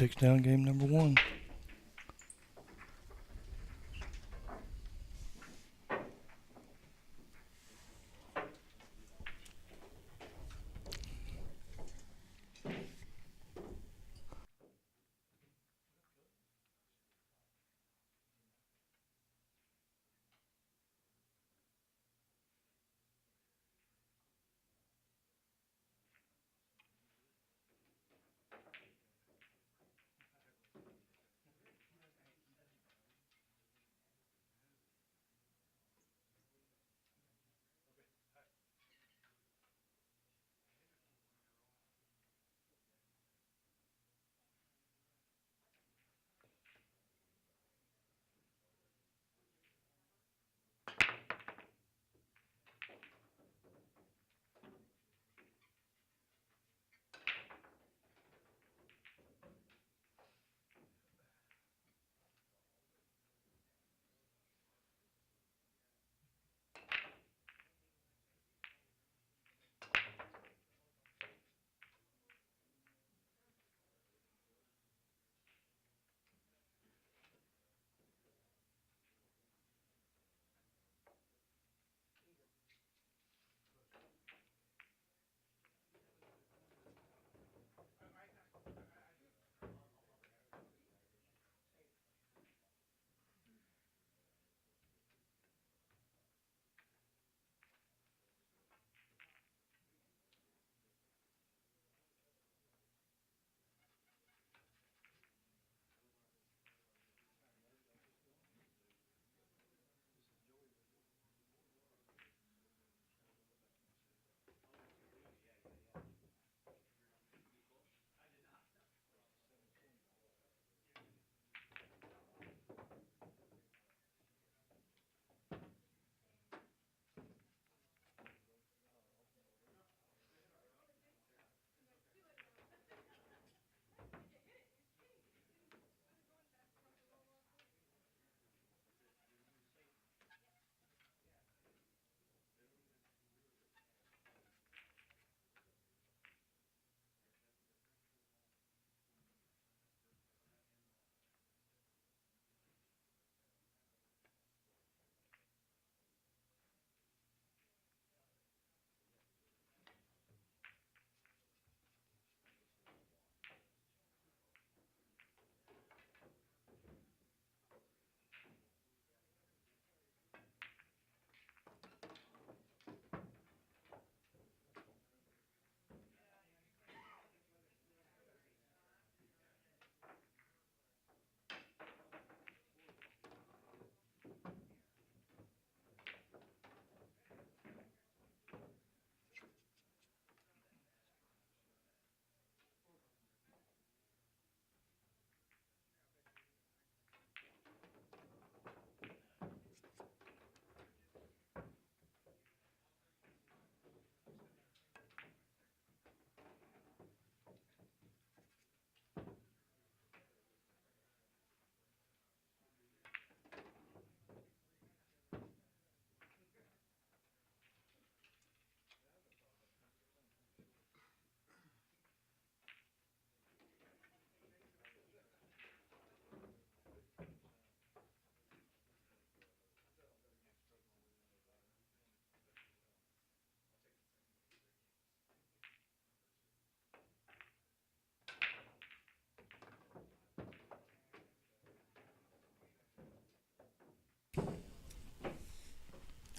takes down game number 1.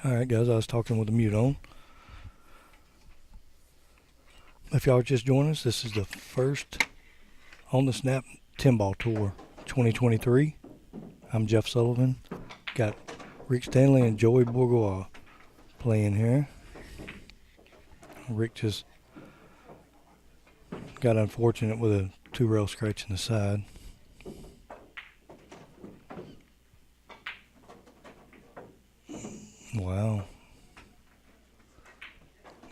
Alright guys, I was talking with the mute on. If y'all just joined us, this is the first On the Snap 10 Ball Tour 2023. I'm Jeff Sullivan. Got Rick Stanley and Joey Bourgeois playing here. Rick just got unfortunate with a 2-rail scratch in the side. Wow.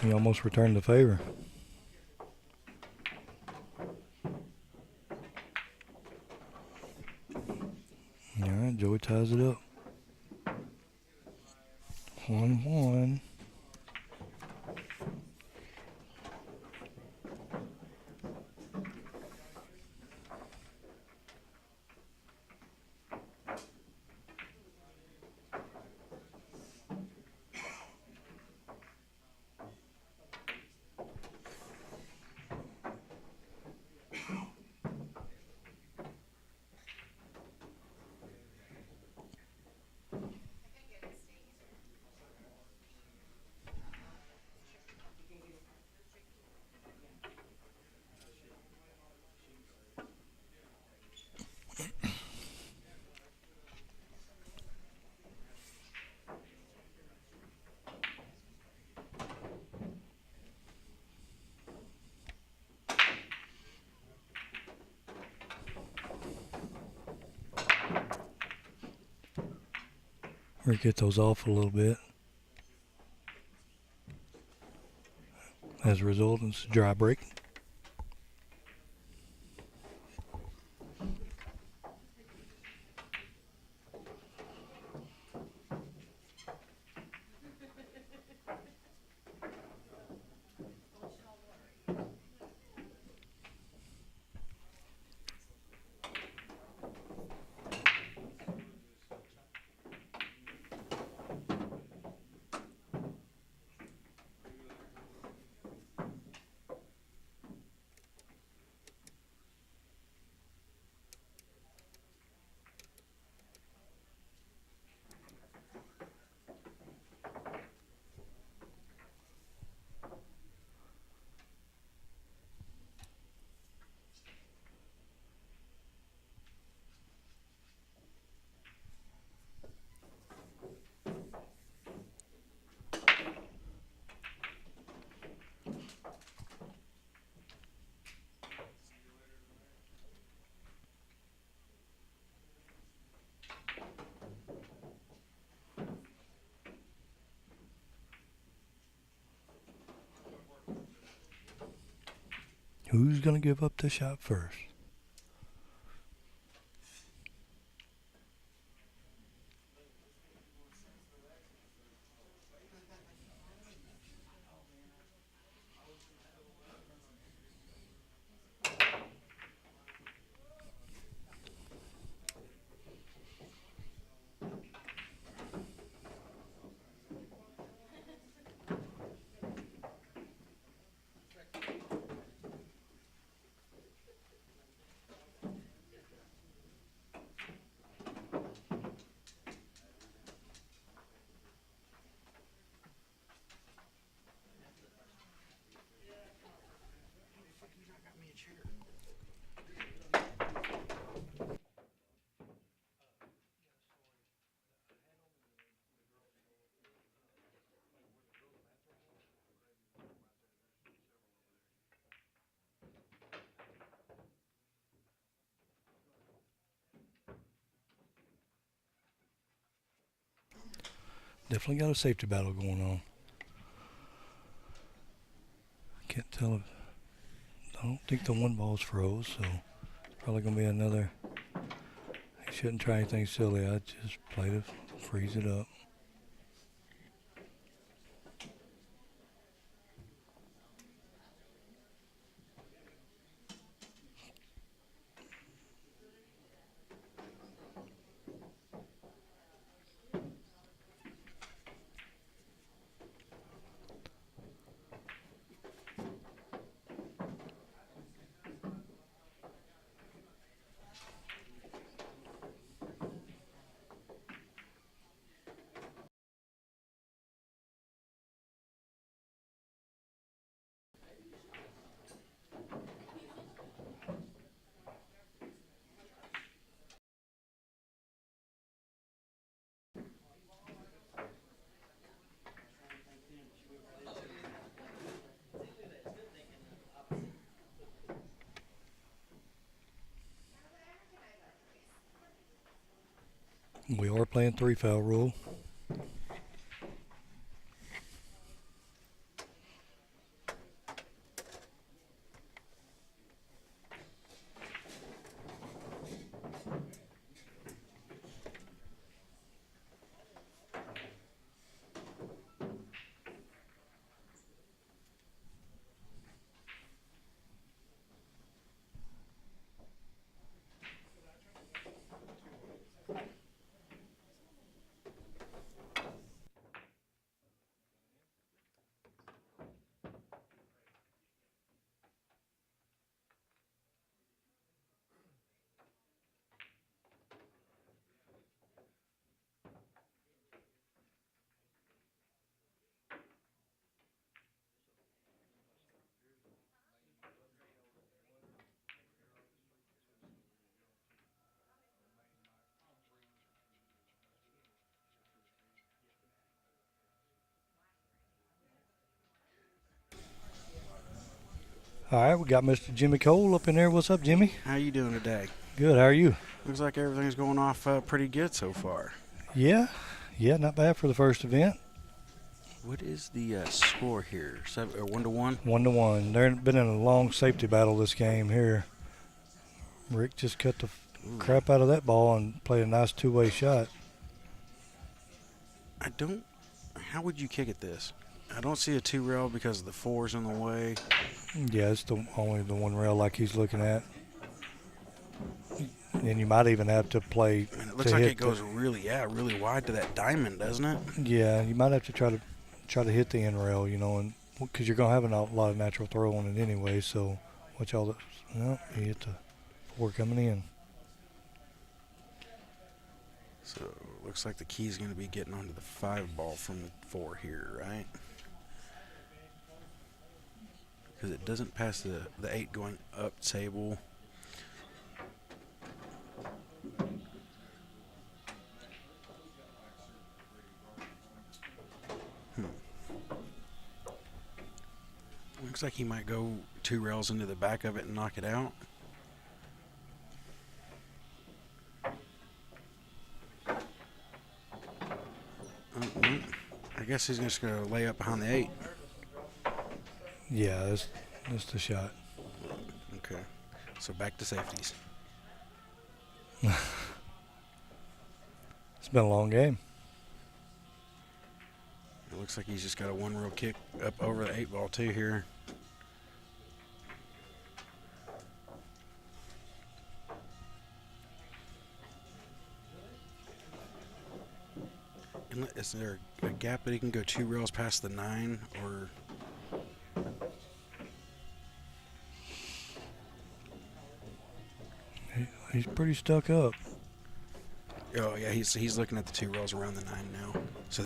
He almost returned the favor. Alright, Joey ties it up. 1-1. Or get those off a little bit. As a result, it's a dry break. Who's going to give up the shot first? Definitely got a safety battle going on. Can't tell if... I don't think the one ball's froze, so it's probably going to be another... He shouldn't try anything silly. I just play to freeze it up. We are playing 3-foul rule. All right, we got Mr. Jimmy Cole up in there. What's up, Jimmy? How you doing today? Good. How are you? Looks like everything's going off pretty good so far. Yeah, Yeah, not bad for the first event. What is the score here? 1-1? 1-1. They've been in a long safety battle this game here. Rick just cut the crap out of that ball and played a nice two-way shot. How would you kick at this? I don't see a 2-rail because the 4's in the way. Yeah, it's only the 1 rail like he's looking at. And you might even have to play. And it looks like it goes really wide to that diamond, doesn't it? Yeah, you might have to try to hit the end rail, and because you're gonna have a lot of natural throw on it anyway. So watch all the. No, you hit the 4 coming in. So it looks like the key's going to be getting onto the 5 ball from the 4 here, right? Because it doesn't pass the 8 going up table. Looks like he might go 2 rails into the back of it and knock it out. I guess he's just going to lay up behind the 8. Yeah, that's the shot. Okay, so back to safeties. It's been a long game. It looks like he's just got a 1 rail kick up over the 8 ball too here. Is there a gap that he can go 2 rails past the 9, or? He's pretty stuck up. Oh yeah, he's looking at the 2 rails around the 9 now. So.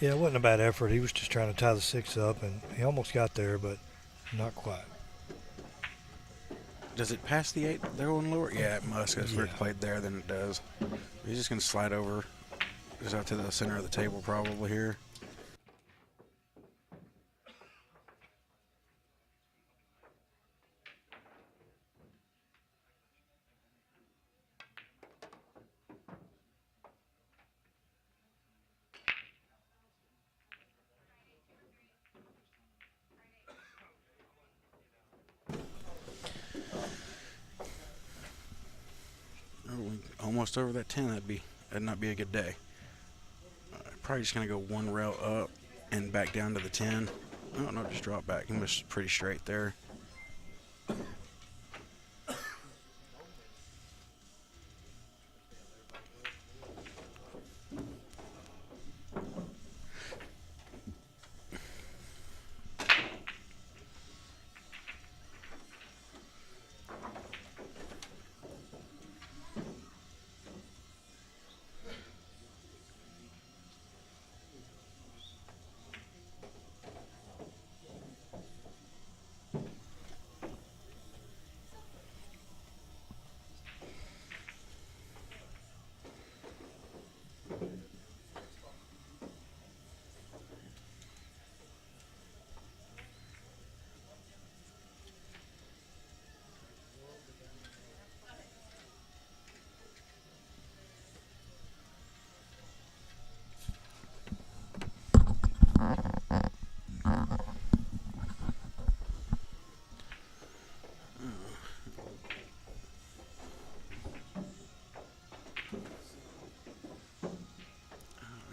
Yeah, it wasn't a bad effort. He was just trying to tie the 6 up, and he almost got there, but not quite. Does it pass the 8 there on lower? Yeah, it must. If Rick played there, then it does. He's just going to slide over, just out to the center of the table probably here. Almost over that 10. That'd not be a good day. Probably just gonna go 1 rail up and back down to the 10. Oh no, just drop back. He was pretty straight there.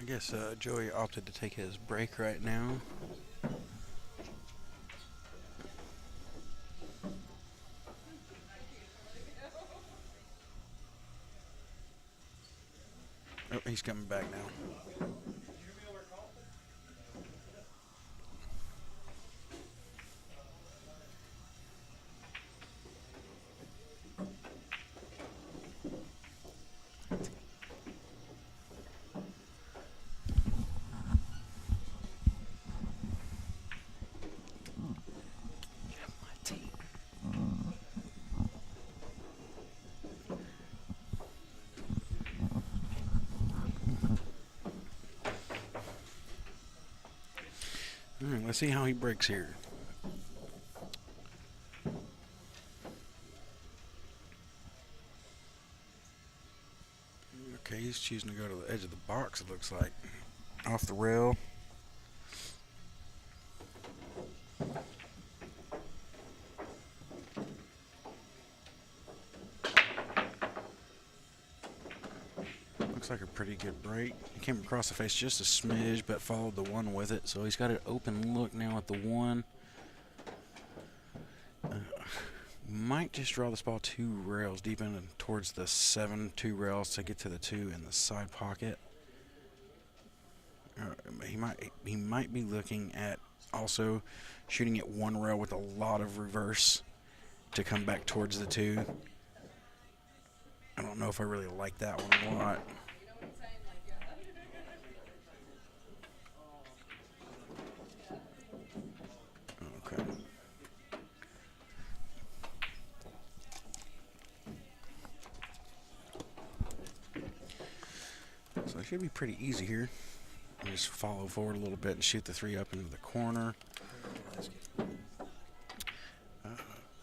I guess Joey opted to take his break right now. Oh, he's coming back now. Let's see how he breaks here. Okay, he's choosing to go to the edge of the box, it looks like. Off the rail. Looks like a pretty good break. He came across the face just a smidge, but followed the one with it. So he's got an open look now at the one. Might just draw this ball 2 rails deep in and towards the 7-2 rails to get to the 2 in the side pocket. He might be looking at also shooting at 1 rail with a lot of reverse to come back towards the 2. I don't know if I really like that one a lot. Okay. So it should be pretty easy here. Just follow forward a little bit and shoot the 3 up into the corner.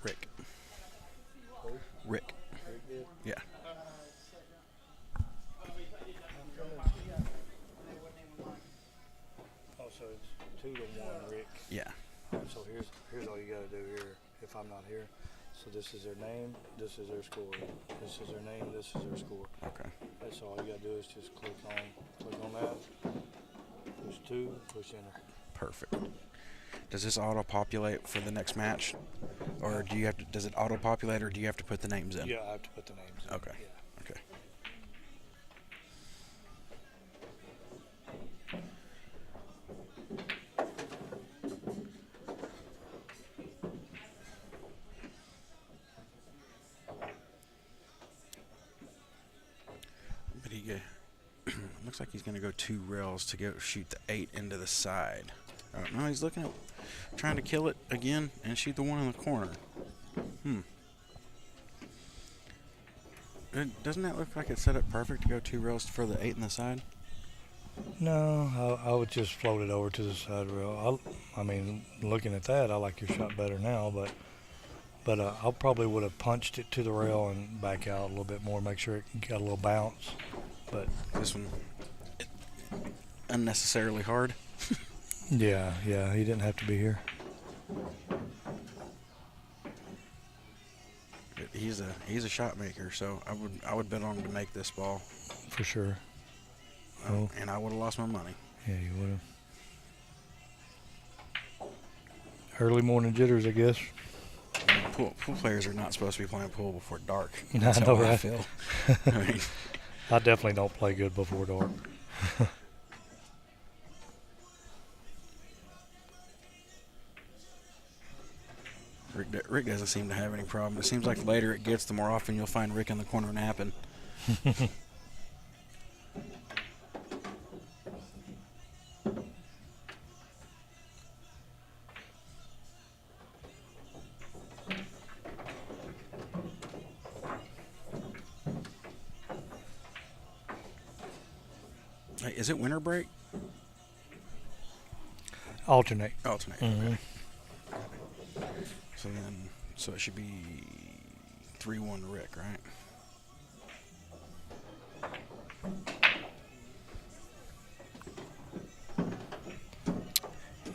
Rick. Rick. Yeah. Oh, so it's 2 to 1, Rick. Yeah. So here's all you got to do here. If I'm not here, so this is their name, this is their score. This is their name, this is their score. Okay. That's all you got to do is just click on that. Push 2, push enter. Perfect. Does this auto-populate for the next match, or do you have to? Does it auto-populate, or do you have to put the names in? Yeah, I have to put the names in. Okay. Yeah. Okay. But he looks like he's going to go 2 rails to go shoot the 8 into the side. No, he's looking at trying to kill it again and shoot the 1 in the corner. Doesn't that look like it's set up perfect to go 2 rails for the 8 in the side? No, I would just float it over to the side rail. I mean, looking at that, I like your shot better now, but I probably would have punched it to the rail and back out a little bit more, make sure it got a little bounce. But this one, unnecessarily hard. yeah, he didn't have to be here. He's a shot maker, so I would bet on him to make this ball for sure. Oh. And I would have lost my money. Yeah, you would have. Early morning jitters, I guess. Pool players are not supposed to be playing pool before dark. I That's know, how right? I feel. I mean, I definitely don't play good before dark. Rick doesn't seem to have any problem. It seems like the later it gets, the more often you'll find Rick in the corner napping. Hey, is it winter break? Alternate. Alternate. Mm-hmm. Okay. So it should be 3-1 Rick, right?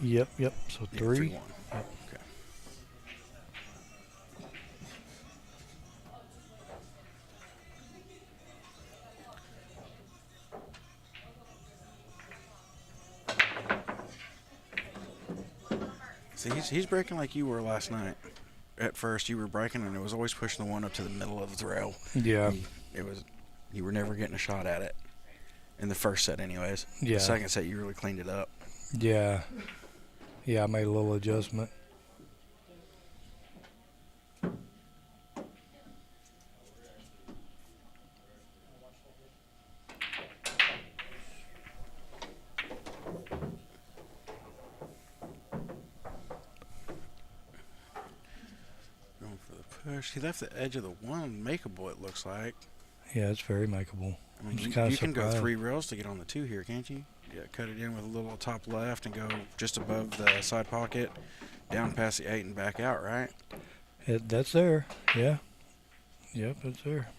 Yep. So Yeah, 3. 3-1. Yep. Okay. See, he's breaking like you were last night. At first, you were breaking, and it was always pushing the 1 up to the middle of the rail. Yeah. You were never getting a shot at it. In the first set, anyways. Yeah. The second set, you really cleaned it up. Yeah, I made a little adjustment. Going for the push. He left the edge of the 1 makeable, it looks like. Yeah, it's very makeable. I mean, I'm you kinda can go surprised. 3 rails to get on the 2 here, can't you? Yeah, cut it in with a little top left and go just above the side pocket, down past the 8 and back out, right? That's there. Yeah. Yep, it's there.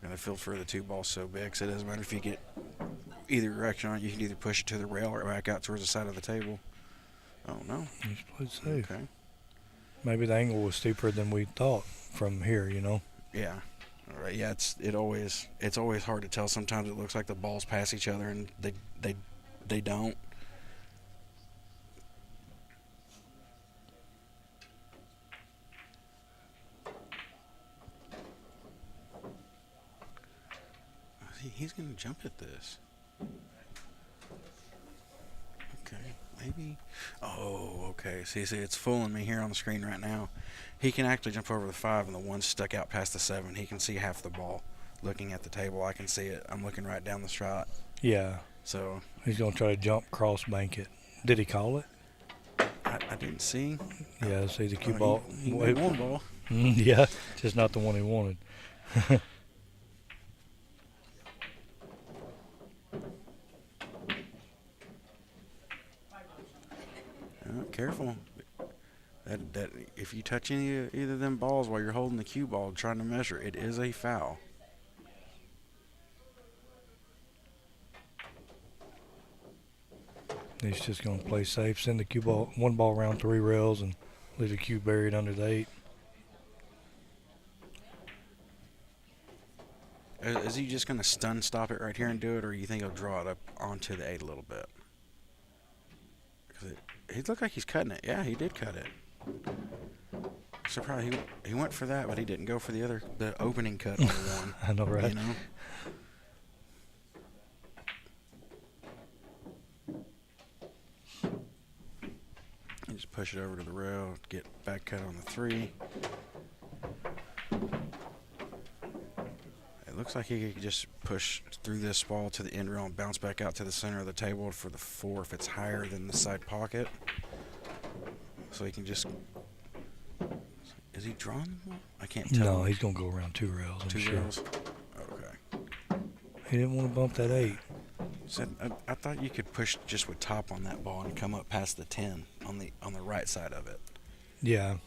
And the field for the 2 ball's so big, so it doesn't matter if you get either direction on it. You can either push it to the rail or back out towards the side of the table. Oh, no. He's played safe. Okay. Maybe the angle was steeper than we thought from here, you know? Yeah. All right. Yeah, it's always hard to tell. Sometimes it looks like the balls pass each other, and they don't. He's going to jump at this. Okay, maybe. Oh, okay. See, it's fooling me here on the screen right now. He can actually jump over the 5, and the 1 stuck out past the 7. He can see half the ball. Looking at the table, I can see it. I'm looking right down the shot. Yeah. So he's going to try to jump, cross, bank it. Did he call it? I didn't see. Yeah, see the cue ball. He got one ball. Yeah, just not the one he wanted. Careful. That if you touch either of them balls while you're holding the cue ball trying to measure, it is a foul. He's just going to play safe, send the cue ball, 1 ball around 3 rails, and leave the cue buried under the 8. Is he just going to stun stop it right here and do it, or you think he'll draw it up onto the 8 a little bit? Because he looked like he's cutting it. Yeah, he did cut it. Surprised he went for that, but he didn't go for the opening cut on the 1. I know, right? You know. You just push it over to the rail, get back cut on the 3. It looks like he could just push through this ball to the end rail and bounce back out to the center of the table for the 4 if it's higher than the side pocket. So he can just... Is he drawing the ball? I can't tell. No, he's going to go around 2 rails. 2 rails? Okay. He didn't want to bump that 8. So I thought you could push just with top on that ball and come up past the 10 on the right side of it. Yeah.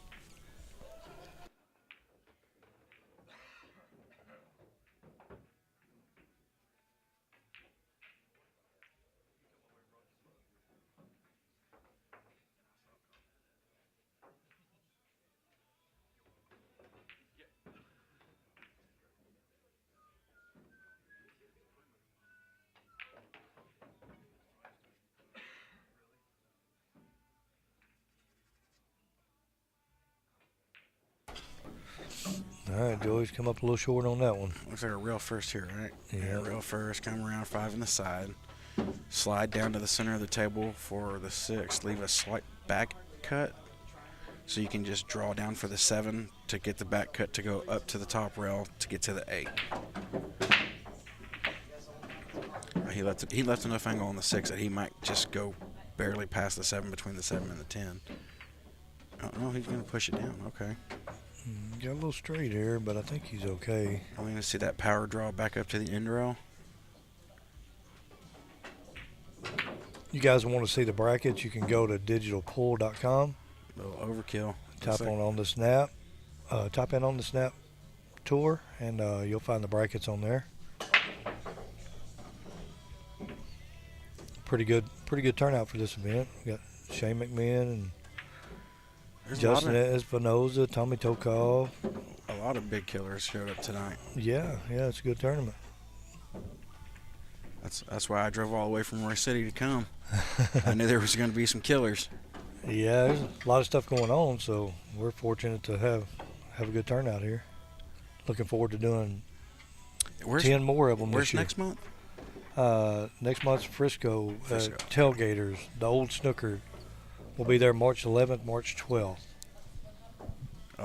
All right, Joey's come up a little short on that one. Looks like a rail first here, right? Yeah. Rail first, come around 5 on the side. Slide down to the center of the table for the 6. Leave a slight back cut so you can just draw down for the 7 to get the back cut to go up to the top rail to get to the 8. He left enough angle on the 6 that he might just go barely past the 7 between the 7 and the 10. Oh, no, he's going to push it down. Okay. Got a little straight here, but I think he's okay. I'm going to see that power draw back up to the end rail. You guys want to see the brackets, you can go to digitalpool.com. A little overkill. Type on the snap. Type in on the snap tour, and you'll find the brackets on there. Pretty good turnout for this event. We got Shane McMahon and Justin Espinoza, Tommy Tokal. A lot of big killers showed up tonight. Yeah, it's a good tournament. That's why I drove all the way from Roy City to come. I knew there was going to be some killers. Yeah, there's a lot of stuff going on, so we're fortunate to have a good turnout here. Looking forward to doing 10 more of them this year. Where's next month? Next month's Frisco. Tailgaters, the old snooker. We'll be there March 11th, March 12th.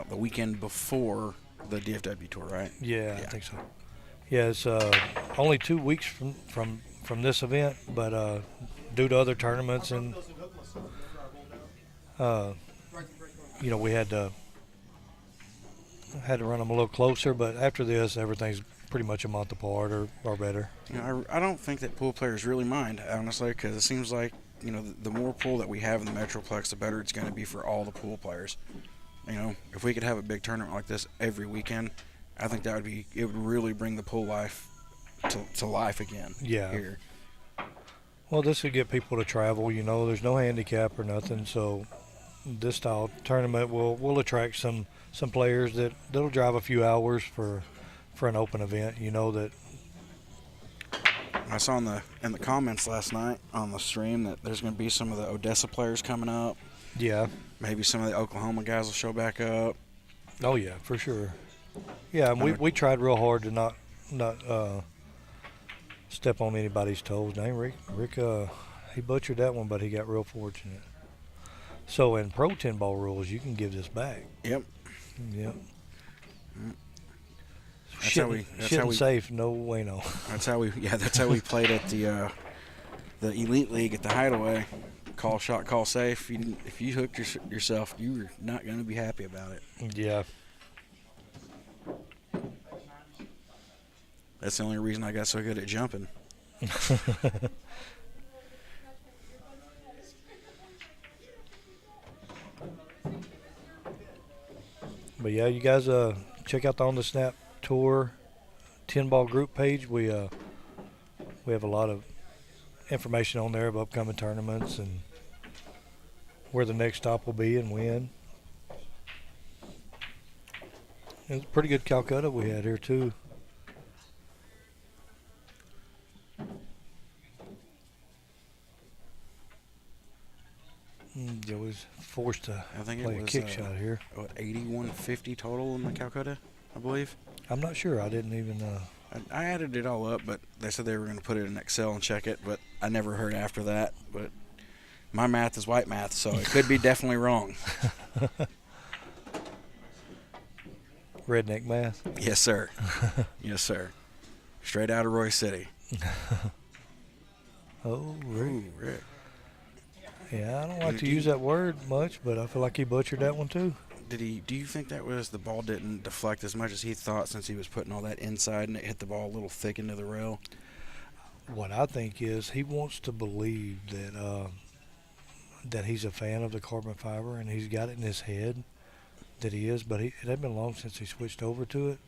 The weekend before the DFW tour, right? Yeah, I think so. Yeah, it's only 2 weeks from this event, but due to other tournaments and we had to run them a little closer. But after this, everything's pretty much a month apart or better. You know, I don't think that pool players really mind, honestly, because it seems like, you know, the more pool that we have in the Metroplex, the better it's going to be for all the pool players. You know, if we could have a big tournament like this every weekend, I think it would really bring the pool life to life again. Yeah. Here. Well, this would get people to travel. You know, there's no handicap or nothing, so this style tournament will attract some players that'll drive a few hours for an open event. You know that. I saw in the comments last night on the stream that there's going to be some of the Odessa players coming up. Yeah. Maybe some of the Oklahoma guys will show back up. Oh yeah, for sure. Yeah, and we tried real hard to not step on anybody's toes. Dang, Rick, he butchered that one, but he got real fortunate. So in pro 10 ball rules, you can give this back. Yep. Yep. That's how we safe. No way, no. That's how we played at the Elite League at the Hideaway. Call shot, call safe. If you hooked yourself, you were not going to be happy about it. Yeah. That's the only reason I got so good at jumping. But yeah, you guys check out the On the Snap Tour 10 ball group page. We have a lot of information on there of upcoming tournaments and where the next stop will be and when. It was a pretty good Calcutta we had here too. Joey's forced to play a kick shot here. What, 8150 total in the Calcutta, I believe? I'm not sure. I didn't even. I added it all up, but they said they were going to put it in Excel and check it, but I never heard after that. But my math is white math, so it could be definitely wrong. Redneck math? Yes, sir. Yes, sir. Straight out of Roy City. Oh, Rick. Ooh, Rick. Yeah, I don't like to use that word much, but I feel like he butchered that one too. Do you think that was the ball didn't deflect as much as he thought since he was putting all that inside and it hit the ball a little thick into the rail? What I think is he wants to believe that he's a fan of the carbon fiber and he's got it in his head that he is, but it hasn't been long since he switched over to it.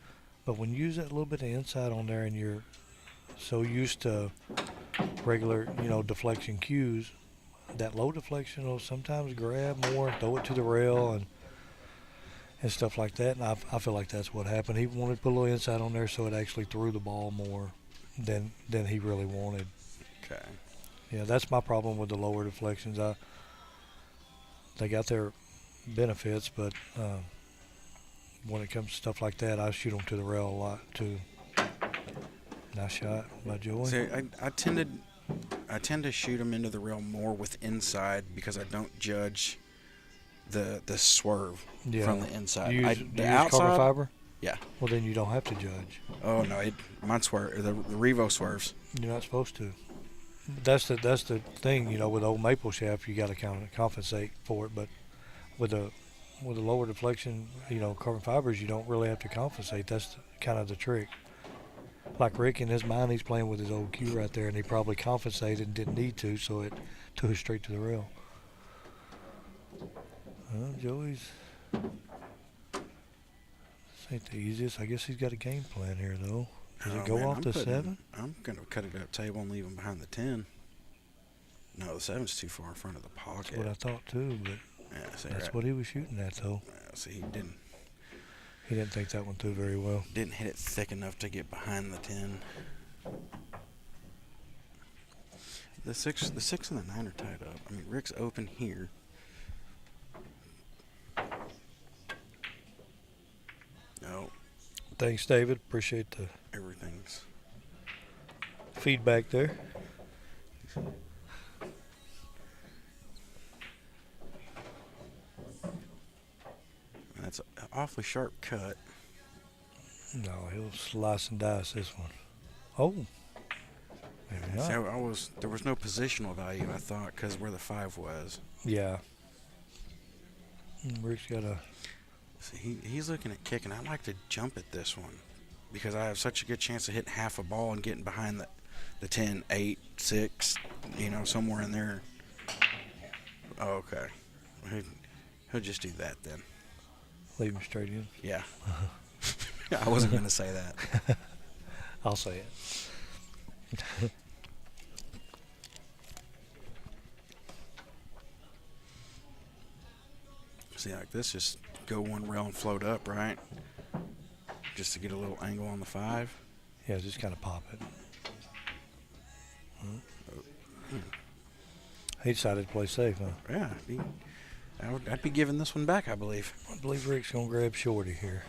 But when you use that little bit of inside on there and you're so used to regular, deflection cues, that low deflection will sometimes grab more, throw it to the rail and stuff like that. And I feel like that's what happened. He wanted to put a little inside on there so it actually threw the ball more than he really wanted. Okay. Yeah, that's my problem with the lower deflections. They got their benefits, but when it comes to stuff like that, I shoot them to the rail a lot too. Nice shot by Joey. See, I tend to shoot them into the rail more with inside because I don't judge the swerve from the inside. You use outside, carbon fiber? Yeah. Well, then you don't have to judge. Oh no, mine swerve. The Revo swerves. You're not supposed to. That's the thing, with old maple shaft, you got to kind of compensate for it. But with a lower deflection, carbon fibers, you don't really have to compensate. That's kind of the trick. Like Rick, in his mind, he's playing with his old cue right there, and he probably compensated and didn't need to, so it took it straight to the rail. Well, Joey's. This ain't the easiest. I guess he's got a game plan here, though. Does it go off the 7? I'm going to cut it up table and leave him behind the 10. No, the 7's too far in front of the pocket. That's what I thought, too, but that's what he was shooting at, though. See, he didn't. He didn't think that one through very well. Didn't hit it thick enough to get behind the 10. The 6 and the 9 are tied up. I mean, Rick's open here. No. Thanks, David. Appreciate the Everything's feedback there. That's an awfully sharp cut. No, he'll slice and dice this one. Oh. Maybe not. See, there was no positional value, I thought, because where the 5 was. Yeah. Rick's got a... See, he's looking at kicking. I like to jump at this one. because I have such a good chance of hitting half a ball and getting behind the 10, 8, 6, somewhere in there. Oh, okay. He'll just do that then. Leave him straight in. Yeah. I wasn't going to say that. I'll say it. See, like this, just go one rail and float up, right? Just to get a little angle on the 5. Yeah, just kind of pop it. He decided to play safe, huh? Yeah. I'd be giving this one back, I believe. I believe Rick's going to grab shorty here.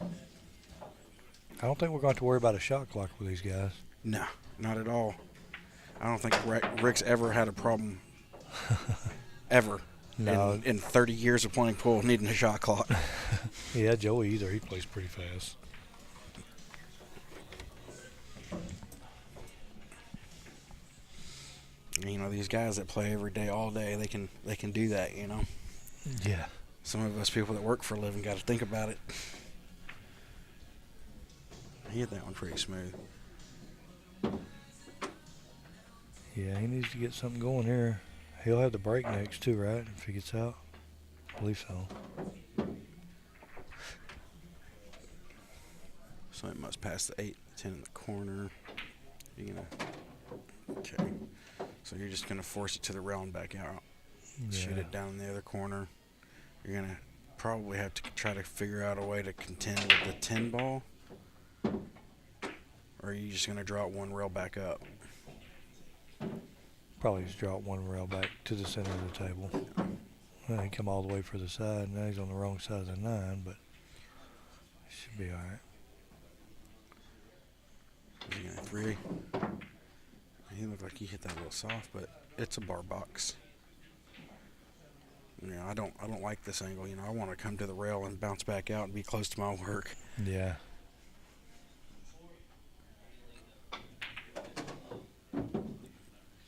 I don't think we're going to worry about a shot clock with these guys. No, not at all. I don't think Rick's ever had a problem. Ever. No. In 30 years of playing pool, needing a shot clock. Yeah, Joey either. He plays pretty fast. These guys that play every day, all day, they can do that, Yeah. Some of us people that work for a living got to think about it. He hit that one pretty smooth. Yeah, he needs to get something going here. He'll have the break next too, right? If he gets out. I believe so. So it must pass the 8, 10 in the corner. Okay. So you're just going to force it to the rail and back out. Yeah. Shoot it down in the other corner. You're going to probably have to try to figure out a way to contend with the 10 ball. Or are you just going to draw it one rail back up? Probably just drop one rail back to the center of the table. Well, he come all the way for the side. Now he's on the wrong side of the 9, but he should be all right. Is he going to 3? He looked like he hit that a little soft, but it's a bar box. I don't like this angle. I want to come to the rail and bounce back out and be close to my work. Yeah.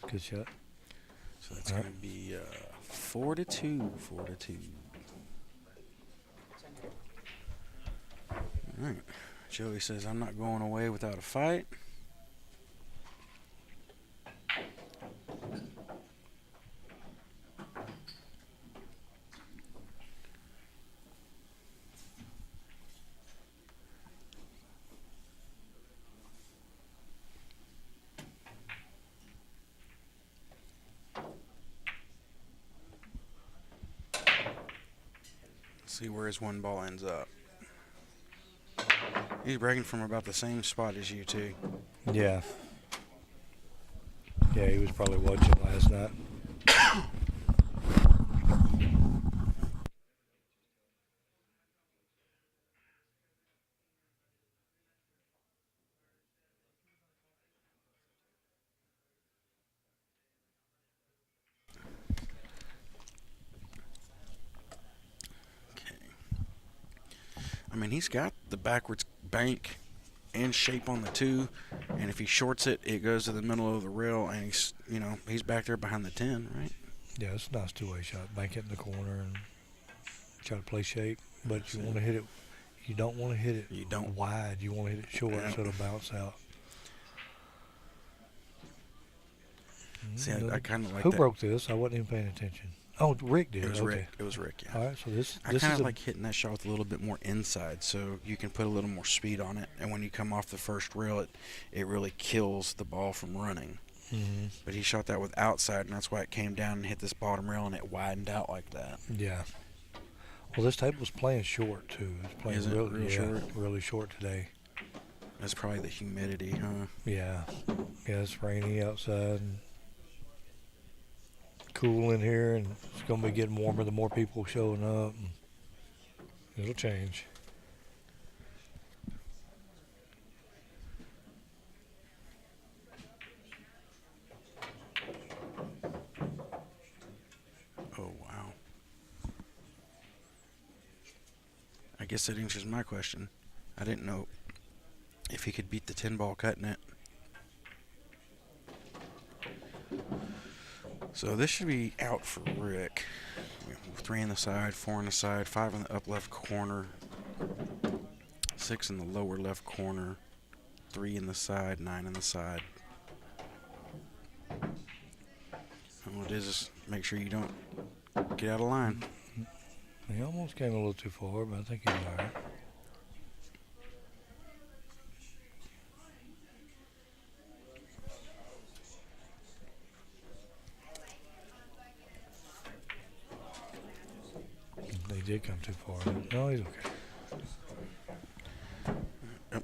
Good shot. So that's going to be 4-2. 4-2. All right. Joey says, I'm not going away without a fight. See where his one ball ends up. He's breaking from about the same spot as you two. Yeah. Yeah, he was probably watching last night. He's got the backwards bank and shape on the 2, and if he shorts it, it goes to the middle of the rail, and he's back there behind the 10, right? Yeah, it's a nice two-way shot. Bank it in the corner and try to play shape, but you want to hit it. You don't want to hit it wide. You want to hit it short so it'll bounce out. See, I kind of like Who that. broke this? I wasn't even paying attention. Oh, Rick did. It was okay. Rick. It was Rick, yeah. All right, so this I kind of like hitting that shot with a little bit more inside, so you can put a little more speed on it. And when you come off the first rail, it really kills the ball from running. Mm-hmm. But he shot that with outside, and that's why it came down and hit this bottom rail, and it widened out like that. Yeah. Well, this table's playing short too. It's playing real short. Really short today. That's probably the humidity, huh? Yeah. Yeah, it's rainy outside. And cool in here, and it's going to be getting warmer the more people showing up. And it'll change. Oh, wow. I guess that answers my question. I didn't know if he could beat the 10 ball cutting it. So this should be out for Rick. 3 on the side, 4 on the side, 5 on the up left corner, 6 in the lower left corner, 3 in the side, 9 in the side. And what it is make sure you don't get out of line. He almost came a little too far, but I think he's all right. They did come too far. No, he's okay.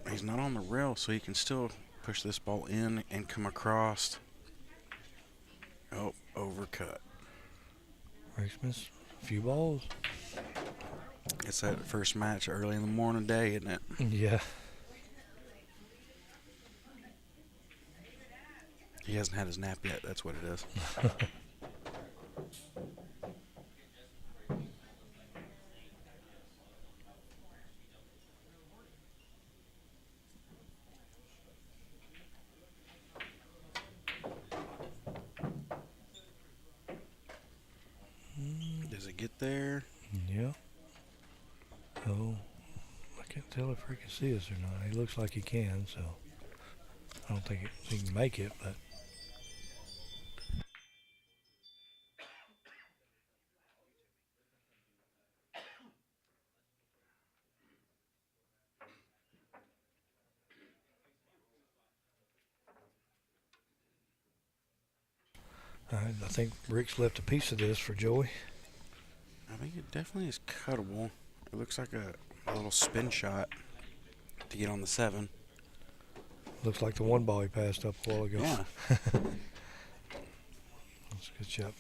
He's not on the rail, so he can still push this ball in and come across. Oh, overcut. Rick's missed a few balls. It's that first match early in the morning day, isn't it? Yeah. He hasn't had his nap yet. That's what it is. Does it get there? Yeah. Oh, I can't tell if Rick can see us or not. He looks like he can, so I don't think he can make it, but. I think Rick's left a piece of this for Joey. I think it definitely is cuttable. It looks like a little spin shot to get on the 7. Looks like the one ball he passed up a while ago. Yeah. That's a good shot.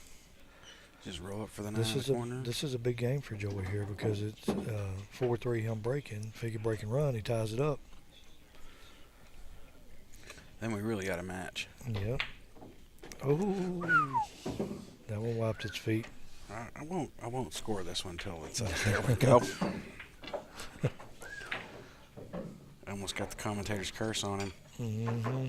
Just roll up for the 9 in the corner. This is a big game for Joey here because it's 4-3 him breaking. If he can break and run, he ties it up. Then we really got a match. Yep. Oh, that one wiped its feet. I won't score this one until it's there we go. I almost got the commentator's curse on him. Mm-hmm.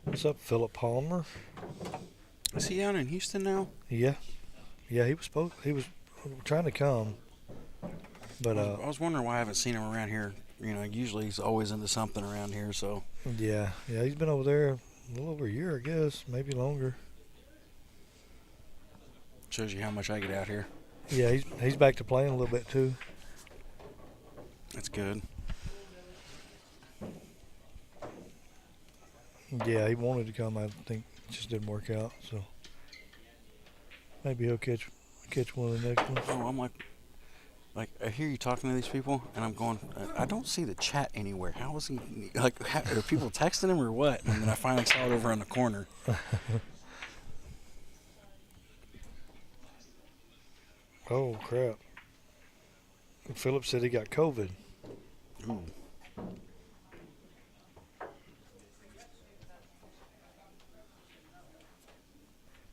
What's up, Philip Palmer? Is he down in Houston now? Yeah, he was trying to come, but I was wondering why I haven't seen him around here. You know, usually he's always into something around here. So yeah, he's been over there a little over a year, I guess, maybe longer. Shows you how much I get out here. Yeah, he's back to playing a little bit too. That's good. Yeah, he wanted to come. I think it just didn't work out. So maybe he'll catch one of the next ones. Oh, I'm like I hear you talking to these people, and I'm going, I don't see the chat anywhere. How is he? Like, are people texting him or what? And then I finally saw it over in the corner. Oh crap! Philip said he got COVID. Ooh.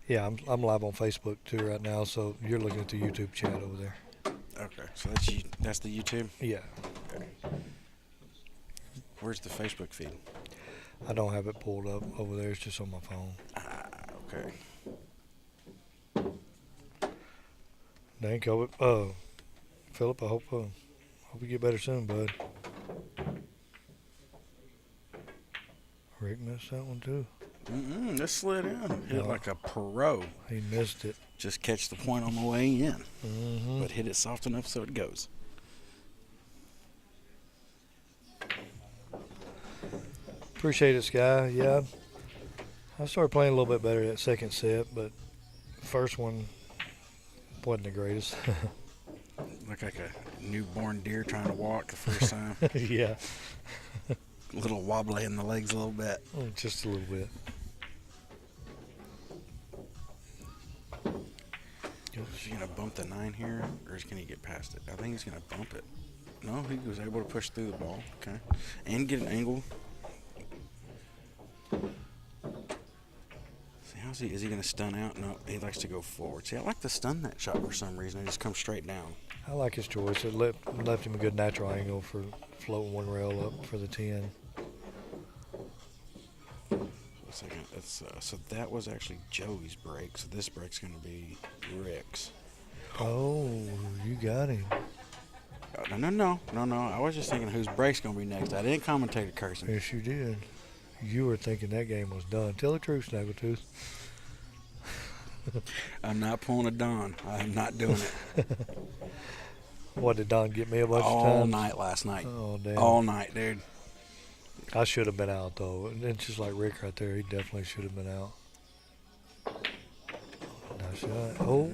Yeah, I'm live on Facebook too right now, so you're looking at the YouTube chat over there. Okay, so that's the YouTube? Yeah. Okay. Where's the Facebook feed? I don't have it pulled up over there. It's just on my phone. Okay. Dang, COVID. Philip, I hope you get better soon, bud. Rick missed that one too. This slid in. Hit No. like a pro. He missed it. Just catch the point on the way in. Mm-hmm. But hit it soft enough so it goes. Appreciate it, Sky. Yeah, I started playing a little bit better that second set, but first one wasn't the greatest. Looked like a newborn deer trying to walk the first time. Yeah, A little wobbly in the legs a little bit. just a little bit. Is he going to bump the 9 here, or can he get past it? I think he's going to bump it. No, he was able to push through the ball. Okay. And get an angle. See, How's he? Is he going to stun out? No, he likes to go forward. See, I like to stun that shot for some reason. It just comes straight down. I like his choice. It left him a good natural angle for floating one rail up for the 10. Second, so that was actually Joey's break. So this break's going to be Rick's. Oh, you got him. No. I was just thinking whose break's going to be next. I didn't commentate a cursing. Yes, you did. You were thinking that game was done. Tell the truth, Snaggletooth. I'm not pulling a Don. I'm not doing it. What, did Don get me a bunch of times? All night last night. Oh, damn. All night, dude. I should have been out, though. And it's just like Rick right there. He definitely should have been out. Nice shot. Oh.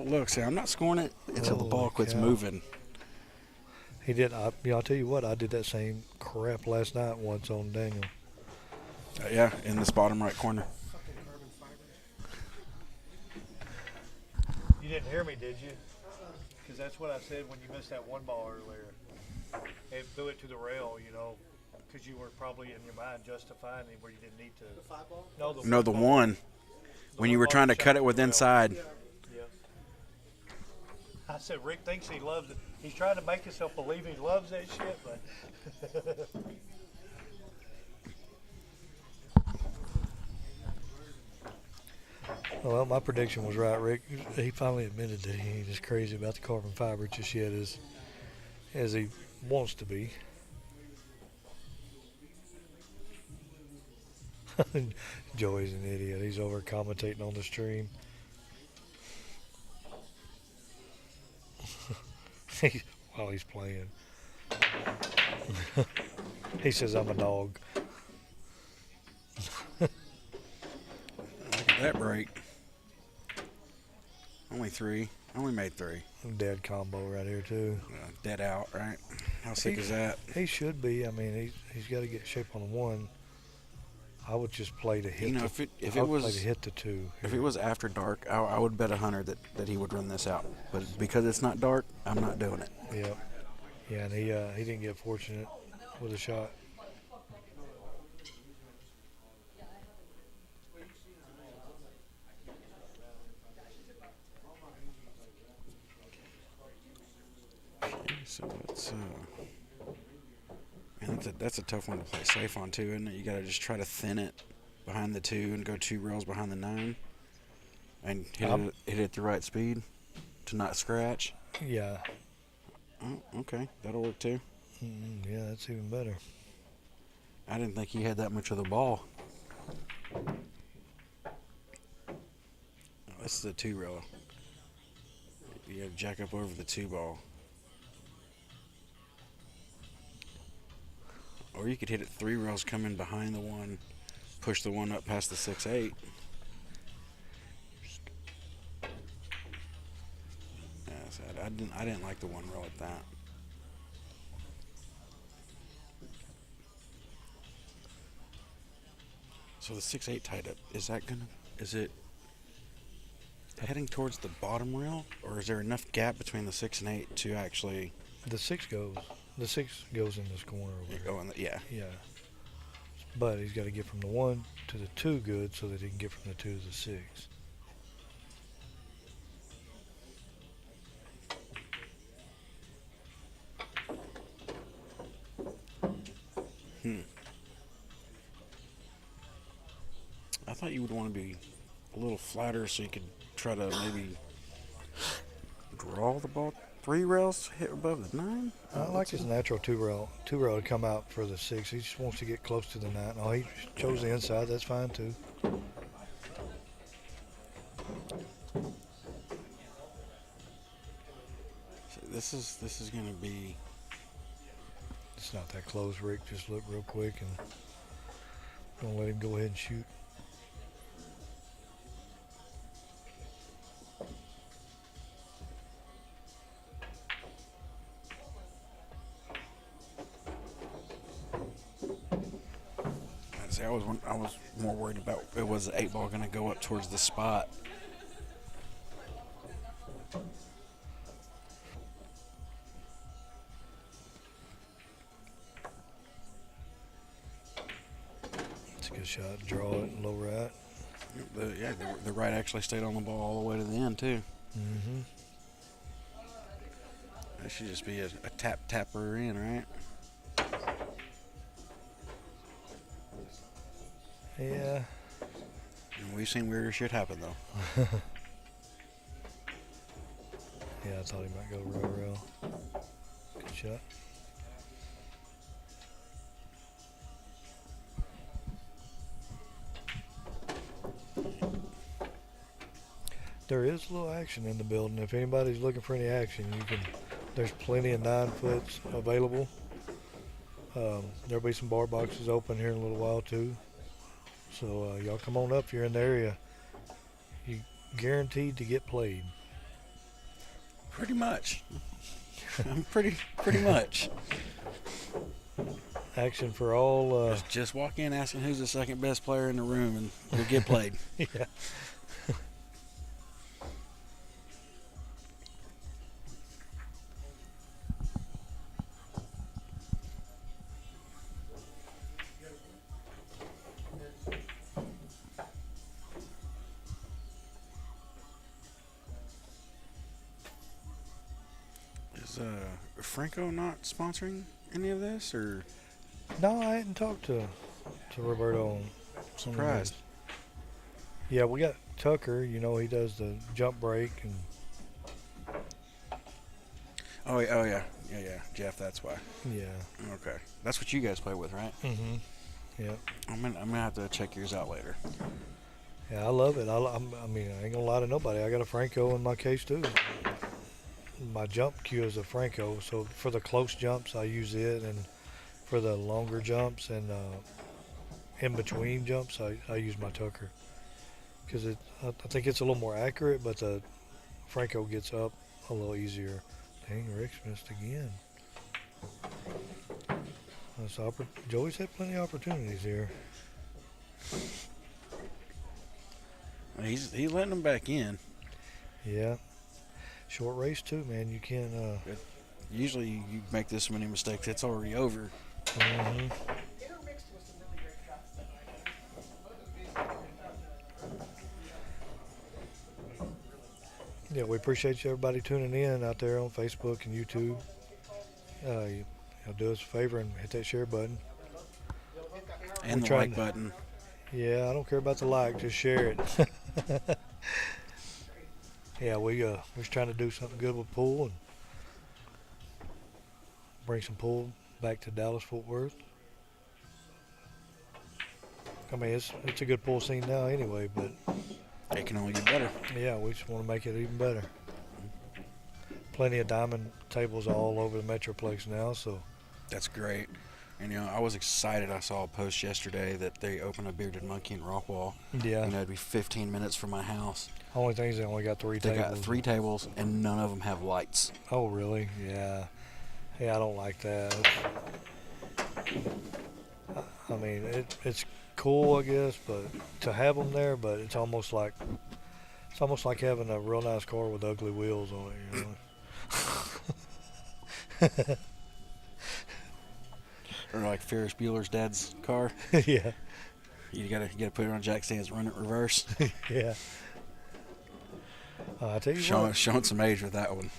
Look, see, I'm not scoring it until the ball quits moving. He did. I'll tell you what, I did that same crap last night once on Daniel. Yeah, in this bottom right corner. You didn't hear me, did you? Because that's what I said when you missed that one ball earlier. It threw it to the rail, because you were probably in your mind justifying it where you didn't need to. The 5 ball? No, the one. When you were trying to cut it with inside. Yeah. I said, Rick thinks he loves it. He's trying to make himself believe he loves that shit, but. Well, my prediction was right, Rick. He finally admitted that he ain't as crazy about the carbon fiber just yet as he wants to be. Joey's an idiot. He's over commentating on the stream. While he's playing. He says, I'm a dog. Look at that break. Only 3. Only made 3. Dead combo right here, too. Dead out, right? How sick is that? He should be. I mean, he's got to get shape on the 1. I would just play to hit. If it was play to hit the 2. If it was after dark, I would bet 100 that he would run this out. But because it's not dark, I'm not doing it. Yep. Yeah, and he didn't get fortunate with a shot. So that's a tough one to play safe on too, isn't it? You got to just try to thin it behind the 2 and go 2 rails behind the 9, and hit it at the right speed to not scratch. Yeah. Oh, okay, that'll work too. Yeah, that's even better. I didn't think he had that much of the ball. Oh, this is a 2 rail. You got to jack up over the 2 ball. Or you could hit it 3 rails, come in behind the 1, push the 1 up past the 6-8. Yeah, so I didn't like the 1 rail at that. So the 6-8 tied up, is it heading towards the bottom rail, or is there enough gap between the 6 and 8 to actually? The 6 goes in this corner over there. Yeah. Yeah. But he's got to get from the 1 to the 2 good so that he can get from the 2 to the 6. I thought you would want to be a little flatter so you could try to maybe draw the ball 3 rails, hit above the 9. I like his natural 2 rail to come out for the 6. He just wants to get close to the 9. Oh, he chose the inside. That's fine too. So this is going to be. It's not that close, Rick. Just look real quick and don't let him go ahead and shoot. See, I was more worried about was the 8 ball going to go up towards the spot. It's good. good shot. Draw it, low right. The right actually stayed on the ball all the way to the end, too. Mm-hmm. That should just be a tapper in, right? Yeah. And we've seen weirder shit happen, though. Yeah, I thought he might go real. Good shot. There is a little action in the building. If anybody's looking for any action, there's plenty of 9-foots available. There'll be some bar boxes open here in a little while too. So y'all come on up if you're in the area. You guaranteed to get played. Pretty much. I'm pretty much. Action for all. Just walk in asking who's the second best player in the room, and you'll get played. Yeah. Is Franco not sponsoring any of this, or? No, I hadn't talked to Roberto. Surprised. Yeah, we got Tucker. You know, he does the jump break and. Oh yeah, Jeff. That's why. Yeah. Okay, that's what you guys play with, right? Mm-hmm. Yeah. I'm gonna have to check yours out later. Yeah, I love it. I mean, I ain't gonna lie to nobody. I got a Franco in my case too. My jump cue is a Franco, so for the close jumps I use it, and for the longer jumps and in between jumps I use my Tucker, because I think it's a little more accurate, but the Franco gets up a little easier. Dang, Rick's missed again. Joey's had plenty of opportunities here. He's letting them back in. Yeah. Short race too, man. You can't. Usually you make this many mistakes, it's already over. Mm-hmm. Yeah, we appreciate you everybody tuning in out there on Facebook and YouTube. Y'all do us a favor and hit that share button. And the like button. Yeah, I don't care about the like, just share it. Yeah, we're just trying to do something good with pool and bring some pool back to Dallas-Fort Worth. I mean, it's a good pool scene now anyway, but it can only get better. Yeah, we just want to make it even better. Plenty of diamond tables all over the Metroplex now, so that's great. And I was excited. I saw a post yesterday that they opened a Bearded Monkey in Rockwall. Yeah. And it'd be 15 minutes from my house. Only thing is they only got 3 tables. They got 3 tables, and none of them have lights. Oh, really? Yeah. Hey, I don't like that. I mean, it's cool, I guess, but to have them there, but it's almost like having a real nice car with ugly wheels on it. You know? Or like Ferris Bueller's dad's car. Yeah. You gotta put it on jack stands, run it reverse. Yeah. I tell you showing some age with that one.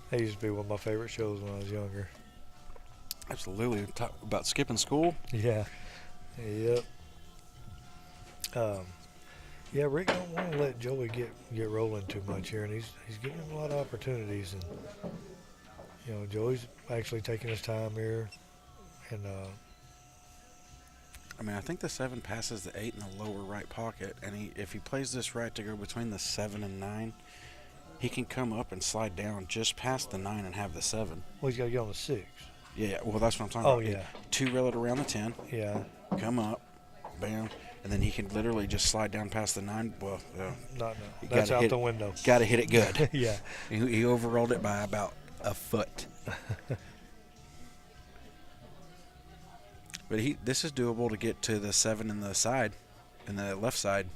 That used to be one of my favorite shows when I was younger. Absolutely. Talk about skipping school. Yeah. Yep. Yeah, Rick don't want to let Joey get rolling too much here, and he's giving him a lot of opportunities, and Joey's actually taking his time here, and I mean, I think the 7 passes the 8 in the lower right pocket, and if he plays this right to go between the 7 and 9, he can come up and slide down just past the 9 and have the 7. Well, he's got to get on the 6. Yeah, well, that's what I'm talking about. Oh, yeah. 2-rail it around the 10. Yeah. Come up, bam, and then he can literally just slide down past the 9. Well, no. That's out the window. Got to hit it good. Yeah. He overrolled it by about a foot. But this is doable to get to the 7 in the side, in the left side.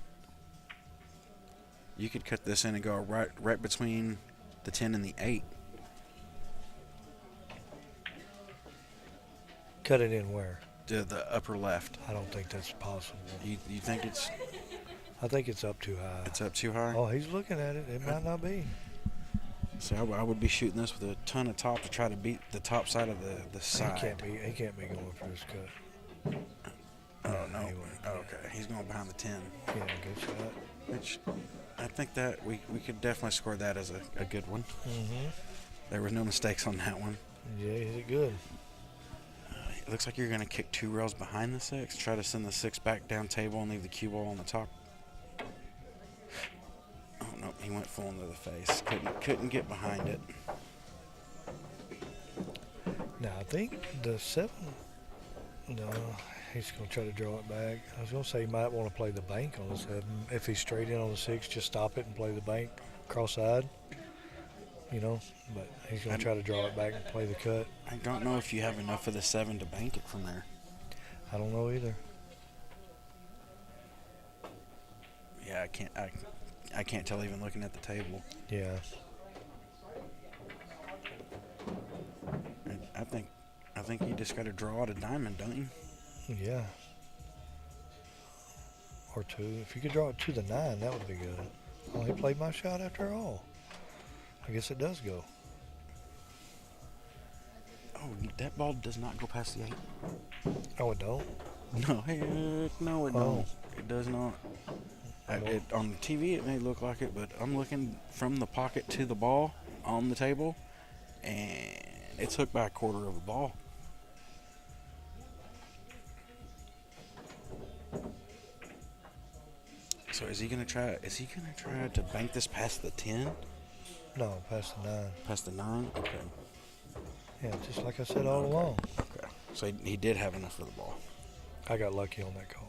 You could cut this in and go right between the 10 and the 8. Cut it in where? to the upper left. I don't think that's possible. You think it's I think it's up too high. it's up too high? Oh, he's looking at it. It might not be. So I would be shooting this with a ton of top to try to beat the top side of the side. He can't be going for this cut. Oh no. he won't. Oh, okay. He's going behind the 10. Yeah, good shot. Which I think that we could definitely score that as a good one. Mm-hmm. There were no mistakes on that one. Yeah, he hit it good. It looks like you're going to kick 2 rails behind the 6. Try to send the 6 back down table and leave the cue ball on the top. Oh, no. He went full into the face. Couldn't get behind it. Now, I think the 7, no, he's going to try to draw it back. I was going to say he might want to play the bank on the 7. If he's straight in on the 6, just stop it and play the bank cross-side, you know. But he's going to try to draw it back and play the cut. I don't know if you have enough of the 7 to bank it from there. I don't know either. Yeah, I can't tell even looking at the table. Yeah. I think you just got to draw out a diamond, don't you? Yeah. Or 2. If you could draw it to the 9, that would be good. Oh, he played my shot after all. I guess it does go. Oh, that ball does not go past the 8. Oh, it don't? No, heck no, it don't. It does not. On the TV, it may look like it, but I'm looking from the pocket to the ball on the table, and it's hooked by a quarter of a ball. So is he gonna try to bank this past the 10? No, past the 9. Past the 9? Okay. Yeah, just like I said all along. Okay. So he did have enough for the ball. I got lucky on that call.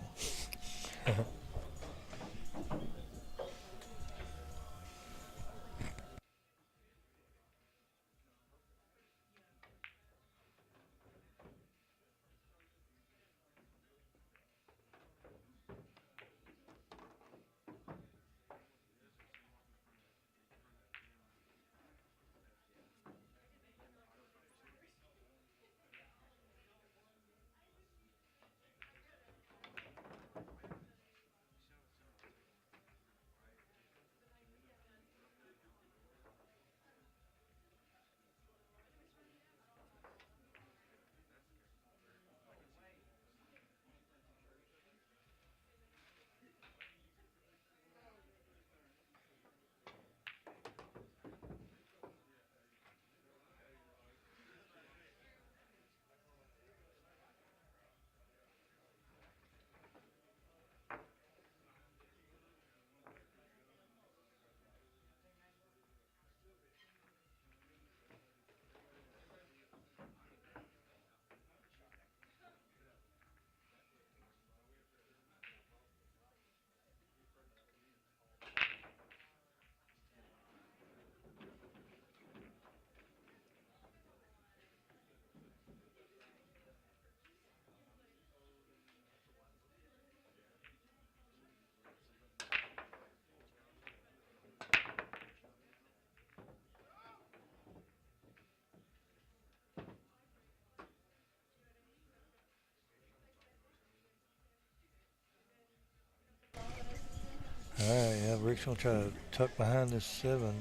All right, yeah, Rick's going to try to tuck behind this 7,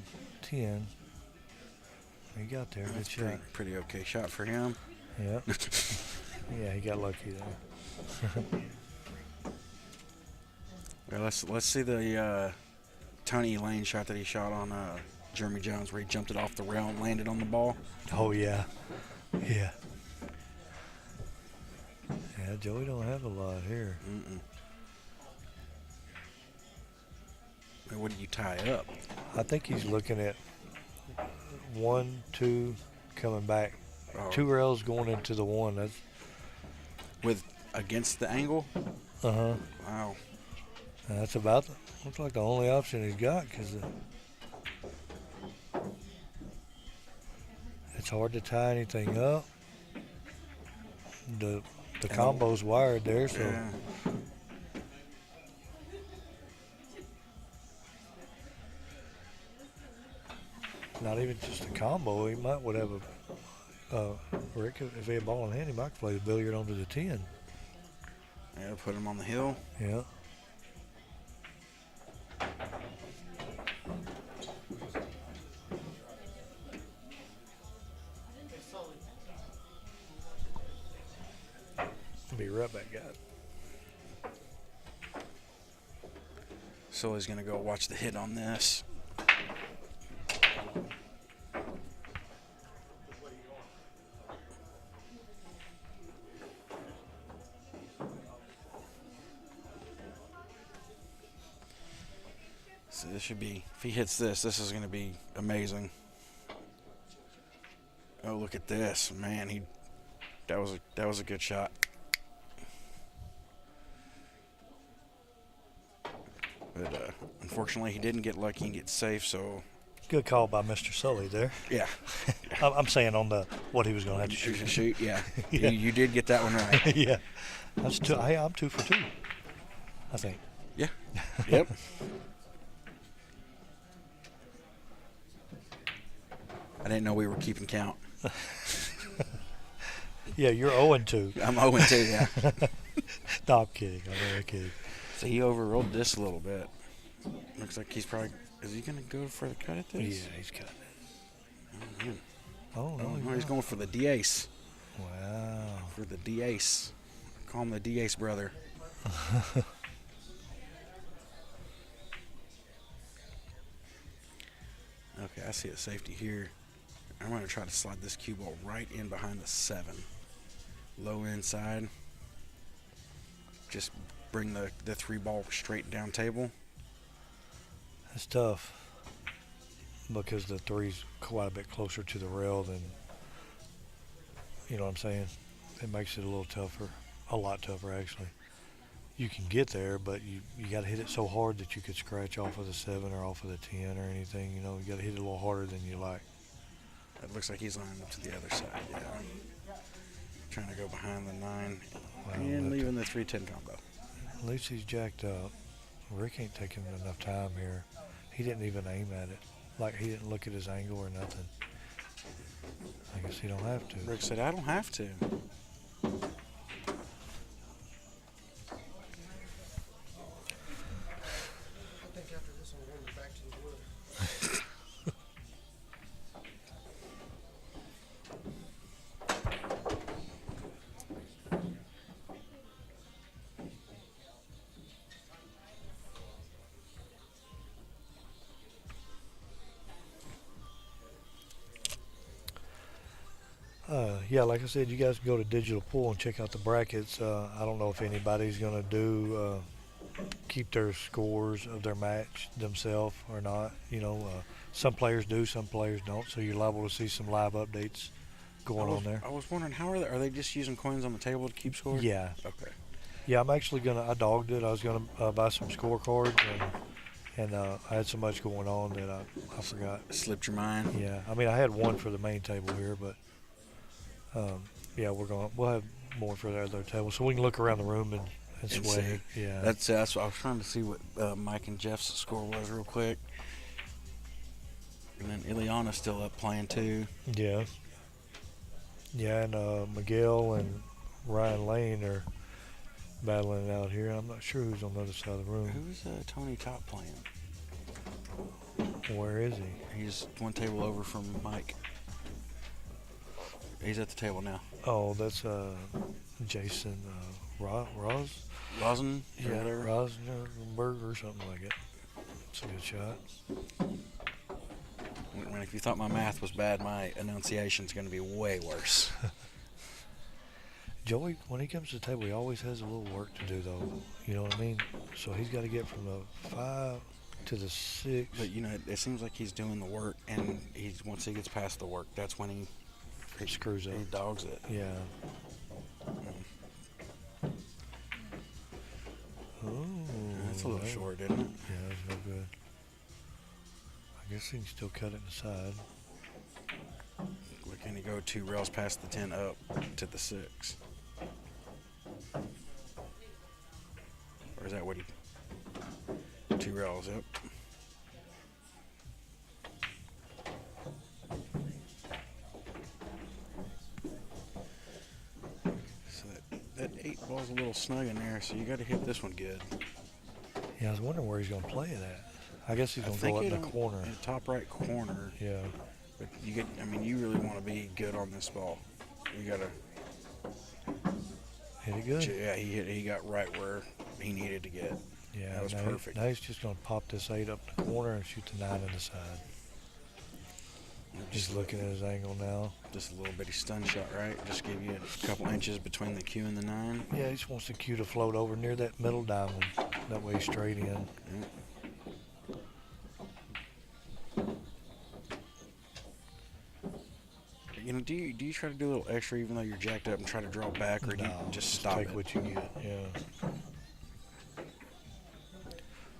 10. He got there. That's good shot. pretty okay shot for him. Yeah. Yeah, he got lucky there. Well, let's see the Tony Lane shot that he shot on Jeremy Jones, where he jumped it off the rail and landed on the ball. Oh, yeah. Yeah. Yeah, Joey don't have a lot here. Mm-mm. What do you tie up? I think he's looking at 1, 2 coming back. Oh. 2 rails going into the 1. That's With against the angle? uh-huh. Wow. That's about looks like the only option he's got, because it's hard to tie anything up. The combo's wired there, so Yeah. not even just a combo. He might would have a Rick, if he had a ball in hand, he might play the billiard onto the 10. Yeah, put him on the hill. Yeah. Be right back, guys. Sully's going to go watch the hit on this. So this should be, if he hits this, this is going to be amazing. Oh, look at this, man! That was a good shot. But unfortunately, he didn't get lucky and get safe. So Good call by Mr. Sully there. yeah, I'm saying on the what he was going to have to shoot. shoot. Yeah, Yeah. You did get that one right. Yeah. That's two. Hey, I'm 2 for 2. I think. Yeah. Yep. I didn't know we were keeping count. Yeah, you're 0 and 2. I'm 0 and 2. Yeah. No, I'm kidding. I'm really kidding. So he overrolled this a little bit. Looks like he's probably. Is he gonna go for the cut at this? Yeah, he's cutting it. Mhm. Oh, no, Oh, he's going for the D-ace. Wow. For the D-ace. Call him the D-ace brother. Okay, I see a safety here. I'm going to try to slide this cue ball right in behind the 7. Low inside. Just bring the 3 ball straight down table. That's tough because the 3's quite a bit closer to the rail than, you know what I'm saying? It makes it a little tougher, a lot tougher actually. You can get there, but you got to hit it so hard that you could scratch off of the 7 or off of the 10 or anything. You know, you got to hit it a little harder than you like. It looks like he's lining up to the other side, yeah. Trying to go behind the 9 and leaving the 3-10 combo. At least he's jacked up. Rick ain't taking enough time here. He didn't even aim at it. Like, he didn't look at his angle or nothing. I guess he don't have to. Rick said, I don't have to. Yeah, like I said, you guys can go to Digital Pool and check out the brackets. I don't know if anybody's going to keep their scores of their match themselves or not. You know, some players do, some players don't. So you're liable to see some live updates going on there. I was wondering, how are they just using coins on the table to keep score? Yeah. Okay. Yeah, I'm actually I dogged it. I was going to buy some scorecards, and I had so much going on that I forgot. Slipped your mind? Yeah, I mean, I had one for the main table here, but yeah, we'll have more for the other table, so we can look around the room and sway. Yeah, that's what I was trying to see what Mike and Jeff's score was real quick. And then Ileana's still up playing too. Yeah. Yeah, and Miguel and Ryan Lane are battling it out here. I'm not sure who's on the other side of the room. Who's Tony Top playing? Where is he? He's one table over from Mike. He's at the table now. Oh, that's Jason Ross? Rosen? Yeah, Rosenberg or something like it. It's a good shot. I mean, if you thought my math was bad, my enunciation's going to be way worse. Joey, when he comes to the table, he always has a little work to do, though. You know what I mean? So he's got to get from the 5 to the 6. But, you know, it seems like he's doing the work, and once he gets past the work, that's when he screws up. He dogs it. Yeah. Oh. That's a little short, isn't it? Yeah, that's no good. I guess he can still cut it inside. Can he go 2 rails past the 10 up to the 6? Or is that what 2 rails up? So that 8 ball's a little snug in there, so you got to hit this one good. Yeah, I was wondering where he's going to play it at. I guess he's I going to think go up it in the corner. in the top right corner. Yeah. But you really want to be good on this ball. You got to. Hit it good. Yeah, he got right where he needed to get. Yeah, that was perfect. Now he's just going to pop this 8 up the corner and shoot the 9 on the side. Just looking at his angle now. Just a little bitty stun shot, right? Just give you a couple inches between the cue and the 9. Yeah, he just wants the cue to float over near that middle diamond. That way, straight in. Yeah. Do you try to do a little extra even though you're jacked up and try to draw back, or do you just stop take it? what you get? Yeah.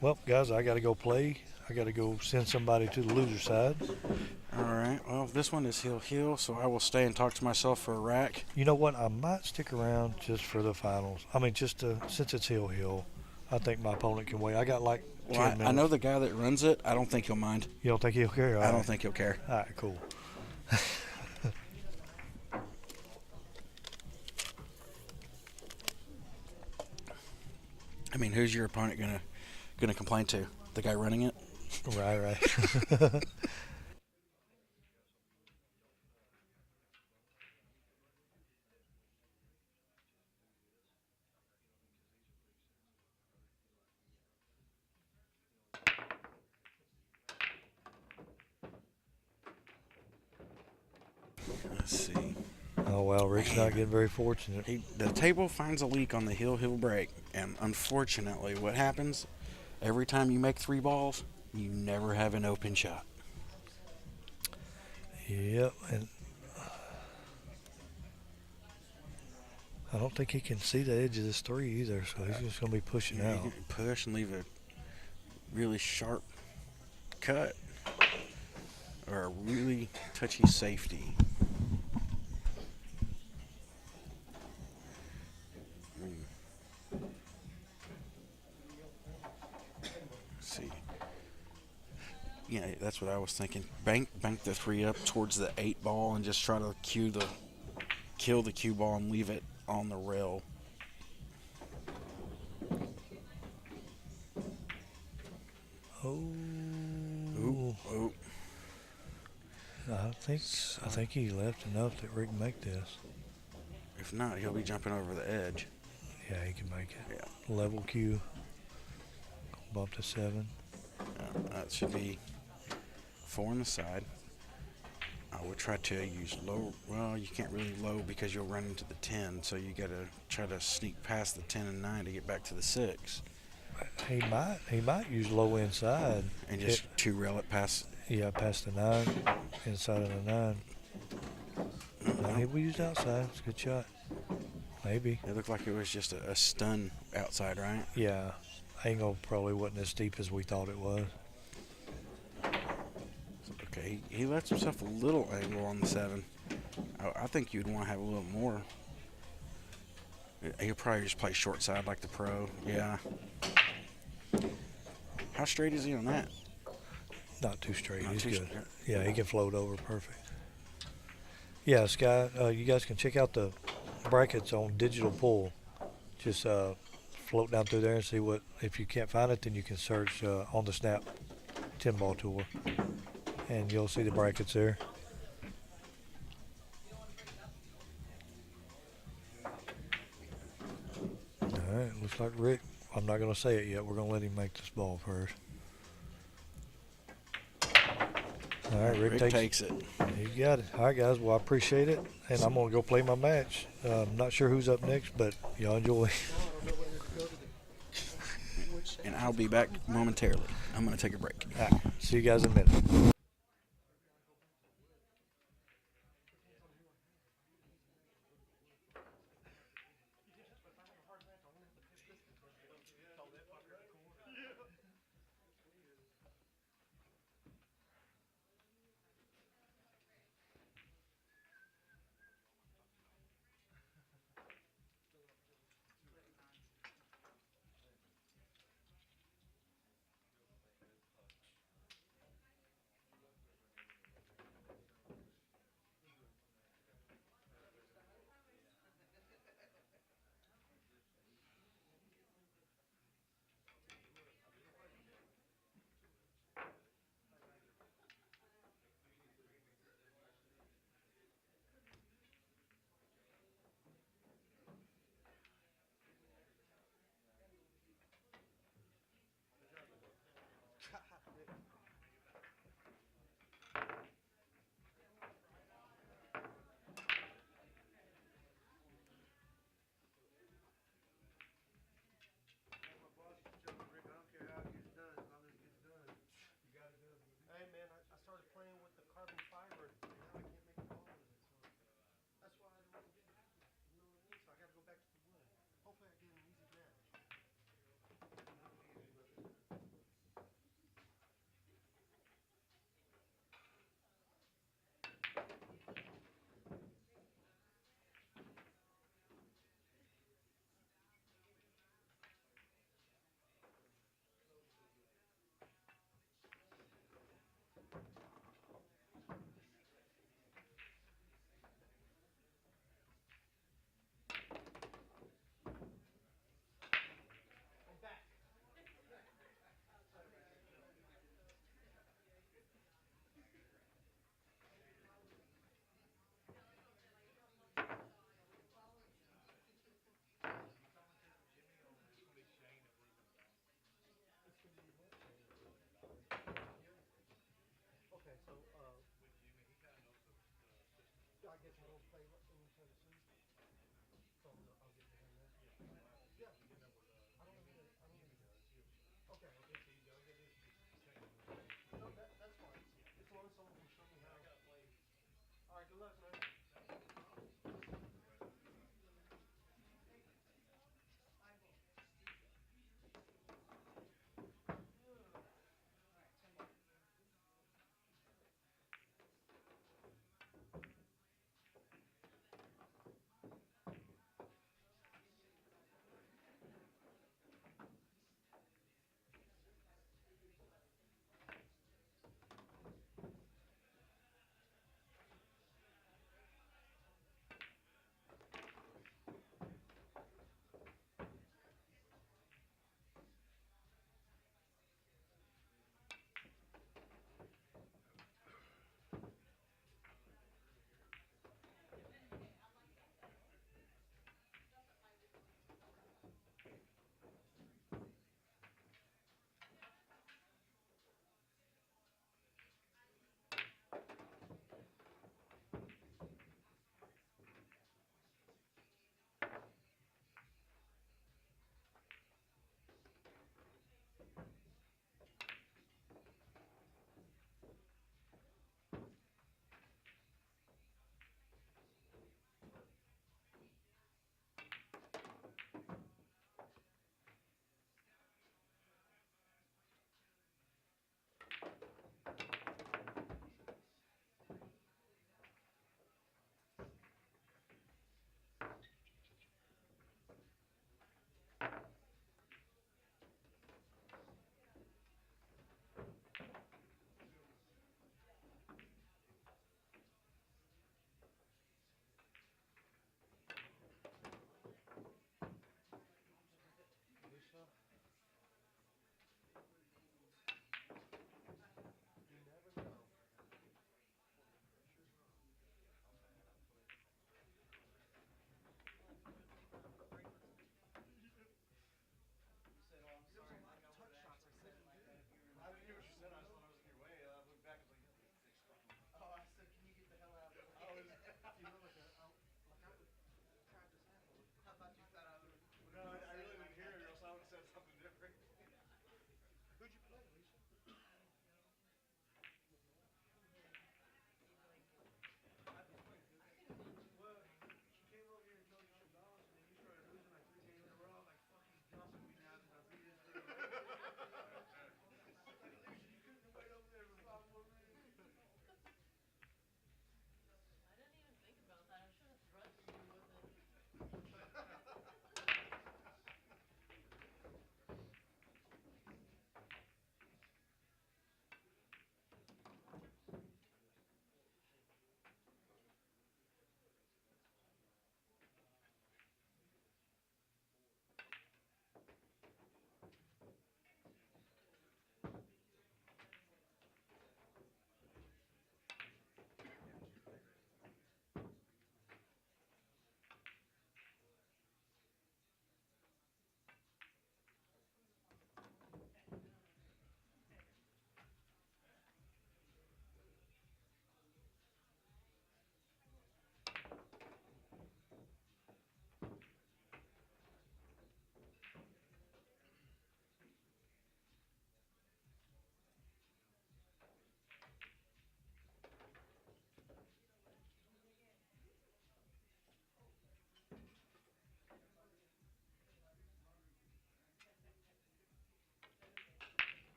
Well, guys, I got to go play. I got to go send somebody to the loser side. All right. Well, this one is heel, so I will stay and talk to myself for a rack. You know what? I might stick around just for the finals. I mean, since it's heel. I think my opponent can wait. I got like 10 minutes. I know the guy that runs it. I don't think he'll mind. You don't think he'll care? I don't think he'll care. All right, cool. I mean, who's your opponent gonna complain to? The guy running it? Right. Let's see. Oh, well, Rick's not getting very fortunate. The table finds a leak on the heel break, and unfortunately, what happens every time you make 3 balls, you never have an open shot. Yep, and I don't think he can see the edge of this 3 either, so he's just going to be pushing out. You can push and leave a really sharp cut or a really touchy safety. See. Yeah, that's what I was thinking. Bank the 3 up towards the 8 ball and just try to kill the cue ball and leave it on the rail. Oh. I think he left enough that Rick can make this. If not, he'll be jumping over the edge. Yeah, he can make it. Yeah. Level cue. Bump to 7. That should be 4 on the side. I would try to use low. Well, you can't really low because you'll run into the 10, so you got to try to sneak past the 10 and 9 to get back to the 6. He might use low inside and just 2-rail it past. Yeah, past the 9, inside of the 9. No, he will use outside. It's a good shot. Maybe. It looked like it was just a stun outside, right? Yeah. Angle probably wasn't as steep as we thought it was. Okay, he lets himself a little angle on the 7. I think you'd want to have a little more. He'll probably just play short side like the pro. Yeah. How straight is he on that? Not too straight. Not He's too good. straight. Yeah, he can float over perfect. Yeah, Sky, you guys can check out the brackets on Digital Pull. Just float down through there and see what. If you can't find it, then you can search on the Snap 10-ball tour, and you'll see the brackets there. All right, looks like Rick. I'm not going to say it yet. We're going to let him make this ball first. All right, Rick takes it. You got it. All right, guys. Well, I appreciate it, and I'm going to go play my match. I'm not sure who's up next, but y'all enjoy. And I'll be back momentarily. I'm going to take a break. All right, see you guys in a minute. Yeah. I don't know. I don't know. Okay. No, that's fine. As long as someone can show me how. All right. Good luck, man.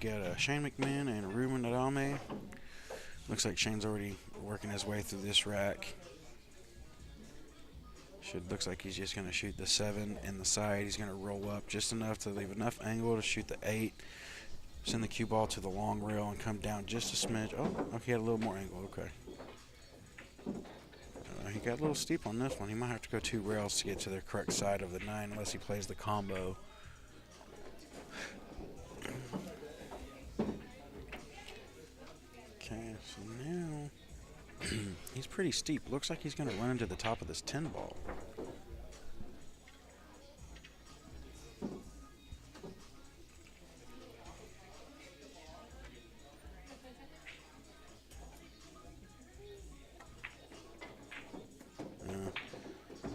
got Shane McMahon and Reuben Adame. Looks like Shane's already working his way through this rack. Looks like he's just going to shoot the 7 in the side. He's going to roll up just enough to leave enough angle to shoot the 8. Send the cue ball to the long rail and come down just a smidge. Oh, okay, he had a little more angle. Okay. He got a little steep on this one. He might have to go 2 rails to get to the correct side of the 9 unless he plays the combo. Okay, so now he's pretty steep. Looks like he's going to run into the top of this 10 ball.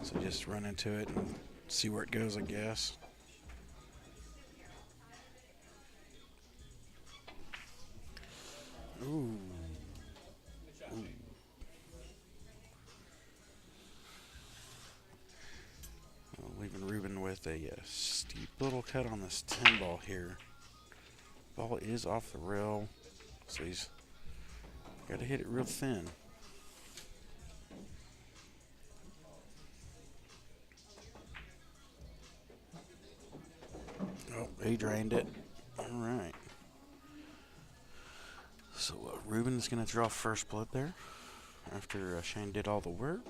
So just run into it and see where it goes, I guess. Ooh. Well, leaving Reuben with a steep little cut on this 10 ball here. Ball is off the rail, so he's got to hit it real thin. Oh, he drained it. All right. So Reuben's going to draw first blood there after Shane did all the work.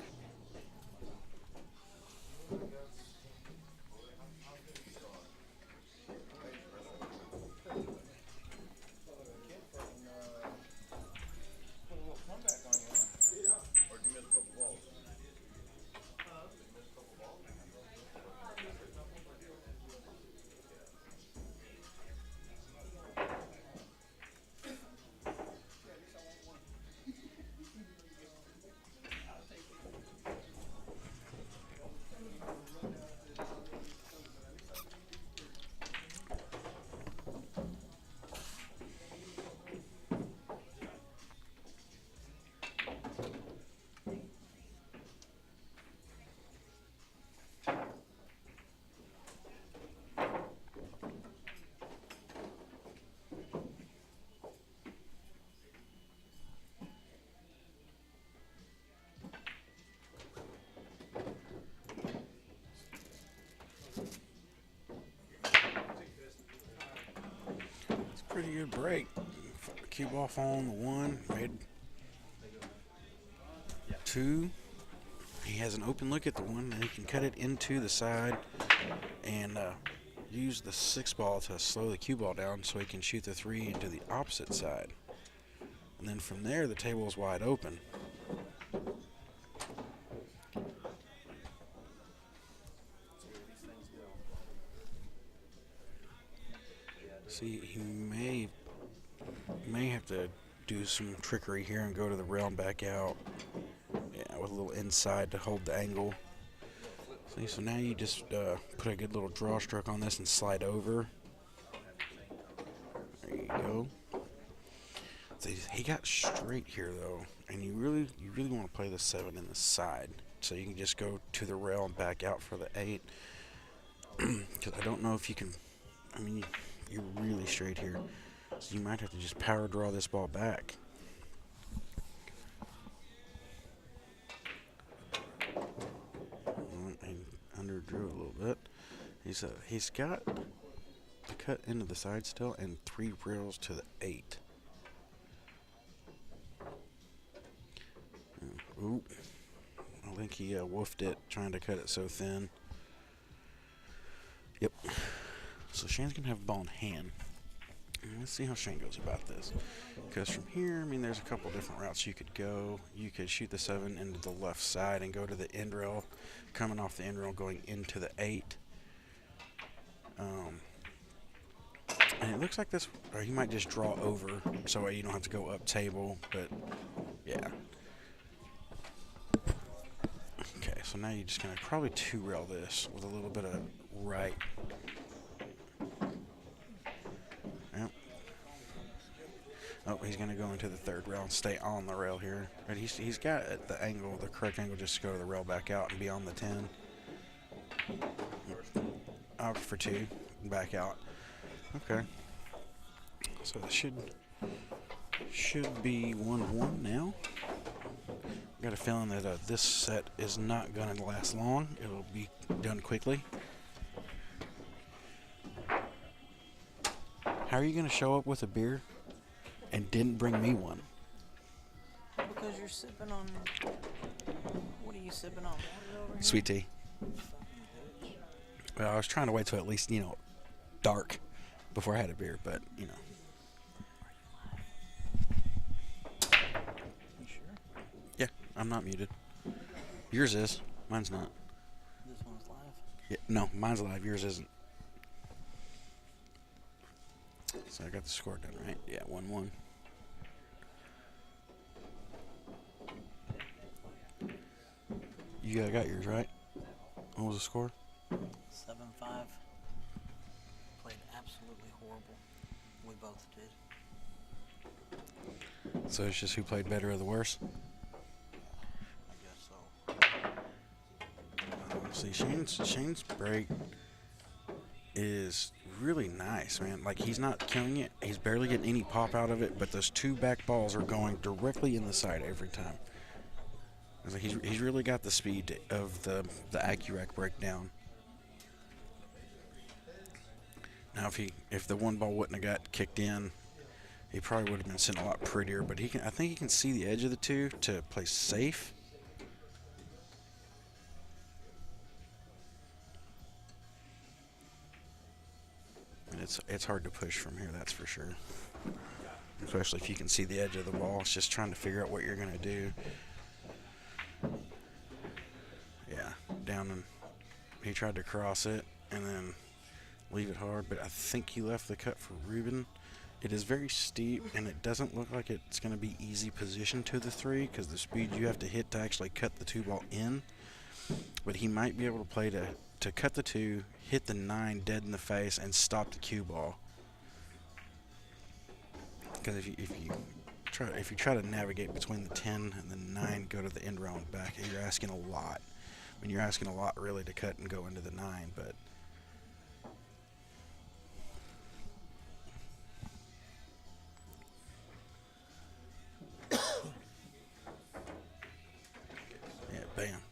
Pretty good break. Cue ball falling the 1, made 2. He has an open look at the 1, and he can cut it into the side and use the 6 ball to slow the cue ball down so he can shoot the 3 into the opposite side. And then from there, the table is wide open. See, he may have to do some trickery here and go to the rail and back out. Yeah, with a little inside to hold the angle. See, so now you just put a good little draw stroke on this and slide over. There you go. So he got straight here though, and you really want to play the 7 in the side, so you can just go to the rail and back out for the 8. Because I don't know if you can. I mean, you're really straight here, so you might have to just power draw this ball back. And under drew a little bit. He's got the cut into the side still and 3 rails to the 8. Ooh, I think he woofed it trying to cut it so thin. Yep. So Shane's going to have the ball in hand. And let's see how Shane goes about this. Because from here, I mean, there's a couple different routes you could go. You could shoot the 7 into the left side and go to the end rail, coming off the end rail, going into the 8. And it looks like this, or he might just draw over, so you don't have to go up table, but yeah. Okay, so now you're just going to probably 2 rail this with a little bit of right. Yep. Oh, he's going to go into the 3rd rail and stay on the rail here. But he's got at the angle, the correct angle, just to go to the rail back out and be on the 10. Out for 2 and back out. Okay. So it should be 1-1 now. Got a feeling that this set is not going to last long. It'll be done quickly. How are you going to show up with a beer and didn't bring me one? Because you're sipping on. What are you sipping on? Water over here? Sweet tea. Well, I was trying to wait till at least, dark before I had a beer, but, You sure? Yeah, I'm not muted. Yours is. Mine's not. This one's live. Yeah, no, mine's live. Yours isn't. So I got the score done, right? Yeah, 1-1. You got yours, right? What was the score? 7-5. Played absolutely horrible. We both did. So it's just who played better or the worse? I guess so. See, Shane's break is really nice, man. Like, he's not killing it. He's barely getting any pop out of it, but those two back balls are going directly in the side every time. It's like he's really got the speed of the Accurac breakdown. Now, if the one ball wouldn't have got kicked in, he probably would have been sitting a lot prettier. But I think he can see the edge of the two to play safe. And it's hard to push from here, that's for sure. Especially if you can see the edge of the ball. It's just trying to figure out what you're going to do. Yeah, down, and he tried to cross it and then leave it hard, but I think he left the cut for Reuben. It is very steep, and it doesn't look like it's going to be easy position to the 3 because the speed you have to hit to actually cut the 2 ball in. But he might be able to play to cut the 2, hit the 9 dead in the face, and stop the cue ball. Because if you try to navigate between the 10 and the 9, go to the end round back, you're asking a lot. I mean, you're asking a lot really to cut and go into the 9, but yeah, bam.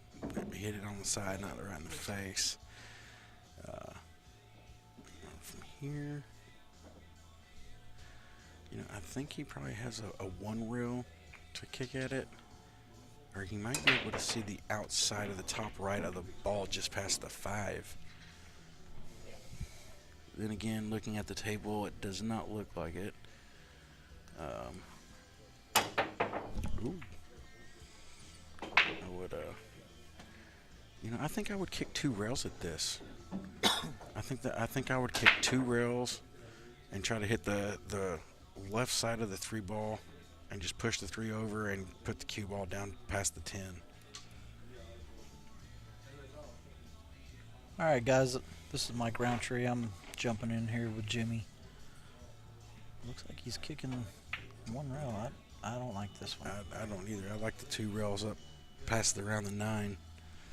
He hit it on the side, not right in the face. From here, I think he probably has a 1 reel to kick at it. Or he might be able to see the outside of the top right of the ball just past the 5. Then again, looking at the table, it does not look like it. Ooh. I would, I think I would kick 2 rails at this. I think I would kick 2 rails and try to hit the left side of the 3 ball and just push the 3 over and put the cue ball down past the 10. All right, guys. This is Mike Roundtree. I'm jumping in here with Jimmy. Looks like he's kicking 1 rail. I don't like this one. I don't either. I like the 2 rails up past around the 9.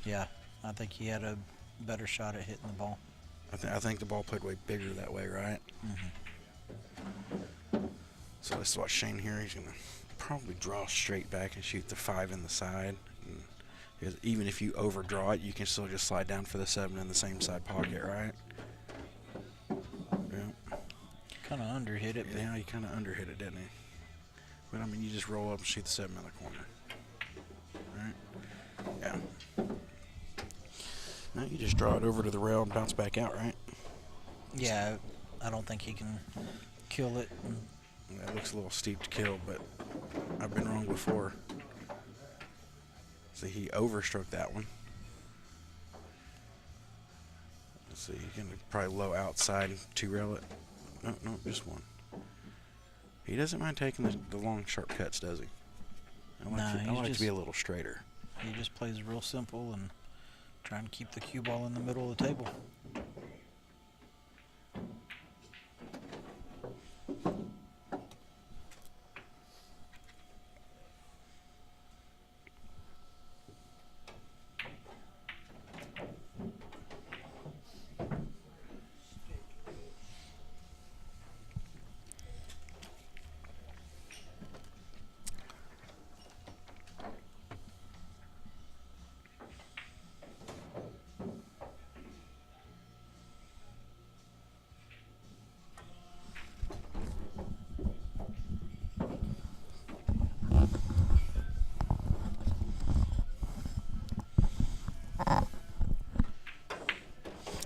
Yeah, I think he had a better shot at hitting the ball. I think the ball played way bigger that way, right? Mm-hmm. So let's watch Shane here. He's going to probably draw straight back and shoot the 5 in the side. And even if you overdraw it, you can still just slide down for the 7 in the same side pocket, right? Yeah. Kind of underhit it. Yeah, he kind of underhit it, didn't he? But, I mean, you just roll up and shoot the 7 in the corner. Right? Yeah. Now you just draw it over to the rail and bounce back out, right? Yeah, I don't think he can kill it. That looks a little steep to kill, but I've been wrong before. See, he overstroked that one. Let's see, he's going to probably low outside and 2 rail it. No, just 1. He doesn't mind taking the long, sharp cuts, does he? I like to be a little straighter. He just plays real simple and trying to keep the cue ball in the middle of the table.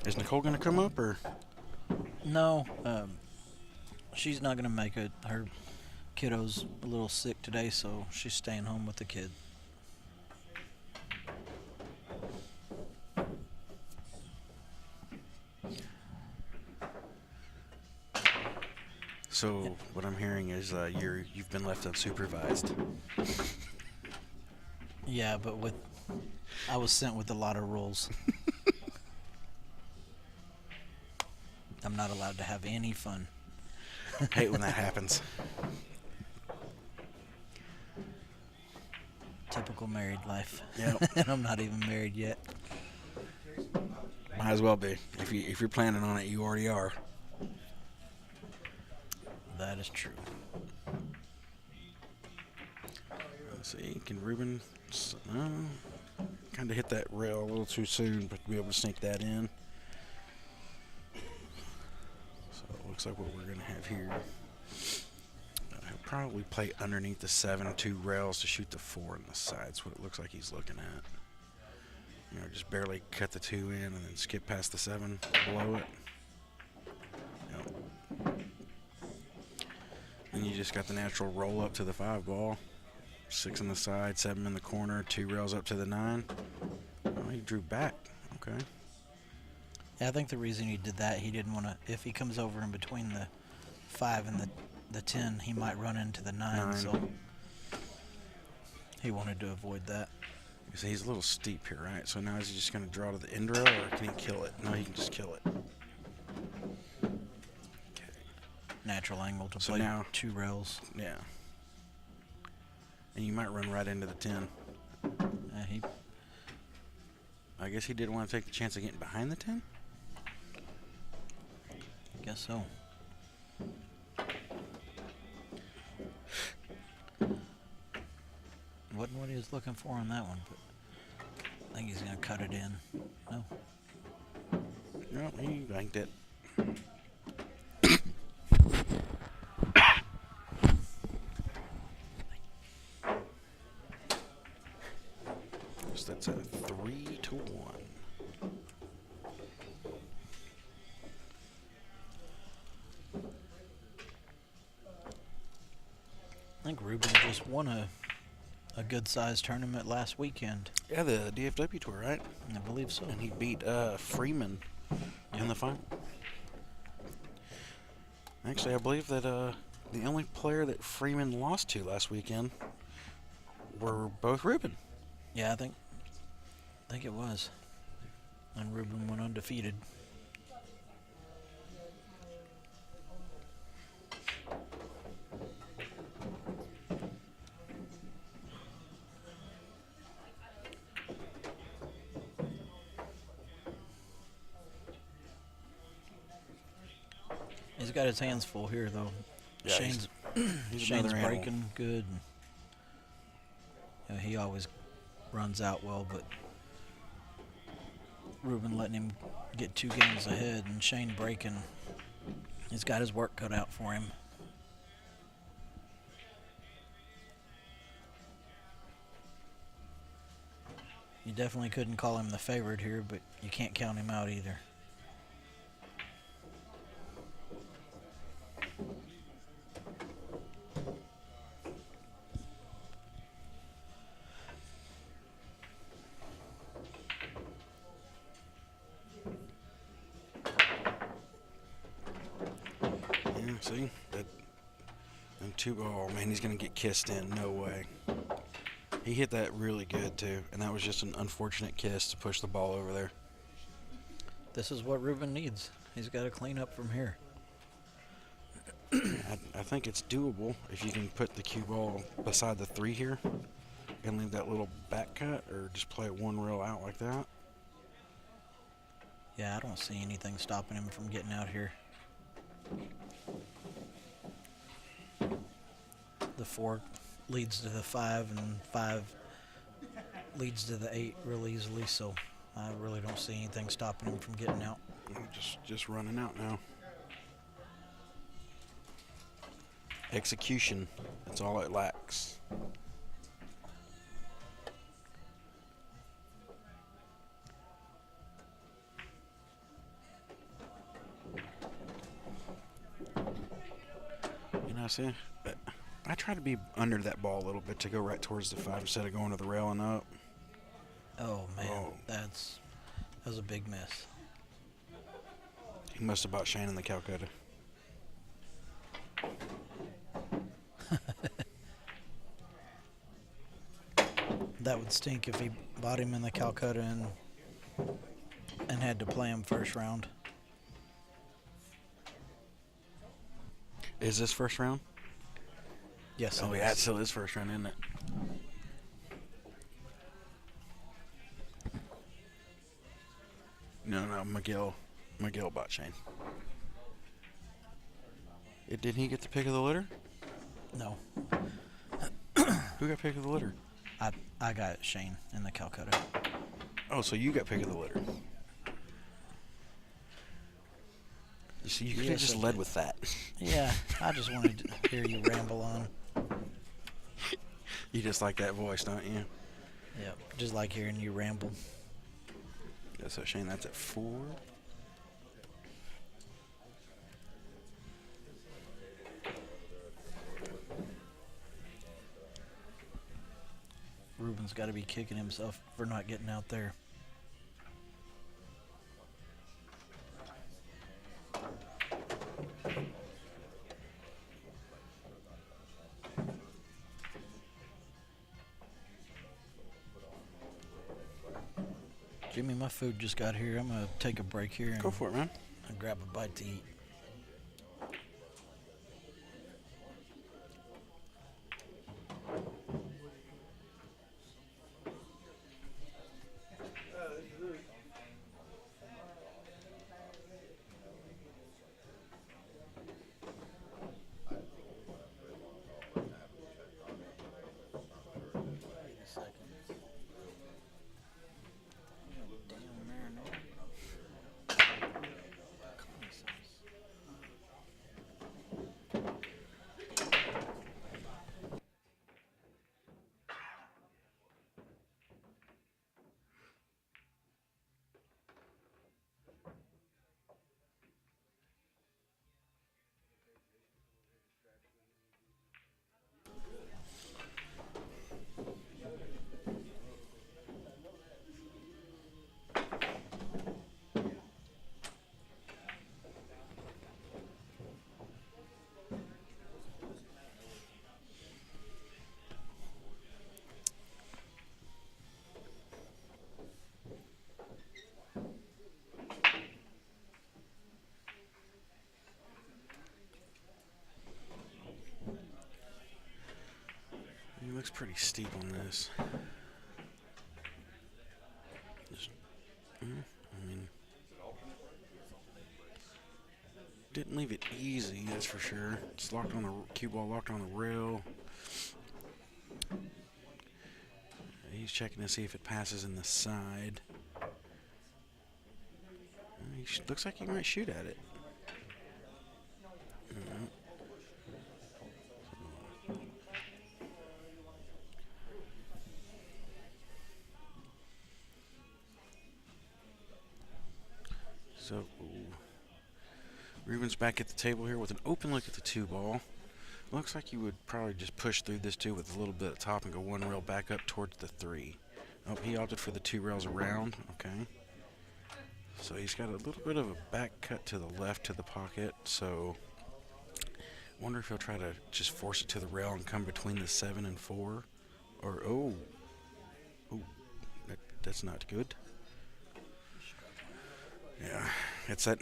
Is Nicole going to come up, or? No, she's not gonna make it. Her kiddo's a little sick today, so she's staying home with the kid. So what I'm hearing is you've been left unsupervised. Yeah, but I was sent with a lot of rules. I'm not allowed to have any fun. Hate when that happens. Typical married life. Yep. And I'm not even married yet. Might as well be. If you're planning on it, you already are. That is true. Let's see. Can Reuben kind of hit that rail a little too soon, but be able to sneak that in? So it looks like what we're going to have here. He'll probably play underneath the 7, 2 rails to shoot the 4 on the side. That's what it looks like he's looking at. You know, just barely cut the 2 in and then skip past the 7 below it. Yep. And you just got the natural roll up to the 5 ball. 6 on the side, 7 in the corner, 2 rails up to the 9. Oh, he drew back. Okay. Yeah, I think the reason he did that, he didn't want to, if he comes over in between the 5 and the 10, he might run into the 9. So he wanted to avoid that. You see, he's a little steep here, right? So now is he just going to draw to the end rail, or can he kill it? No, he can just kill it. Okay. Natural angle to So play now- 2 rails. Yeah. And you might run right into the 10. I guess he didn't want to take the chance of getting behind the 10? I guess so. Wasn't what he was looking for on that one, but I think he's going to cut it in. No. No, he banked it. So that's a 3-1. I think Reuben just won a good-sized tournament last weekend. Yeah, the DFW tour, right? I believe so. And he beat Freeman in the final. Actually, I believe that the only player that Freeman lost to last weekend were both Reuben. Yeah, I think it was. And Reuben went undefeated. He's got his hands full here, though. Yeah, Shane's he's Shane's another animal. breaking good. You know, he always runs out well, but Reuben letting him get 2 games ahead, and Shane breaking. He's got his work cut out for him. You definitely couldn't call him the favorite here, but you can't count him out either. Yeah, see? And 2, oh man, he's going to get kissed in. No way. He hit that really good, too. And that was just an unfortunate kiss to push the ball over there. This is what Reuben needs. He's got to clean up from here. I think it's doable if you can put the cue ball beside the 3 here and leave that little back cut, or just play it 1 rail out like that. Yeah, I don't see anything stopping him from getting out here. The 4 leads to the 5, and 5 leads to the 8 real easily, so I really don't see anything stopping him from getting out. Just running out now. Execution, that's all it lacks. Yeah, see, I try to be under that ball a little bit to go right towards the 5 instead of going to the rail and up. Oh man, Oh. that was a big miss. He must have bought Shane in the Calcutta. That would stink if he bought him in the Calcutta and had to play him first round. Is this first round? Yes. Oh, it yeah, it is. still is first round, isn't it? No, Miguel bought Shane. Didn't he get the pick of the litter? No, Who got pick of the litter? I got Shane in the Calcutta. Oh, so you got pick of the litter. You see, you could have Yes, just I led did. with that. Yeah, I just wanted to hear you ramble on. You just like that voice, don't you? Yep, just like hearing you ramble. Yeah, so Shane, that's at 4. Reuben's got to be kicking himself for not getting out there. Jimmy, my food just got here. I'm gonna take a break here and Go for it, man. grab a bite to eat. He looks pretty steep on this. I mean, didn't leave it easy, that's for sure. It's locked on the cue ball, locked on the rail. He's checking to see if it passes in the side. Looks like he might shoot at it. So, Reuben's back at the table here with an open look at the 2 ball. Looks like you would probably just push through this 2 with a little bit of top and go 1 rail back up towards the 3. Oh, he opted for the 2 rails around. Okay. So he's got a little bit of a back cut to the left to the pocket. So, wonder if he'll try to just force it to the rail and come between the 7 and 4. Or, that's not good. Yeah, it's that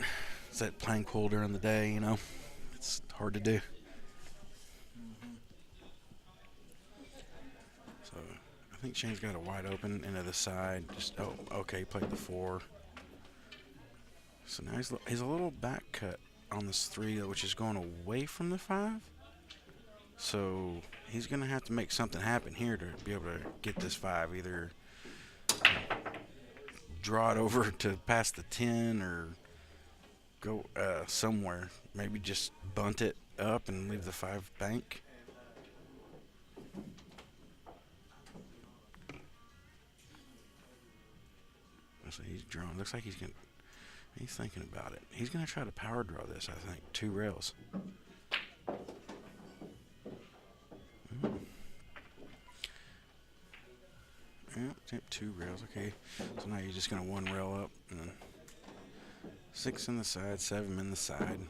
playing pool during the day, you know. It's hard to do. So I think Shane's got it wide open into the side. Just okay, played the 4. So now he's a little back cut on this 3, which is going away from the 5. So he's gonna have to make something happen here to be able to get this 5. Either draw it over to past the 10 or go somewhere. Maybe just bunt it up and leave the 5 bank. So he's drawing. Looks like he's thinking about it. He's gonna try to power draw this. I think 2 rails. Yep, 2 rails. Okay, so now you're just gonna 1 rail up and then 6 in the side, 7 in the side.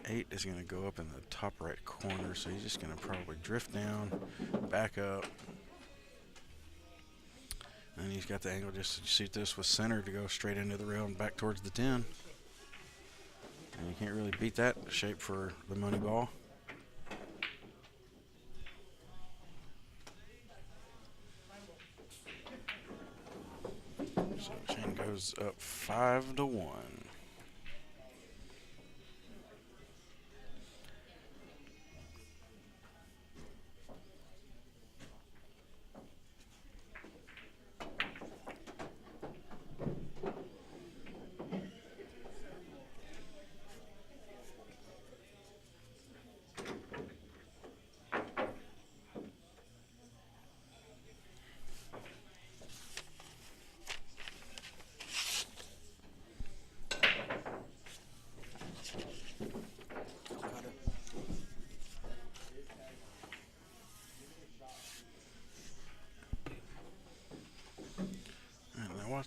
Eight is going to go up in the top right corner, so he's just going to probably drift down, back up. And he's got the angle just to shoot this with center to go straight into the rail and back towards the 10. And you can't really beat that shape for the money ball. So Shane goes up 5-1.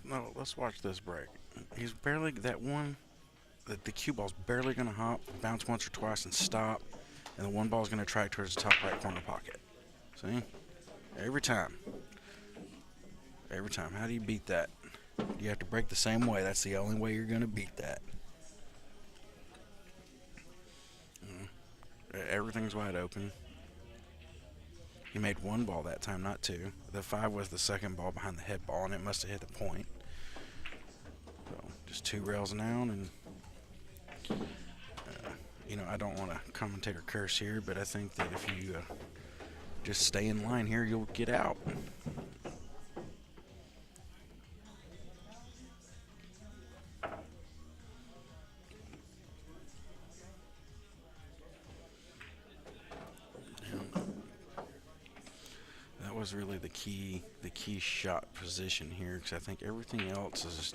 No, let's watch this break. He's barely, that one, the cue ball's barely going to hop, bounce once or twice and stop, and the one ball's going to track towards the top right corner pocket. See? Every time. Every time. How do you beat that? You have to break the same way. That's the only way you're going to beat that. Everything's wide open. He made 1 ball that time, not 2. The 5 was the second ball behind the head ball, and it must have hit the point. So just 2 rails down, and you know, I don't want to commentate or curse here, but I think that if you just stay in line here, you'll get out. Was really the key shot position here, because I think everything else is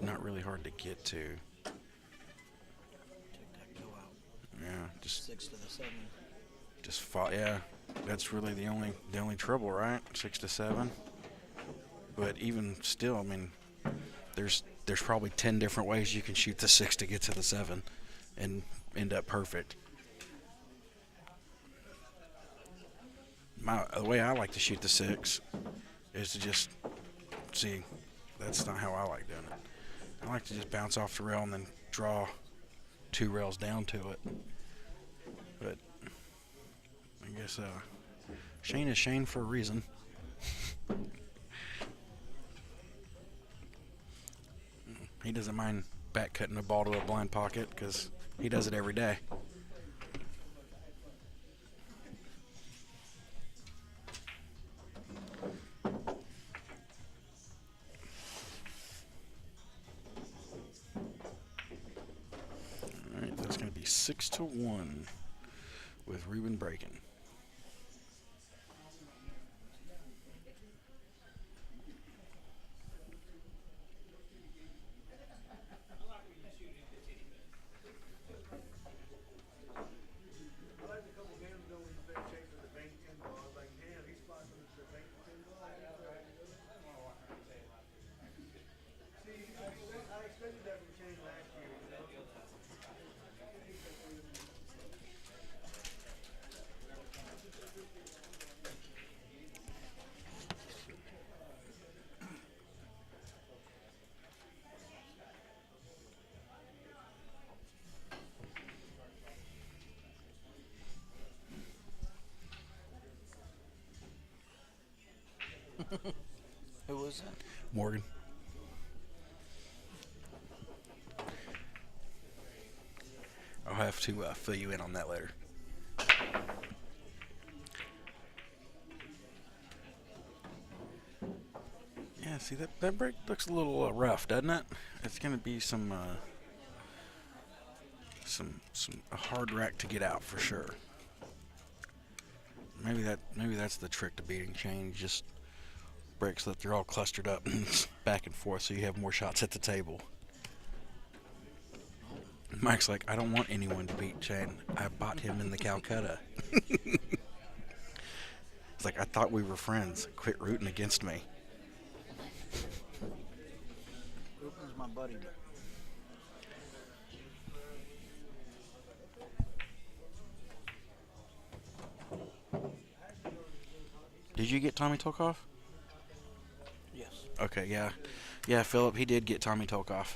not really hard to get to. Yeah, just 6 to the 7. Just fought. Yeah, that's really the only trouble, right? 6 to 7. But even still, I mean, there's probably 10 different ways you can shoot the 6 to get to the 7 and end up perfect. The way I like to shoot the 6 is to just see. That's not how I like doing it. I like to just bounce off the rail and then draw 2 rails down to it. But I guess Shane is Shane for a reason. He doesn't mind back cutting a ball to a blind pocket because he does it every day. All right, that's going to be 6-1 with Reuben breaking. Who was that? Morgan. I'll have to fill you in on that later. Yeah, see that break looks a little rough, doesn't it? It's going to be some a hard rack to get out for sure. Maybe that's the trick to beating Shane. You just breaks so that they're all clustered up and back and forth, so you have more shots at the table. Mike's like, I don't want anyone to beat Shane. I bought him in the Calcutta. It's like, I thought we were friends. Quit rooting against me. Reuben's my buddy. Did you get Tommy Tolkoff? Yes. Okay, yeah. Yeah, Philip, he did get Tommy Tolkoff.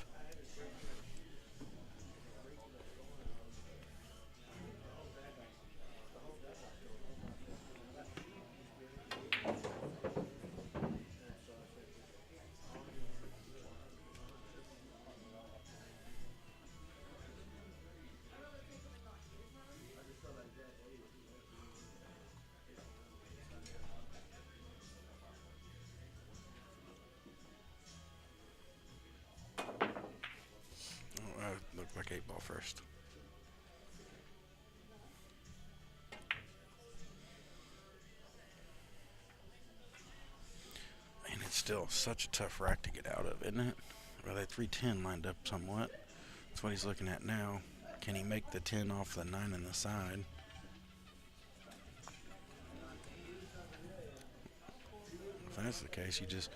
Looked like 8 ball first. And it's still such a tough rack to get out of, isn't it? Well, that 310 lined up somewhat. That's what he's looking at now. Can he make the 10 off the 9 in the side? If that's the case, you just...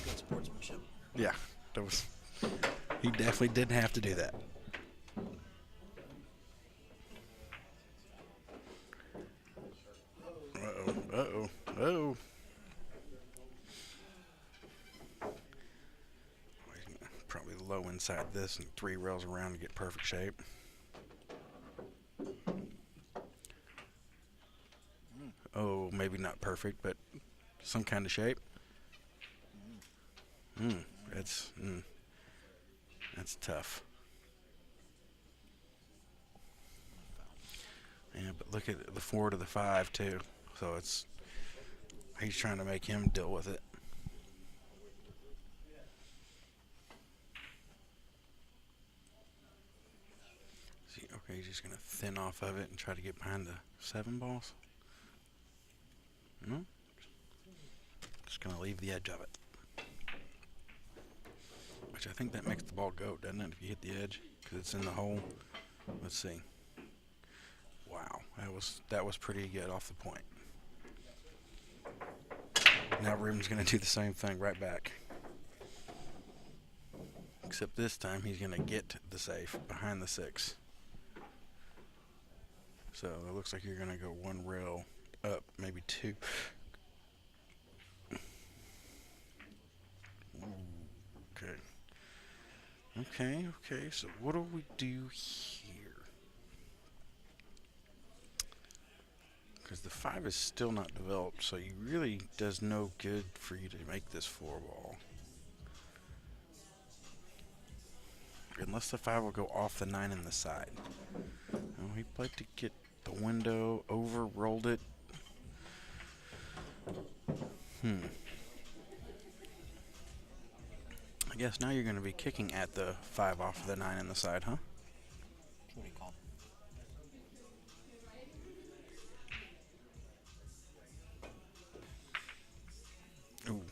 Good sportsmanship. Yeah, that was... He definitely didn't have to do that. Uh-oh, uh-oh, uh-oh. Probably low inside this and 3 rails around to get perfect shape. Oh, maybe not perfect, but some kind of shape. That's tough. Yeah, but look at the 4 to the 5 too. So he's trying to make him deal with it. See, okay, he's just gonna thin off of it and try to get behind the 7 balls. No, just gonna leave the edge of it. Which I think that makes the ball go, doesn't it? If you hit the edge, because it's in the hole. Let's see. Wow, that was pretty good off the point. Now Reuben's gonna do the same thing right back. Except this time he's gonna get the safe behind the 6. So it looks like you're gonna go 1 rail up, maybe 2. Okay, so what do we do here? Because the 5 is still not developed, so it really does no good for you to make this 4 ball. Unless the 5 will go off the 9 in the side. Oh, he played to get the window, over-rolled it. I guess now you're going to be kicking at the 5 off of the 9 in the side, huh? That's what he called. Ooh,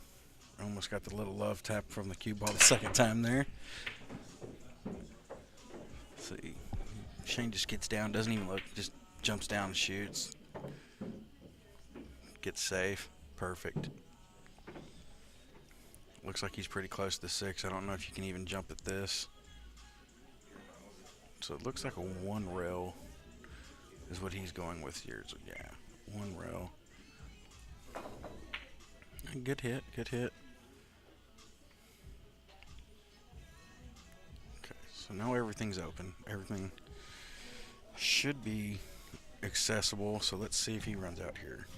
almost got the little love tap from the cue ball the second time there. Let's see. Shane just gets down, doesn't even look, just jumps down and shoots. Gets safe. Perfect. Looks like he's pretty close to the 6. I don't know if you can even jump at this. So it looks like a 1 rail is what he's going with here. So yeah, 1 rail. Good hit, good hit. Okay, so now everything's open. Everything should be accessible. So let's see if he runs out here.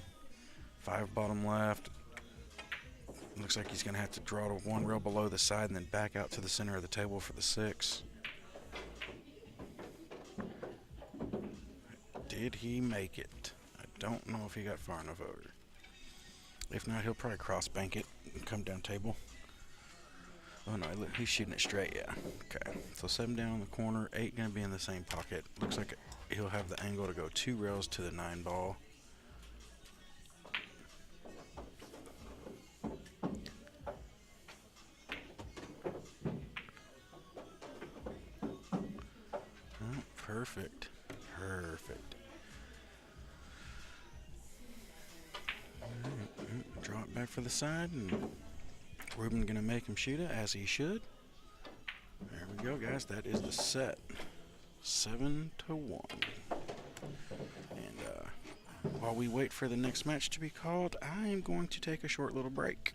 5 bottom left. Looks like he's going to have to draw to 1 rail below the side and then back out to the center of the table for the 6. Did he make it? I Don't know if he got far enough over. If not, he'll probably cross bank it and come down table. Oh no, he's shooting it straight, yeah. Okay, so 7 down in the corner, 8 gonna be in the same pocket. Looks like he'll have the angle to go 2 rails to the 9 ball. Oh, perfect. Perfect. Alright, draw it back for the side, and Reuben gonna make him shoot it as he should. There we go, guys. That is the set. 7-1. And while we wait for the next match to be called, I am going to take a short little break.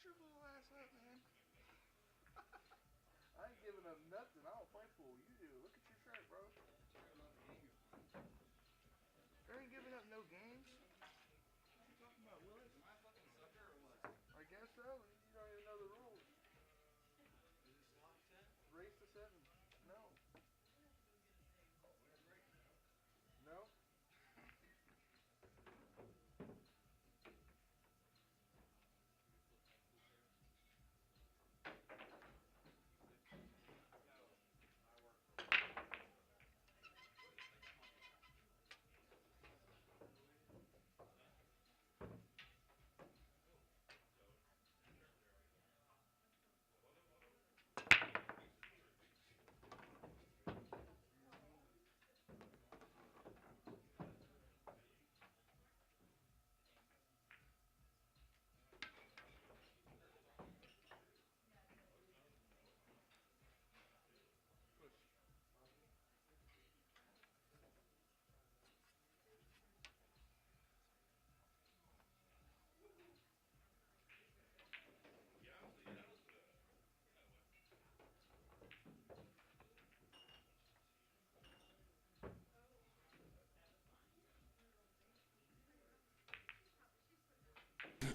Shut your little ass up, man. I ain't giving up nothing. I don't play pool. You do. Look at your shirt, bro. I ain't giving up no games. What are you talking about, Willis? Am I a fucking sucker or what? I guess so. You don't even know the rules. Is it slot 10? Race to 7. No. No?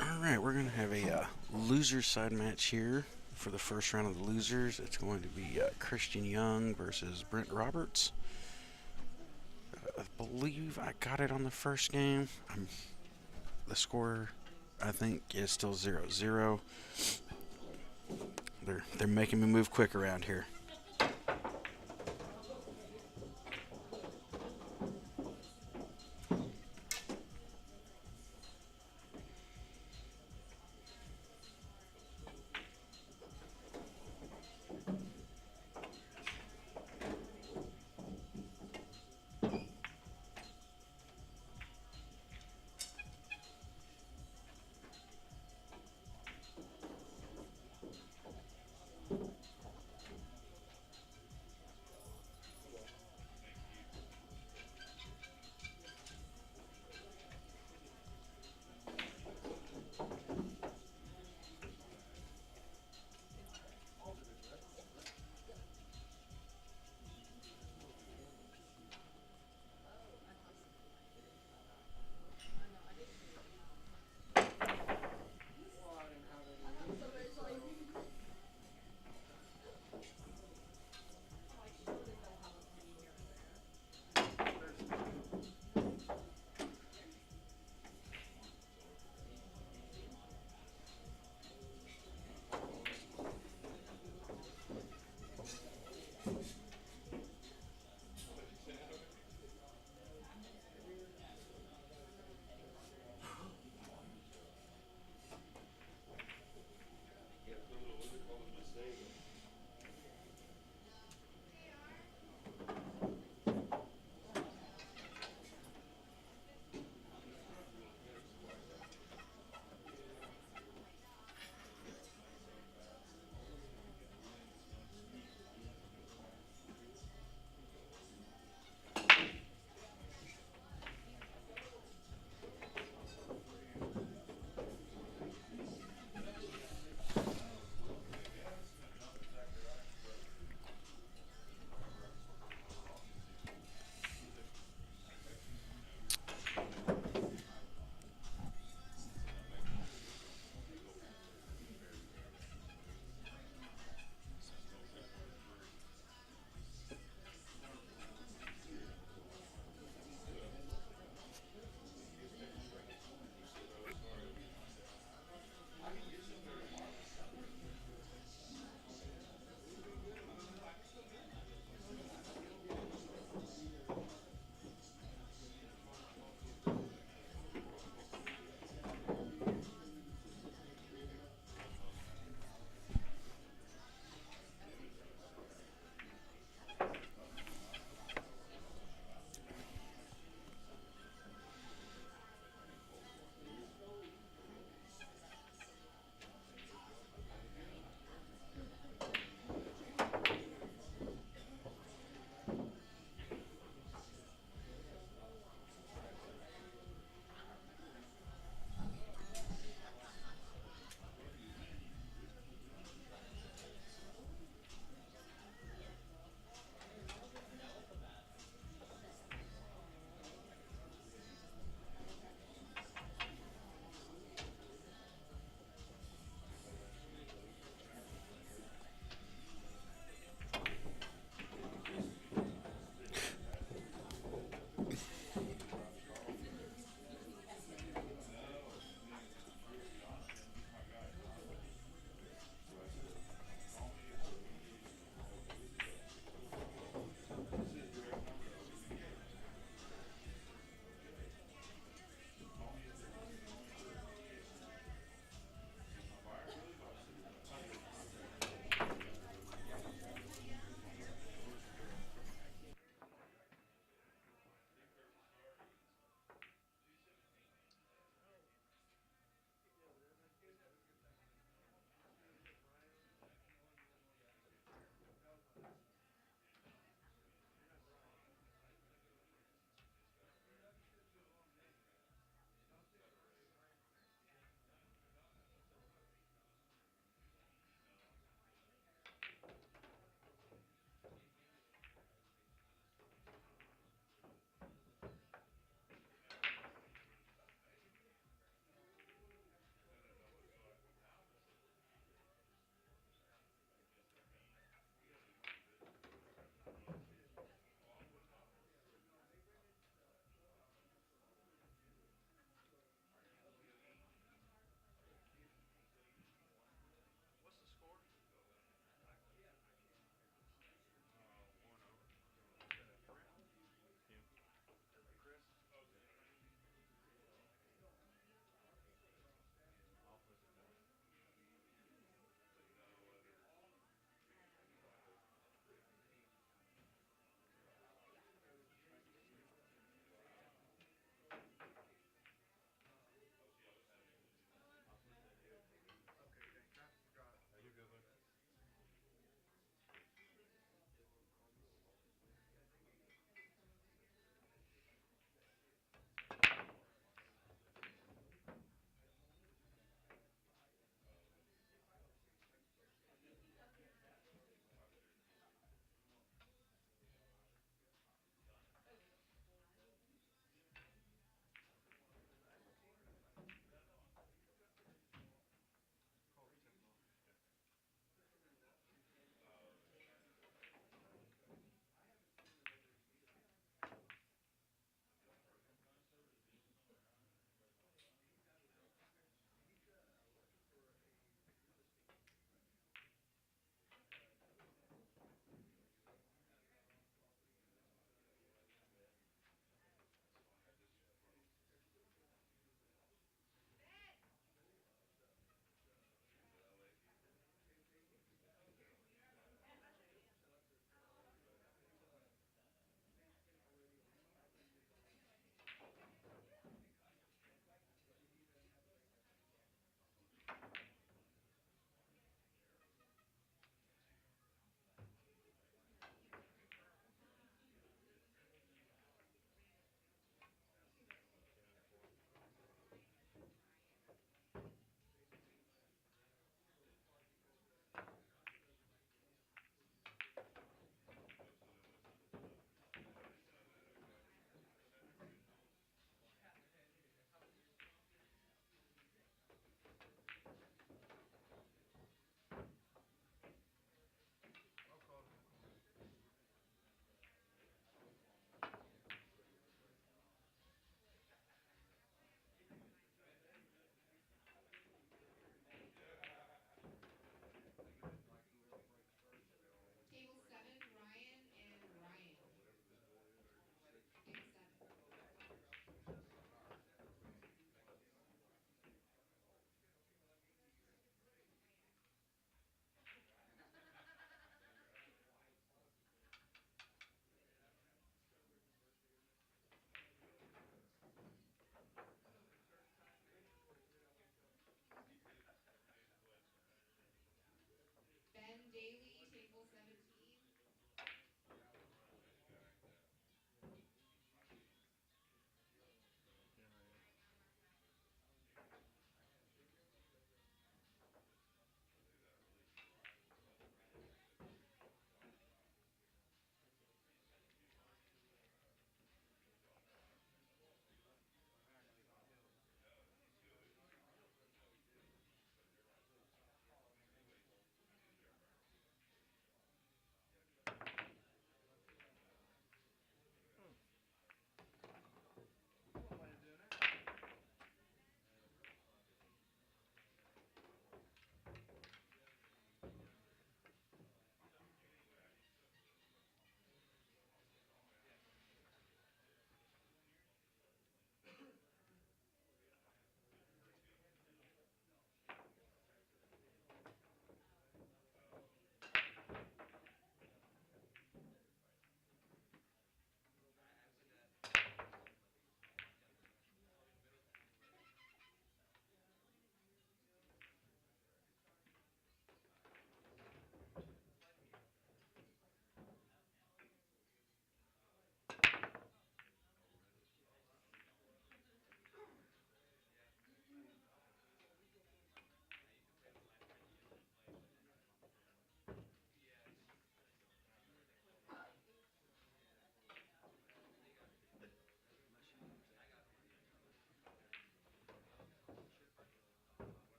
All right, we're going to have a loser side match here for the first round of the losers. It's going to be Christian Young versus Brent Roberts. I believe I got it on the first game. The score, I think, is still 0-0. They're making me move quick around here.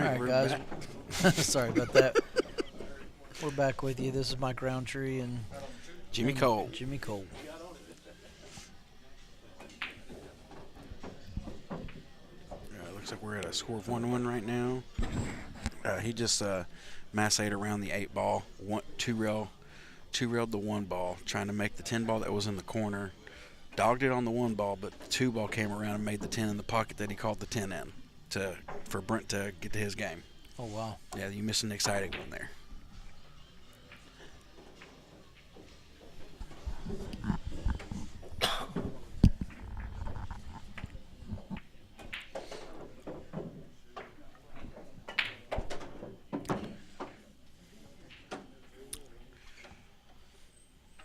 right, we're guys. back. Sorry about that. We're back with you. This is Mike Roundtree and Jimmy Cole. Jimmy Cole. Looks like we're at a score of 1-1 right now. He just massayed around the 8 ball, two-railed the 1 ball, trying to make the 10 ball that was in the corner. Dogged it on the 1 ball, but the 2 ball came around and made the 10 in the pocket that he called the 10 in for Brent to get to his game. Oh, wow. Yeah, you missed an exciting one there.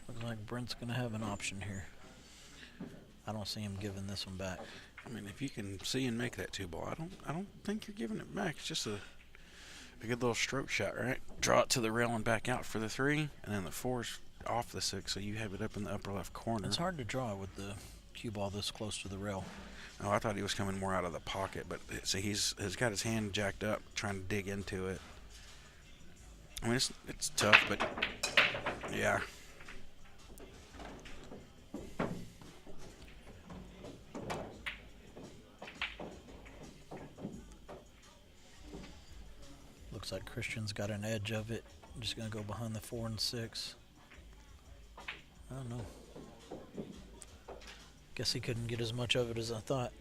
Looks like Brent's going to have an option here. I don't see him giving this one back. I mean, if you can see and make that 2 ball, I don't think you're giving it back. It's just a good little stroke shot, right? Draw it to the rail and back out for the 3, and then the 4's off the 6, so you have it up in the upper left corner. It's hard to draw with the cue ball this close to the rail. Oh, I thought he was coming more out of the pocket, but see, he's got his hand jacked up, trying to dig into it. I mean, it's tough, but yeah. Looks like Christian's got an edge of it. I'm just going to go behind the 4 and 6. I don't know. Guess he couldn't get as much of it as I thought.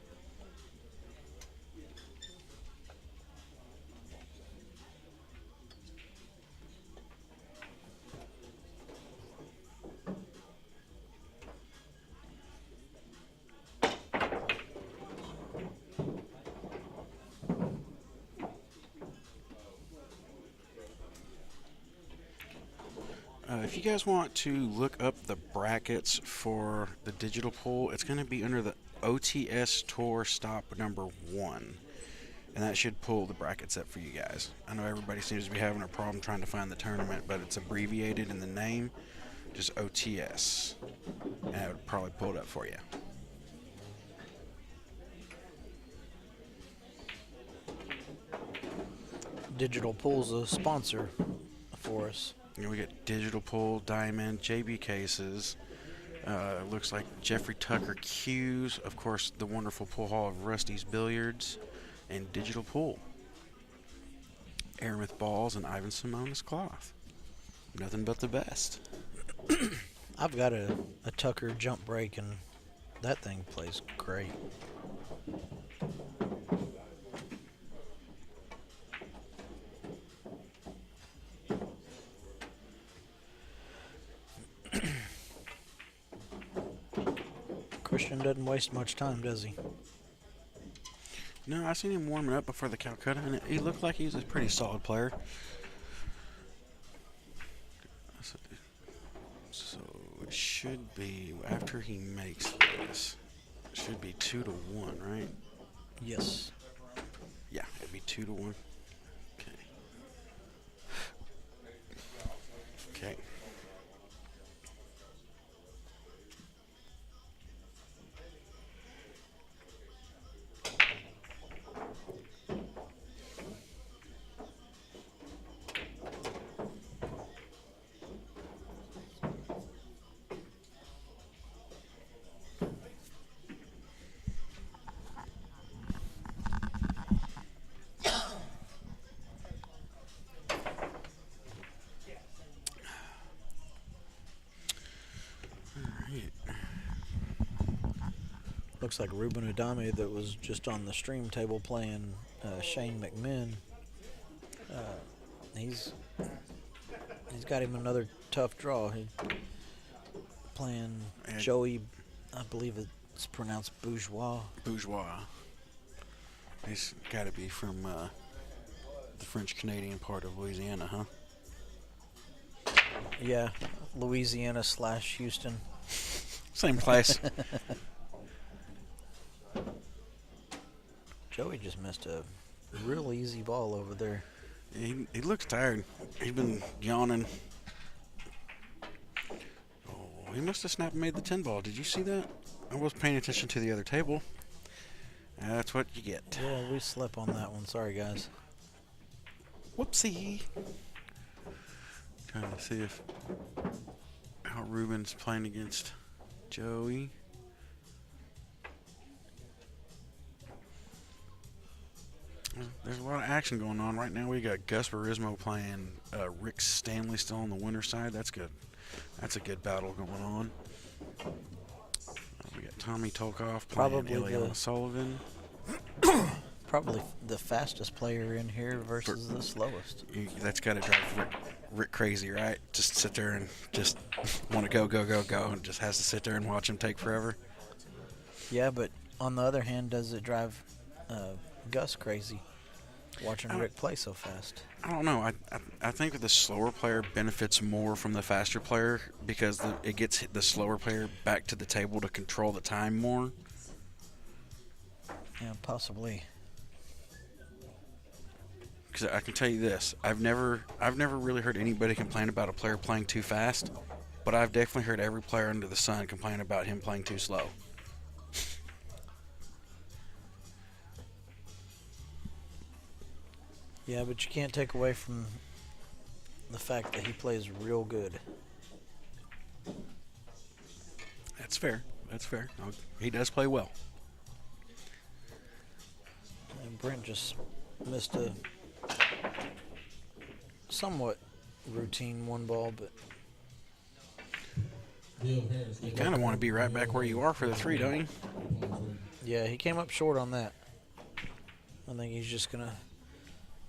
If you guys want to look up the brackets for the digital pool, it's going to be under the OTS Tour stop number 1. And that should pull the brackets up for you guys. I know everybody seems to be having a problem trying to find the tournament, but it's abbreviated in the name, just OTS. And it would probably pull it up for you. Digital Pool's a sponsor for us. We get Digital Pool, Diamond, JB Cases. Looks like Jeffrey Tucker Cues. Of course, the wonderful pool hall of Rusty's Billiards and Digital Pool. Aramith Balls and Ivan Simonis Cloth. Nothing but the best. I've got a Tucker jump break, and that thing plays great. Christian doesn't waste much time, does he? No, I seen him warming up before the Calcutta, and he looked like he was a pretty solid player. So it should be, after he makes this, it should be 2-1, right? Yes. Yeah, it'd be 2-1. Okay. Okay. Looks like Reuben Adame that was just on the stream table playing Shane McMinn. He's got him another tough draw. He playing And Joey, I believe it's pronounced Bourgeois. Bourgeois. He's got to be from the French-Canadian part of Louisiana, huh? Yeah, Louisiana / Houston. Same place. Joey just missed a real easy ball over there. He looks tired. He's been yawning. Oh, he must have snapped and made the 10 ball. Did you see that? I was paying attention to the other table. That's what you get. Yeah, we slept on that one. Sorry, guys. Whoopsie. Trying to see how Reuben's playing against Joey. There's a lot of action going on right now. We got Gus Barismo playing Rick Stanley still on the winner's side. That's good. That's a good battle going on. We got Tommy Tolkoff playing Probably Ileana Sullivan. Probably the fastest player in here versus the slowest. That's got to drive Rick crazy, right? Just sit there and just want to go, and just has to sit there and watch him take forever. Yeah, but on the other hand, does it drive Gus crazy watching Rick play so fast? I don't know. I think that the slower player benefits more from the faster player because it gets the slower player back to the table to control the time more. Yeah, possibly. Because I can tell you this, I've never really heard anybody complain about a player playing too fast, but I've definitely heard every player under the sun complain about him playing too slow. Yeah, but you can't take away from the fact that he plays real good. That's fair. That's fair. He does play well. And Brent just missed a somewhat routine one ball, but You kind of want to be right back where you are for the three, don't you? yeah, he came up short on that. I think he's just going to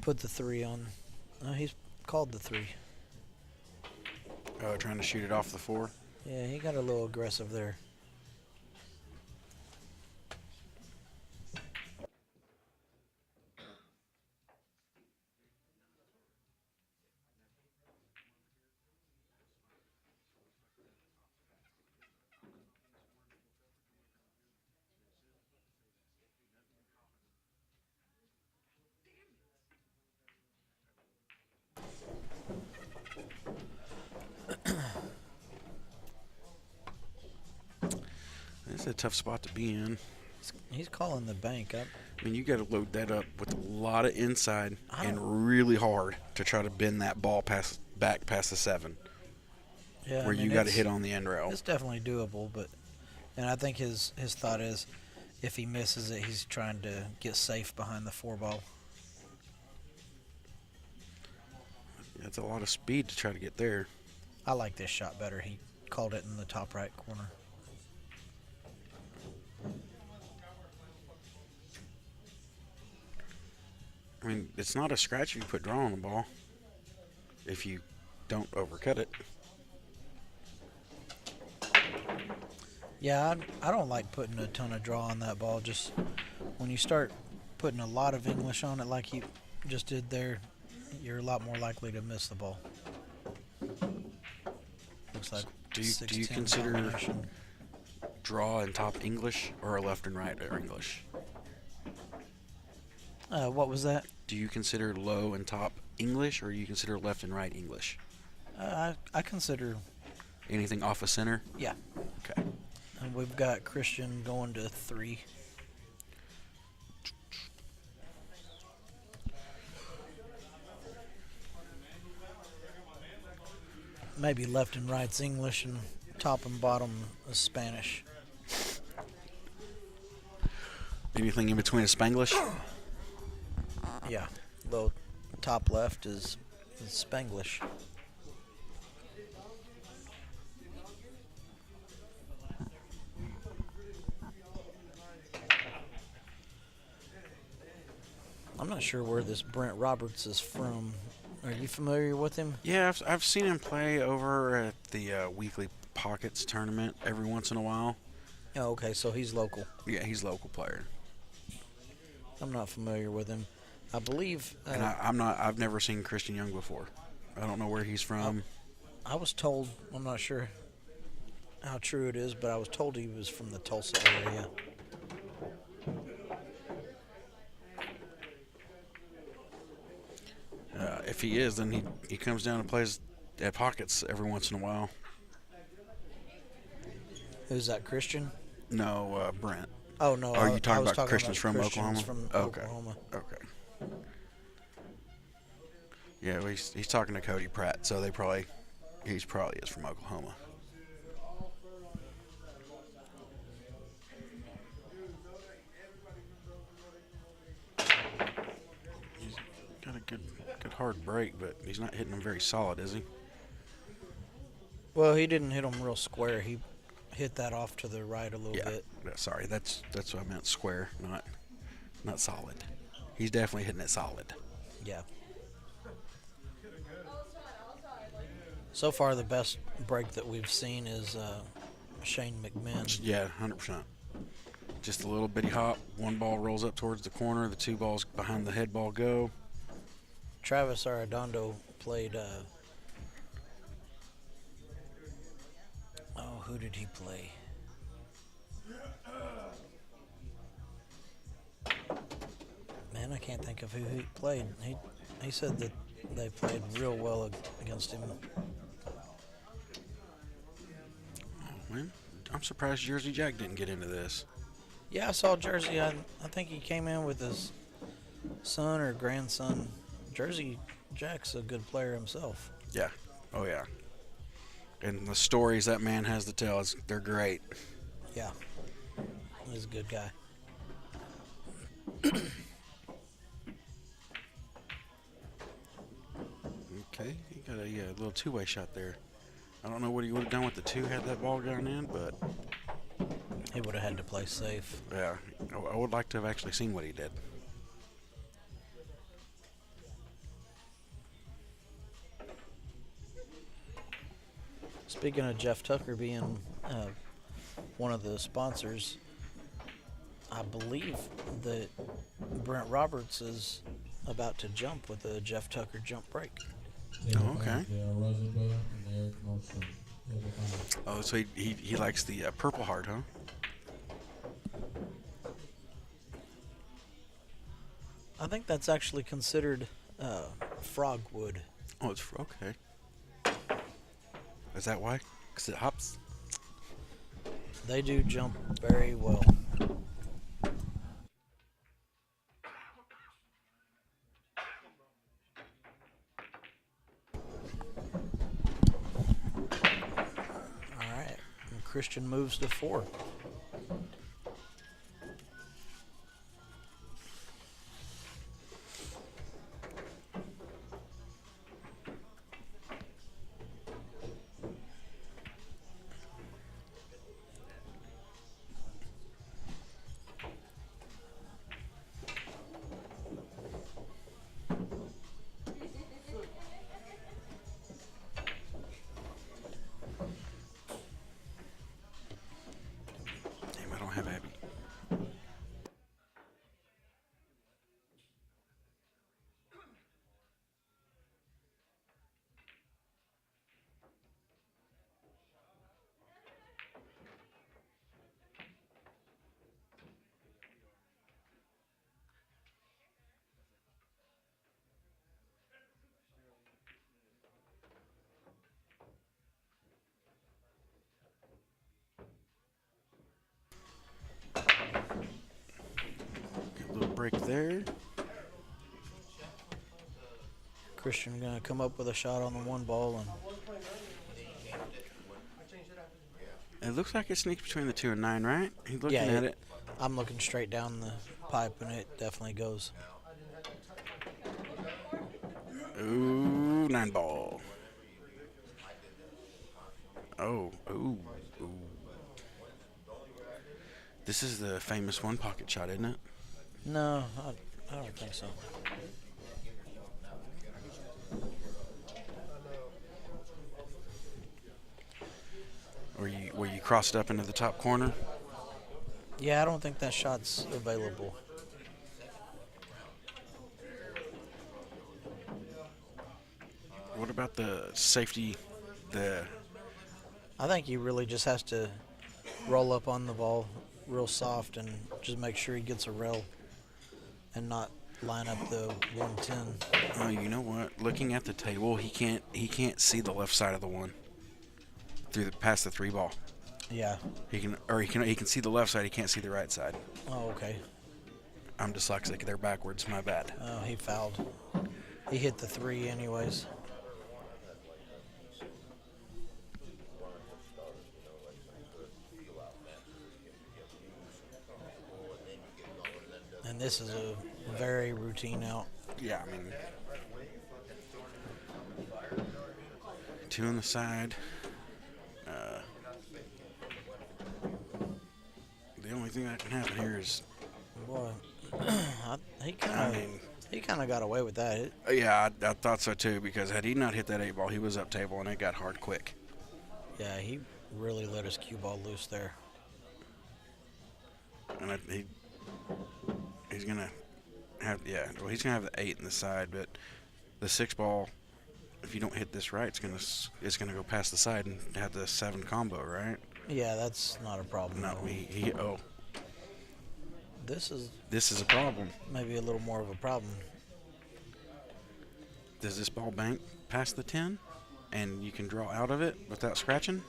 put the three on. He's called the three. Oh, trying to shoot it off the four. Yeah, he got a little aggressive there. It's a tough spot to be in. He's calling the bank up. I mean, you got to load that up with a lot of inside and really hard to try to bend that ball back past the seven. Yeah, where you got to hit on the end rail. It's definitely doable, and I think his thought is, if he misses it, he's trying to get safe behind the four ball. That's a lot of speed to try to get there. I like this shot better. He called it in the top right corner. I mean, it's not a scratch if you put draw on the ball. If you don't overcut it. Yeah, I don't like putting a ton of draw on that ball. Just when you start putting a lot of English on it like you just did there, you're a lot more likely to miss the ball. Looks like Do you 6-10 consider combination. draw and top English or a left and right or English? What was that? Do you consider low and top English or do you consider left and right English? I consider. Anything off of center? Yeah. Okay. And we've got Christian going to 3. Maybe left and right's English and top and bottom is Spanish. Anything in between is Spanglish? Yeah. Low top left is Spanglish. I'm not sure where this Brent Roberts is from. Are you familiar with him? Yeah, I've seen him play over at the weekly Pockets tournament every once in a while. Oh, okay, so he's local. Yeah, he's a local player. I'm not familiar with him. I believe. And I've never seen Christian Young before. I don't know where he's from. I was told. I'm not sure how true it is, but I was told he was from the Tulsa area. If he is, then he comes down and plays at Pockets every once in a while. Who's that, Christian? No, Brent. Oh, no. Are you I talking was about Christians from Christians Oklahoma? from Okay. Oklahoma. Okay. Yeah, well, he's talking to Cody Pratt, so he's probably is from Oklahoma. He's got a good hard break, but he's not hitting them very solid, is he? Well, he didn't hit him real square. He hit that off to the right a little bit. Yeah, sorry, that's what I meant. Square, not solid. He's definitely hitting it solid. Yeah. So far, the best break that we've seen is Shane McMinn. Yeah, 100%. Just a little bitty hop. One ball rolls up towards the corner. The two balls behind the head ball go. Travis Arredondo played. Who did he play? Man, I can't think of who he played. He said that they played real well against him. Oh, man. I'm surprised Jersey Jack didn't get into this. Yeah, I saw Jersey. I think he came in with his son or grandson. Jersey Jack's a good player himself. Yeah. Oh, yeah. And the stories that man has to tell, they're great. Yeah, he's a good guy. Okay, he got a little two-way shot there. I don't know what he would have done with the two had that ball gone in, but He would have had to play safe. yeah, I would like to have actually seen what he did. Speaking of Jeff Tucker being one of the sponsors, I believe that Brent Roberts is about to jump with a Jeff Tucker jump break. Oh, okay. Oh, so he likes the Purple Heart, huh? I think that's actually considered frog wood. Oh, it's okay. Is that why? Because it hops? They do jump very well. All right, and Christian moves to 4. Damn, I don't have Abby. Get a little break there. Christian gonna come up with a shot on the one ball, and It looks like it sneaks between the 2 and 9, right? He's looking Yeah, at it. I'm looking straight down the pipe, and it definitely goes. Ooh, 9 ball. Oh, ooh. This is the famous one pocket shot, isn't it? No, I don't think so. Where you cross it up into the top corner? Yeah, I don't think that shot's available. What about the safety? I think he really just has to roll up on the ball real soft and just make sure he gets a rail and not line up the 110. Oh, you know what? Looking at the table, he can't see the left side of the one past the 3 ball. Yeah. He can see the left side. He can't see the right side. Oh, okay. I'm dyslexic. They're backwards. My bad. Oh, he fouled. He hit the 3 anyways. And this is a very routine out. Yeah, I mean, 2 on the side. The only thing that can happen here is, Boy, he I kind of got away with that. yeah, I thought so too, because had he not hit that 8 ball, he was up table and it got hard quick. Yeah, he really let his cue ball loose there. And he's gonna have he's gonna have the 8 in the side, but the 6 ball, if you don't hit this right, it's gonna go past the side and have the 7 combo, right? Yeah, that's not a problem. No, This this is a problem. maybe a little more of a problem. Does this ball bank past the 10, and you can draw out of it without scratching?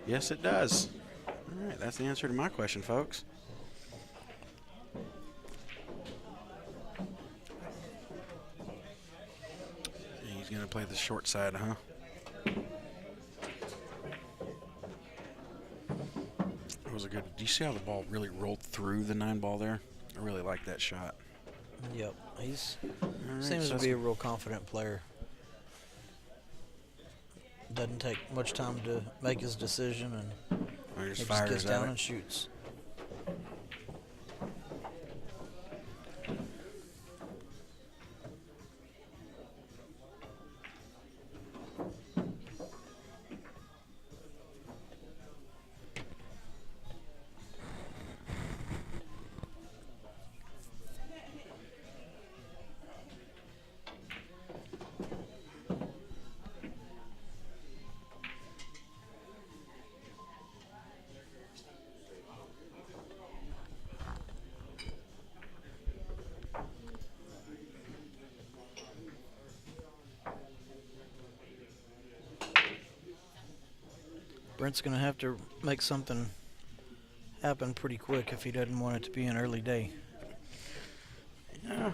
Yes, it does. All right, that's the answer to my question, folks. He's going to play the short side, huh? It was a good. Do you see how the ball really rolled through the 9 ball there? I really like that shot. Yep, he's All right, seems so to be a real confident player. Doesn't take much time to make his decision, and he he just just gets fires at down it. and shoots. Brent's going to have to make something happen pretty quick if he doesn't want it to be an early day. Yeah.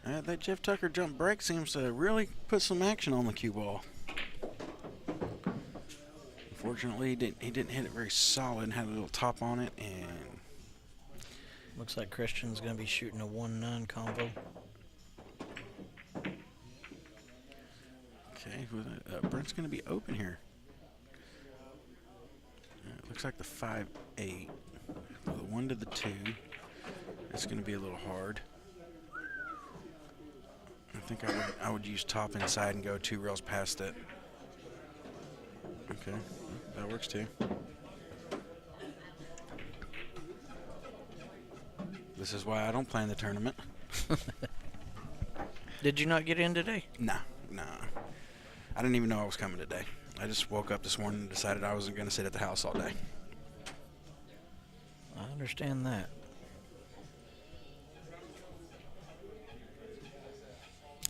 That Jeff Tucker jump break seems to really put some action on the cue ball. Unfortunately, he didn't hit it very solid and had a little top on it, and Looks like Christian's going to be shooting a 1-9 combo. okay, Brent's going to be open here. It looks like the 5-8, the 1 to the 2. It's going to be a little hard. I think I would use top inside and go 2 rails past it. Okay, that works too. This is why I don't play in the tournament. Did you not get in today? Nah. I didn't even know I was coming today. I just woke up this morning and decided I wasn't going to sit at the house all day. I understand that.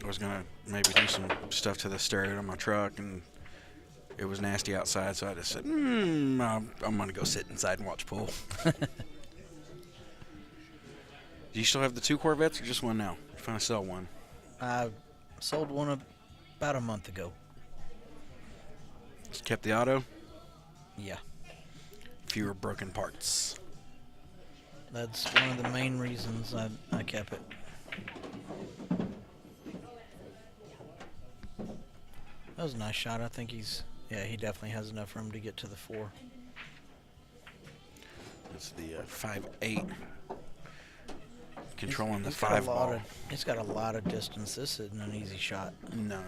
I was going to maybe do some stuff to the stereo in my truck, and it was nasty outside, so I just said, I'm going to go sit inside and watch pool. Do you still have the 2 Corvettes or just one now? You finally sell one. I sold one about a month ago. Just kept the auto? Yeah, Fewer broken parts. that's one of the main reasons I kept it. That was a nice shot. I think he definitely has enough room to get to the 4. That's the 5-8. Controlling the He's got 5 ball. He's got a lot of distance. This isn't an easy shot. No,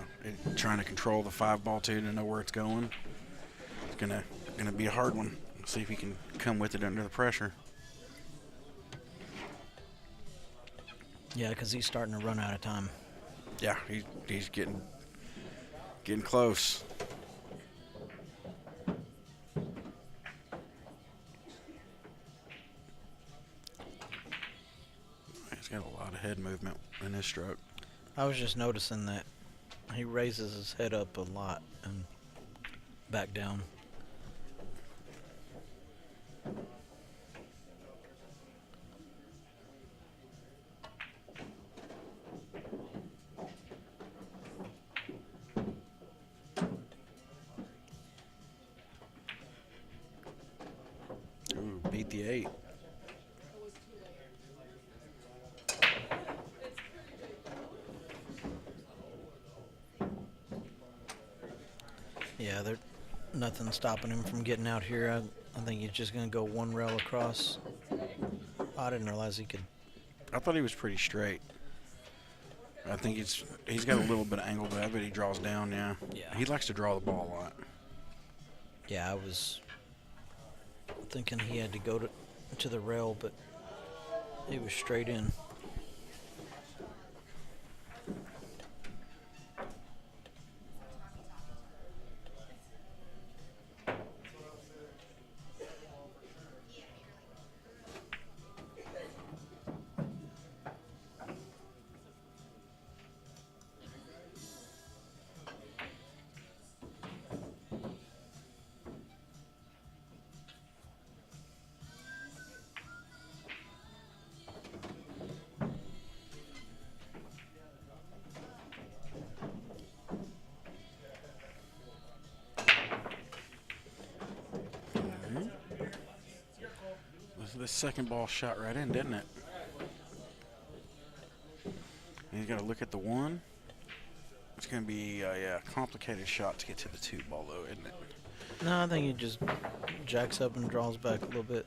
trying to control the 5 ball too, to know where it's going. It's gonna be a hard one. See if he can come with it under the pressure. Yeah, because he's starting to run out of time. Yeah, he's getting close. He's got a lot of head movement in his stroke. I was just noticing that he raises his head up a lot and back down. the 8. Yeah, nothing stopping him from getting out here. I think he's just going to go one rail across. I didn't realize he could. I thought he was pretty straight. I think he's got a little bit of angle, but I bet he draws down, yeah. Yeah. He likes to draw the ball a lot. Yeah, I was thinking he had to go to the rail, but he was straight in. The second ball shot right in, didn't it? And he's got to look at the 1. It's going to be a complicated shot to get to the 2 ball, though, isn't it? No, I think he just jacks up and draws back a little bit.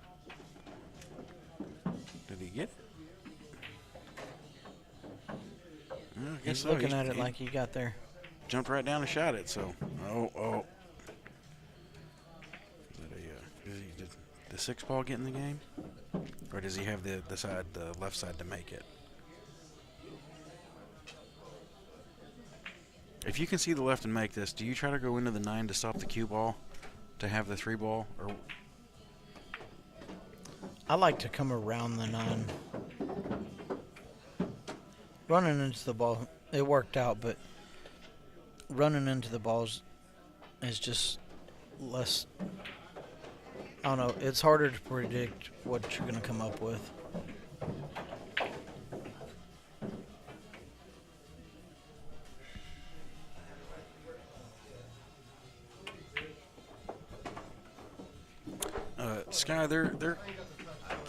Did he get it? I guess He's so. looking at it like he got there. Jumped right down and shot it, so. Oh. Did the 6 ball get in the game? Or does he have the left side to make it? If you can see the left and make this, do you try to go into the 9 to stop the cue ball to have the 3 ball? Or I like to come around the 9. Running into the ball, it worked out, but running into the balls is just less. I don't know. It's harder to predict what you're going to come up with. Sky, they're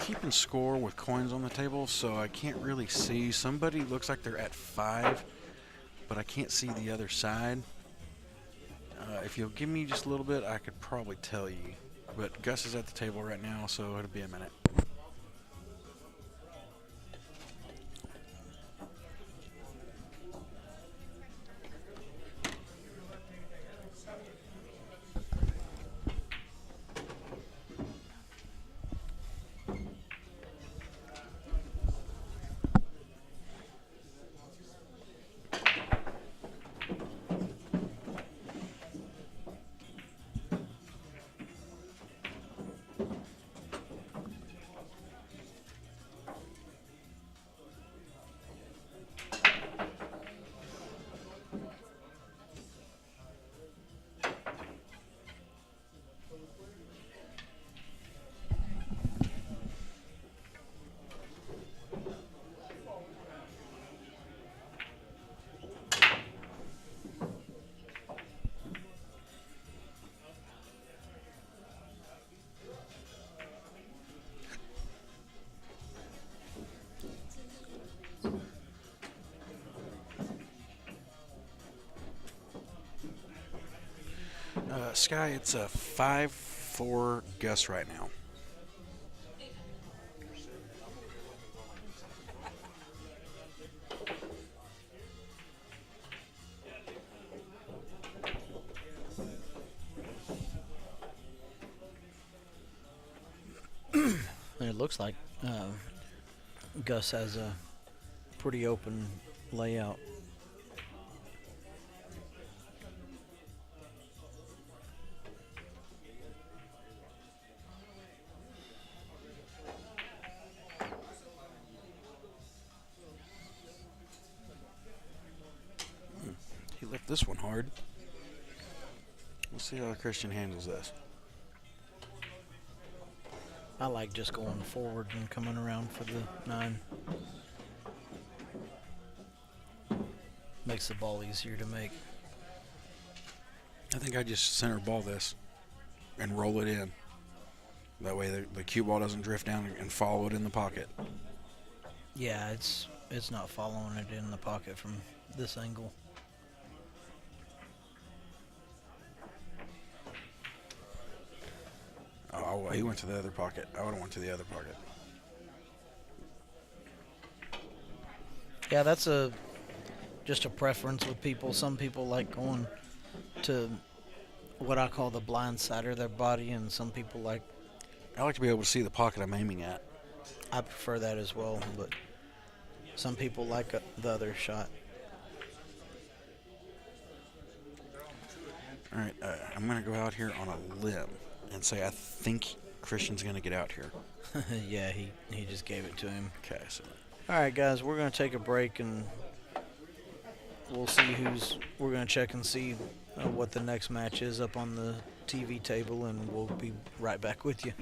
keeping score with coins on the table, so I can't really see. Somebody looks like they're at 5, but I can't see the other side. If you'll give me just a little bit, I could probably tell you. But Gus is at the table right now, so it'll be a minute. Sky, it's a 5-4 Gus right now. It looks like Gus has a pretty open layout. He left this one hard. We'll see how Christian handles this. I like just going forward and coming around for the 9. Makes the ball easier to make. I think I just center ball this and roll it in. That way the cue ball doesn't drift down and follow it in the pocket. Yeah, it's not following it in the pocket from this angle. Oh, he went to the other pocket. I would have went to the other pocket. Yeah, that's just a preference with people. Some people like going to what I call the blind side of their body, and some people like, I like to be able to see the pocket I'm aiming at. I prefer that as well, but some people like the other shot. All right, I'm going to go out here on a limb and say I think Christian's going to get out here. Yeah, he just gave it to him. Okay, so All right, guys, we're going to take a break, and we'll see we're going to check and see what the next match is up on the TV table, and we'll be right back with you.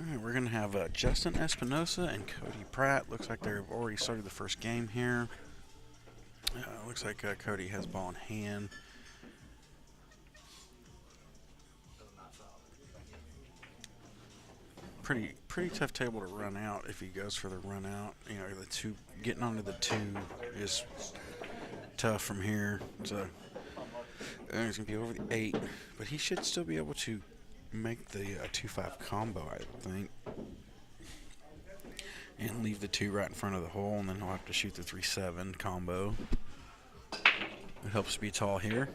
All right, we're going to have Justin Espinosa and Cody Pratt. Looks like they've already started the first game here. Looks like Cody has ball in hand. Pretty tough table to run out if he goes for the run out. You know, the two getting onto the 2 is tough from here. So he's gonna be over the 8, but he should still be able to make the 2-5 combo, I think, and leave the 2 right in front of the hole, and then he'll have to shoot the 3-7 combo. It helps be tall here.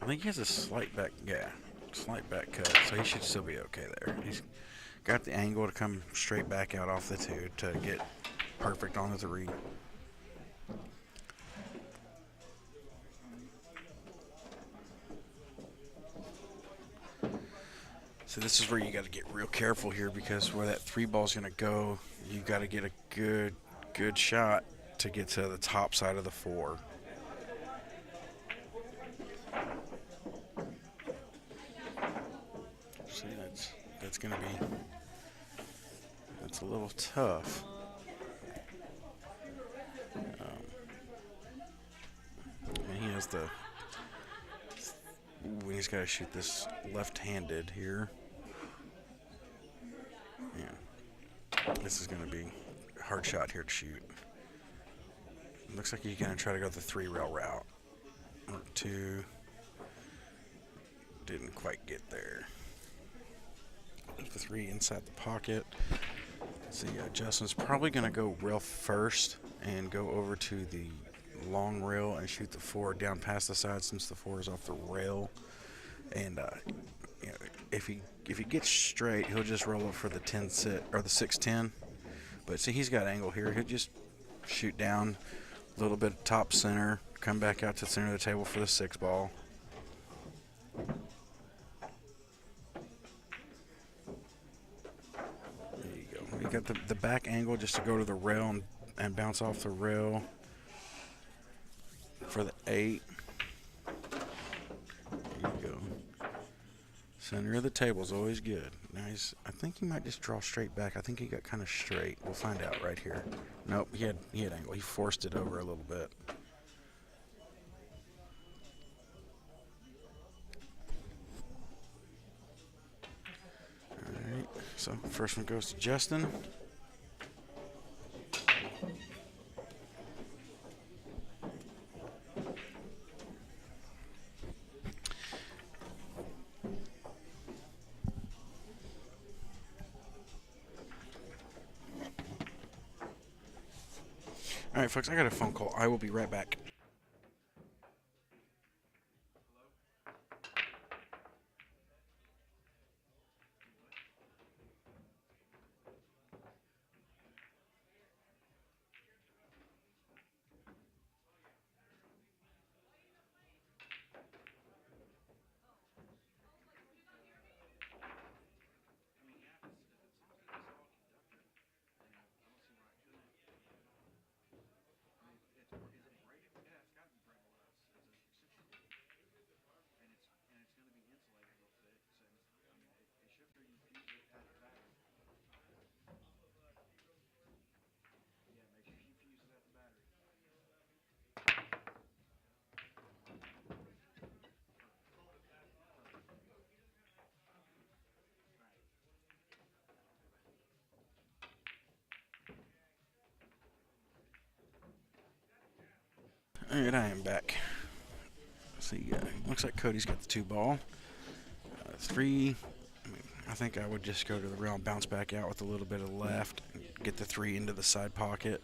I think he has a slight back cut, so he should still be okay there. He's got the angle to come straight back out off the 2 to get perfect on the 3. So this is where you got to get real careful here, because where that 3 ball is going to go, you got to get a good shot to get to the top side of the 4. See, that's going to be, that's a little tough. And he has he's got to shoot this left-handed here. Yeah. This is going to be a hard shot here to shoot. Looks like he's going to try to go the 3-rail route. Or 2. Didn't quite get there. The 3 inside the pocket. See, Justin's probably going to go rail first and go over to the long rail and shoot the 4 down past the side, since the 4 is off the rail. And you know, if he gets straight, he'll just roll up for the 10 sit or the 6-10. But see, he's got angle here. He'll just shoot down a little bit top center, come back out to the center of the table for the 6 ball. There you go. You got the back angle just to go to the rail and bounce off the rail for the 8. There you go. Center of the table is always good. Now I think he might just draw straight back. I think he got kind of straight. We'll find out right here. Nope, he had angle. He forced it over a little bit. All right. So first one goes to Justin. All right, folks, I got a phone call. I will be right back. All right, I am back. See, looks like Cody's got the 2 ball. 3. I think I would just go to the rail and bounce back out with a little bit of left and get the 3 into the side pocket.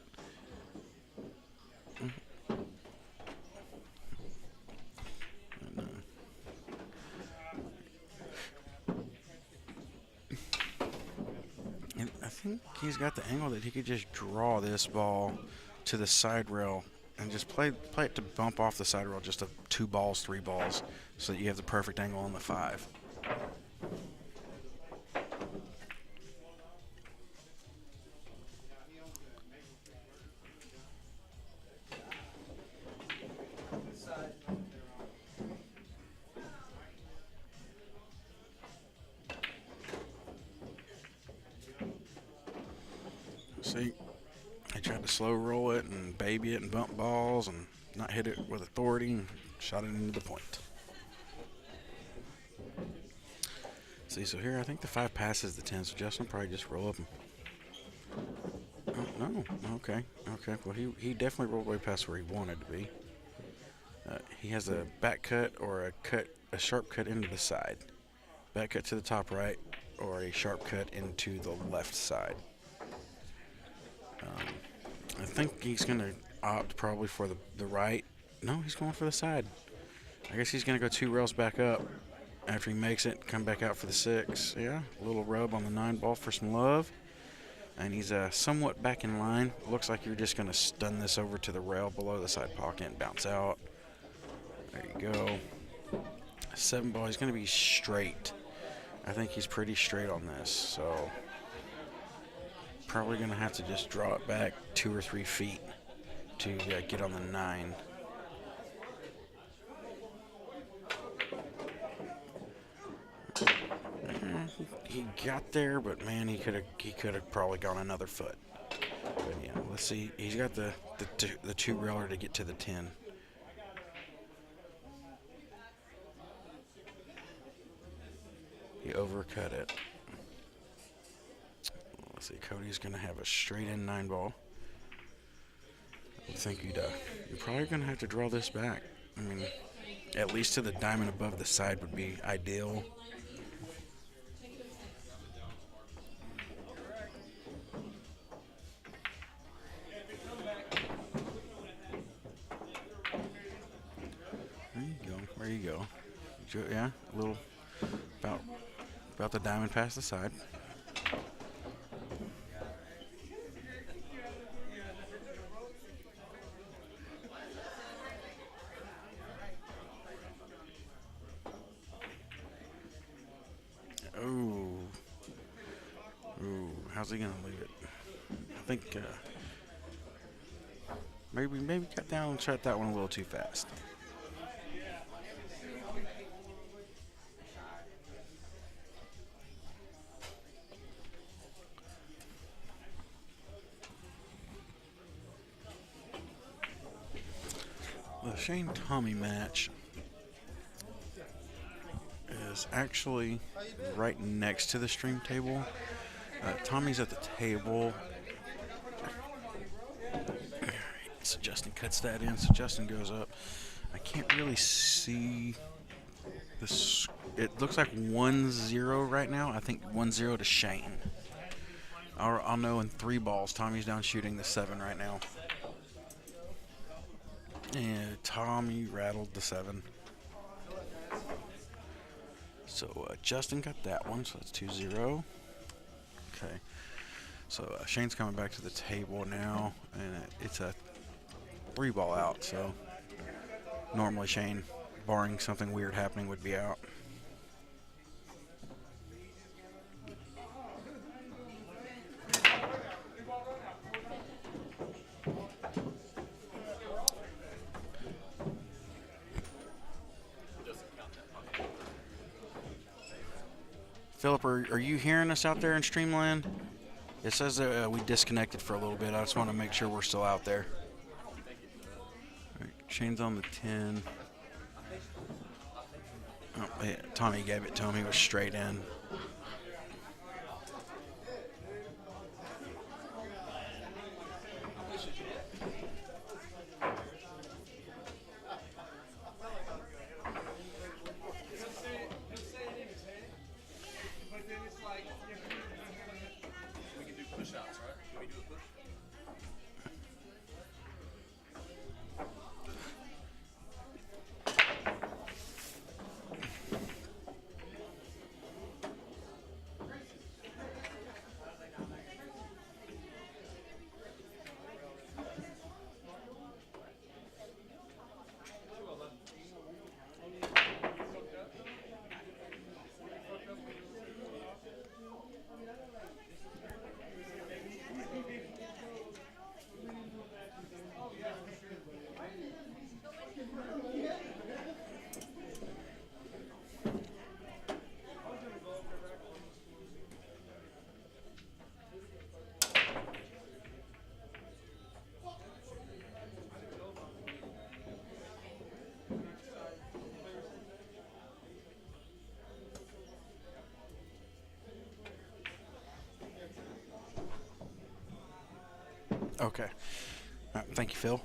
And I think he's got the angle that he could just draw this ball to the side rail and just play it to bump off the side rail, just 2 balls, 3 balls, so that you have the perfect angle on the 5. slow roll it and baby it and bump balls and not hit it with authority and shot it into the point. See, so here I think the 5 passes the 10, so Justin will probably just roll up. Oh, no. Okay. Well, he definitely rolled way past where he wanted to be. He has a back cut or a sharp cut into the side. Back cut to the top right or a sharp cut into the left side. I think he's going to opt probably for the right. No, he's going for the side. I guess he's going to go 2 rails back up. After he makes it, come back out for the 6. Yeah, a little rub on the 9 ball for some love. And he's somewhat back in line. Looks like you're just going to stun this over to the rail below the side pocket and bounce out. There you go. 7 ball, he's going to be straight. I think he's pretty straight on this, so probably going to have to just draw it back 2 or 3 feet to get on the 9. He got there, but man, he could have probably gone another foot. But yeah, let's see. He's got the 2 railer to get to the 10. He overcut it. Let's see. Cody's gonna have a straight in 9 ball. I think you're probably gonna have to draw this back. I mean, at least to the diamond above the side would be ideal. There you go. Yeah, a little about the diamond past the side. Ooh, how's he gonna leave it? I think maybe cut down and shut that one a little too fast. The Shane Tommy match is actually right next to the stream table. Tommy's at the table. So Justin cuts that in, so Justin goes up. I can't really see this. It looks like 1-0 right now. I think 1-0 to Shane. I'll know in 3 balls. Tommy's down shooting the 7 right now. And Tommy rattled the 7. So Justin got that one, so that's 2-0. Okay. So Shane's coming back to the table now, and it's a 3 ball out. So normally Shane, barring something weird happening, would be out. Philip, are you hearing us out there in Streamland? It says that we disconnected for a little bit. I just want to make sure we're still out there. All right, Shane's on the 10. Oh, yeah, Tommy gave it to him. He was straight in. Okay. All right, thank you, Phil.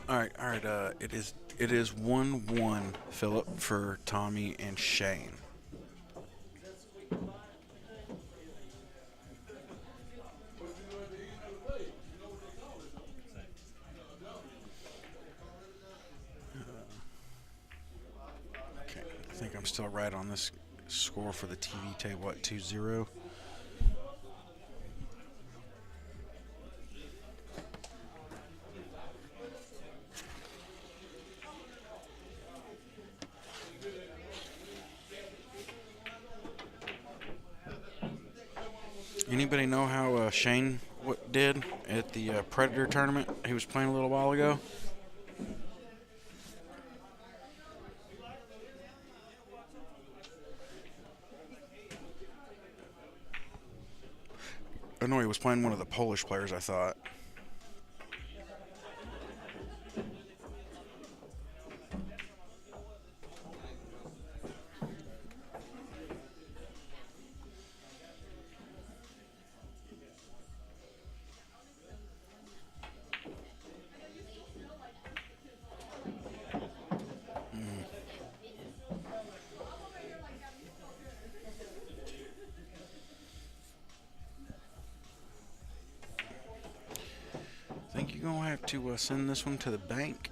All right, all right. It is 1-1, Philip, for Tommy and Shane. Okay, I think I'm still right on this score for the TV table at 2-0. Anybody know how Shane did at the Predator tournament he was playing a little while ago? Oh no, he was playing one of the Polish players, I thought. Think you're gonna have to send this one to the bank?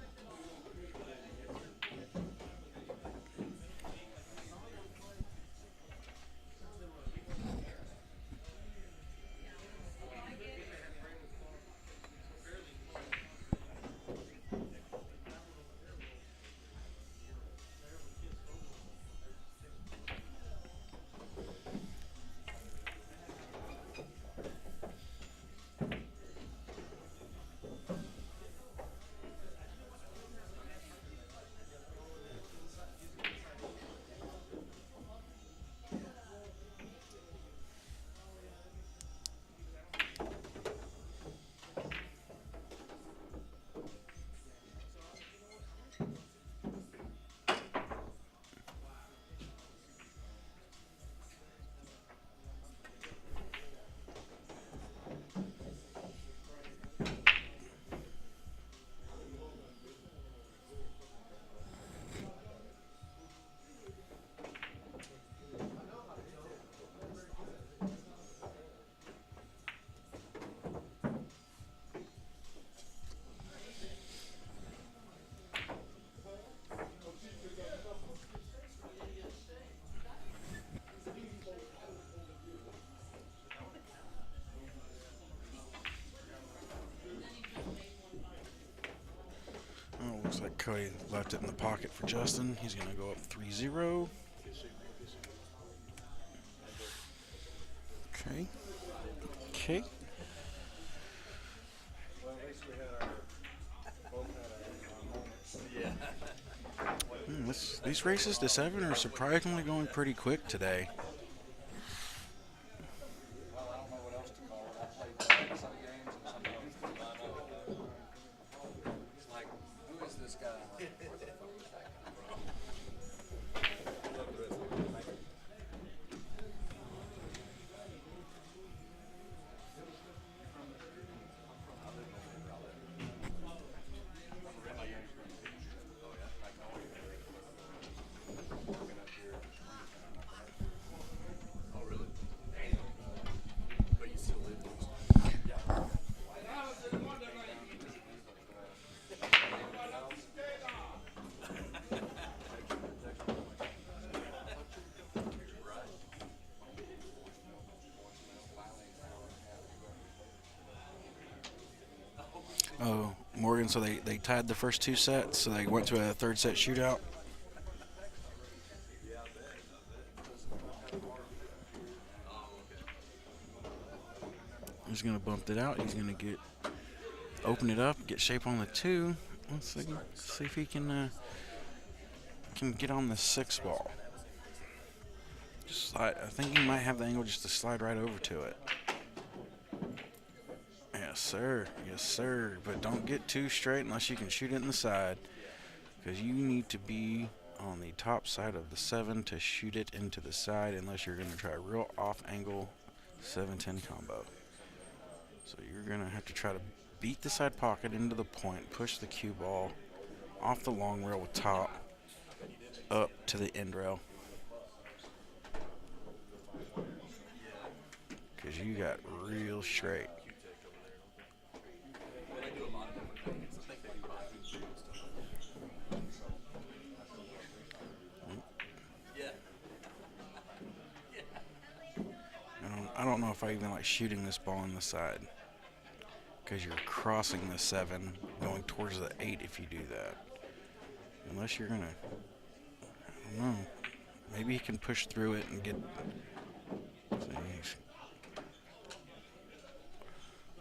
Oh, looks like Cody left it in the pocket for Justin. He's going to go up 3-0. Okay. Okay. Well, at least we had our both had our moments. These races to 7 are surprisingly going pretty quick today. Well, I don't know what else to call it. I played some games and some games. It's like, who is this guy? Where the fuck is that guy from? Oh, Morgan, so they tied the first 2 sets, so they went to a 3rd set shootout. He's going to bump it out. He's going to open it up, get shape on the 2. Let's see if he can get on the 6 ball. Just slide. I think he might have the angle just to slide right over to it. Yes, sir. Yes, sir. But don't get too straight unless you can shoot it in the side, because you need to be on the top side of the 7 to shoot it into the side, unless you're going to try a real off-angle 7-10 combo. So you're going to have to try to beat the side pocket into the point, push the cue ball off the long rail with top up to the end rail. Because you got real straight. I don't know if I even like shooting this ball on the side, because you're crossing the 7 going towards the 8 if you do that. Unless you're gonna, I don't know, maybe he can push through it and get.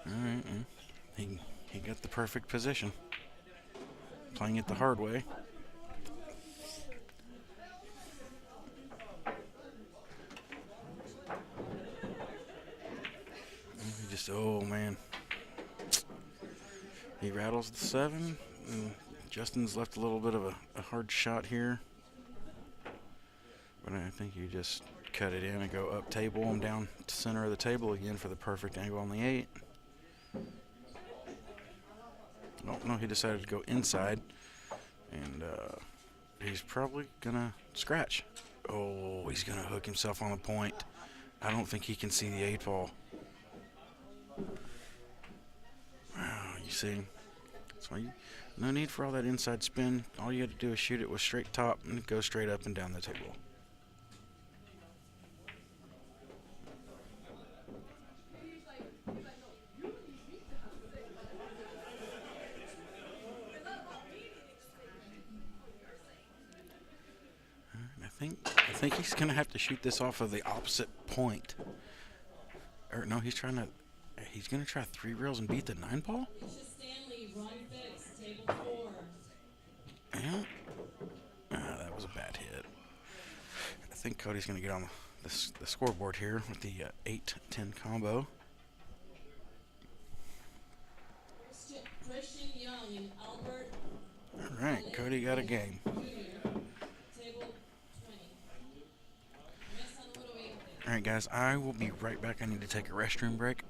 Alright, he got the perfect position. Playing it the hard way. Oh man, he rattles the 7, and Justin's left a little bit of a hard shot here, but I think you just cut it in and go up table him down to center of the table again for the perfect angle on the 8. Oh no, he decided to go inside, and he's probably gonna scratch. Oh, he's gonna hook himself on the point. I don't think he can see the 8 ball. Wow, you see, that's why no need for all that inside spin. All you have to do is shoot it with straight top and go straight up and down the table. I think he's gonna have to shoot this off of the opposite point. Or no, he's gonna try 3 rails and beat the 9 ball. Yeah. That was a bad hit. I think Cody's going to get on the scoreboard here with the 8-10 combo. All right, Cody got a game. All right, guys, I will be right back. I need to take a restroom break.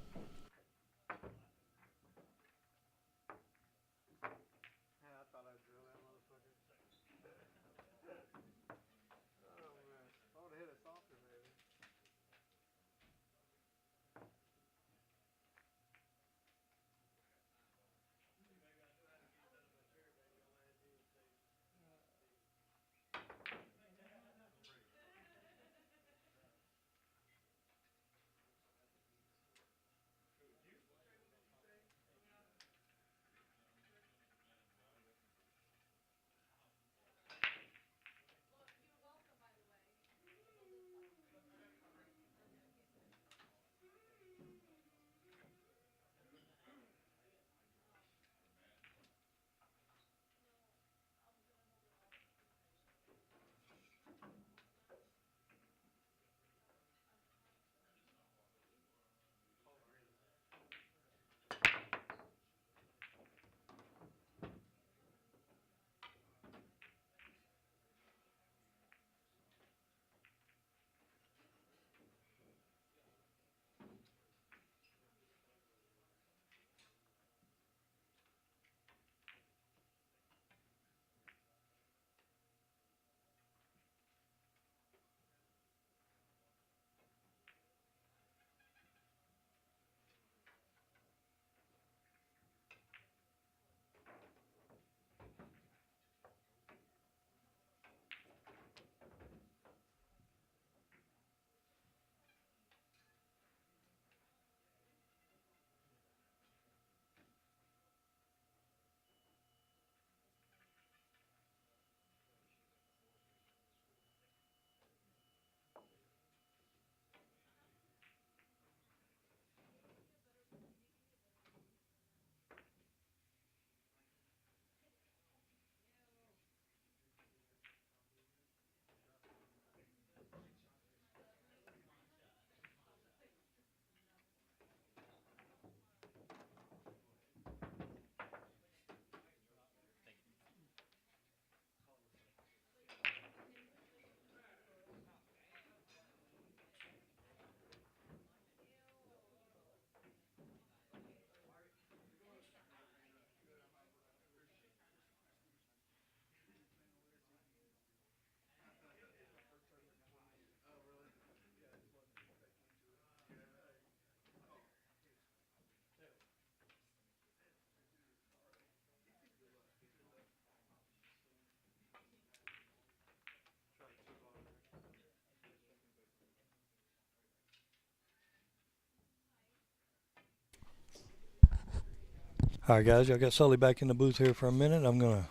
All right, guys, y'all got Sully back in the booth here for a minute. I'm going to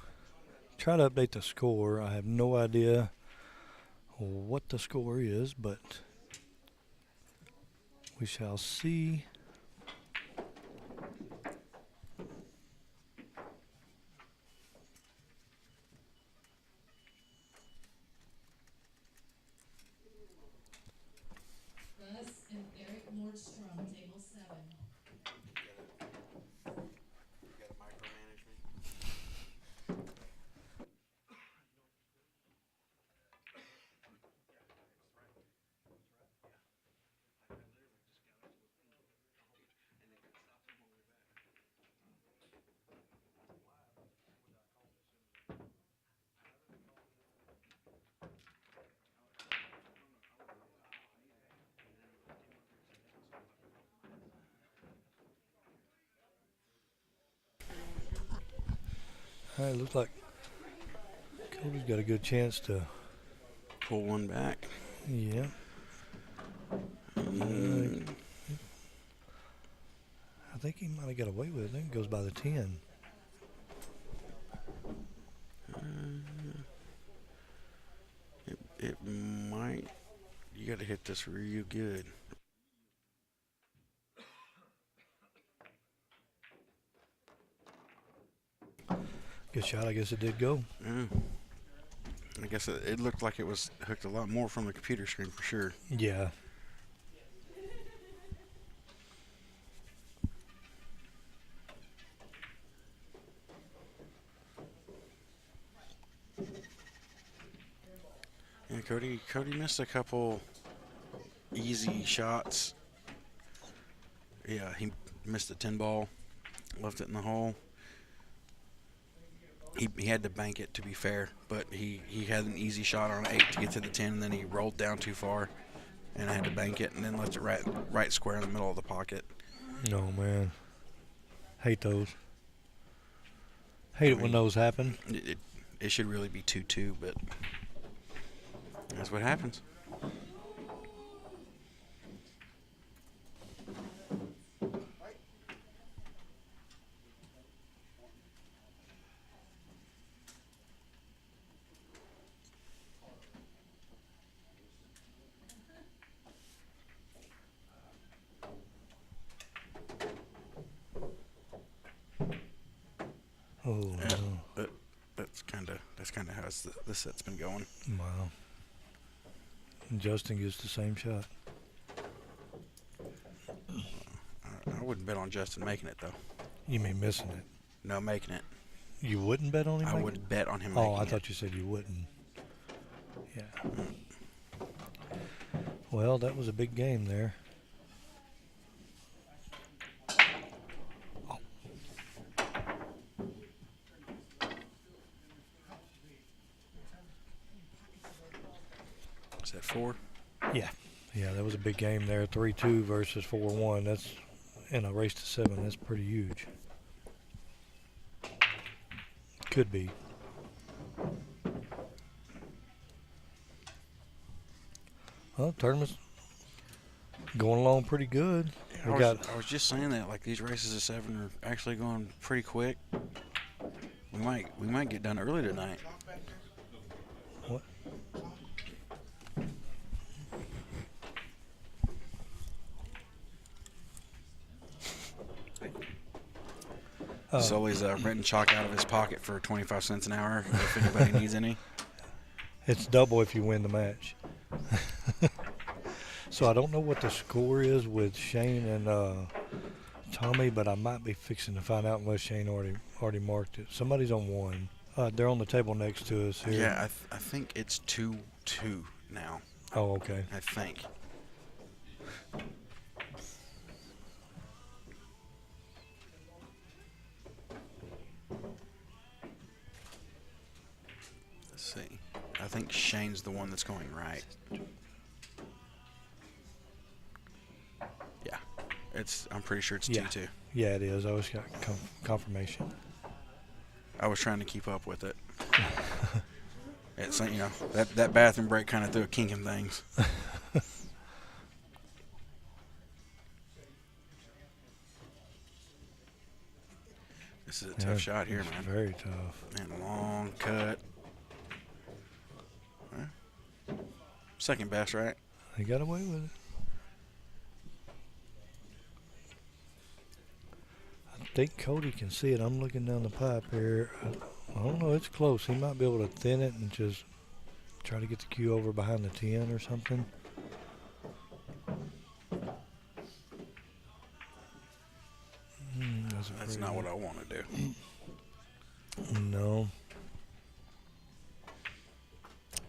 try to update the score. I have no idea what the score is, but we shall see. Table 7. All right, looks like Cody's got a good chance to. Pull one back. Yeah. Mm. I think he might have got away with it. I think it goes by the 10. It might. You got to hit this real good. Good shot. I guess it did go. Yeah. I guess it looked like it was hooked a lot more from the computer screen for sure. Yeah. Yeah, Cody missed a couple easy shots. Yeah, he missed the 10 ball, left it in the hole. He had to bank it, to be fair, but he had an easy shot on 8 to get to the 10, and then he rolled down too far, and I had to bank it, and then left it right square in the middle of the pocket. No, man. Hate those. Hate it when those happen. It should really be 2-2, but that's what happens. Oh, Yeah, no. that's kind of how the set's been going. Wow. And Justin gets the same shot. I wouldn't bet on Justin making it though. You mean missing it? No, making it. You wouldn't bet on him? I making would it? bet on him. Oh, making I it. thought you said you wouldn't. Yeah. Well, that was a big game there. Is that 4? Yeah. Yeah, that was a big game there. 3-2 versus 4-1. That's in a race to 7. That's pretty huge. Could be. Well, tournament's going along pretty good. I was just saying that, like, these races of 7 are actually going pretty quick. We might get done early tonight. What? Sully's renting chalk out of his pocket for 25 cents an hour if anybody needs any. It's double if you win the match. So I don't know what the score is with Shane and Tommy, but I might be fixing to find out unless Shane already marked it. Somebody's on 1. They're on the table next to us here. Yeah, I think it's 2-2 now. Oh, okay. I think. Let's see. I think Shane's the one that's going right. Yeah. I'm pretty sure it's 2-2. Yeah, it is. I always got confirmation. I was trying to keep up with it. It's, that bathroom break kind of threw a kink in things. This is a tough shot here, it's man. Very tough. And long cut. Second best, right? He got away with it. I think Cody can see it. I'm looking down the pipe here. I don't know. It's close. He might be able to thin it and just try to get the cue over behind the 10 or something. That's not what I want to do. No.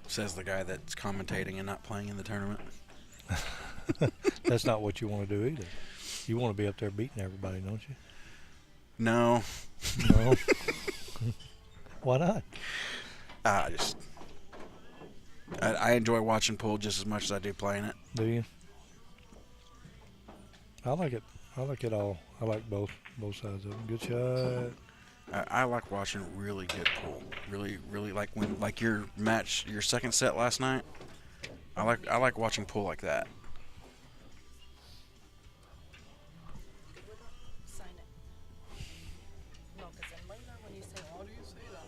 Says the guy that's commentating and not playing in the tournament. That's not what you want to do either. You want to be up there beating everybody, don't you? No. No. Why not? I enjoy watching pool just as much as I do playing it. Do you? I like it. I like it all. I like both sides of it. Good shot. I like watching really good pool. Really like your match, your second set last night. I like watching pool like that. Sign it. No, because then later when you say, "Oh, do you say that?"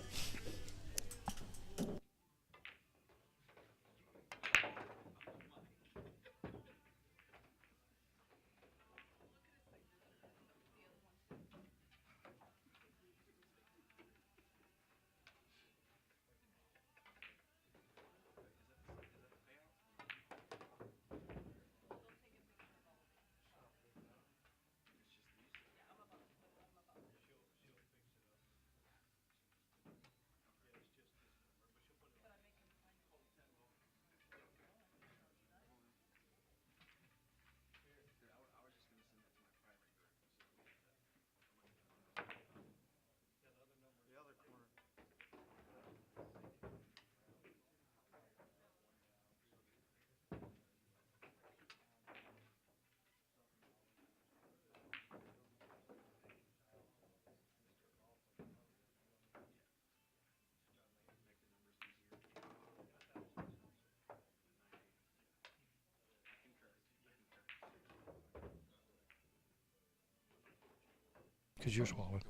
Because you're swallowing.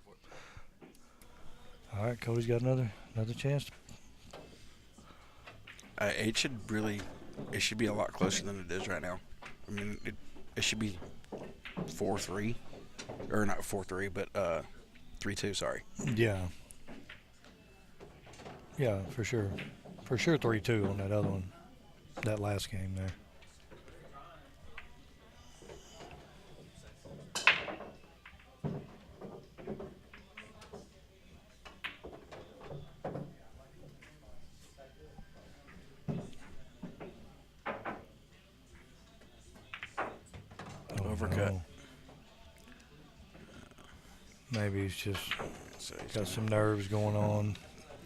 All right, Cody's got another chance. It should be a lot closer than it is right now. I mean, it should be 4-3, or not 4-3, but 3-2. Sorry. Yeah. Yeah, for sure. For sure 3-2 on that other one. That last game there. Overcut. No. Maybe he's just So he's got some nerves going on.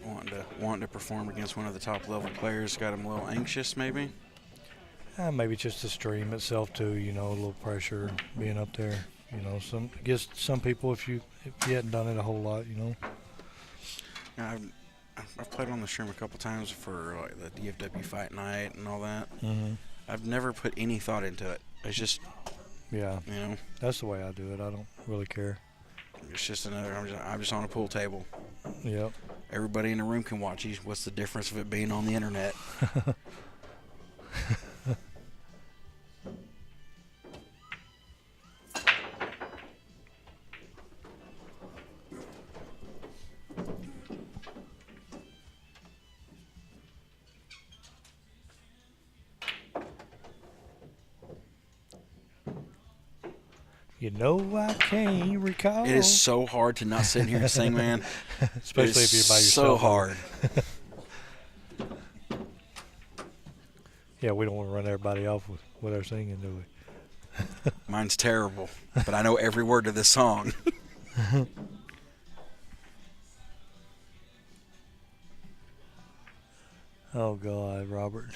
wanting to perform against one of the top level players. Got him a little anxious, maybe. Maybe just the stream itself too. You know, a little pressure being up there. You know, I guess some people, if you hadn't done it a whole lot, you know. Yeah, I've played on the stream a couple times for like the DFW fight night and all that. Mm-hmm. I've never put any thought into it. It's just, Yeah, you know, that's the way I do it. I don't really care. it's just another. I'm just on a pool table. Yep. Everybody in the room can watch you. What's the difference of it being on the internet? You know I can't recall. It is so hard to not sit here and sing, man. Especially if you're by yourself. So hard. Yeah, we don't want to run everybody off with our singing, do we? Mine's terrible, but I know every word to this song. Oh, God, Robert.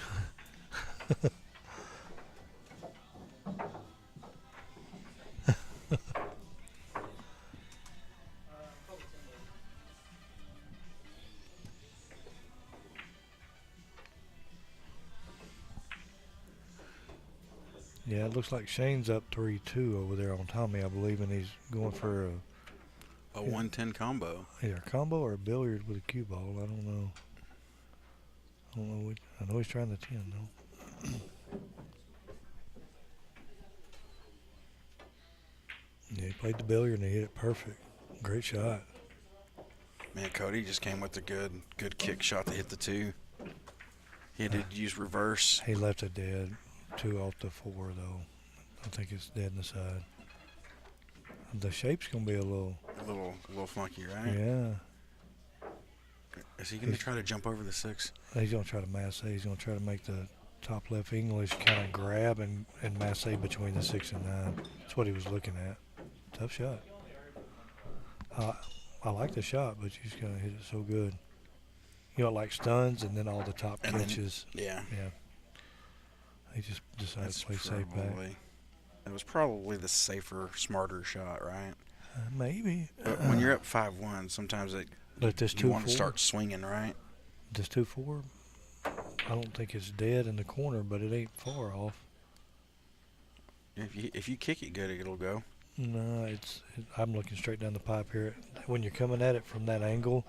Yeah, it looks like Shane's up 3-2 over there on Tommy, I believe, and he's going for A 110 combo. Either a combo or a billiard with a cue ball. I don't know. I know he's trying the 10 though. Yeah, he played the billiard and he hit it perfect. Great shot. Man, Cody just came with a good kick shot to hit the 2. He did use reverse. He left it dead. 2 off the 4 though. I think it's dead in the side. The shape's gonna be a little funky, right? Yeah. Is he going to try to jump over the 6? He's gonna try to masse. He's gonna try to make the top left English kind of grab and masse between the 6 and 9. That's what he was looking at. Tough shot. I like the shot, but he's gonna hit it so good. You know, like stuns and then all the top And then- catches. Yeah. Yeah. He just decided That's to play safe back. That was probably the safer, smarter shot, right? Maybe. But when you're up 5-1, sometimes But this you want to 2-4, start swinging, right? this 2-4, I don't think it's dead in the corner, but it ain't far off. If you kick it good, it'll go. No, I'm looking straight down the pipe here. When you're coming at it from that angle,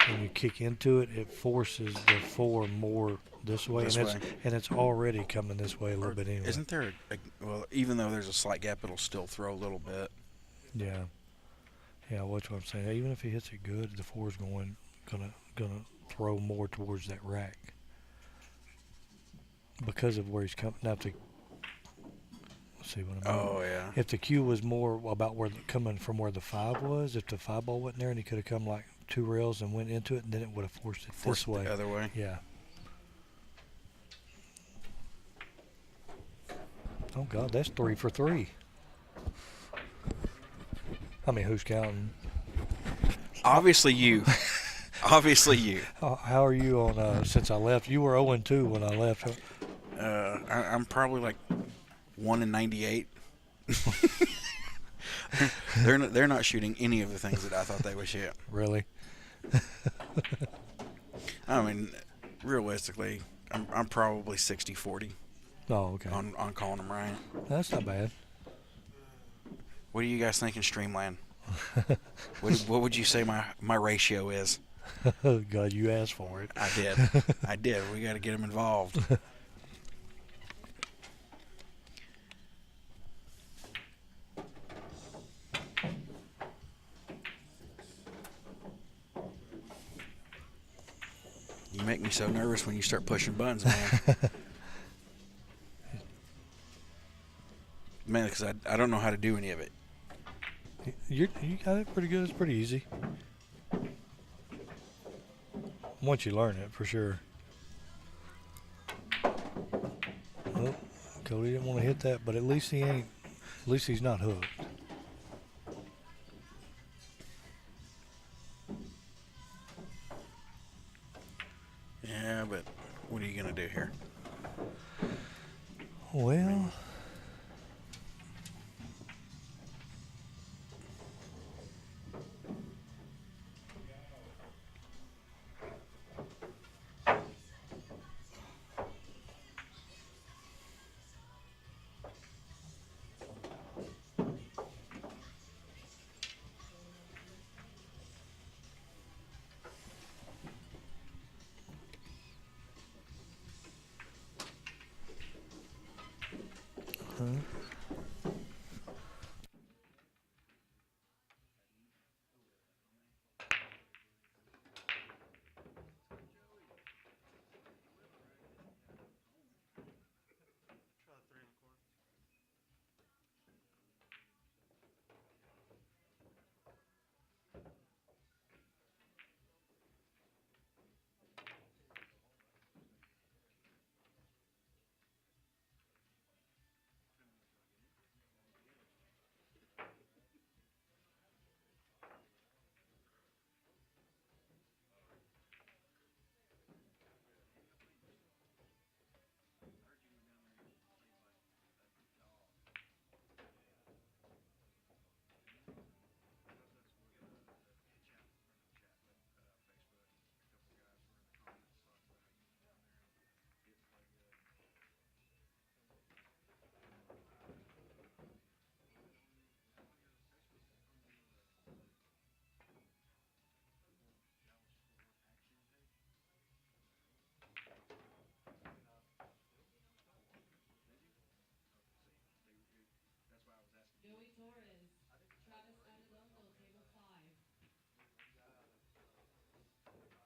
when you kick into it, it forces the 4 more this way, This way. and it's already coming this way a little bit anyway. Isn't there well, even though there's a slight gap, it'll still throw a little bit. Yeah. Yeah, that's what I'm saying. Even if he hits it good, the 4's gonna throw more towards that rack because of where he's coming. Now, let's see what I mean. Oh yeah. If the cue was more about coming from where the 5 was, if the 5 ball wasn't there and he could have come like 2 rails and went into it, and then it would have forced it this way. The other way. Yeah. Oh God, that's 3 for 3. I mean, who's counting? Obviously you. Obviously you. How are you on? Since I left, you were 0-2 when I left. I'm probably like 1-98. They're not shooting any of the things that I thought they would shoot. Really? I mean, realistically, I'm probably 60-40 Oh, okay. on calling them right. That's not bad. What do you guys think in Streamland? What would you say my ratio is? God, you asked for it. I did. We got to get them involved. You make me so nervous when you start pushing buttons, man. Man, because I don't know how to do any of it. You got it pretty good. It's pretty easy. Once you learn it, for sure. Well, Cody didn't want to hit that, but at least he ain't. At least he's not hooked. Yeah, but what are you going to do here? Well, Torres. Travis Adelondo, table 5. Trying to throw it in the corner.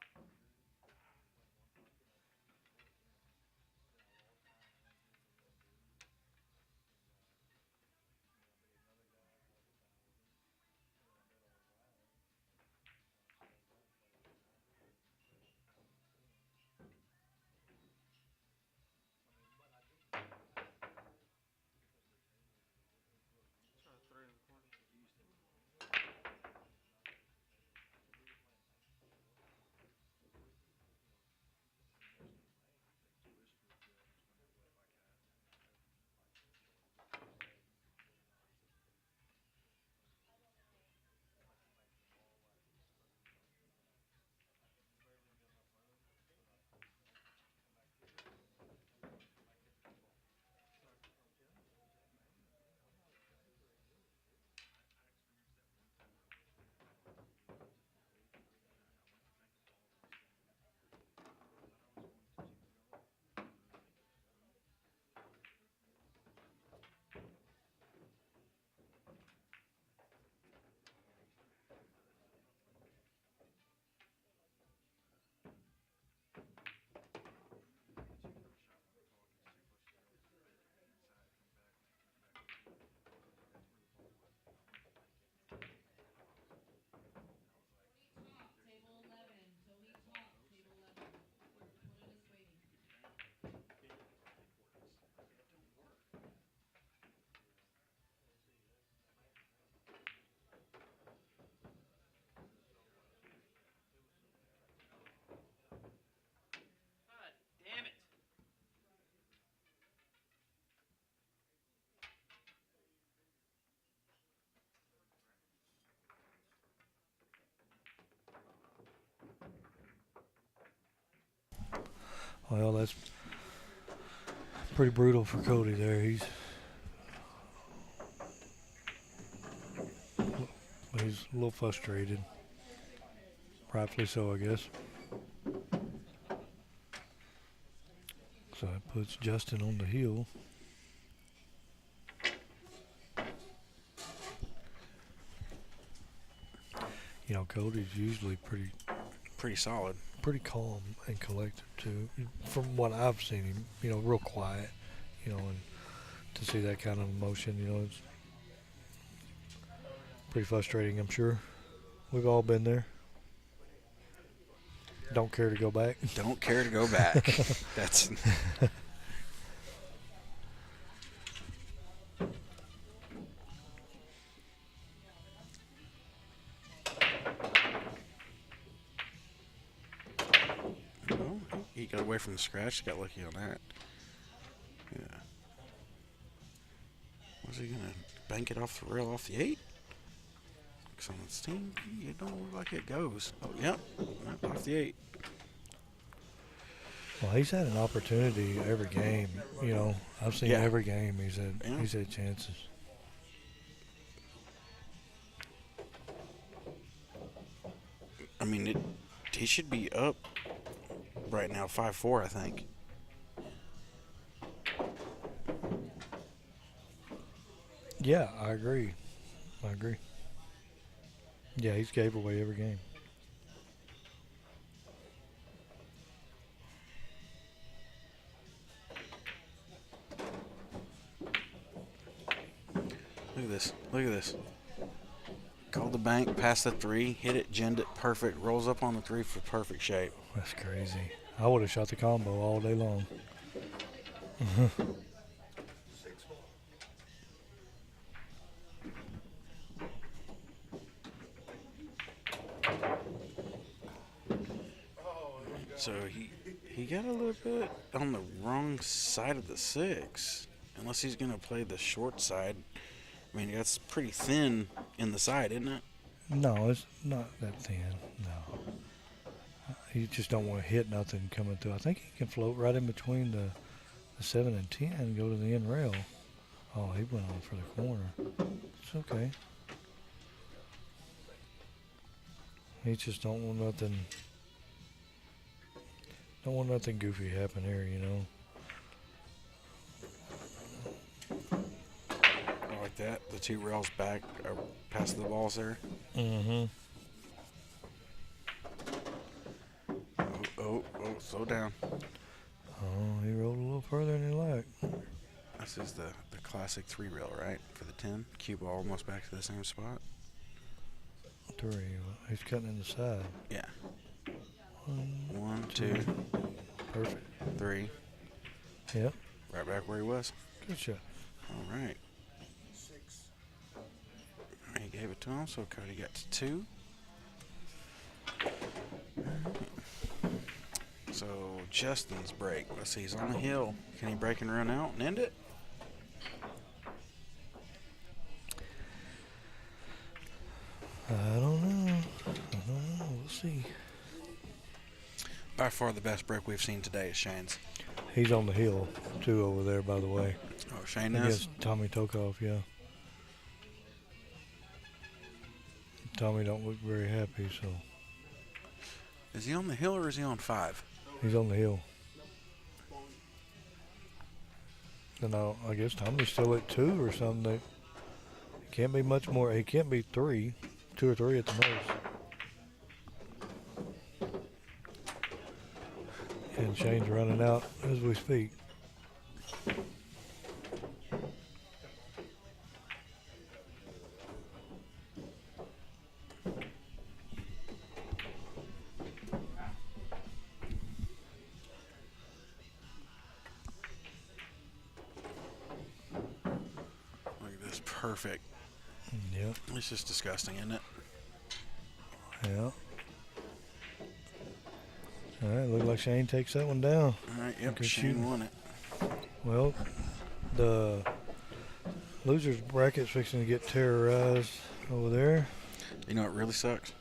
Top, table 11. Tony Top, table 11. Your opponent is waiting. God damn it! Well, that's pretty brutal for Cody there. He's a little frustrated. Rightfully so, I guess. So that puts Justin on the heel. You know, Cody's usually Pretty solid. pretty calm and collected too. From what I've seen him, you know, real quiet. You know, and to see that kind of emotion, you know, it's pretty frustrating. I'm sure we've all been there. Don't care to go back. Don't care to go back. That's oh, he got away from the scratch. Got lucky on that. Yeah. Was he gonna bank it off the rail off the 8? Looks on the steam. It don't look like it goes. Oh, yep. Off the 8. Well, he's had an opportunity every game. You know, I've seen Yeah. every game he's Yeah. had chances. I mean, he should be up right now, 5-4, I think. Yeah, I agree. Yeah, he's gave away every game. Look at this. Look at this. Called the bank, passed the 3, hit it, ginned it, perfect. Rolls up on the 3 for perfect shape. That's crazy. I would have shot the combo all day long. So he got a little bit on the wrong side of the 6. Unless he's going to play the short side. I mean, that's pretty thin in the side, isn't it? No, it's not that thin. No. You just don't want to hit nothing coming through. I think he can float right in between the 7 and 10 and go to the end rail. Oh, he went on for the corner. It's okay. He just don't want nothing. Don't want nothing goofy happen here, you know. Oh, like that. The 2 rails back, past the balls there. Mm-hmm. Oh, slow down. Oh, he rolled a little further than he liked. This is the classic 3 rail, right? For the 10. Cue ball almost back to the same spot. 3. He's cutting in the side. Yeah. 1, 1, 2, Perfect. 3. Yep. Right back where he was. Good shot. All right. He gave it to him, so Cody got to 2. So Justin's break. Let's see, he's on the hill. Can he break and run out and end it? I don't know. We'll see. By far the best break we've seen today is Shane's. He's on the hill, too, over there, by the way. Oh, Shane is? Against Tommy Tokoff, yeah. Tommy don't look very happy, so Is he on the hill or is he on 5? he's on the hill. And I guess Tommy's still at 2 or something. He can't be much more. He can't be 3. 2 or 3 at the most. And Shane's running out as we speak. Look at this, perfect. Yep. It's just disgusting, isn't it? Yeah. All right, look like Shane takes that one down. All right, yep, Good Shane shooting. won it. Well, the losers bracket's fixing to get terrorized over there. You know what really sucks?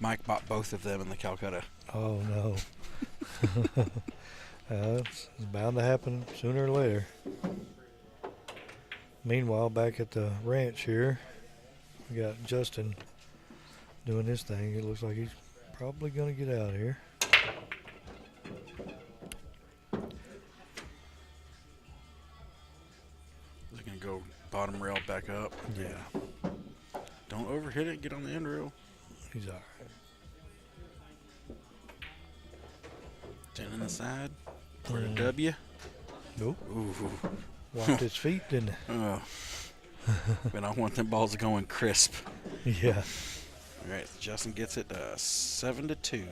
Mike bought both of them in the Calcutta. Oh no. It's bound to happen sooner or later. Meanwhile, back at the ranch here, we got Justin doing his thing. It looks like he's probably going to get out of here. Is it going to go bottom rail back up? Yeah. Don't overhit it. Get on the end rail. He's all right. 10 in the side for a W. Nope. Ooh. Wiped his feet, didn't it? Oh. But I want them balls going crisp. Yeah. All right, Justin gets it 7-2.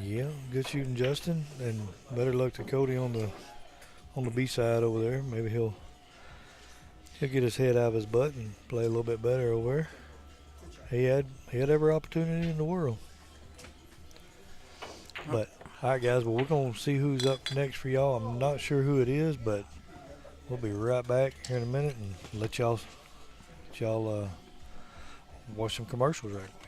Yeah, good shooting, Justin, and better luck to Cody on the B side over there. Maybe he'll get his head out of his butt and play a little bit better over there. He had every opportunity in the world. But all right, guys. Well, we're gonna see who's up next for y'all. I'm not sure who it is, but we'll be right back here in a minute and let y'all watch some commercials right quick.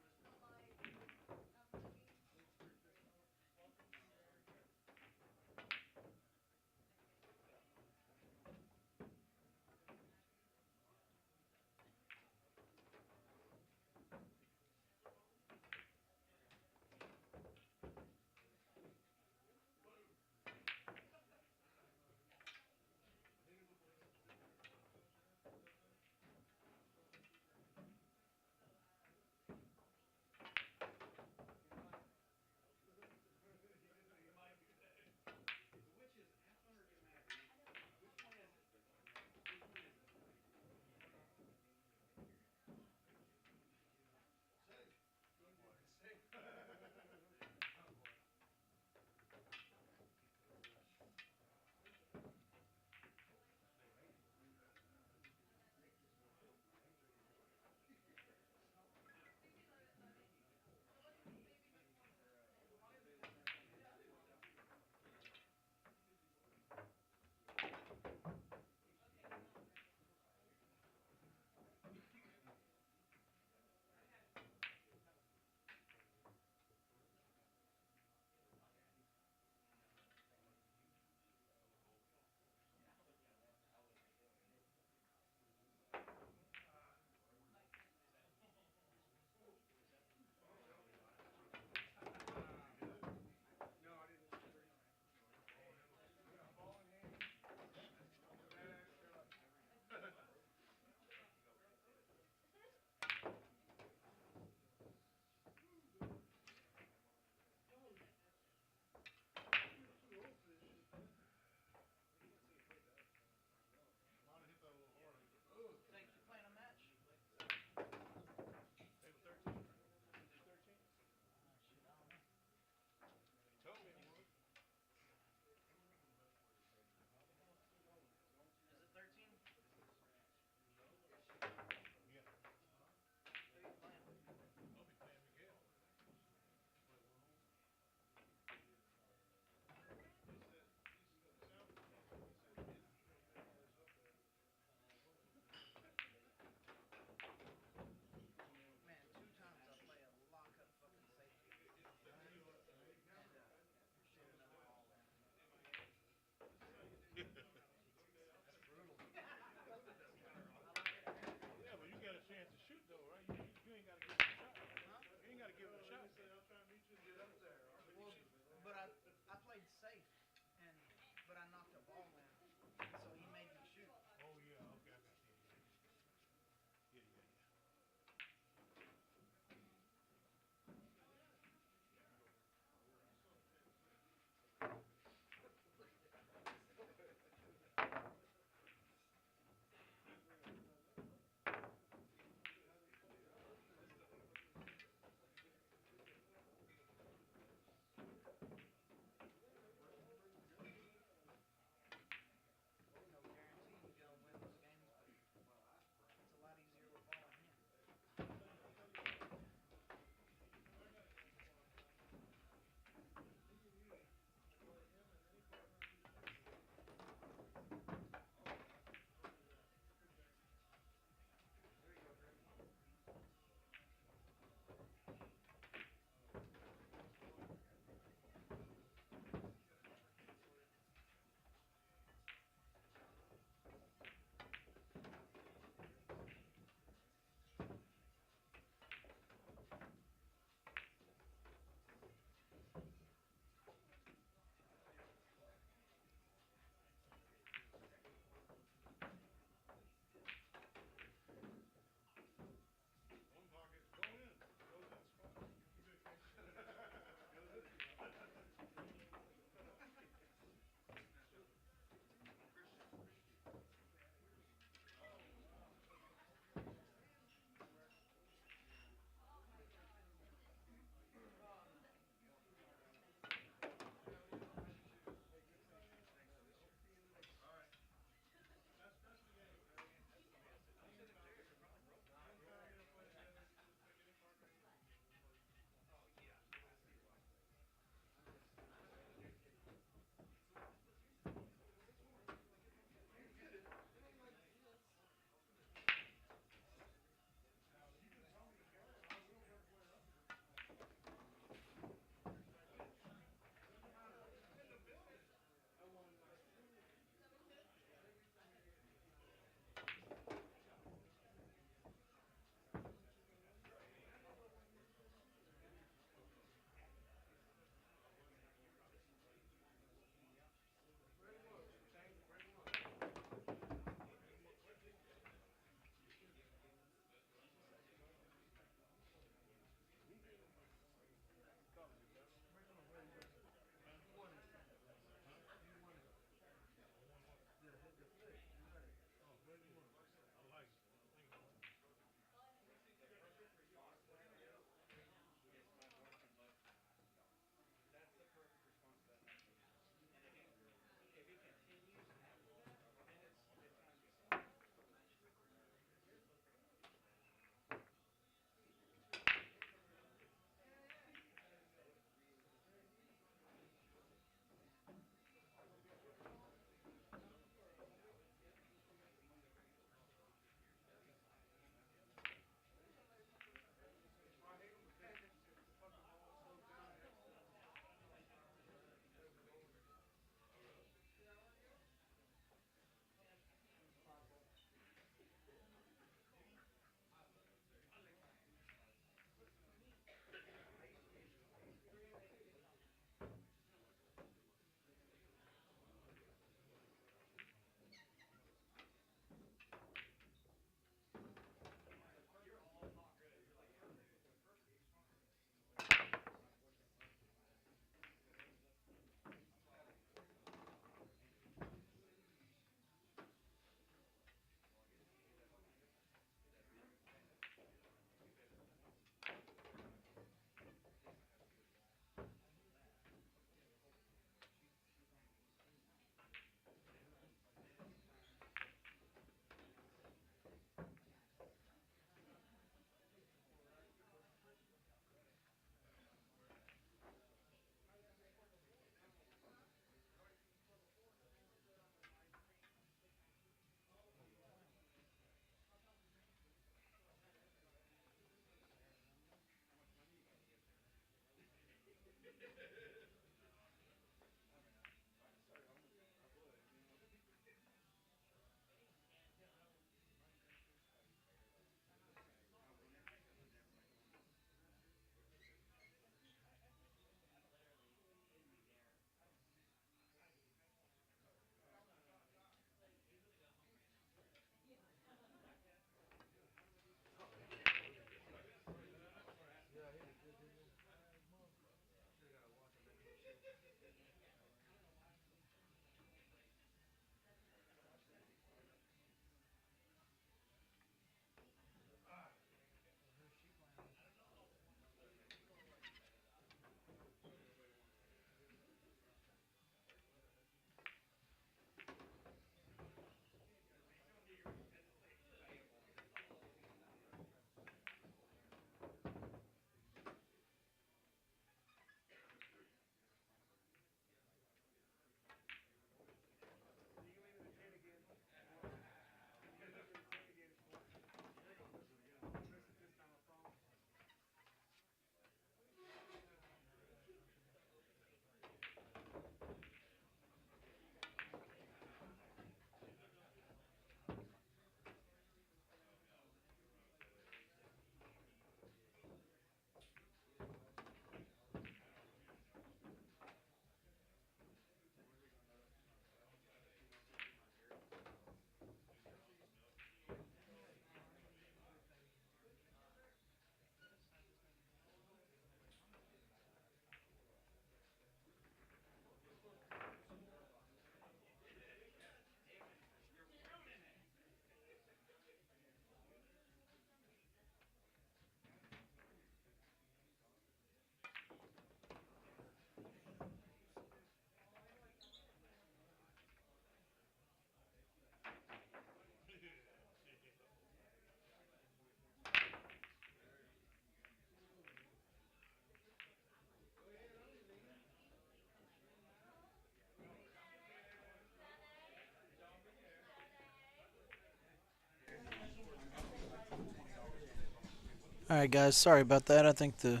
All right, guys. Sorry about that. I think the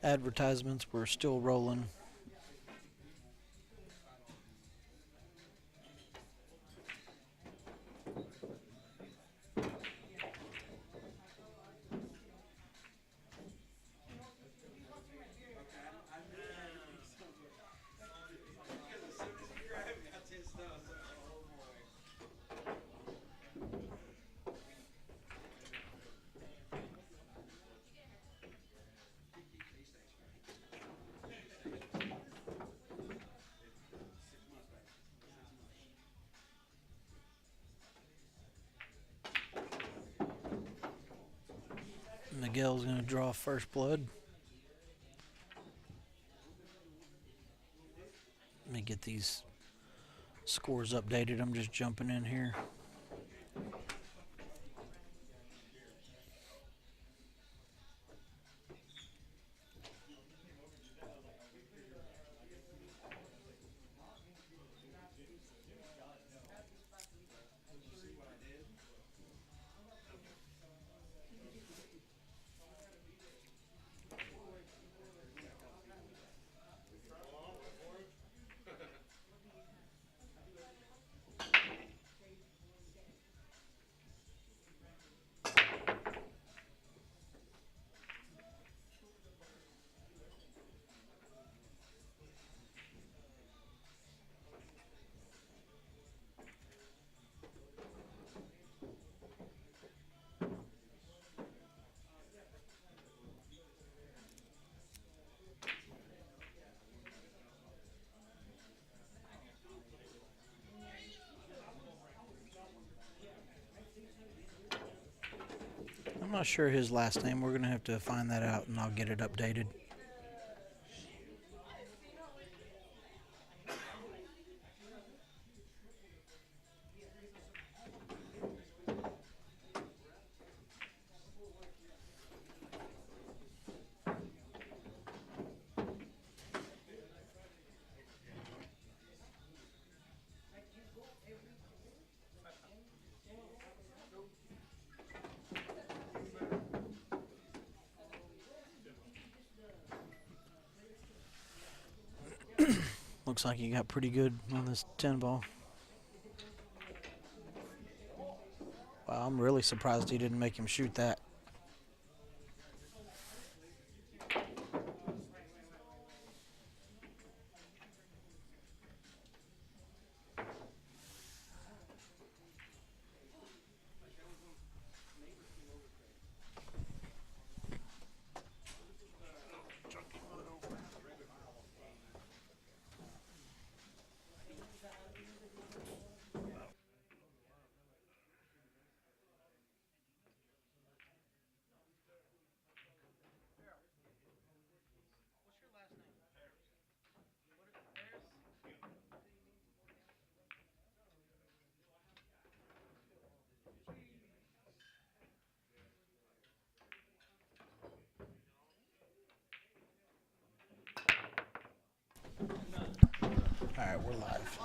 advertisements were still rolling. Miguel's going to draw first blood. Let me get these scores updated. I'm just jumping in here. I'm not sure his last name. We're going to have to find that out, and I'll get it updated. Looks like he got pretty good on this 10 ball. Wow, I'm really surprised he didn't make him shoot that. All right, we're live.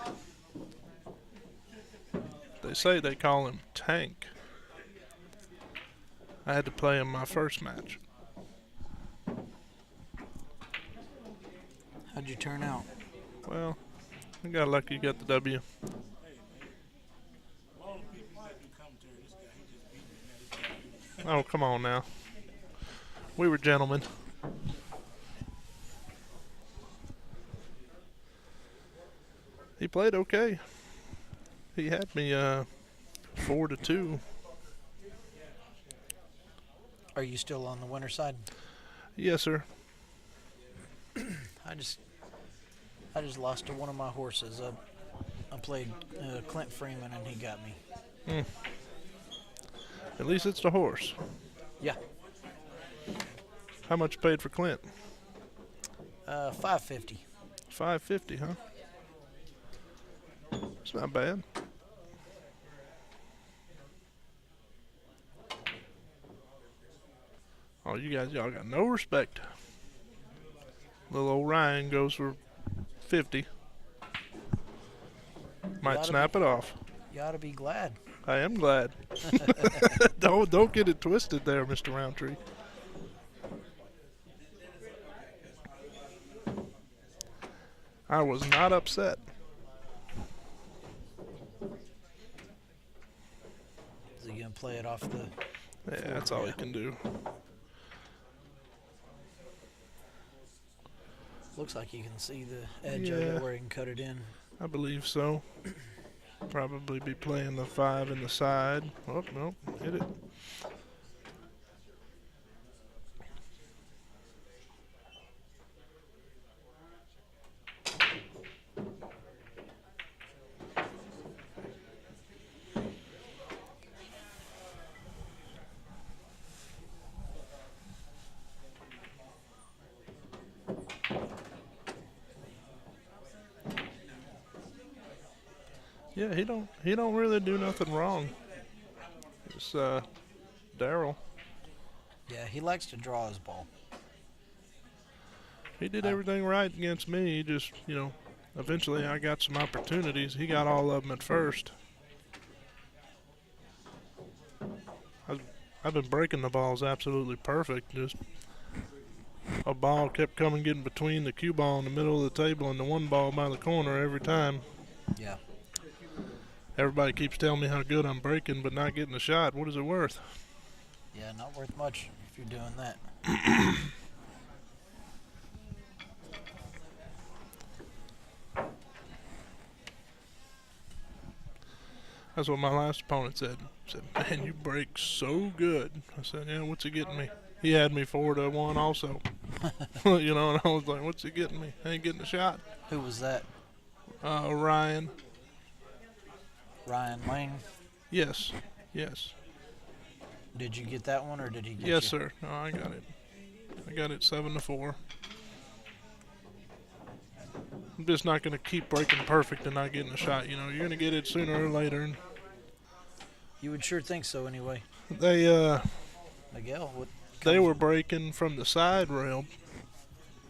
They say they call him Tank. I had to play him my first match. How'd you turn out? Well, I got lucky, got the W. Oh, come on now. We were gentlemen. He played okay. He had me 4-2. Are you still on the winner side? Yes, sir. I just lost to one of my horses. I played Clint Freeman and he got me. At least it's the horse. Yeah. How much you paid for Clint? $550. $550, huh? It's not bad. Oh, y'all got no respect. Little old Ryan goes for 50. Might snap it off. You ought to be glad. I am glad. Don't get it twisted there, Mr. Roundtree. I was not upset. Is he gonna play it off the? Yeah, that's all he can do. Looks like you can see the edge of Yeah. it where he can cut it in. I believe so. Probably be playing the 5 in the side. Oh, no, hit it. Yeah, he don't really do nothing wrong. It's Daryl. Yeah, he likes to draw his ball. He did everything right against me. He just, eventually I got some opportunities. He got all of them at first. I've been breaking the balls absolutely perfect. Just a ball kept coming, getting between the cue ball in the middle of the table and the one ball by the corner every time. Yeah. Everybody keeps telling me how good I'm breaking, but not getting a shot. What is it worth? Yeah, not worth much if you're doing that. That's what my last opponent said. He said, man, you break so good. I said, yeah, what's he getting me? He had me 4-1 also. And I was like, what's he getting me? I ain't getting a shot. Who was that? Ryan. Ryan Lang. Yes. Did you get that one or did he get Yes, you? sir. No, I got it. I got it 7-4. I'm just not going to keep breaking perfect and not getting a shot. You're going to get it sooner or later. And You would sure think so anyway. they Miguel, what? they were breaking from the side rail.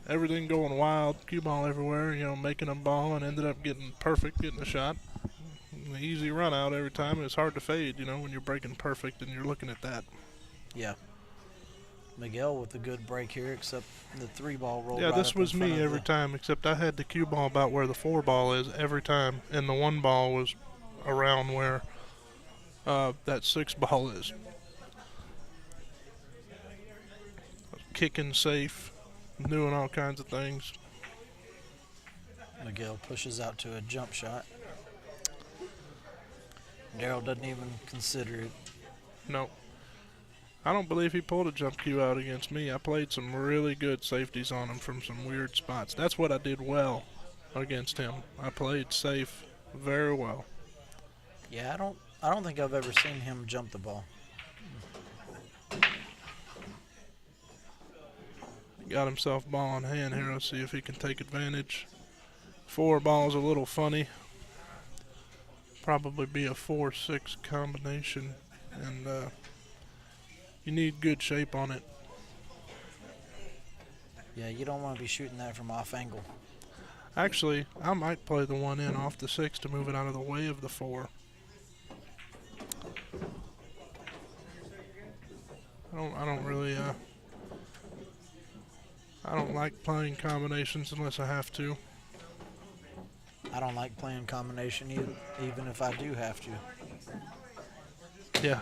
Everything going wild, cue ball everywhere, making a ball, and ended up getting perfect, getting a shot. An easy run out every time, and it's hard to fade, when you're breaking perfect and you're looking at that. Yeah. Miguel with a good break here, except the 3-ball rolled Yeah, right this up in was front me of every the- time, except I had the cue ball about where the 4-ball is every time, and the 1-ball was around where that 6-ball is. Kicking safe, doing all kinds of things. Miguel pushes out to a jump shot. Daryl doesn't even consider it. No. I don't believe he pulled a jump cue out against me. I played some really good safeties on him from some weird spots. That's what I did well against him. I played safe very well. Yeah, I don't think I've ever seen him jump the ball. Got himself ball in hand here. Let's see if he can take advantage. 4-ball's a little funny. Probably be a 4-6 combination, and you need good shape on it. Yeah, you don't want to be shooting that from off angle. Actually, I might play the 1 in off the 6 to move it out of the way of the 4. I don't really I don't like playing combinations unless I have to. I don't like playing combination even if I do have to. Yeah.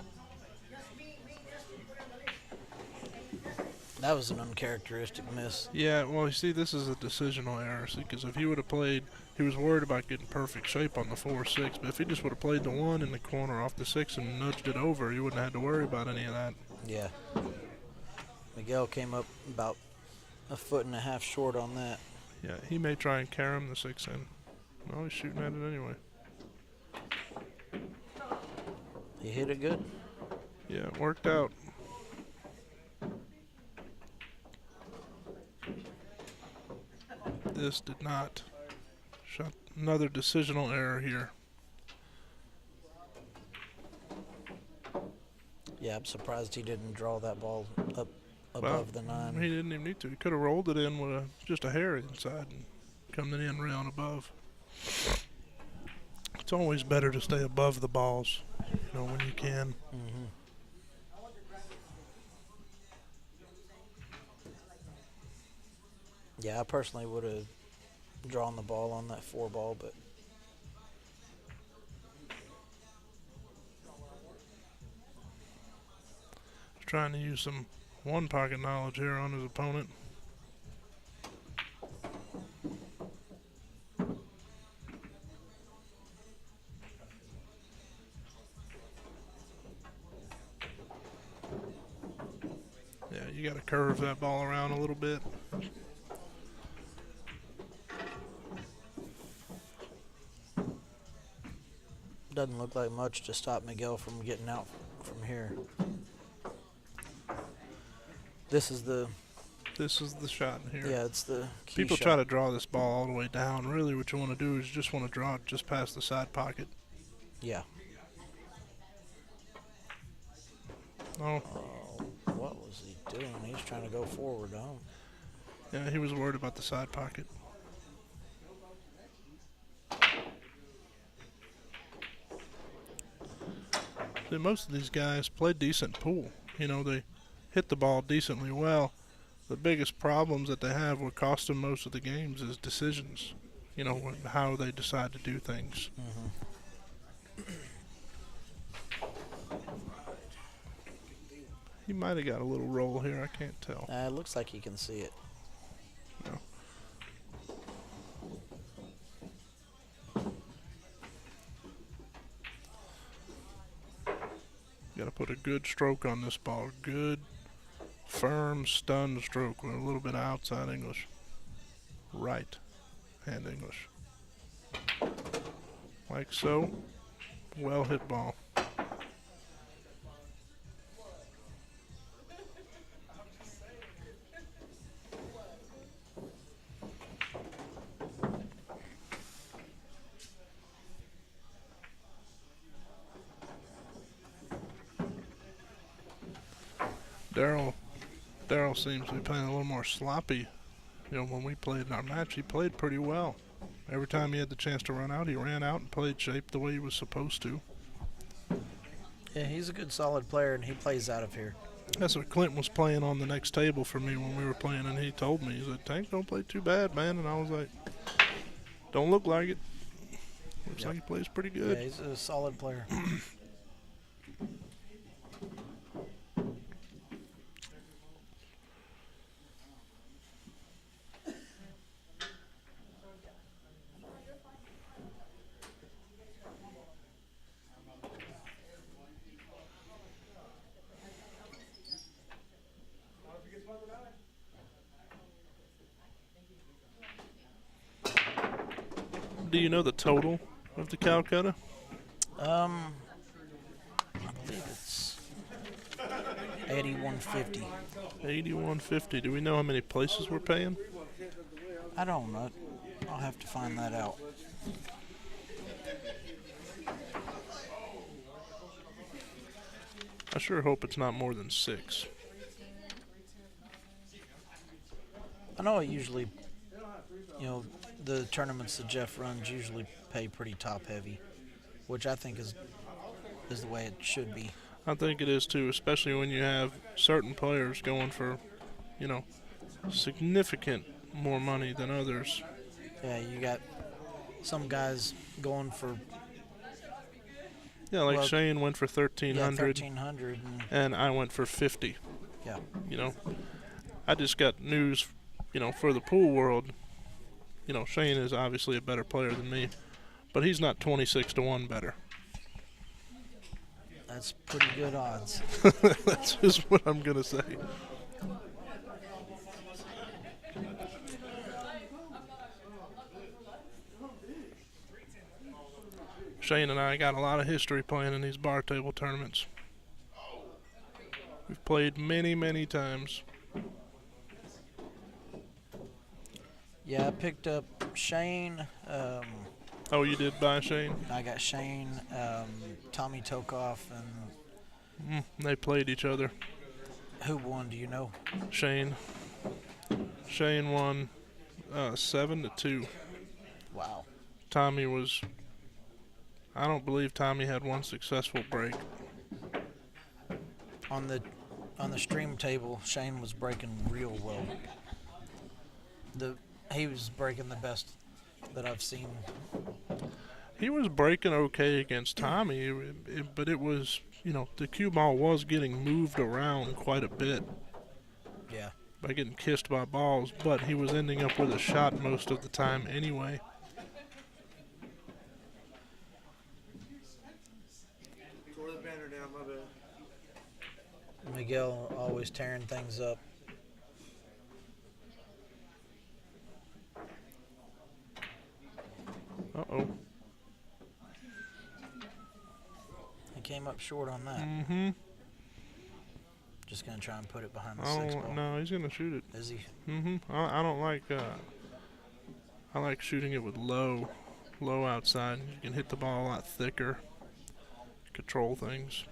That was an uncharacteristic miss. Yeah, well, you see, this is a decisional error. See, because if he would have played, he was worried about getting perfect shape on the 4-6, but if he just would have played the 1 in the corner off the 6 and nudged it over, he wouldn't have had to worry about any of that. Yeah. Miguel came up about 1.5 feet short on that. Yeah, he may try and carry him the 6 in. No, he's shooting at it anyway. He hit it good. Yeah, it worked out. This did not. Shot another decisional error here. Yeah, I'm surprised he didn't draw that ball up above the 9. He didn't even need to. He could have rolled it in with just a hair inside and coming in round above. It's always better to stay above the balls, when you can. Mm-hmm. Yeah, I personally would have drawn the ball on that 4 ball, but Trying to use some one pocket knowledge here on his opponent. Yeah, you got to curve that ball around a little bit. doesn't look like much to stop Miguel from getting out from here. This is the shot in here. Yeah, it's the key People shot. try to draw this ball all the way down. Really what you want to do is just want to draw it just past the side pocket. Yeah. Oh. What was he doing? He's trying to go forward, huh? Yeah, he was worried about the side pocket. See, most of these guys play decent pool. They hit the ball decently well. The biggest problems that they have, what cost them most of the games, is decisions. How they decide to do things. Mm-hmm. He might have got a little roll here. I can't tell. It looks like he can see it. No. Got to put a good stroke on this ball. Good, firm, stun stroke with a little bit of outside English. Right hand English. Like so. Well hit ball. Daryl seems to be playing a little more sloppy. When we played in our match, he played pretty well. Every time he had the chance to run out, he ran out and played shape the way he was supposed to. Yeah, he's a good, solid player, and he plays out of here. That's what Clint was playing on the next table for me when we were playing, and he told me, he said, "Tank don't play too bad, man." And I was like, "Don't look like it. Looks like he plays pretty good." Yeah, he's a solid player. Do you know the total of the Calcutta? I believe it's 81.50. 81.50. Do we know how many places we're paying? I don't know. I'll have to find that out. I sure hope it's not more than 6. I know it usually, the tournaments that Jeff runs usually pay pretty top heavy, which I think is the way it should be. I think it is too, especially when you have certain players going for, significant more money than others. Yeah, you got some guys going for. Yeah, like Shane went for 1,300. Yeah, 1,300. And I went for 50. Yeah. I just got news, for the pool world. Shane is obviously a better player than me, but he's not 26-1 better. That's pretty good odds. That's just what I'm going to say. Shane and I got a lot of history playing in these bar table tournaments. We've played many, many times. Yeah, I picked up Shane. Oh, you did buy Shane? I got Shane, Tommy Tokoff, and... They played each other. Who won, do you know? Shane. Shane won 7-2. Wow. Tommy was I don't believe Tommy had one successful break. On the stream table, Shane was breaking real well. He was breaking the best that I've seen. He was breaking okay against Tommy, but it was, the cue ball was getting moved around quite a bit Yeah. by getting kissed by balls, but he was ending up with a shot most of the time anyway. Tore the banner down, my bad. Miguel always tearing things up. Uh-oh. He came up short on that. Mm-hmm. Just gonna try and put it behind the six ball. No, he's gonna shoot it. Is he? Mm-hmm. I don't like, I like shooting it with low outside. You can hit the ball a lot thicker, control things.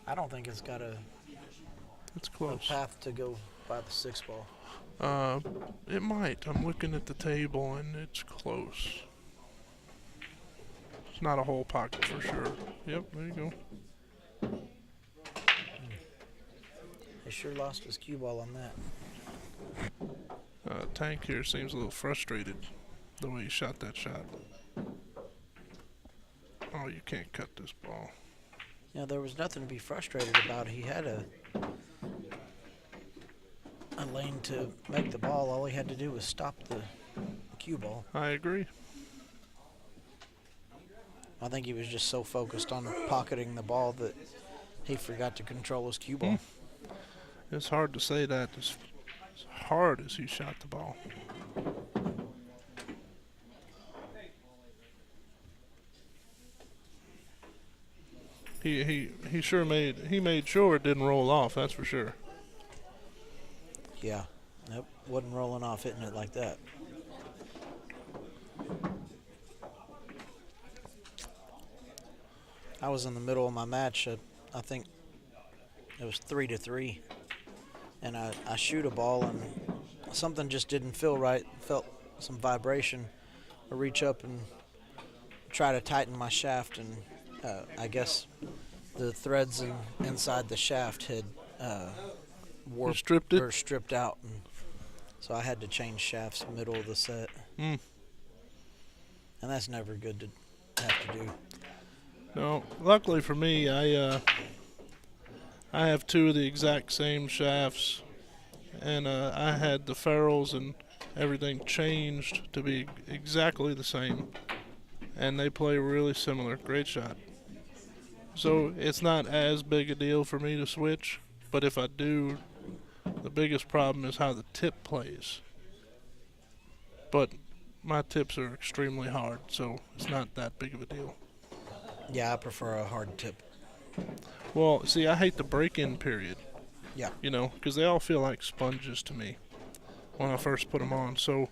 I don't think it's got a It's close. path to go by the six ball. It might. I'm looking at the table and it's close. It's not a whole pocket for sure. Yep, there you go. He sure lost his cue ball on that. Tank here seems a little frustrated the way he shot that shot. Oh, you can't cut this ball. Yeah, there was nothing to be frustrated about. He had a lane to make the ball. All he had to do was stop the cue ball. I agree. I think he was just so focused on pocketing the ball that he forgot to control his cue ball. It's hard to say that as hard as he shot the ball. He sure made sure it didn't roll off, that's for sure. Yeah. Nope. Wasn't rolling off hitting it like that. I was in the middle of my match. I think it was 3-3. And I shoot a ball and something just didn't feel right. Felt some vibration. I reach up and try to tighten my shaft, and I guess the threads inside the shaft had warped stripped it? or stripped out, and so I had to change shafts middle of the set. Mm. And that's never good to have to do. No, luckily for me, I have two of the exact same shafts, and I had the ferrules and everything changed to be exactly the same, and they play really similar. Great shot. So it's not as big a deal for me to switch, but if I do, the biggest problem is how the tip plays. But my tips are extremely hard, so it's not that big of a deal. Yeah, I prefer a hard tip. Well, see, I hate the break-in period. Yeah. Because they all feel like sponges to me when I first put them on. So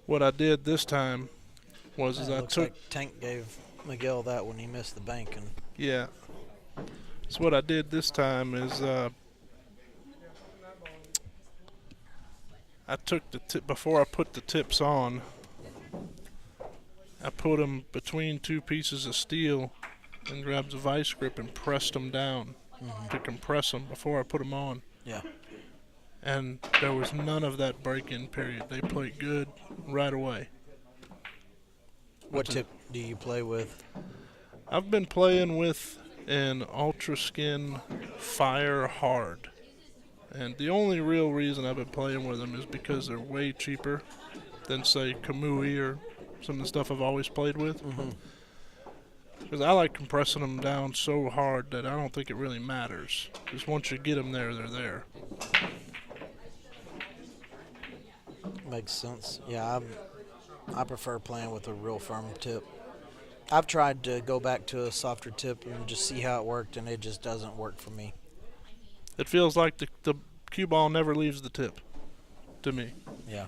what I did this time was I looks took... like Tank gave Miguel that when he missed the bank. And Yeah. So what I did this time is I took the tip... Before I put the tips on, I put them between two pieces of steel and grabbed a vice grip and pressed them down to compress them before I put them on. yeah. And there was none of that break-in period. They played good right away. What tip do you play with? I've been playing with an Ultra Skin Fire Hard. And the only real reason I've been playing with them is because they're way cheaper than, say, Kamui or some of the stuff I've always played with. Because I like compressing them down so hard that I don't think it really matters. Because once you get them there, they're there. Makes sense. Yeah, I prefer playing with a real firm tip. I've tried to go back to a softer tip and just see how it worked, and it just doesn't work for me. It feels like the cue ball never leaves the tip to me. Yeah.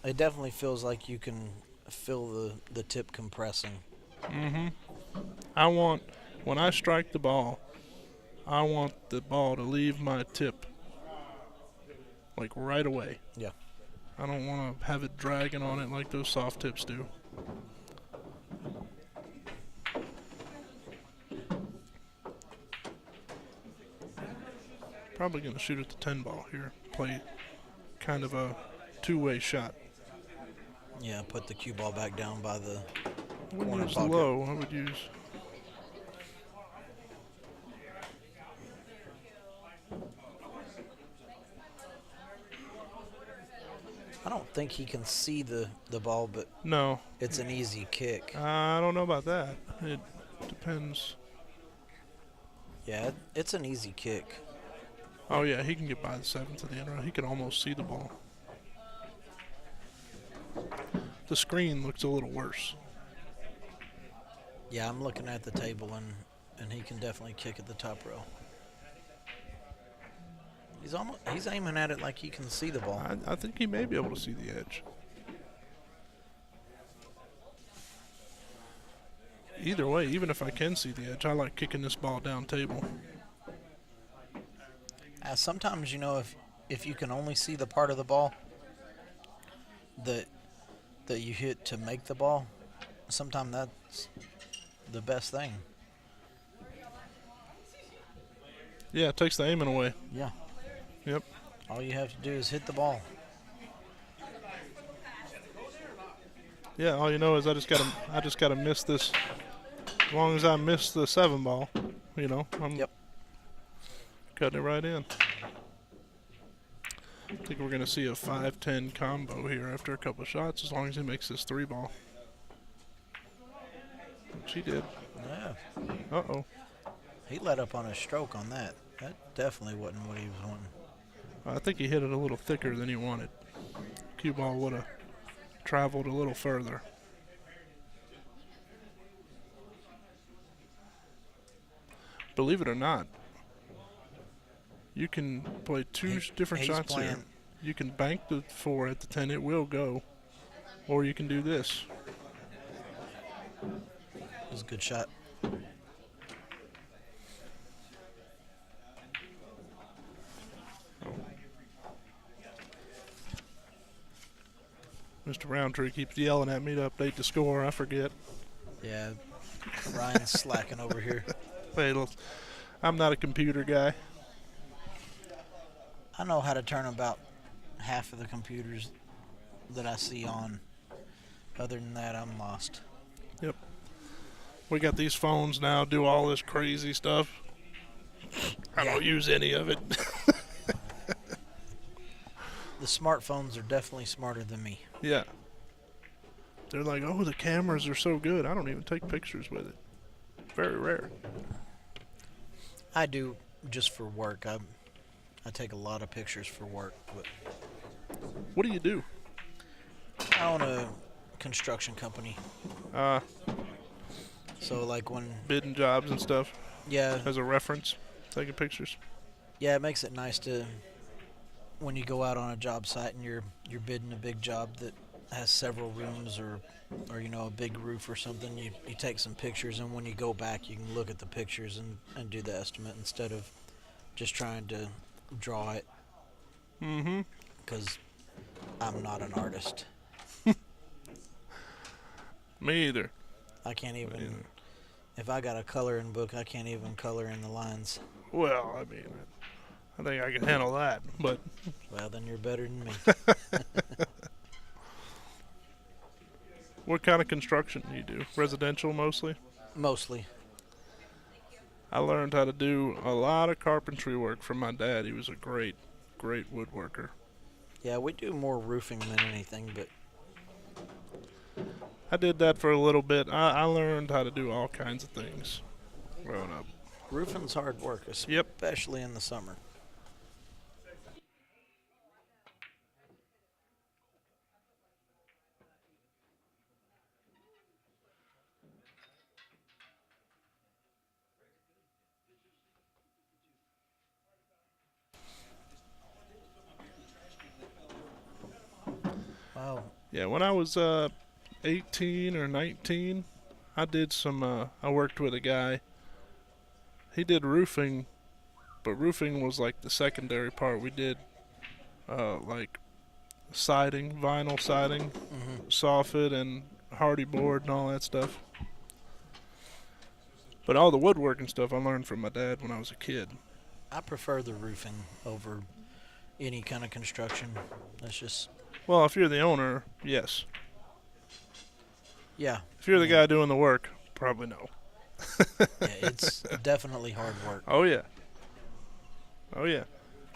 It definitely feels like you can feel the tip compressing. I want, when I strike the ball, I want the ball to leave my tip, like right away. Yeah. I don't want to have it dragging on it like those soft tips do. Probably going to shoot at the 10 ball here. Play kind of a two-way shot. Yeah, put the cue ball back down by the I wouldn't corner use pocket. low. I would use... I don't think he can see the ball, but No. it's an easy kick. I don't know about that. It depends. Yeah, it's an easy kick. Oh, yeah, he can get by the 7th of the end round. He can almost see the ball. The screen looks a little worse. Yeah, I'm looking at the table, and he can definitely kick at the top row. He's aiming at it like he can see the ball. I think he may be able to see the edge. Either way, even if I can see the edge, I like kicking this ball down table. Sometimes, if you can only see the part of the ball that you hit to make the ball, sometimes that's the best thing. Yeah, it takes the aiming away. Yeah. Yep. All you have to do is hit the ball. Yeah, all you know is I just gotta miss this. As long as I miss the 7 ball, I'm Yep. cutting it right in. I think we're gonna see a 5-10 combo here after a couple of shots, as long as he makes this 3 ball. Which he did. Yeah. Uh-oh. He let up on a stroke on that. That definitely wasn't what he was wanting. I think he hit it a little thicker than he wanted. Cue ball would have traveled a little further. Believe it or not, you can play two different he's shots here. playing- You can bank the 4 at the 10, it will go. Or you can do this. It was a good shot. Mr. Roundtree keeps yelling at me to update the score. I forget. Yeah. Ryan's slacking over here. Hey, look, I'm not a computer guy. I know how to turn about half of the computers that I see on. Other than that, I'm lost. Yep. We got these phones now, do all this crazy stuff. I don't use any of it. The smartphones are definitely smarter than me. Yeah. They're like, oh, the cameras are so good. I don't even take pictures with it. Very rare. I do just for work. I take a lot of pictures for work. But What do you do? I own a construction company. So like when, Bidding jobs and stuff yeah, as a reference, taking pictures. yeah, it makes it nice to, when you go out on a job site and you're bidding a big job that has several rooms or a big roof or something, you take some pictures, and when you go back you can look at the pictures and do the estimate instead of just trying to draw it, Mm-hmm. because I'm not an artist. Me either. I can't even, either. if I got a coloring book, I can't even color in the lines. Well, I mean, I think I can handle that, but Well, then you're better than me. what kind of construction do you do? Residential mostly? Mostly. I learned how to do a lot of carpentry work from my dad. He was a great woodworker. Yeah, we do more roofing than anything, but I did that for a little bit. I learned how to do all kinds of things growing up. roofing's hard work, Yep. especially in the summer. Wow. Yeah, when I was 18 or 19, I did some. I worked with a guy. He did roofing but roofing was like the secondary part. We did like siding, vinyl siding, soffit and hardy board and all that stuff. But all the woodworking stuff I learned from my dad when I was a kid. I prefer the roofing over any kind of construction. That's just, Well, if you're the owner, yes. yeah. If you're the guy doing the work, probably no. Yeah, it's definitely hard work. Oh yeah. Oh yeah.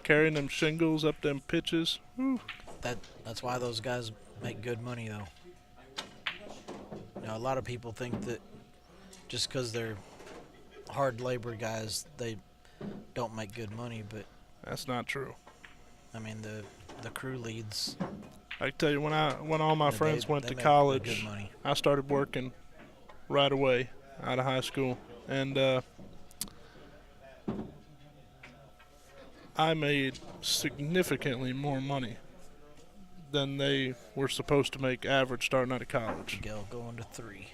Carrying them shingles up them pitches. Whew. That's why those guys make good money, though. A lot of people think that just because they're hard labor guys, they don't make good money, but That's not true. I mean the crew leads. I can tell you when all my friends went to they make college, good money. I started working right away out of high school, and I made significantly more money than they were supposed to make average starting out of college. Miguel going to 3.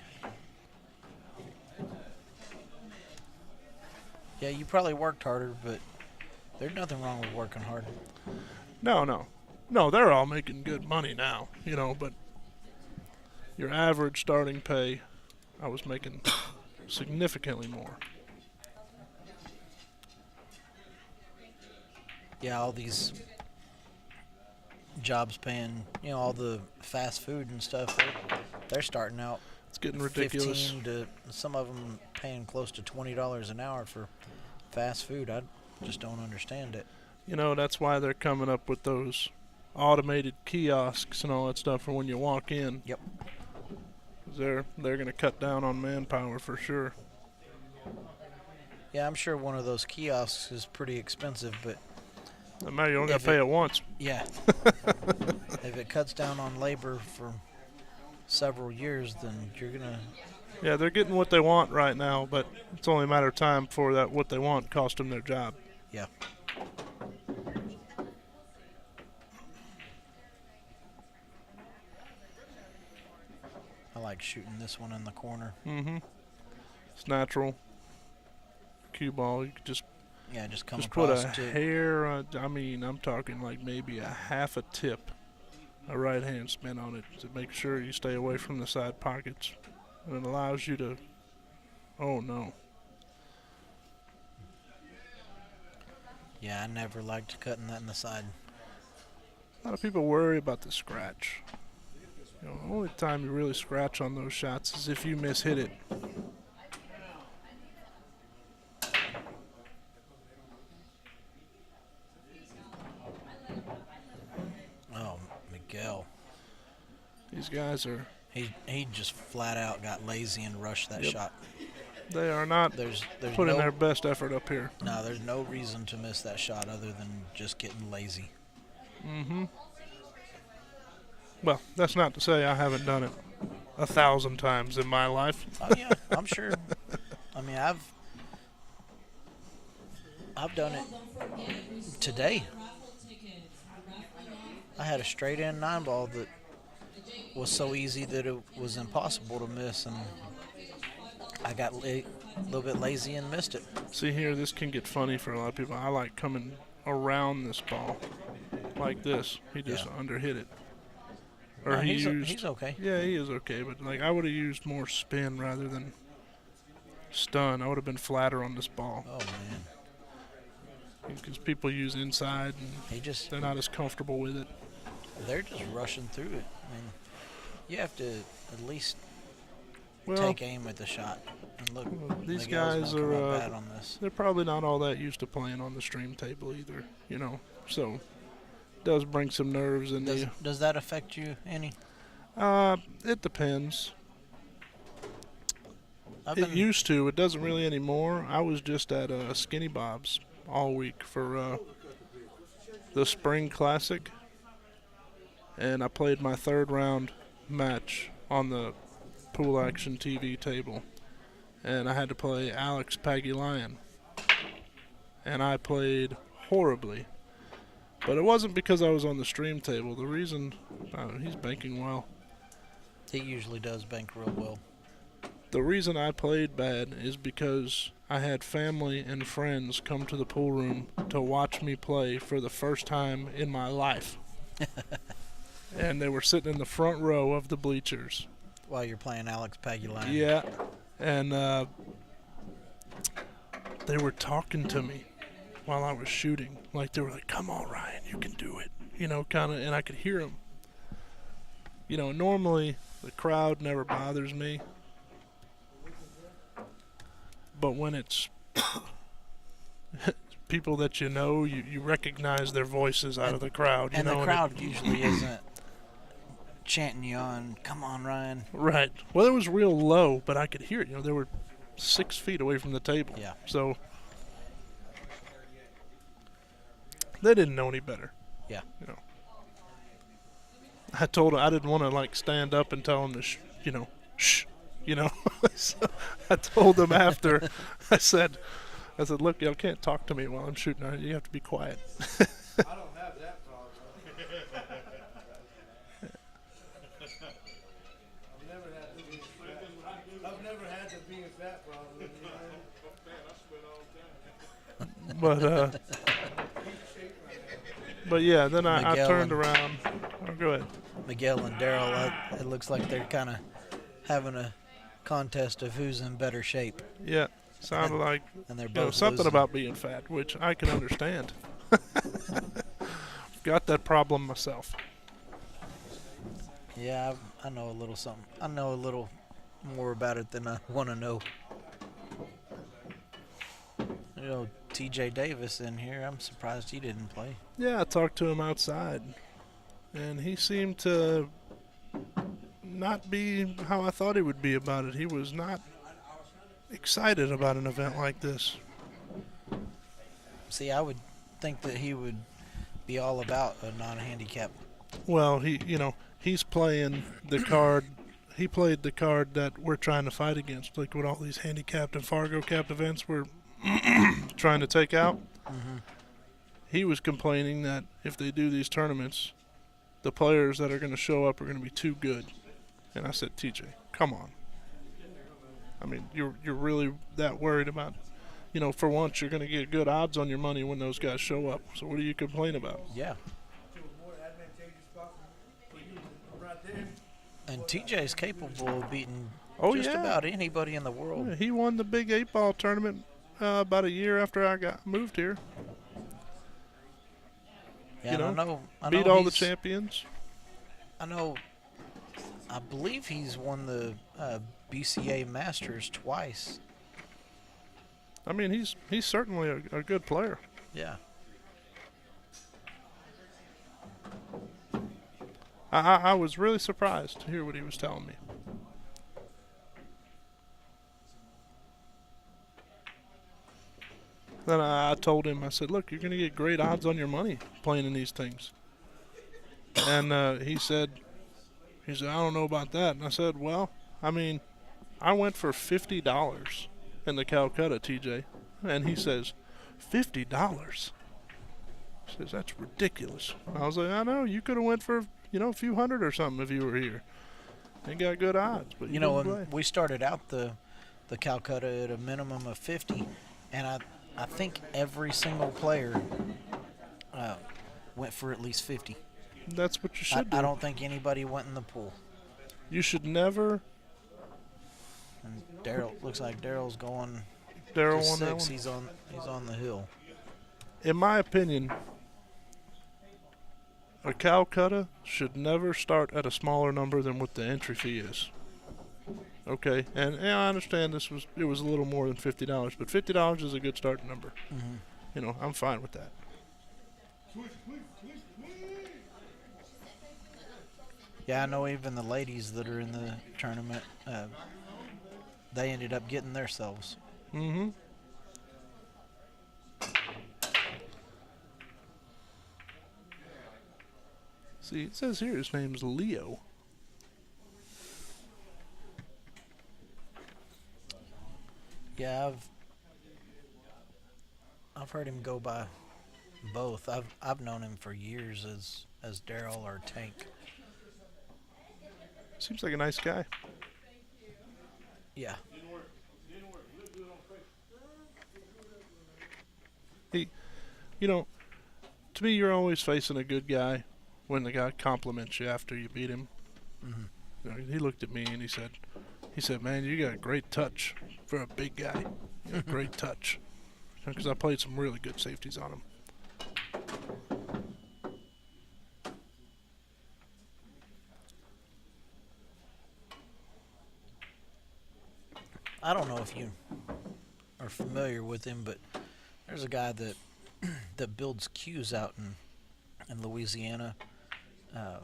Yeah, you probably worked harder, but there's nothing wrong with working hard. No, they're all making good money now, but your average starting pay, I was making significantly more. Yeah, all these jobs paying, all the fast food and stuff, they're starting out It's getting ridiculous. 15 to some of them paying close to $20 an hour for fast food. I just don't understand it. That's why they're coming up with those automated kiosks and all that stuff for when you walk in. Yep. 'Cause they're going to cut down on manpower for sure. Yeah, I'm sure one of those kiosks is pretty expensive, but No matter, you only got If to pay it- it once. yeah, if it cuts down on labor for several years, then you're gonna. Yeah, they're getting what they want right now, but it's only a matter of time before that what they want cost them their job. Yeah. I like shooting this one in the corner. Mm-hmm. It's natural. Cue ball, you could just Come put across a to hair, I'm talking like maybe a half a tip, a right hand spin on it to make sure you stay away from the side pockets. And it allows you to, oh no. Yeah, I never liked cutting that in the side. A lot of people worry about the scratch. The only time you really scratch on those shots is if you mishit it. Oh, Miguel. These guys are, He just flat out got lazy and rushed that Yep. shot. they are not There's putting no their best effort up here. no there's no reason to miss that shot other than just getting lazy. Mm-hmm. Well, that's not to say I haven't done it 1,000 times in my life. Oh yeah, I'm sure. I mean, I've done it today. I had a straight in 9-ball that was so easy that it was impossible to miss, and I got a little bit lazy and missed it. See here, this can get funny for a lot of people. I like coming around this ball like this. He just Yeah. underhit it. Or No, he he's used. he's okay. Yeah, he is okay, but I would have used more spin rather than stun. I would have been flatter on this ball Oh man, because people use inside and they're not as comfortable with it. they're just rushing through it. I mean, you have to at least Well, take aim at the shot. And look, these Miguel's guys gonna come are up bad on this. they're probably not all that used to playing on the stream table either, So it does bring some nerves in you. Does that affect you any? It depends. I've It been, used to. It doesn't really anymore. I was just at Skinny Bob's all week for the Spring Classic, and I played my 3rd round match on the pool action TV table, and I had to play Alex Paggy Lyon, and I played horribly. But it wasn't because I was on the stream table. The reason he's banking well. he usually does bank real well. The reason I played bad is because I had family and friends come to the pool room to watch me play for the first time in my life. And they were sitting in the front row of the bleachers. While you're playing Alex Pagulani. Yeah. And they were talking to me while I was shooting. Like, they were like, come on, Ryan, you can do it. You know, kind of, and I could hear them. You know, normally the crowd never bothers me. But when it's people that you know, you recognize their voices out of the crowd. You And know, the crowd usually isn't chanting you on, come on, Ryan. Right. Well, it was real low, but I could hear it. You know, they were 6 feet away from the table. Yeah. So they didn't know any better. Yeah. You know. I told them I didn't want to, like, stand up and tell them to, shh. You know. So I told them after, I said, look, y'all can't talk to me while I'm shooting. You have to be quiet. I don't have that problem. I've never had the being fat problem. You know? But yeah, then I Miguel turned and- around. Oh, go ahead. Miguel and Daryl, it looks like they're kind of having a contest of who's in better shape. Yeah, sounded like And they're you know, both something losing. about being fat, which I can understand. Got that problem myself. Yeah, I know a little something. I know a little more about it than I want to know. You know, TJ Davis in here. I'm surprised he didn't play. Yeah, I talked to him outside, and he seemed to not be how I thought he would be about it. He was not excited about an event like this. See, I would think that he would be all about a non-handicap. Well, he's playing the card. He played the card that we're trying to fight against, like with all these handicapped and Fargo capped events we're trying to take out. Mm-hmm. He was complaining that if they do these tournaments, the players that are going to show up are going to be too good. And I said, TJ, come on. I mean, you're really that worried about, for once you're going to get good odds on your money when those guys show up. So what do you complain about? Yeah. More advantageous spot for you right there. And TJ's capable of beating Oh, about anybody in the world. Yeah, he won the big 8-ball tournament about a year after I moved here. Yeah, and I know Beat all the he's- champions. I believe he's won the BCA Masters twice. I mean, he's certainly a good player. Yeah. I was really surprised to hear what he was telling me. Then I told him, I said, look, you're going to get great odds on your money playing in these things. And he said, I don't know about that. And I said, well, I mean, I went for $50 in the Calcutta, TJ. And he says, $50? He says, that's ridiculous. I was like, I know, you could have went for, a few hundred or something if you were here. And got good odds, but you didn't play. When we started out the Calcutta at a minimum of 50, and I think every single player went for at least 50. That's what you should do. I don't think anybody went in the pool. You should never. And Daryl looks like Daryl's going Daryl to won that 6. one. He's on the hill. In my opinion, a Calcutta should never start at a smaller number than what the entry fee is. Okay, and I understand it was a little more than $50, but $50 is a good starting number. Mm-hmm. I'm fine with that. Yeah, I know even the ladies that are in the tournament, they ended up getting themselves. Mm-hmm. See, it says here his name's Leo. Yeah, I've heard him go by both. I've known him for years as Daryl or Tank. Seems like a nice guy. Yeah. You know, to me, you're always facing a good guy when the guy compliments you after you beat him. Hmm. You know, he looked at me and he said, man, you got a great touch for a big guy. You got a great touch. Because I played some really good safeties on him. I don't know if you are familiar with him, but there's a guy that that builds cues out in Louisiana. Uh,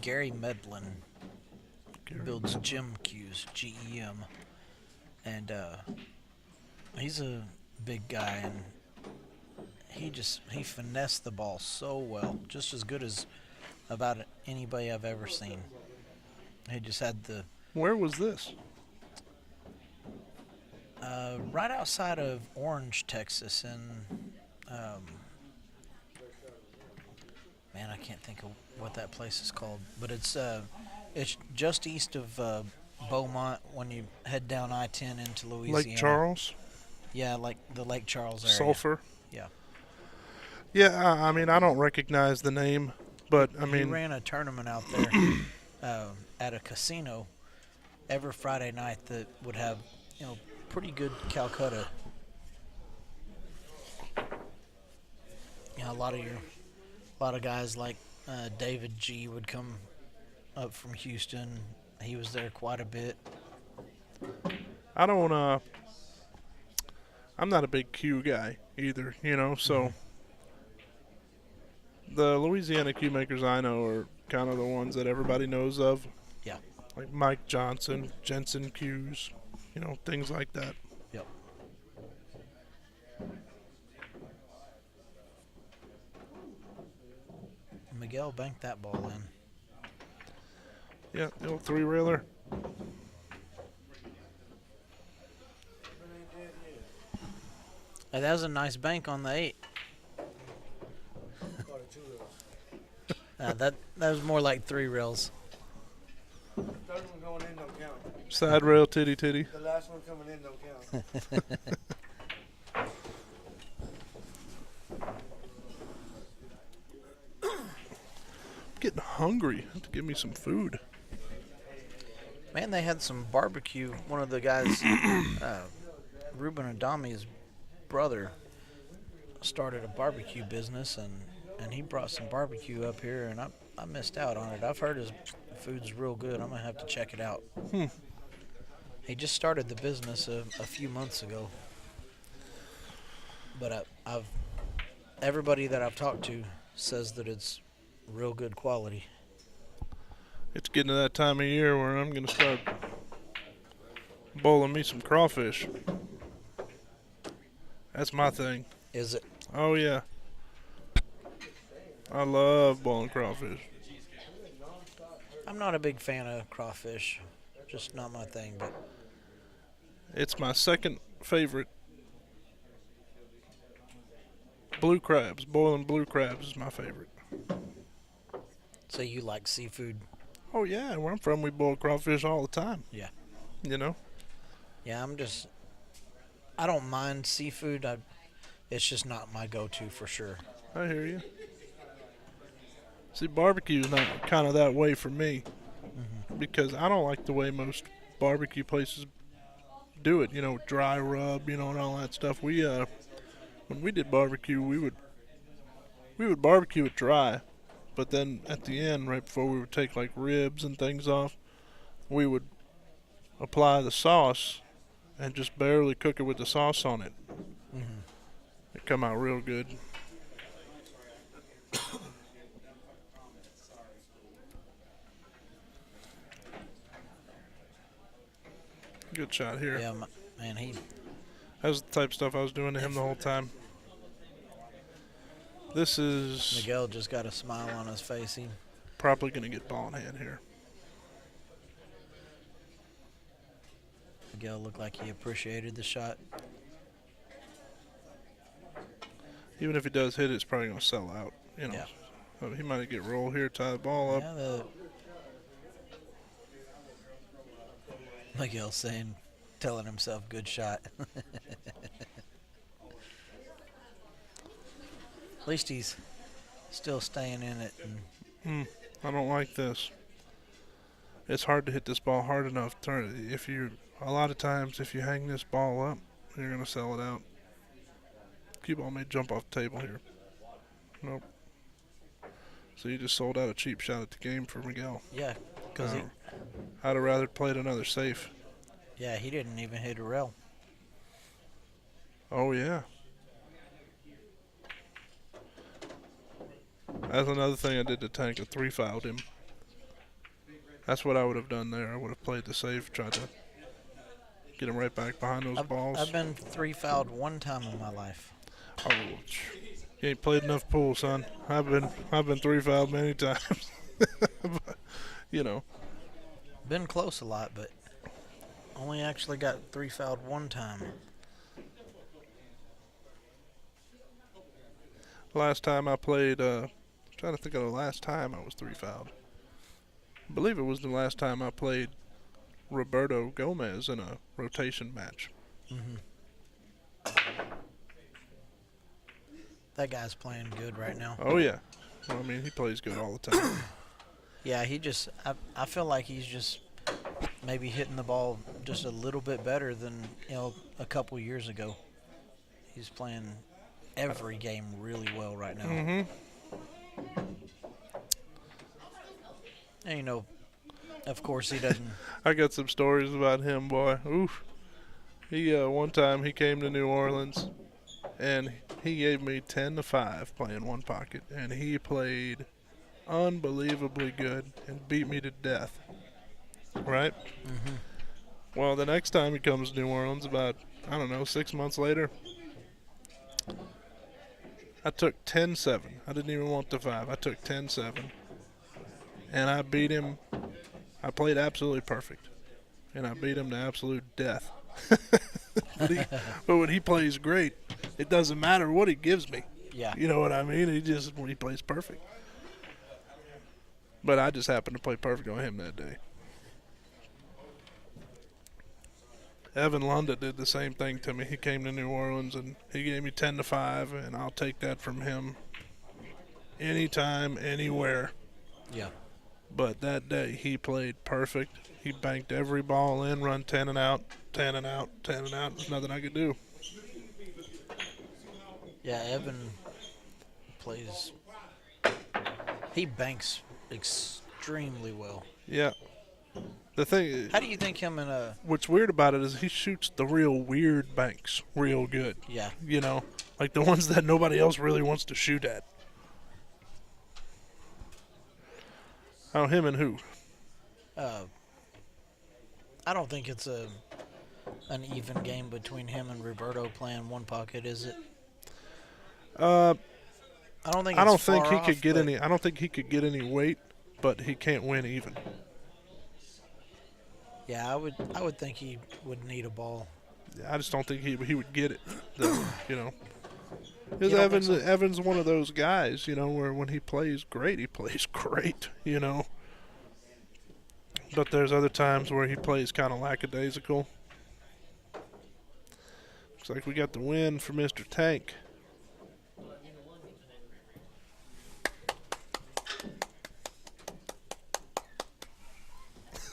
Gary Medlin builds gem cues, GEM, and he's a big guy, and he finessed the ball so well, just as good as about anybody I've ever seen. He just had the Where was this? right outside of Orange, Texas, and man, I can't think of what that place is called, but it's just east of Beaumont when you head down I-10 into Louisiana. Lake Charles? Yeah, like the Lake Charles area. Sulphur? Yeah. Yeah, I mean, I don't recognize the name, but I He mean, ran a tournament out there at a casino every Friday night that would have, pretty good Calcutta. A lot of guys like David G would come up from Houston. He was there quite a bit. I don't, I'm not a big Q guy either, so the Louisiana Q makers I know are kind of the ones that everybody knows of. Yeah. Like Mike Johnson, Jensen Q's, things like that. Yep. Miguel banked that ball in. Yeah, the old three-railer. Hey, that was a nice bank on the 8. That was more like 3 rails. Third one going in don't count. Side rail, titty. The last one coming in don't count. I'm getting hungry. I have to give me some food. Man, they had some barbecue. One of the guys, Reuben Adami's brother, started a barbecue business, and he brought some barbecue up here, and I missed out on it. I've heard his food's real good. I'm going to have to check it out. He just started the business a few months ago. But everybody that I've talked to says that it's real good quality. It's getting to that time of year where I'm going to start bowling me some crawfish. That's my thing. Is it? Oh, yeah. I love bowling crawfish. I'm not a big fan of crawfish. Just not my thing, but It's my second favorite. Blue crabs. Boiling blue crabs is my favorite. so you like seafood? Oh, yeah. Where I'm from, we boil crawfish all the time. Yeah. Yeah, I don't mind seafood. It's just not my go-to for sure. I hear you. See, barbecue's not kind of that way for me. Because I don't like the way most barbecue places do it. Dry rub, and all that stuff. We, when we did barbecue, we would barbecue it dry. But then at the end, right before we would take like ribs and things off, we would apply the sauce and just barely cook it with the sauce on it. It come out real good. Good shot here. Yeah, man, That was the type of stuff I was doing to him the whole time. This is Miguel just got a smile on his face. He probably going to get ball in hand here. Miguel looked like he appreciated the shot. Even if he does hit it, it's probably going to sell out. Yeah. So he might get roll here, tie the ball up. Yeah, Miguel saying telling himself good shot. At least he's still staying in it. And I don't like this. It's hard to hit this ball hard enough. A lot of times, if you hang this ball up, you're gonna sell it out. Cue ball may jump off the table here. Nope. So you just sold out a cheap shot at the game for Miguel. yeah, because I'd have rather played another safe. he didn't even hit a rail. Oh yeah. That's another thing I did to Tank. I 3-fouled him. That's what I would have done there. I would have played the safe, tried to get him right back behind those balls. I've been 3-fouled one time in my life. Oh, you ain't played enough pool, son. I've been 3-fouled many times. But, you know. Been close a lot, but only actually got 3-fouled one time. Last time I played, trying to think of the last time I was 3-fouled. I believe it was the last time I played Roberto Gomez in a rotation match. That guy's playing good right now. Oh yeah, well, I mean he plays good all the time. Yeah, I feel like he's just maybe hitting the ball just a little bit better than a couple years ago. He's playing every game really well right now. And of course he doesn't. I got some stories about him, boy. Oof. He one time he came to New Orleans, and he gave me 10-5 playing one pocket, and he played unbelievably good and beat me to death. Right? Well, the next time he comes to New Orleans, about 6 months later, I took 10-7. I didn't even want the 5. I took 10-7, and I beat him. I played absolutely perfect, and I beat him to absolute death. But when he plays great, it doesn't matter what he gives me. Yeah. You know what I mean? When he plays perfect. But I just happened to play perfect on him that day. Evan Lunda did the same thing to me. He came to New Orleans and he gave me 10-5, and I'll take that from him anytime, anywhere. Yeah. But that day he played perfect. He banked every ball in, run 10 and out, 10 and out, 10 and out. There's nothing I could do. Yeah, Evan plays. He banks extremely well. Yeah. The thing. How do you think him and What's weird about it is he shoots the real weird banks real good. Yeah. Like the ones that nobody else really wants to shoot at. Oh, him and who? I don't think it's an even game between him and Roberto playing one pocket, is it? I don't think. I It's don't think far he off, could get but- any. I don't think he could get any weight, but he can't win even. Yeah, I would think he would need a ball. I just don't think he would get it. Though, Because You don't think so? Evan's one of those guys, where when he plays great, he plays great, But there's other times where he plays kind of lackadaisical. Looks like we got the win for Mr. Tank.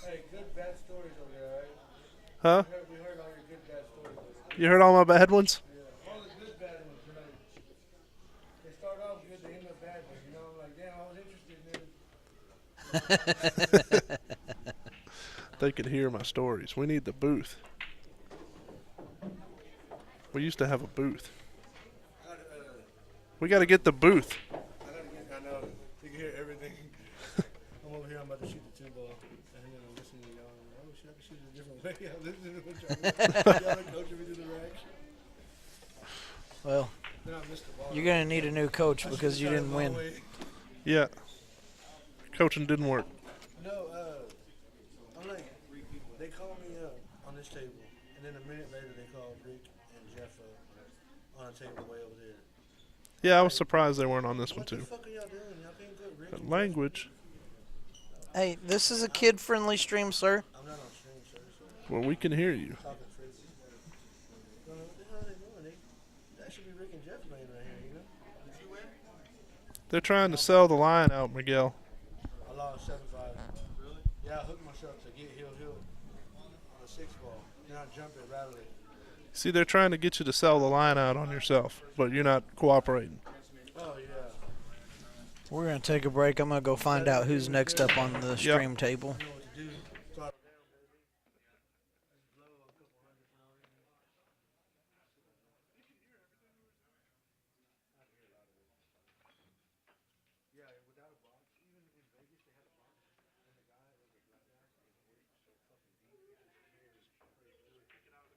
Hey, good bad stories over there, right? Huh? We heard all your good bad stories. You heard all my bad ones? Yeah, all the good bad ones tonight. They start off good, they end up bad, but I'm like, damn, I was interested in it. They could hear my stories. We need the booth. We used to have a booth. We got to get the booth. I know, you can hear everything. I'm over here, I'm about to shoot the 2-ball. And then I'm listening to y'all. I'm like, oh shit, I can shoot it a different way. I'm listening to what y'all are coaching me to the rack. Well, Then I missed the ball. you're gonna need a new coach I because you should've didn't shot it win. my way. Yeah. Coaching didn't work. No, I'm like, they called me up on this table, and then a minute later they called Rick and Jeff up on a table way over there. Yeah, I was surprised they weren't on this one What the too. fuck are y'all doing? Y'all can't put Rick But and language. Hey, this is a kid-friendly stream, sir. I'm not on stream, sir, so Well, we can hear you. talking They're trying to sell the line out, Miguel. I lost 7-5. Really? Yeah, I hooked myself to get heel on a 6-ball. Then I jump it, rattle it. See, they're trying to get you to sell the line out on yourself, but you're not cooperating. Oh, yeah. We're gonna take a break. I'm gonna go find out who's next up on the stream table. You know what to do. Throttle down, baby. Just blow a couple hundred for no reason. Yeah, without a box, even in Vegas, they had a box, and the guy was a black guy, so his voice was so fucking deep. His hair was crazy.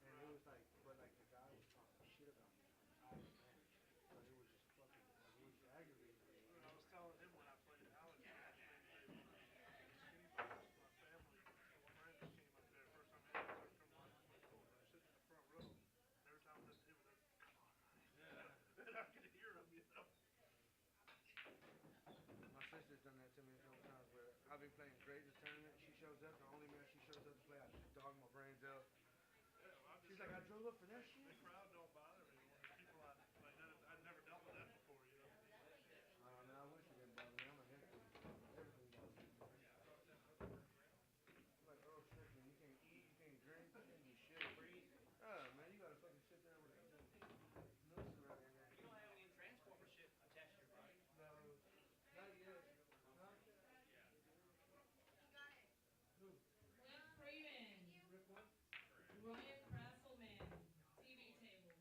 And it was like, but like the guy was talking shit about me the entire match. So it was just fucking, like, it was aggravating me. I was telling him when I played Alex on that stream table, skinny boys, my family, some friends came up there. First time I ever come watch my school. They're sitting in the front row. And every time I was at the table, they're, come on, Ryan. And I could hear them, you know. My sister's done that to me a couple times where I've been playing great this tournament. She shows up, the only match she shows up to play, I just dog my brains out. She's like, I drove up for that shit. The crowd don't bother me when there's people like that. I've never dealt with that before, you know. Man, I wish it didn't bother me. I'm a head case. Everything bothers me, man. I'm like, oh shit, man, you can't eat, you can't drink, you can't do shit. Oh man, you gotta fucking sit there with a noose around your neck. You don't have any transformer shit attached to your body? No, not yet. Huh? Clint Freeman. Ryan Krasselman. TV table.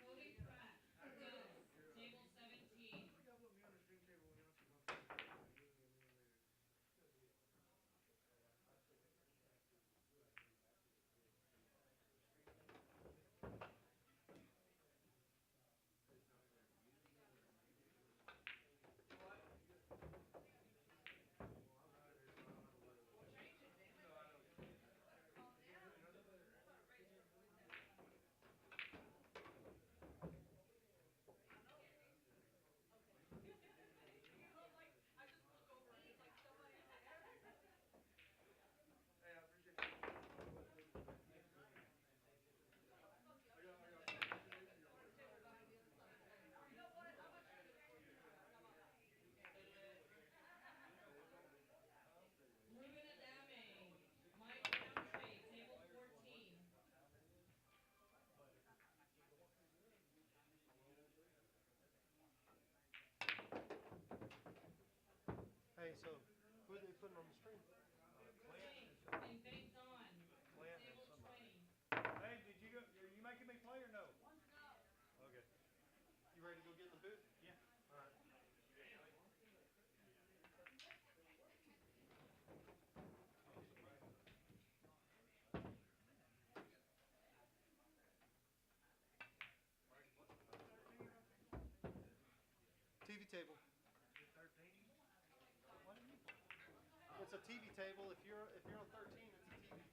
Cody Pratt. Dust. Table 17. Y'all put me on the string table when y'all should go for it. You can get me in later. Reuben Adame. Mike Roundtree. Table 14. Hey, so who are they putting on the string? Clint and Big Don. Table 20. Hey, did you go? Are you making me play or no? Okay. You ready to go get in the booth? Yeah. All right. TV table. It's a TV table. If you're on 13, it's a TV table.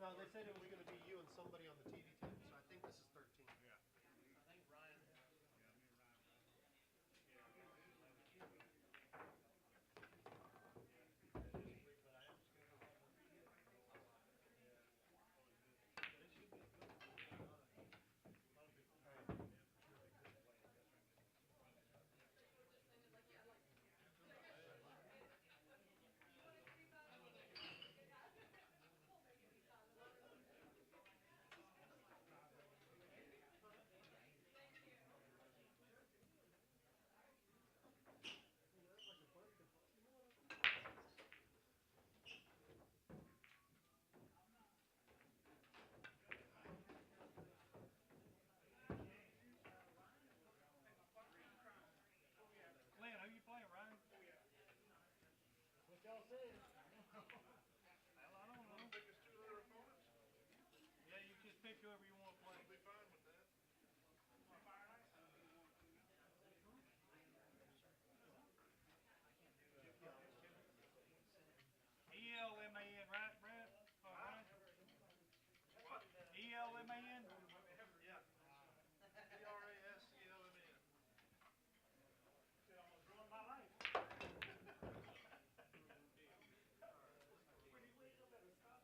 No, they said it was going to be you and somebody on the TV table, so I think this is 13. Yeah. I think Ryan. y'all said. Well, I don't know. Pick us 2 other opponents. Yeah, you just pick whoever you want to play. I'll be fine with that. ELMAN, right, Brent? Brent? What? ELMAN? Yeah. ERASCLMN. Shit almost ruined my life. Stanley and Casey Blair, table 7.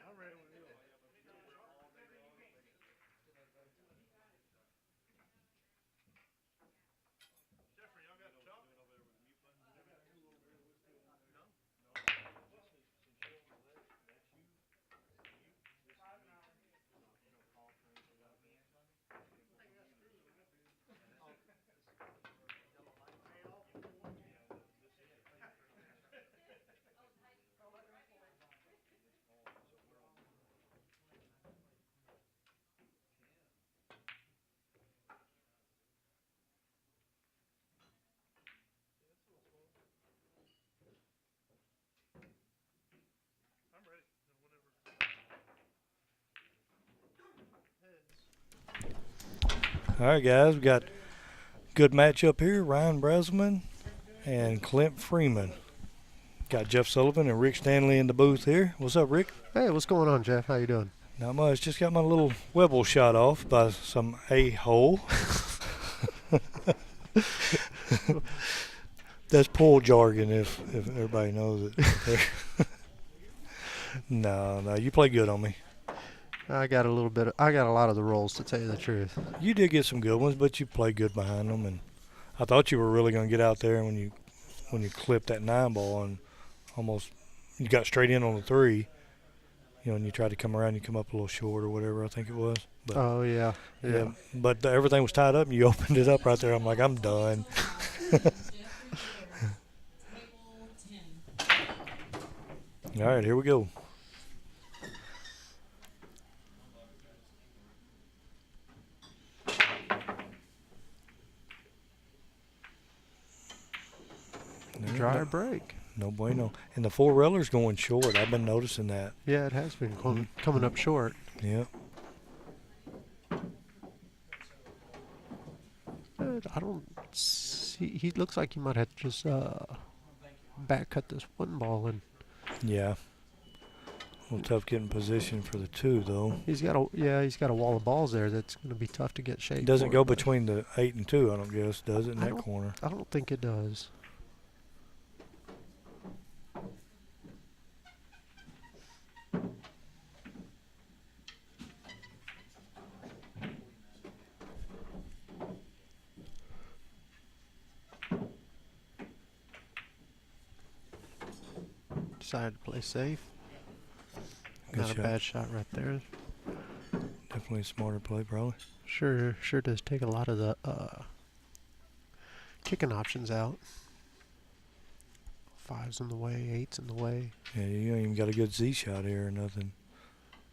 I'm ready when you are. Jeffrey, y'all got chalk? I'm ready. Whenever. All right, guys, we got good matchup here. Ryan Breslman and Clint Freeman. Got Jeff Sullivan and Rick Stanley in the booth here. What's up, Rick? Hey, what's going on, Jeff? How you doing? Not much. Just got my little Webble shot off by some a-hole. That's pool jargon if everybody knows it. No, you play good on me. I got a lot of the rolls, to tell you the truth. You did get some good ones, but you played good behind them, and I thought you were really going to get out there when you clipped that 9 ball and almost you got straight in on the 3. You know, and you tried to come around, you come up a little short or whatever I think it was. But, Oh yeah. but everything was tied up, and you opened it up right there. I'm like, I'm done. Table 10. All right, here we go. Dry break. No bueno. And the 4-railer's going short. I've been noticing that. Yeah, it has been coming up short. Yeah. I don't see. He looks like he might have to just back cut this 1 ball, and Yeah. A little tough getting position for the 2, though. he's got a wall of balls there that's going to be tough to get shape. It doesn't for, go but between the 8 and 2, I don't guess, does it, in I that don't- corner? I don't think it does. Decided to play safe. Good Not shot. a bad shot right there. Definitely a smarter play, probably. Sure does take a lot of the kicking options out. 5's in the way, 8's in the way. Yeah, you ain't even got a good Z shot here or nothing.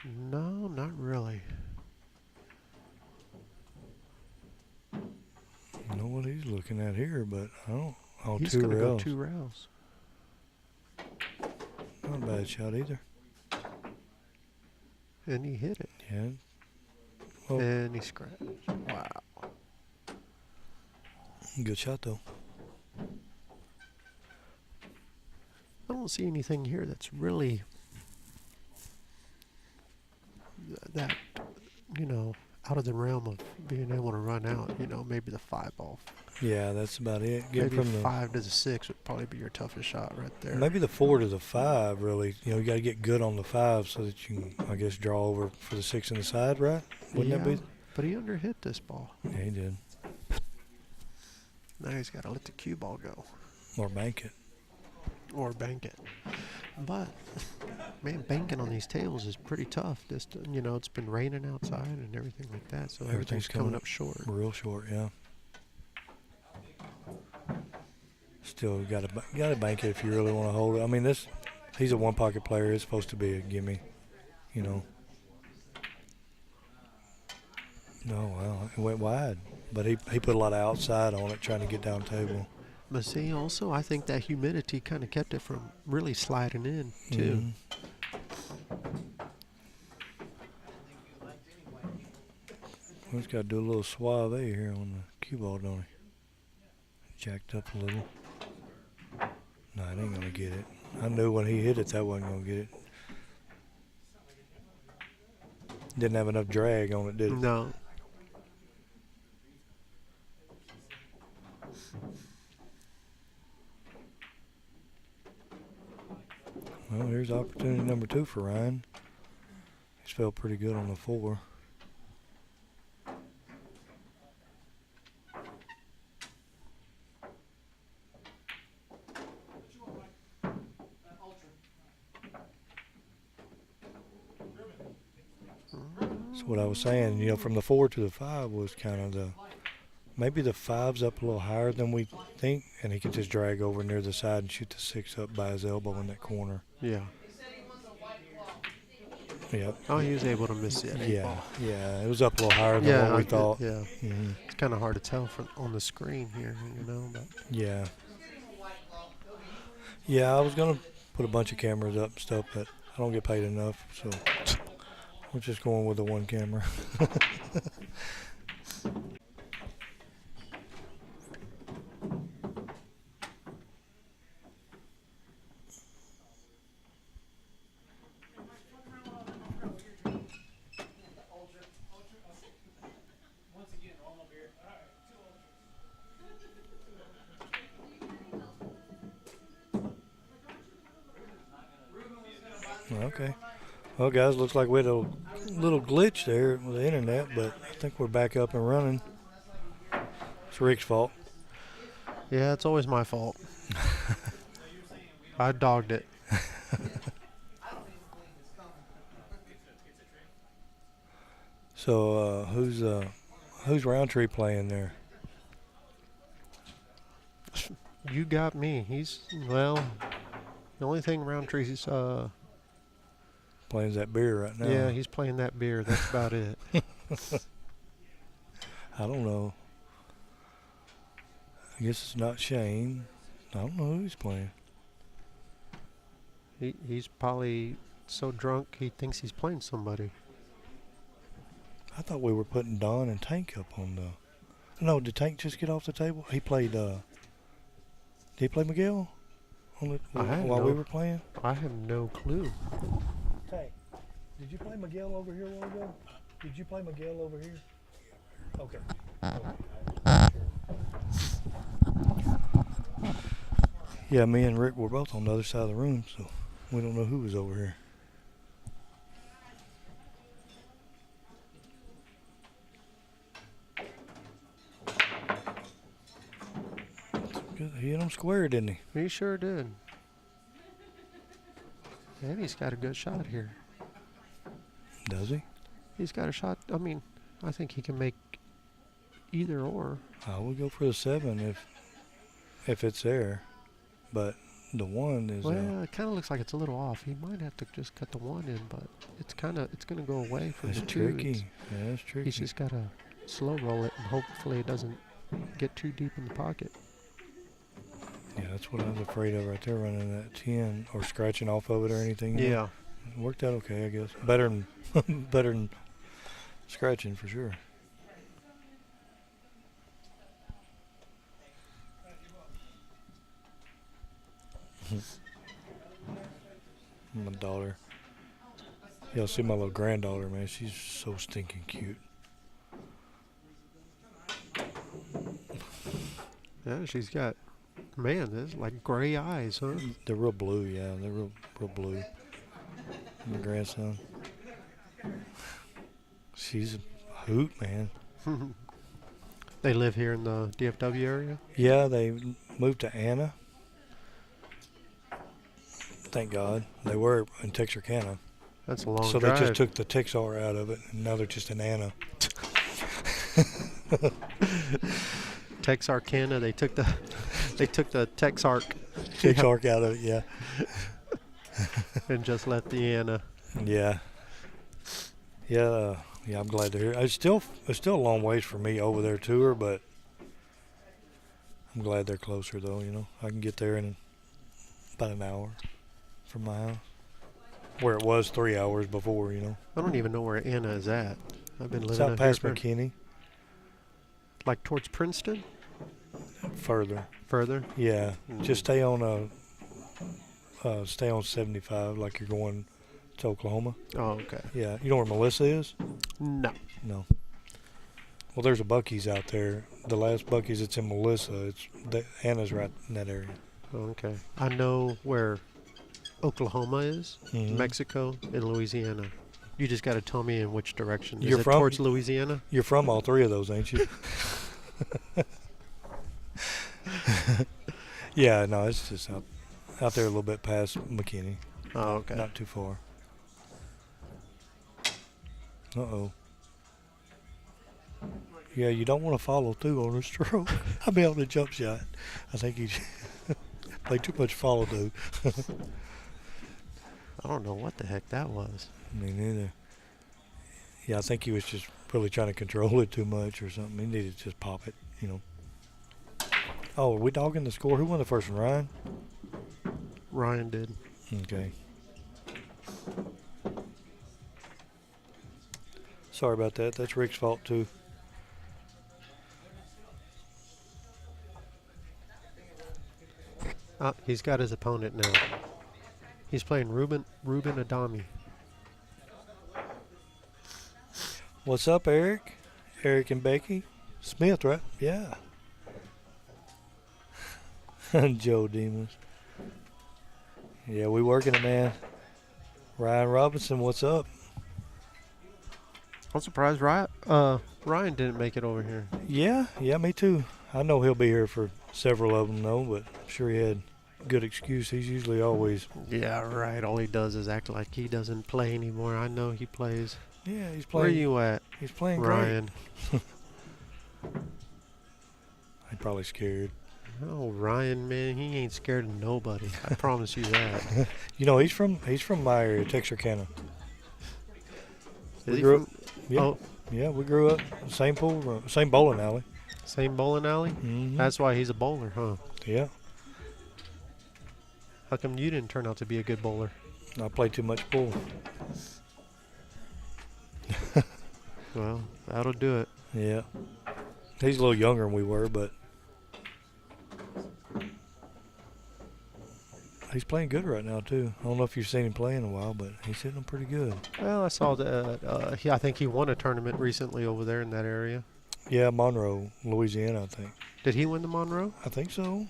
No, not really. I know what he's looking at here, but I don't. Oh, He's 2 gonna go rails. 2 rails. Not a bad shot either. And he hit it. Yeah. Oh. And he scratched. Wow. Good shot, though. I don't see anything here that's really that, out of the realm of being able to run out. You know, maybe the 5 ball. Yeah, that's about it. Get Maybe from the 5 to the 6 would probably be your toughest shot right there. maybe the 4 to the 5. Really, you got to get good on the 5 so that you can, I guess, draw over for the 6 in the side, right? Wouldn't yeah, that be? but he underhit this ball. Yeah, he did. Now he's got to let the cue ball go Or bank it. or bank it. But man, banking on these tables is pretty tough. Just it's been raining outside and everything like that, so everything's coming up short. Real short, yeah. Still gotta bank it if you really want to hold it. I mean, he's a one pocket player. It's supposed to be a gimme, you know. No, well, it went wide, but he put a lot of outside on it trying to get down table. But see, also, I think that humidity kind of kept it from really sliding in, too. We just got to do a little suave here on the cue ball, don't he? Jacked up a little. No, it ain't going to get it. I knew when he hit it that wasn't going to get it. Didn't have enough drag on it, did it? No. Well, here's opportunity number 2 for Ryan. He's felt pretty good on the 4. So what I was saying, from the 4 to the 5 was kind of maybe the 5's up a little higher than we think, and he can just drag over near the side and shoot the 6 up by his elbow in that corner. Yeah. Yep. Oh, he was able to miss it. Yeah. It was up a little higher than what we thought. Yeah. Mm-hmm. It's kind of hard to tell on the screen here, but. Yeah. Yeah, I was going to put a bunch of cameras up and stuff, but I don't get paid enough, so we're just going with the one camera. Okay. Well, guys, looks like we had a little glitch there with the internet, but I think we're back up and running. It's Rick's fault. Yeah, it's always my fault. I dogged it. So, who's Roundtree playing there? You got me. The only thing Roundtree's Playing that beer right now. Yeah, he's playing that beer. That's about it. I don't know. I guess it's not Shane. I don't know who he's playing. He's probably so drunk he thinks he's playing somebody. I thought we were putting Don and Tank up on the... No, did Tank just get off the table? He played... Did he play Miguel while we were playing? I have no clue. Tank, did you play Miguel over here a while ago? Did you play Miguel over here? Okay. Yeah, me and Rick were both on the other side of the room, so we don't know who was over here. He hit him square, didn't he? He sure did. And he's got a good shot here. Does he? He's got a shot. I mean, I think he can make either or. I would go for the 7 if it's there, but the 1 is. Well, it kind of looks like it's a little off. He might have to just cut the 1 in, but it's going to go away from the 2. Tricky. Yeah, that's tricky. He's just got to slow roll it, and hopefully it doesn't get too deep in the pocket. Yeah, that's what I was afraid of right there, running that 10 or scratching off of it or anything. Yeah. It worked out okay, I guess. Better than scratching for sure. My daughter. Y'all see my little granddaughter, man. She's so stinking cute. Yeah, she's got, man, there's like gray eyes, huh? They're real blue, yeah. They're real blue. My grandson. She's a hoot, man. They live here in the DFW area? Yeah, they moved to Anna. Thank God. They were in Texarkana. That's a long So drive. they just took the Texar out of it, and now they're just in Anna. Texarkana, they took the Texark Texark out of it, yeah. and just left the Anna. Yeah. Yeah, I'm glad to hear it. It's still a long ways for me over there to her, but I'm glad they're closer, though, you know. I can get there in about an hour from my house, where it was 3 hours before, you know. I don't even know where Anna is at. I've been It's living out out past here for, McKinney, like towards Princeton? further. Further? Yeah, Mm. just stay on 75 like you're going to Oklahoma. Oh, okay. Yeah, you know where Melissa is? No. No. Well, there's a Buc-ee's out there. The last Buc-ee's that's in Melissa. Anna's right in that area. Okay. I know where Oklahoma is, Mhm. Mexico, and Louisiana. You just got to tell me in which direction. Is You're it from- towards Louisiana? You're from all three of those, ain't you? Yeah, no, it's just out there a little bit past McKinney. Oh, okay. Not too far. Uh-oh. Yeah, you don't want to follow through on a stroke. I mean, on a jump shot. I think he played too much follow through. I don't know what the heck that was. Me neither. Yeah, I think he was just really trying to control it too much or something. He needed to just pop it, you know. Oh, are we dogging the score? Who won the first one, Ryan? Ryan did. Okay. Sorry about that. That's Rick's fault, too. He's got his opponent now. He's playing Reuben Adami. What's up, Eric? Eric and Becky? Smith, right? Yeah. Joe Demas. Yeah, we working it, man. Ryan Robinson, what's up? I'm surprised Ryan didn't make it over here. Yeah, me too. I know he'll be here for several of them, though, but I'm sure he had good excuse. He's usually always... Yeah, right. All he does is act like he doesn't play anymore. I know he plays. Yeah, he's Where playing. are you at, He's playing Ryan? great. He's probably scared. Oh, Ryan, man, he ain't scared of nobody. I promise you that. You know, he's from my area, Texarkana. Is We he grew from- Yeah, Oh, yeah, we grew up same pool, same bowling alley. same bowling alley? Mm-hmm. That's why he's a bowler, huh? Yeah, How come you didn't turn out to be a good bowler? I play too much pool. Well, that'll do it. Yeah, he's a little younger than we were, but he's playing good right now too. I don't know if you've seen him play in a while, but he's hitting them pretty good. Well, I saw that. I think he won a tournament recently over there in that area. Yeah, Monroe, Louisiana, I think. Did he win the Monroe? I think so.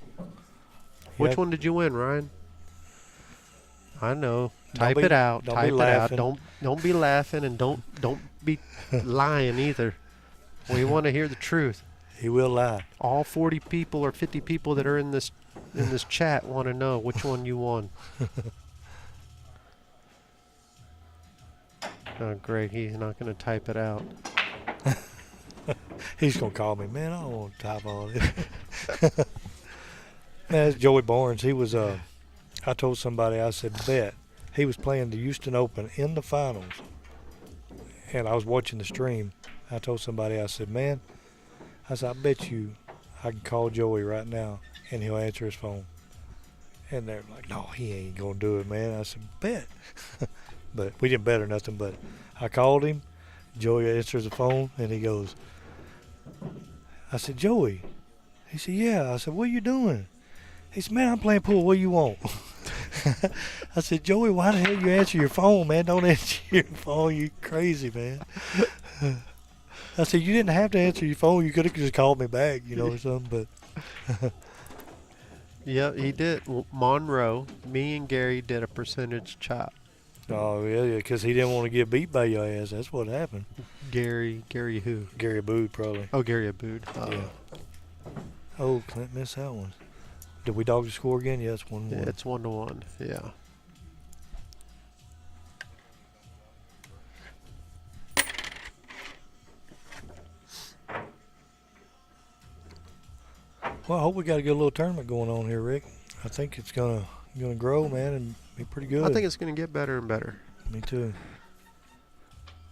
Which Yeah. one did you win, Ryan? I know. Don't Type be- it out. don't be Type it out. laughing. Don't be laughing and don't be lying either. We want to hear the truth. He will lie. All 40 people or 50 people that are in this chat want to know which one you won. Oh, great. He's not going to type it out. He's gonna call me, man. I don't want to type all this. Man, that's Joey Barnes. He was. I told somebody. I said, bet he was playing the Houston Open in the finals, and I was watching the stream. I told somebody. I said, man, I said, I bet you, I can call Joey right now, and he'll answer his phone. And they're like, no, he ain't gonna do it, man. I said, bet. But we didn't bet or nothing. But I called him. Joey answers the phone, and he goes, I said, Joey. He said, yeah. I said, what are you doing? He said, man, I'm playing pool. What do you want? I said, Joey, why the hell you answer your phone, man? Don't answer your phone. You crazy, man. I said, you didn't have to answer your phone. You could have just called me back, you know, or something. But Yeah, he did. Monroe, me and Gary did a percentage chop. Oh, yeah, because he didn't want to get beat by your ass. That's what happened. Gary who? Gary Abood, probably. Oh, Gary Abood. Yeah. Oh, Clint missed that one. Did we dog the score again? Yeah, it's 1-1. Yeah, it's 1-1. Yeah. Well, I hope we got a good little tournament going on here, Rick. I think it's gonna grow, man, and be pretty good. I think it's going to get better and better. Me too.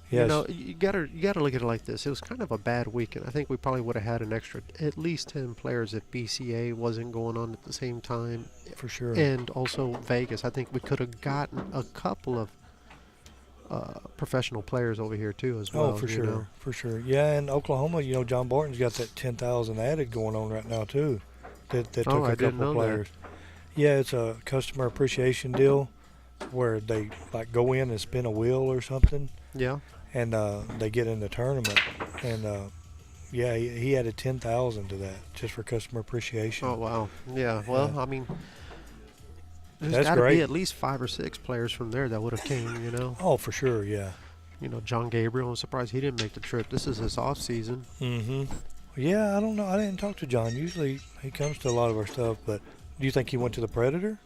Yeah, You know, you gotta look at it like this. It was kind of a bad weekend. I think we probably would have had an extra at least 10 players if BCA wasn't going on at the same time, for sure. and also Vegas. I think we could have gotten a couple of professional players over here too as well. Oh, for sure, know? for sure. Yeah, and Oklahoma, you know, John Barton's got that 10,000 added going on right now too. That took Oh, I a didn't couple know that. players. Yeah, it's a customer appreciation deal where they like go in and spin a wheel or something, Yeah. and they get in the tournament. And yeah, he added 10,000 to that just for customer appreciation. Oh wow. Yeah. Well, Yeah. I mean, there's That's got to great. be at least 5 or 6 players from there that would have came. You know. Oh, for sure, yeah. You know, John Gabriel. I'm surprised he didn't make the trip. This is his off season. Mm-hmm. Yeah, I don't know. I didn't talk to John. Usually he comes to a lot of our stuff, but do you think he went to the Predator?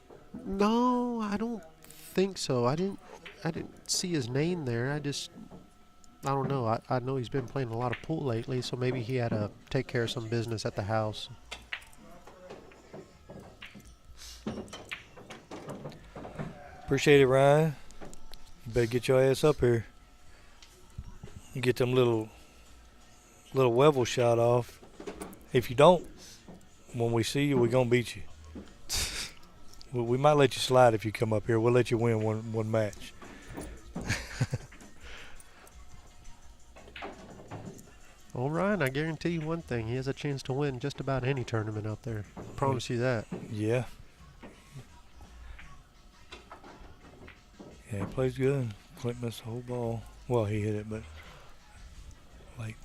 No, I don't think so. I didn't see his name there. I don't know. I know he's been playing a lot of pool lately, so maybe he had to take care of some business at the house. Appreciate it, Ryan. You better get your ass up here. And get them little level shot off. If you don't, when we see you, we're gonna beat you. We might let you slide if you come up here. We'll let you win one match. Well, Ryan, I guarantee you one thing. He has a chance to win just about any tournament out there. Promise you that. Yeah. Yeah, he plays good. Clint missed the whole ball. Well, he hit it, but late.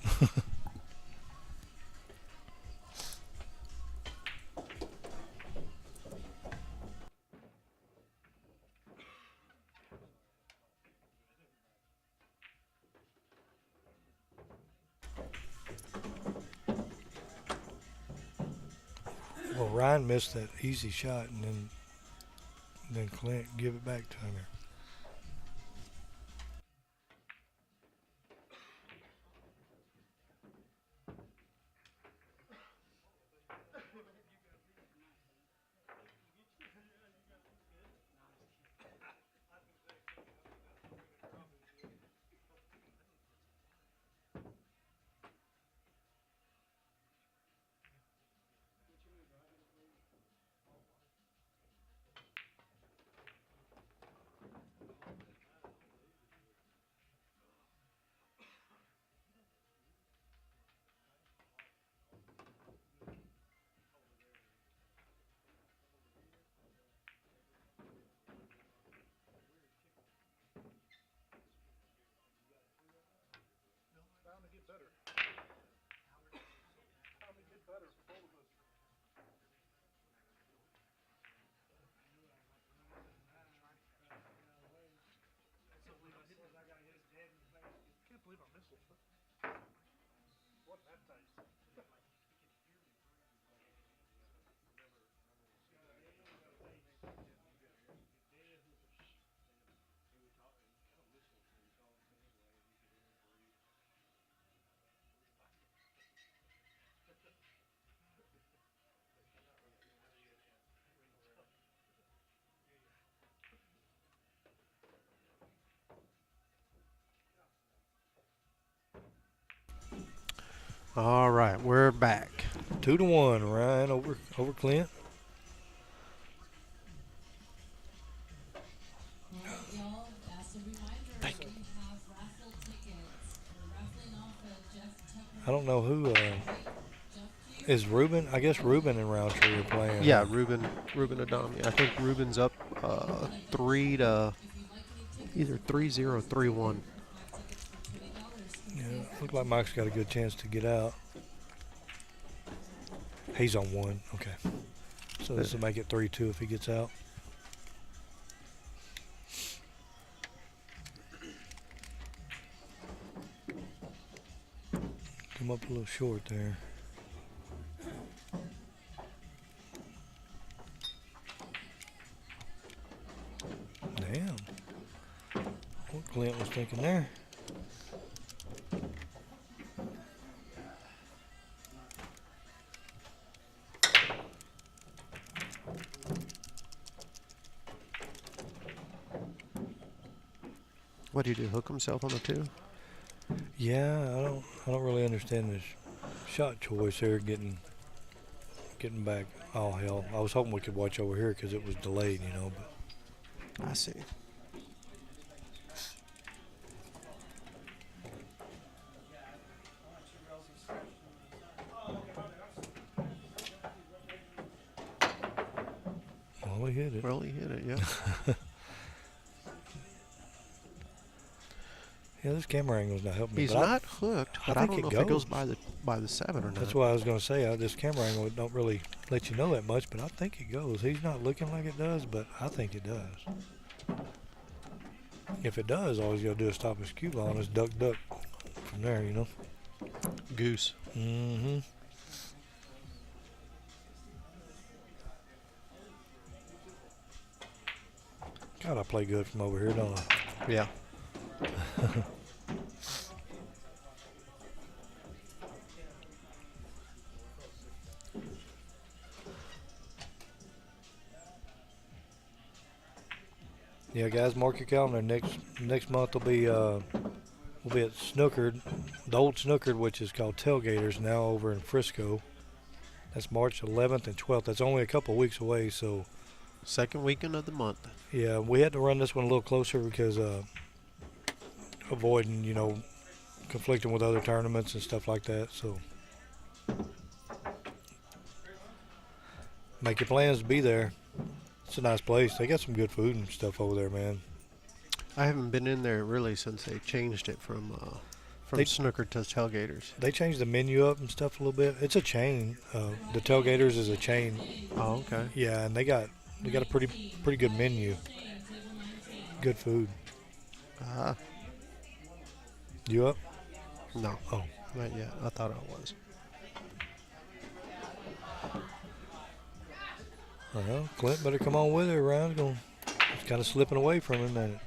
Well, Ryan missed that easy shot, and then Clint give it back to him. Bound to get better. Bound to get better for both of us. Can't believe I missed it. Wasn't that tight? All right, we're back. 2-1, Ryan over Clint. Y'all, as a reminder, Thank you. we have raffle tickets. We're raffling off a Jeff Tucker. I don't know who Jeff is Reuben. I guess Reuben and Roundtree are playing. Yeah, Reuben Adami. I think Reuben's up 3 to either 3-0 or 3-1. Yeah, look like Mike's got a good chance to get out. He's on 1. Okay. So this will make it 3-2 if he gets out. Come up a little short there. Damn. What Clint was thinking there. What do you do? Hook himself on the 2? Yeah, I don't really understand this shot choice here. Getting back. Oh hell! I was hoping we could watch over here because it was delayed, you know. But I see. well, he hit it. Well, he hit it, yeah. Yeah, this camera angle's not helping me. He's but not hooked, I but I think don't it know if it goes goes. by the 7 or not. That's what I was going to say. This camera angle don't really let you know that much, but I think it goes. He's not looking like it does, but I think it does. If it does, all he's got to do is stop his cue line and duck from there, you know. Goose. Mm-hmm. God, I play good from over here, don't I? Yeah. Yeah, guys, mark your calendar. Next month will be we'll be at Snookered, the old Snookered, which is called Tailgaters, now over in Frisco. That's March 11th and 12th. That's only a couple weeks away, so Second weekend of the month. yeah, we had to run this one a little closer because avoiding, you know, conflicting with other tournaments and stuff like that. So make your plans to be there. It's a nice place. They got some good food and stuff over there, man. I haven't been in there really since they changed it from They- snooker to tailgaters. They changed the menu up and stuff a little bit. It's a chain. The Tailgaters is a chain. Oh, okay. Yeah, and they got a pretty good menu. Good food. You up? No. Oh. Not yet. I thought I was. Well, Clint better come on with it. Ryan's going. It's kind of slipping away from him, ain't it?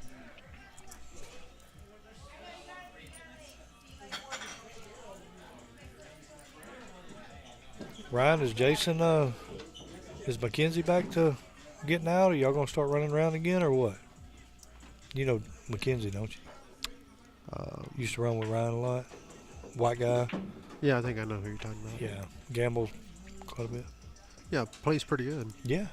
Ryan, is Jason, is Mackenzie back to getting out? Are y'all going to start running around again or what? You know Mackenzie, don't you? Used to run with Ryan a lot. White guy. Yeah, I think I know who you're talking about. Yeah. Gambles quite a bit. Yeah, plays pretty good. Yeah.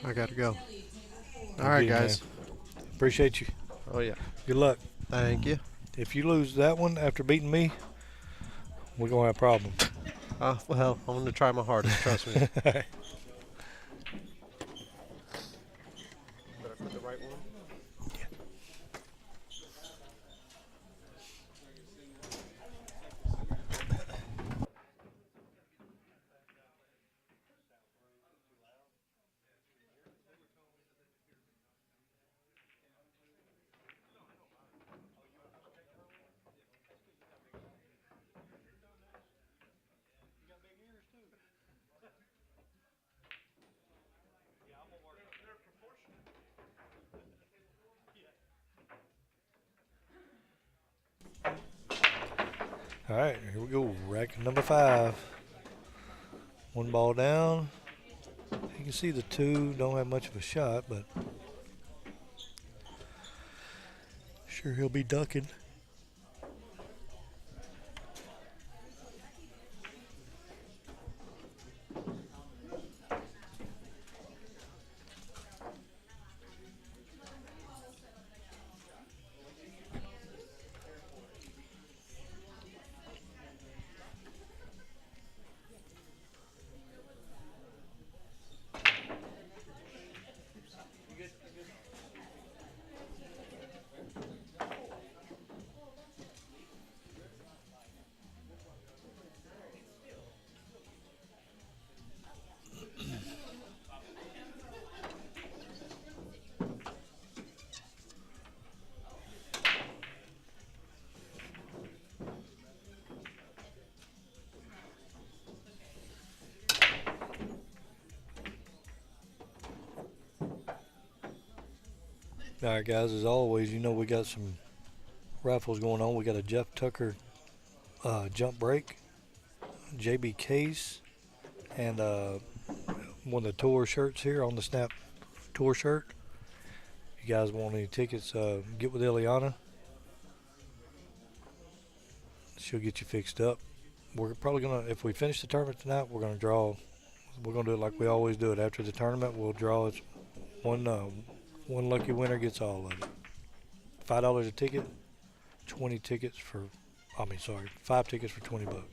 I gotta go. All right, guys. Appreciate you. Oh yeah. Good luck. Thank you. If you lose that one after beating me, we're gonna have a problem. Well, I'm gonna try my hardest. Trust me. Did I put the right one? All right, here we go. Rack number 5. One ball down. You can see the 2 don't have much of a shot, but sure he'll be ducking. All right, guys. As always, we got some raffles going on. We got a Jeff Tucker jump break, JB case, and one of the tour shirts here on the Snap tour shirt. If you guys want any tickets, get with Eliana. She'll get you fixed up. We're probably gonna, if we finish the tournament tonight, we're gonna draw. We're gonna do it like we always do it. After the tournament, we'll draw it. One lucky winner gets all of it. $5 a ticket. 20 tickets for. 5 tickets for $20.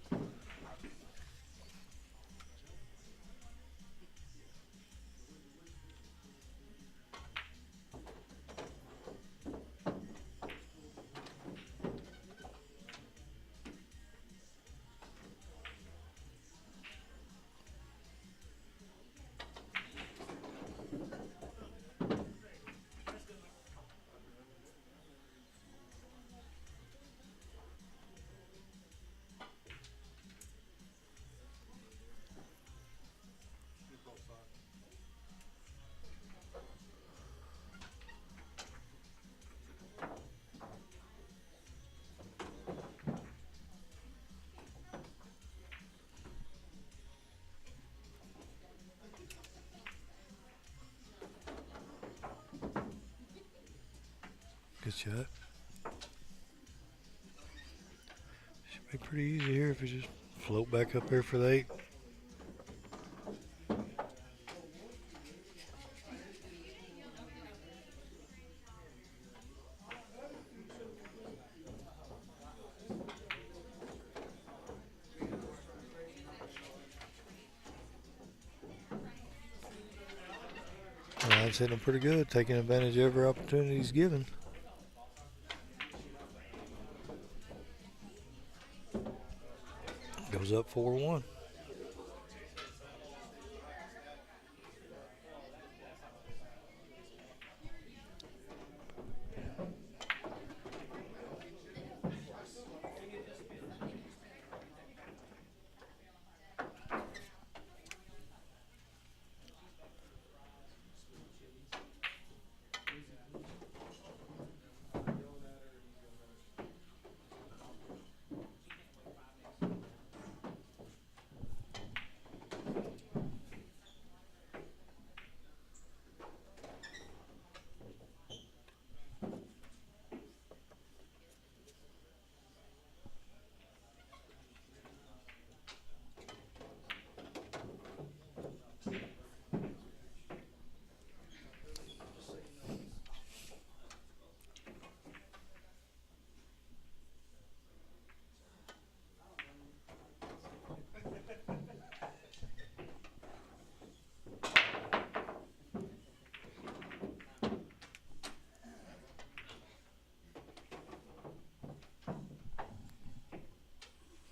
Good shot. Should be pretty easy here if you just float back up here for the 8. Ryan's hitting them pretty good, taking advantage of every opportunity he's given. Goes up 4-1.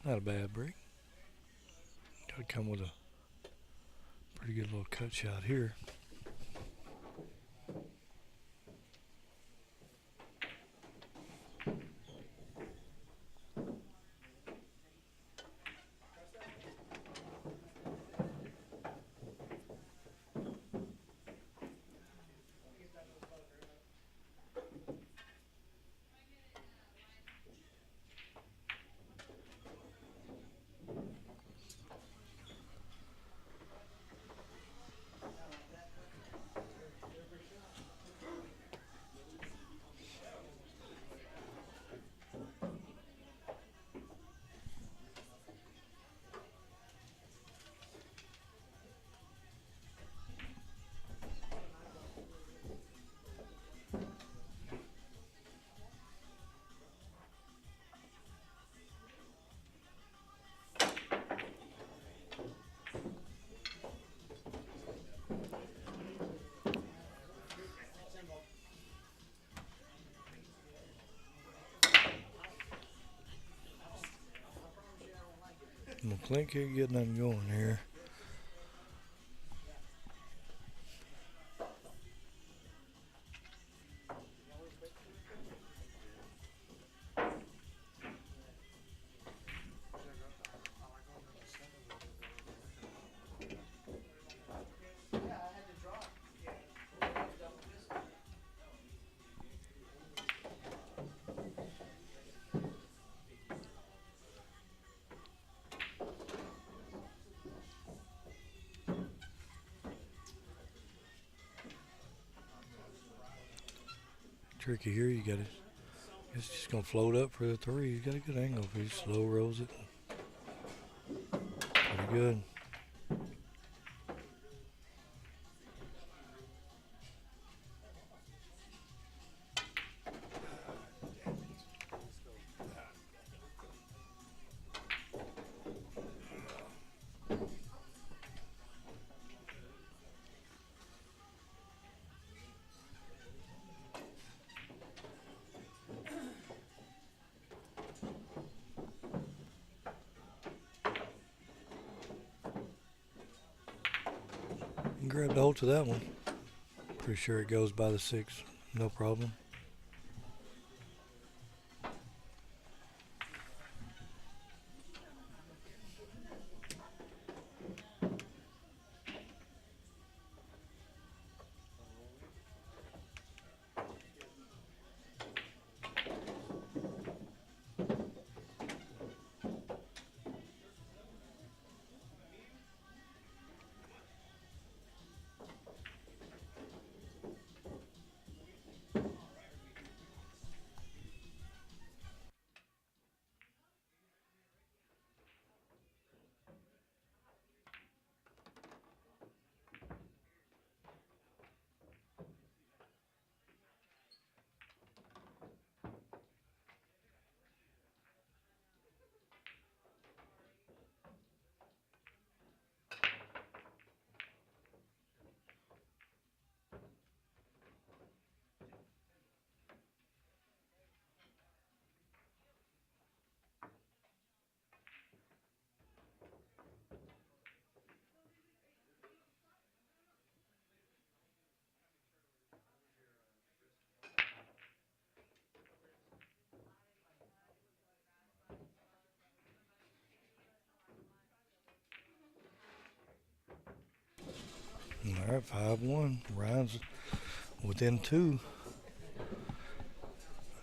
Not a bad break. Got to come with a pretty good little cut shot here. Well, Clint can't get nothing going here. tricky here. You got to. It's just gonna float up for the 3. You got a good angle. If he slow rolls it, pretty good. You can grab the hold to that one. Pretty sure it goes by the 6, no problem. All right, 5-1. Ryan's within 2. Not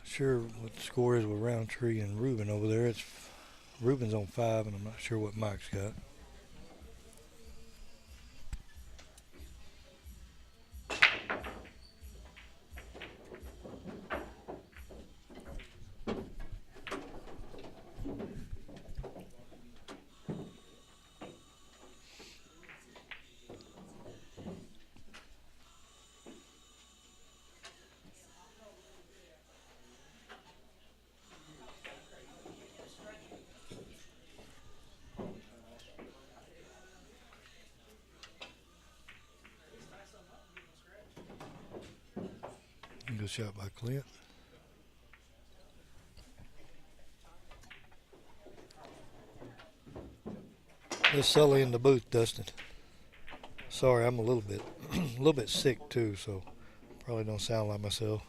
sure what the score is with Roundtree and Reuben over there. It's Reuben's on 5, and I'm not sure what Mike's got. Good shot by Clint. There's Sully in the booth, Dustin. Sorry, I'm a little bit sick too, so probably don't sound like myself.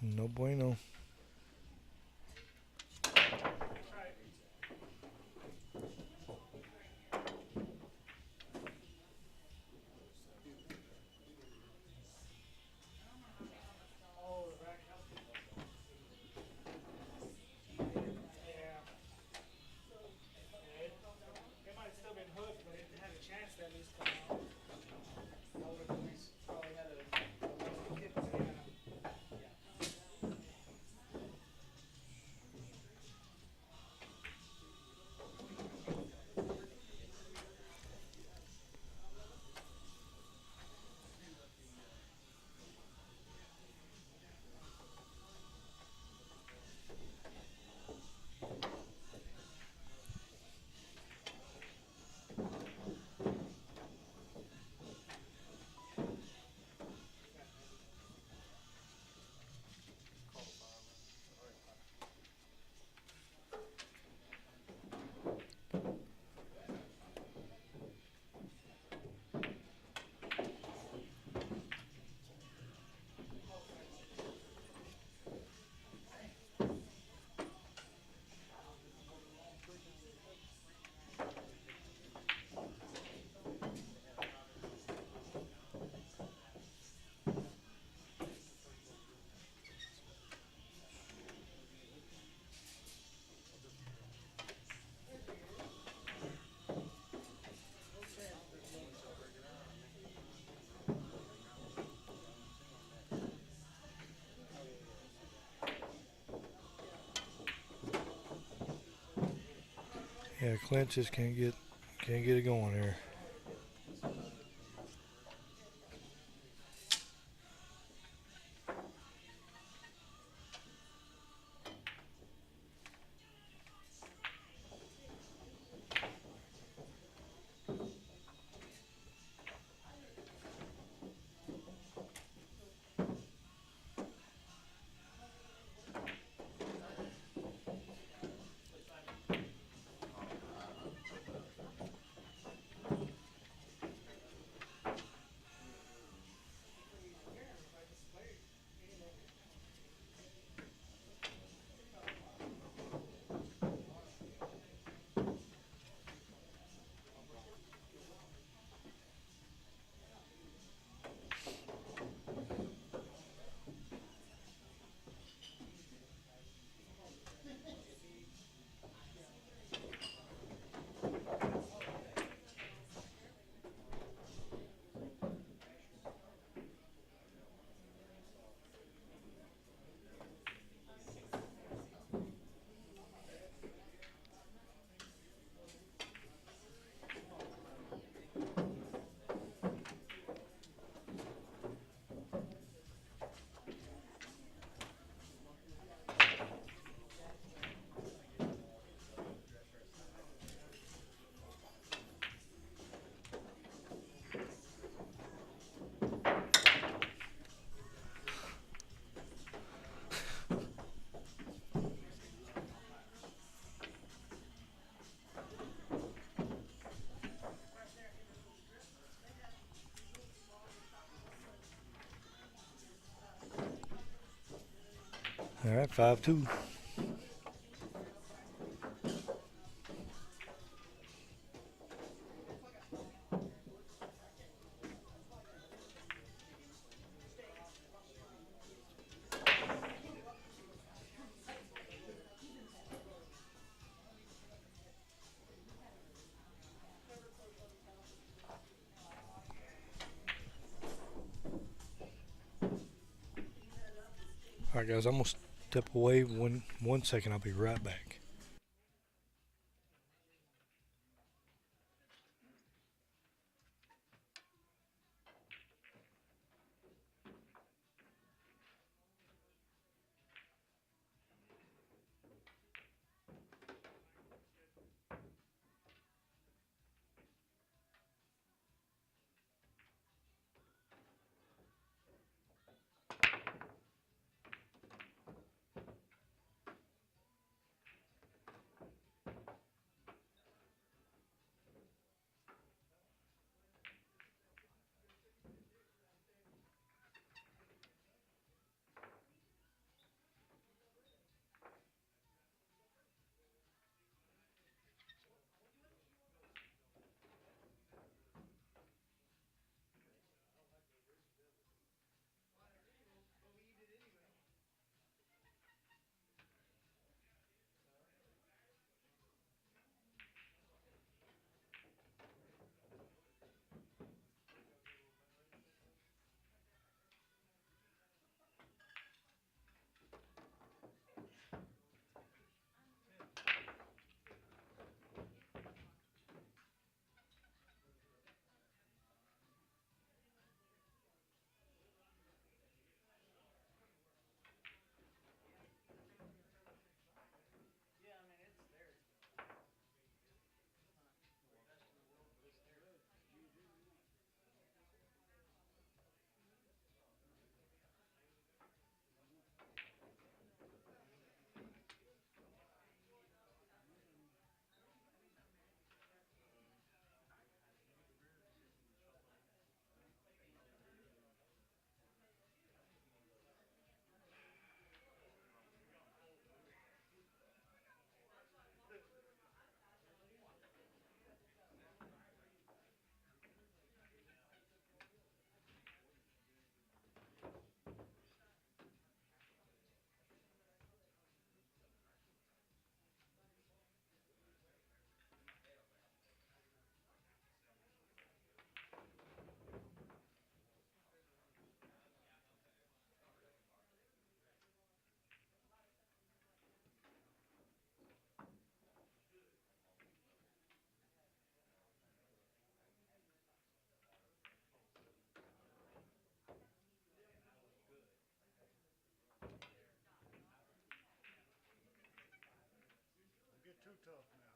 No bueno. It might have still been hooked, but it had a chance to at least come out. I would have at least probably had a hit. Yeah, Clint just can't get it going here. All right, 5-2. All right, guys, I'm gonna step away 1 second. I'll be right back. tough now.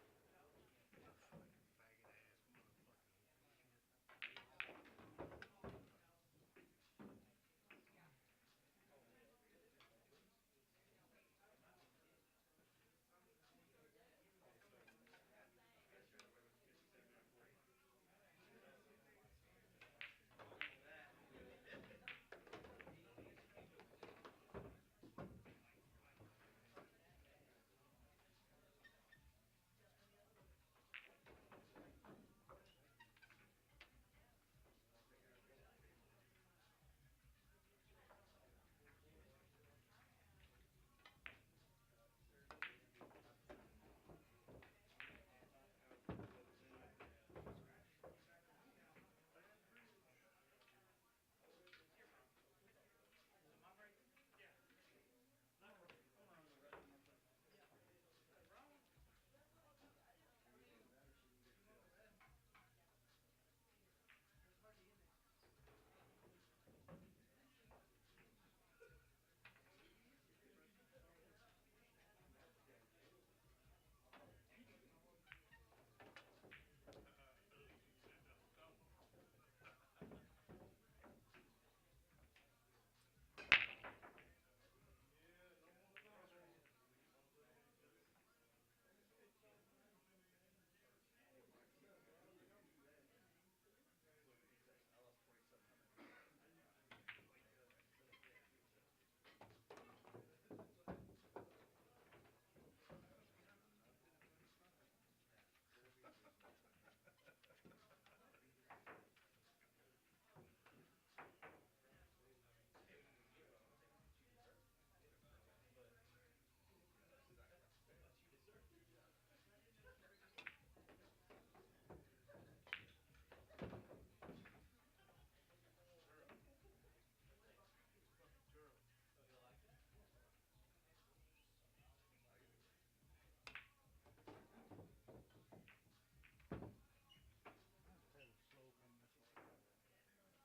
Fucking faggot ass motherfucking shit.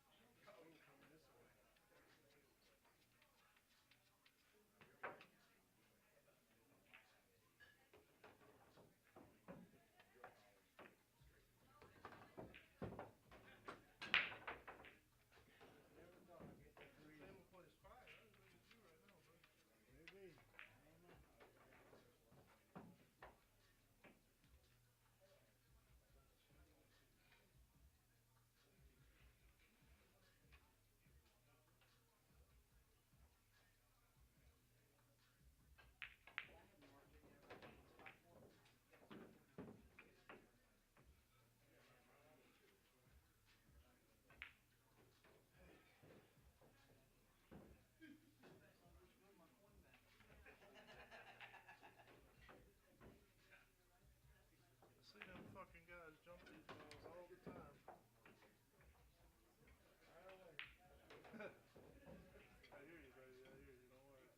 Taylor slow coming this way. Slow coming this way. Never thought I'd get that greedy. Taylor plays fire. I'd look at you right now, bro. Maybe. I don't know. I see them fucking guys jump these balls all the time. Fire away. I hear you, baby. I hear you. Don't worry.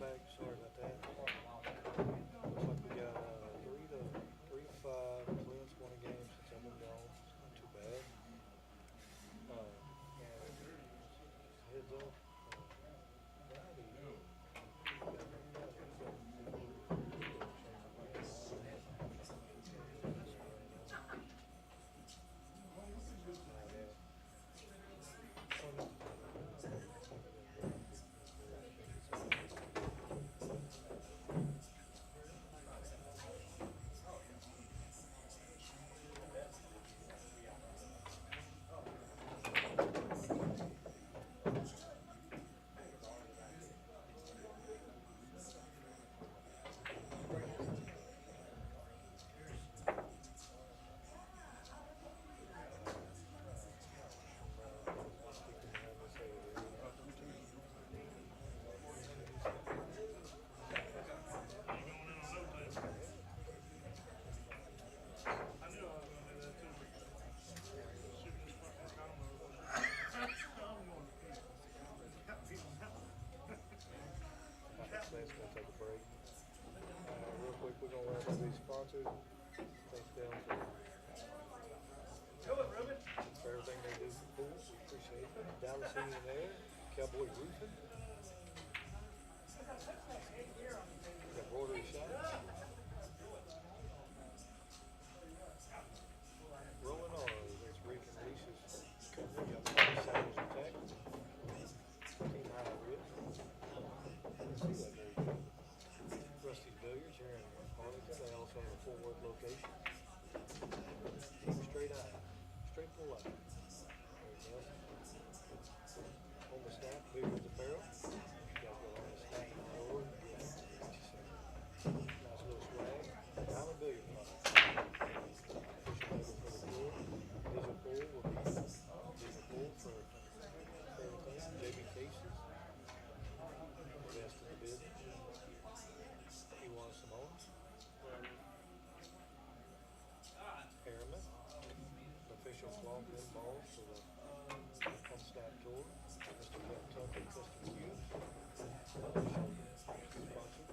back. Sorry about that. Looks like we got 3-5. Clint's won a game since I've been gone. Not too bad. Heads up. Let's go take a break. Real quick, we're going to wrap up these sponsors. Thanks, Daryl, for everything they do for pool. We appreciate it. Dallas Heating and Air, Cowboy Roofing. We got Rotary Shots. Rolling R's, that's Rick and Lisa's company. We got Saddles and Tackles. Team High Risk. See that very good. Rusty's Billiards here in Arlington. They also have a Fort Worth location. Team Straight Eye. Straight Full Eye. There you go. On the Snap, Billiards Apparel. You guys go on the snap.org. Yeah. Nice little swag. Diamond Billiard Club. Push it over for the pool. Diesel Pool will be Diesel Pool for everything. JB Cases. Best in the business. You want some more? Harriman, official cloth and balls for the Snap Tour. Mr. Jeff Tucker, Custom Cubes. Sponsor.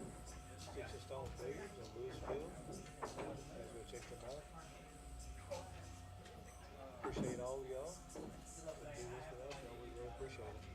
Sticks and Stone Billiards in Louisville. Guys go check them out. Appreciate all of y'all. Do this with us, y'all. We really appreciate it.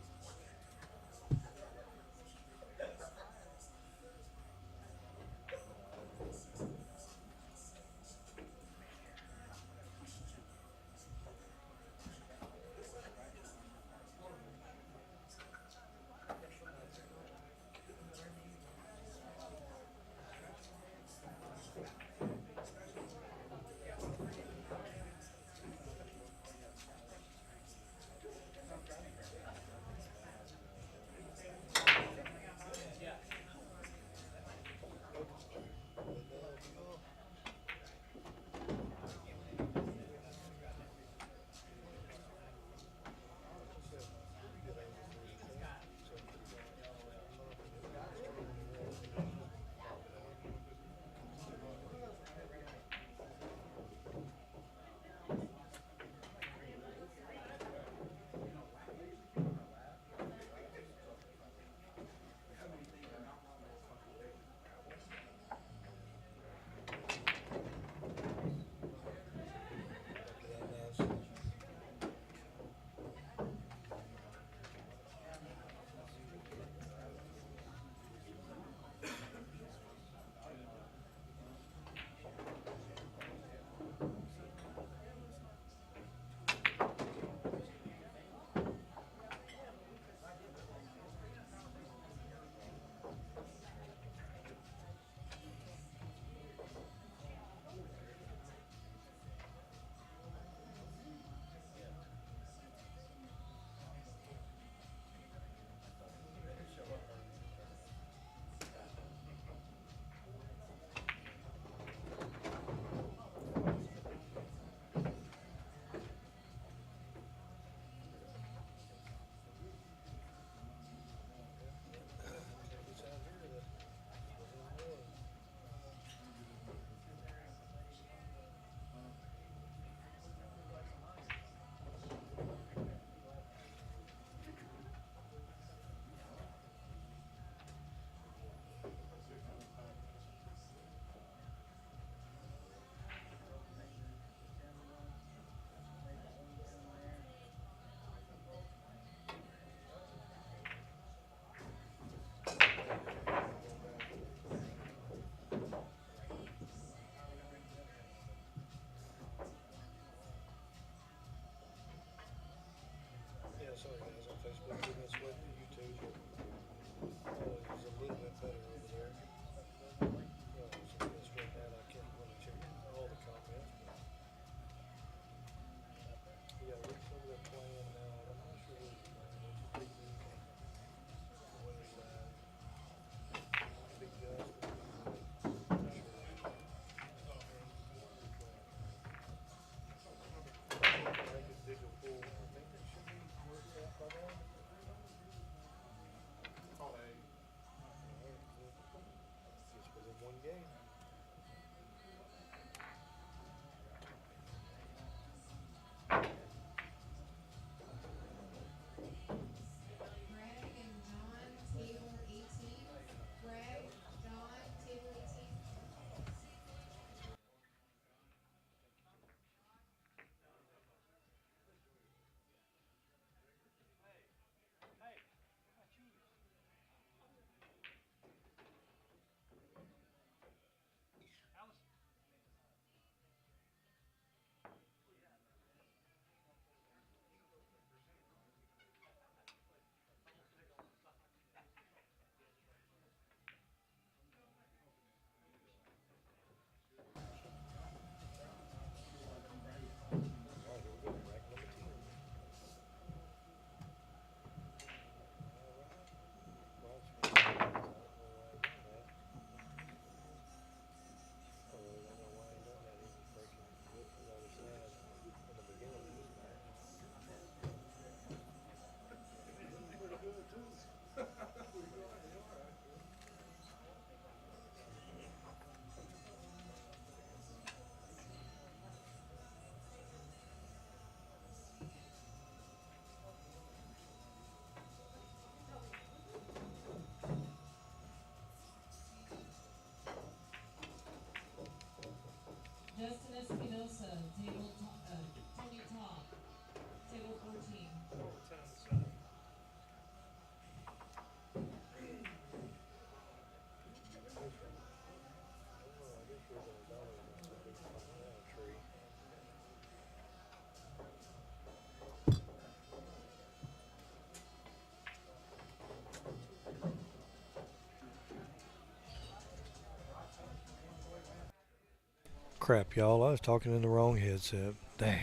Crap, y'all. I was talking in the wrong headset. Dang.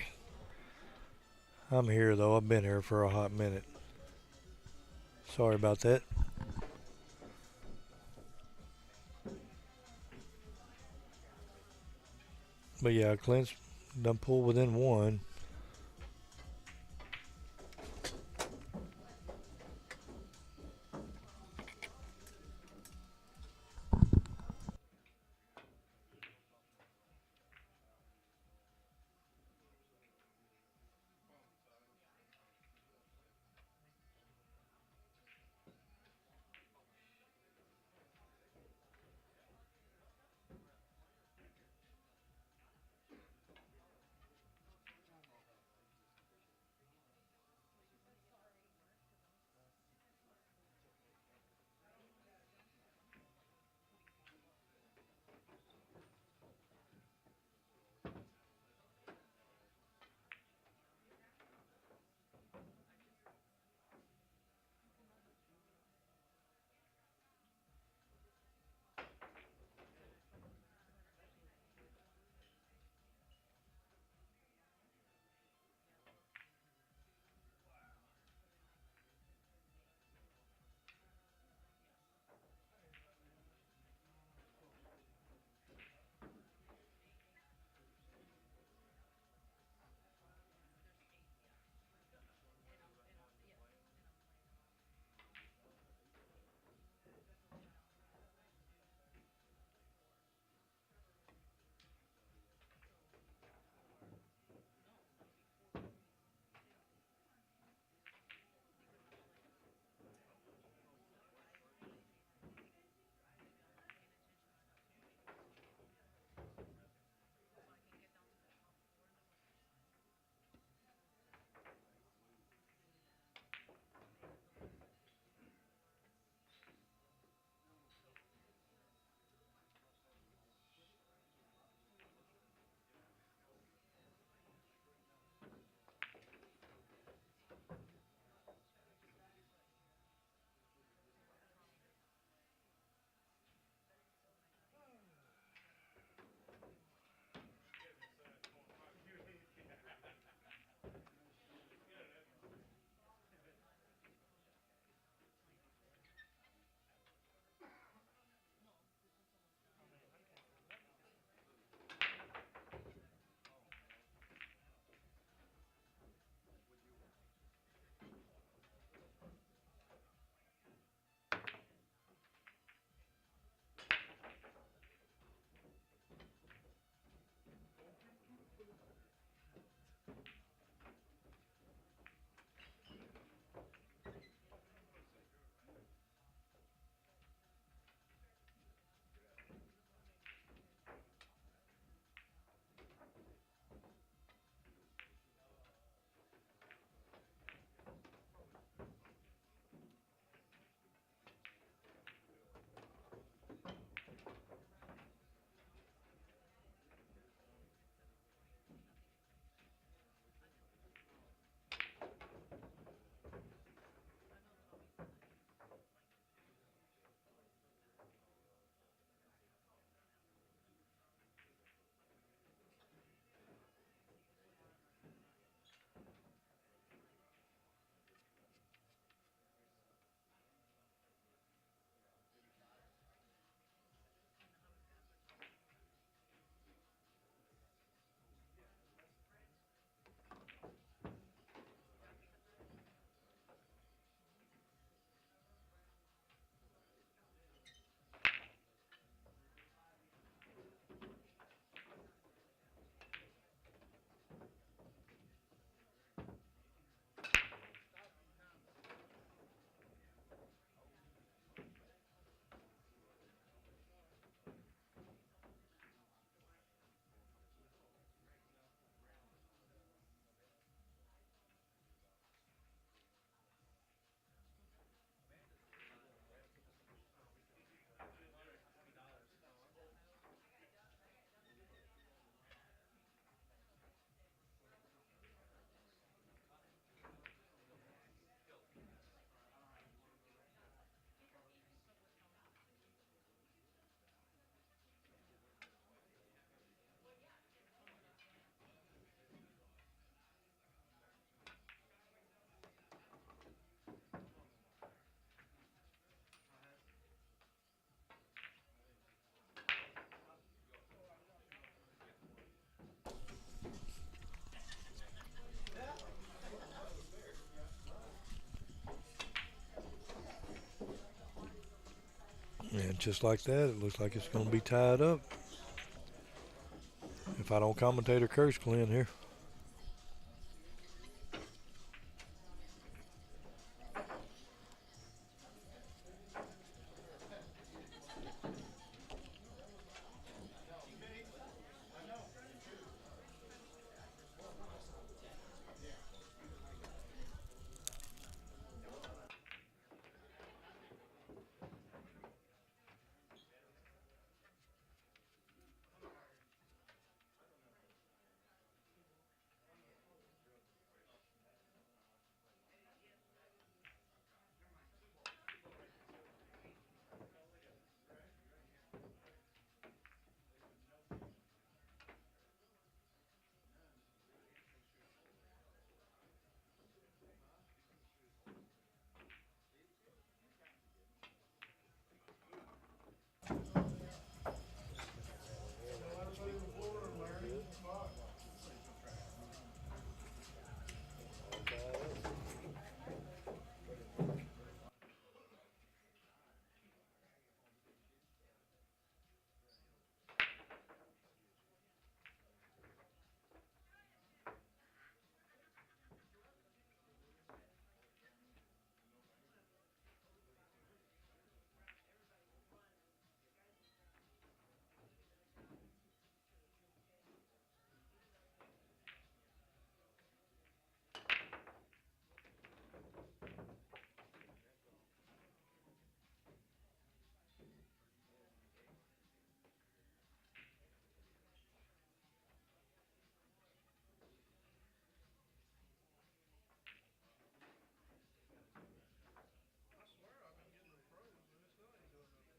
I'm here, though. I've been here for a hot minute. Sorry about that. But yeah, Clint's done pulled within one. just like that, it looks like it's going to be tied up. If I don't commentate or curse Clint here. I swear I've been getting them pros, and it still ain't doing nothing.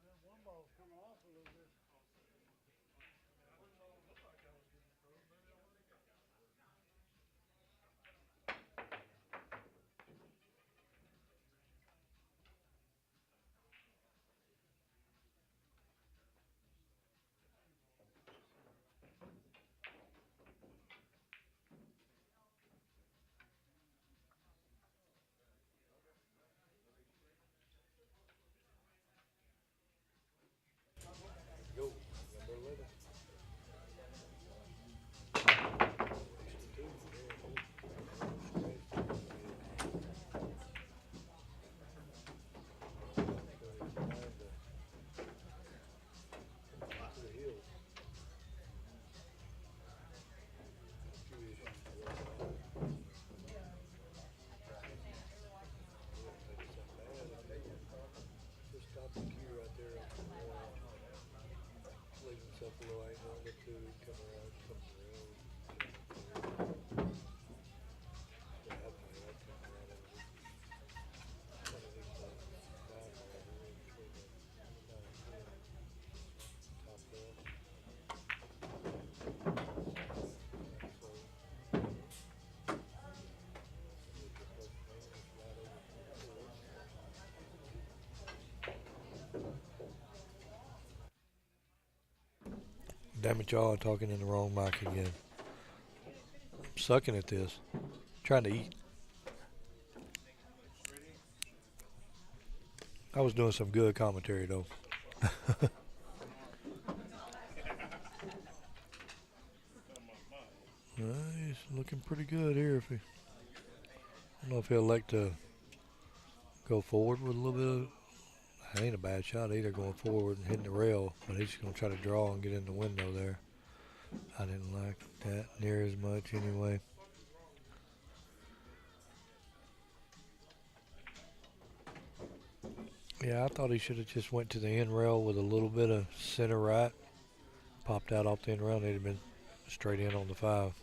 Well, one ball's coming off a little bit. I mean, I didn't know it looked like I was getting the pros. Maybe I wasn't. Go, number 11. Just stop the cue right there on the wall. Leave himself a little angle, look to it, come around, come around. Yeah, I'd play that come around over there. Underneath the back over here in between the 9 and 10. Top left. So, with your both hands right over the floor. Damn it, y'all are talking in the wrong mic again. I'm sucking at this. Trying to eat. I was doing some good commentary though. He's looking pretty good here. If he, I don't know if he'll elect to go forward with a little bit of. That ain't a bad shot either, going forward and hitting the rail, but he's going to try to draw and get in the window there. I didn't like that near as much anyway. Yeah, I thought he should have just went to the end rail with a little bit of center right. Popped out off the end rail, they'd have been straight in on the 5.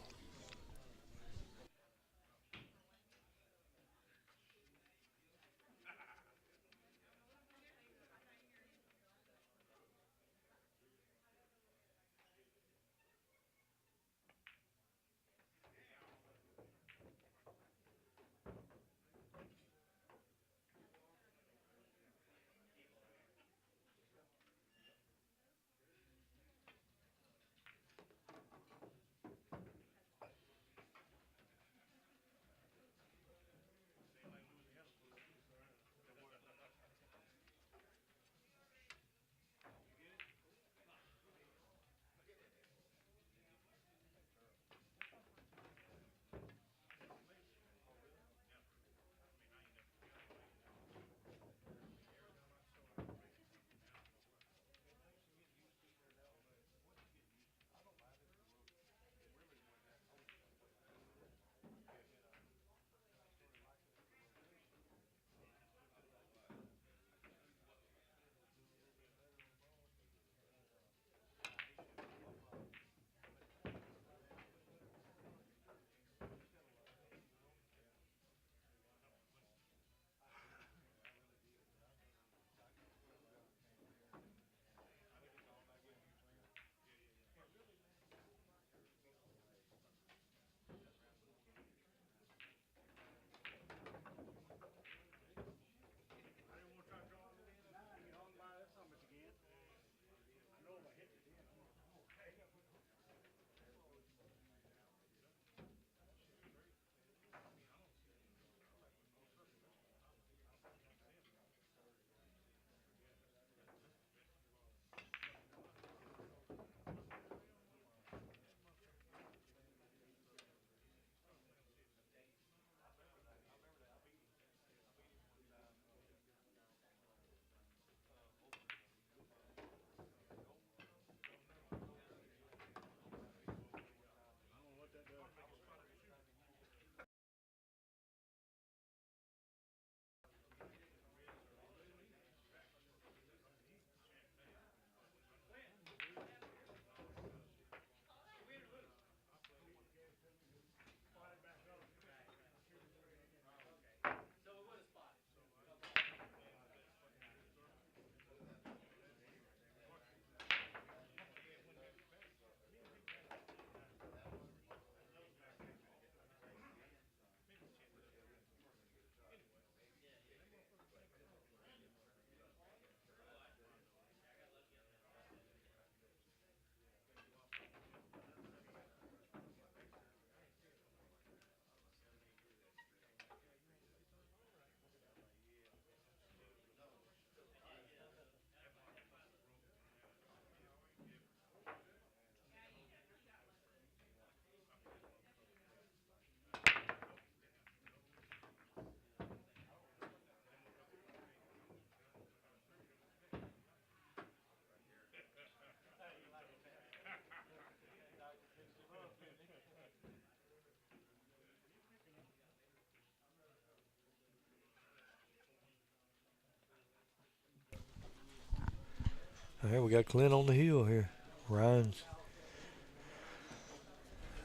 All right, we got Clint on the hill here. Ryan's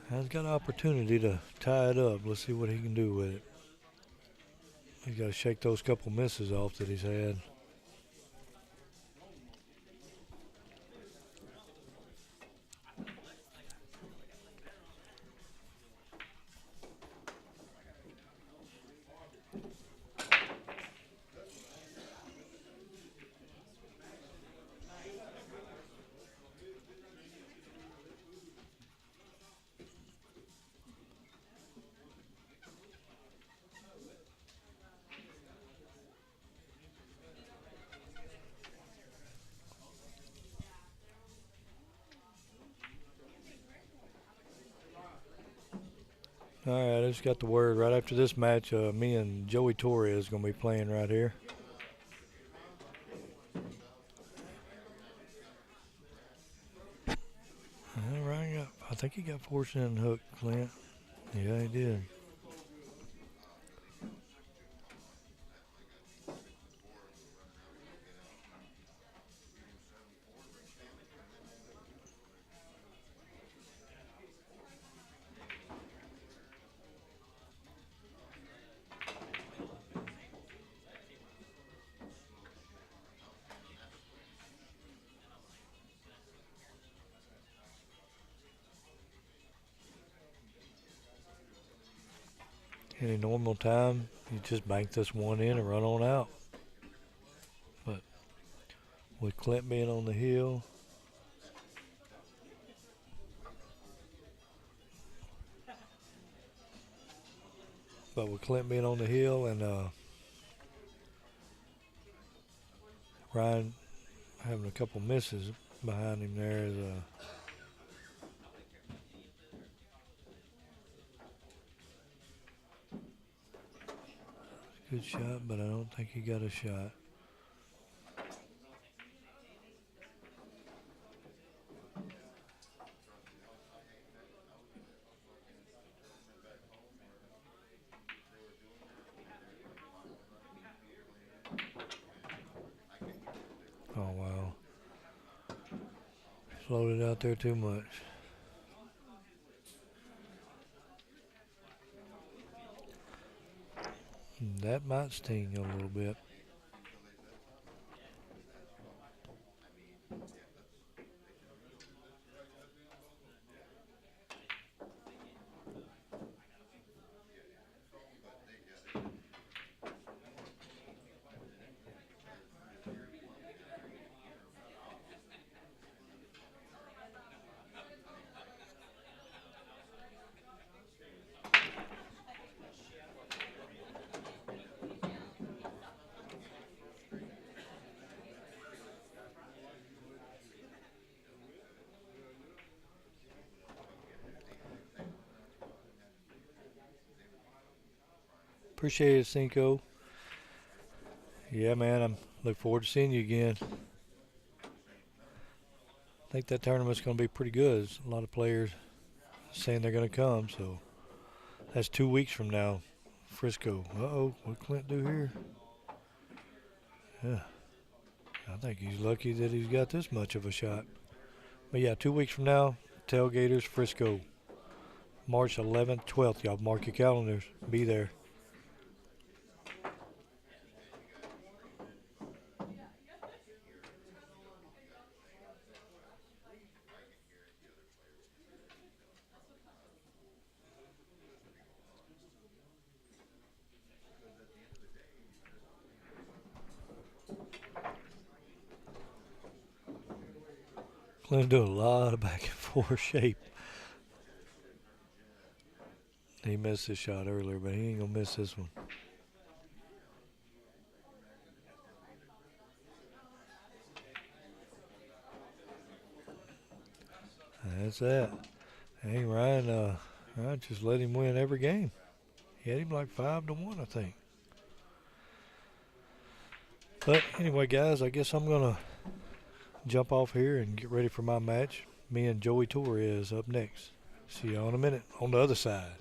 has got an opportunity to tie it up. Let's see what he can do with it. He's got to shake those couple misses off that he's had. All right, I just got the word right after this match. Me and Joey Torres going to be playing right here. All right, I think he got forced in hook, Clint. Yeah, he did. Any normal time, you just bank this one in and run on out. But with Clint being on the hill, and Ryan having a couple misses behind him there is a good shot, but I don't think he got a shot. Oh, wow. Floated out there too much. That might sting a little bit. Appreciate it, Cinco. Yeah, man, I'm look forward to seeing you again. I think that tournament's going to be pretty good. There's a lot of players saying they're going to come, so that's 2 weeks from now. Frisco. Uh-oh, what Clint do here? Yeah, I think he's lucky that he's got this much of a shot. But yeah, 2 weeks from now, Tailgaters, Frisco. March 11th, 12th. Y'all mark your calendars. Be there. Clint's doing a lot of back and forth shape. He missed his shot earlier, but he ain't going to miss this one. That's that. Hey, Ryan just let him win every game. He had him like 5-1, I think. But anyway, guys, I guess I'm going to jump off here and get ready for my match. Me and Joey Torres up next. See y'all in a minute on the other side.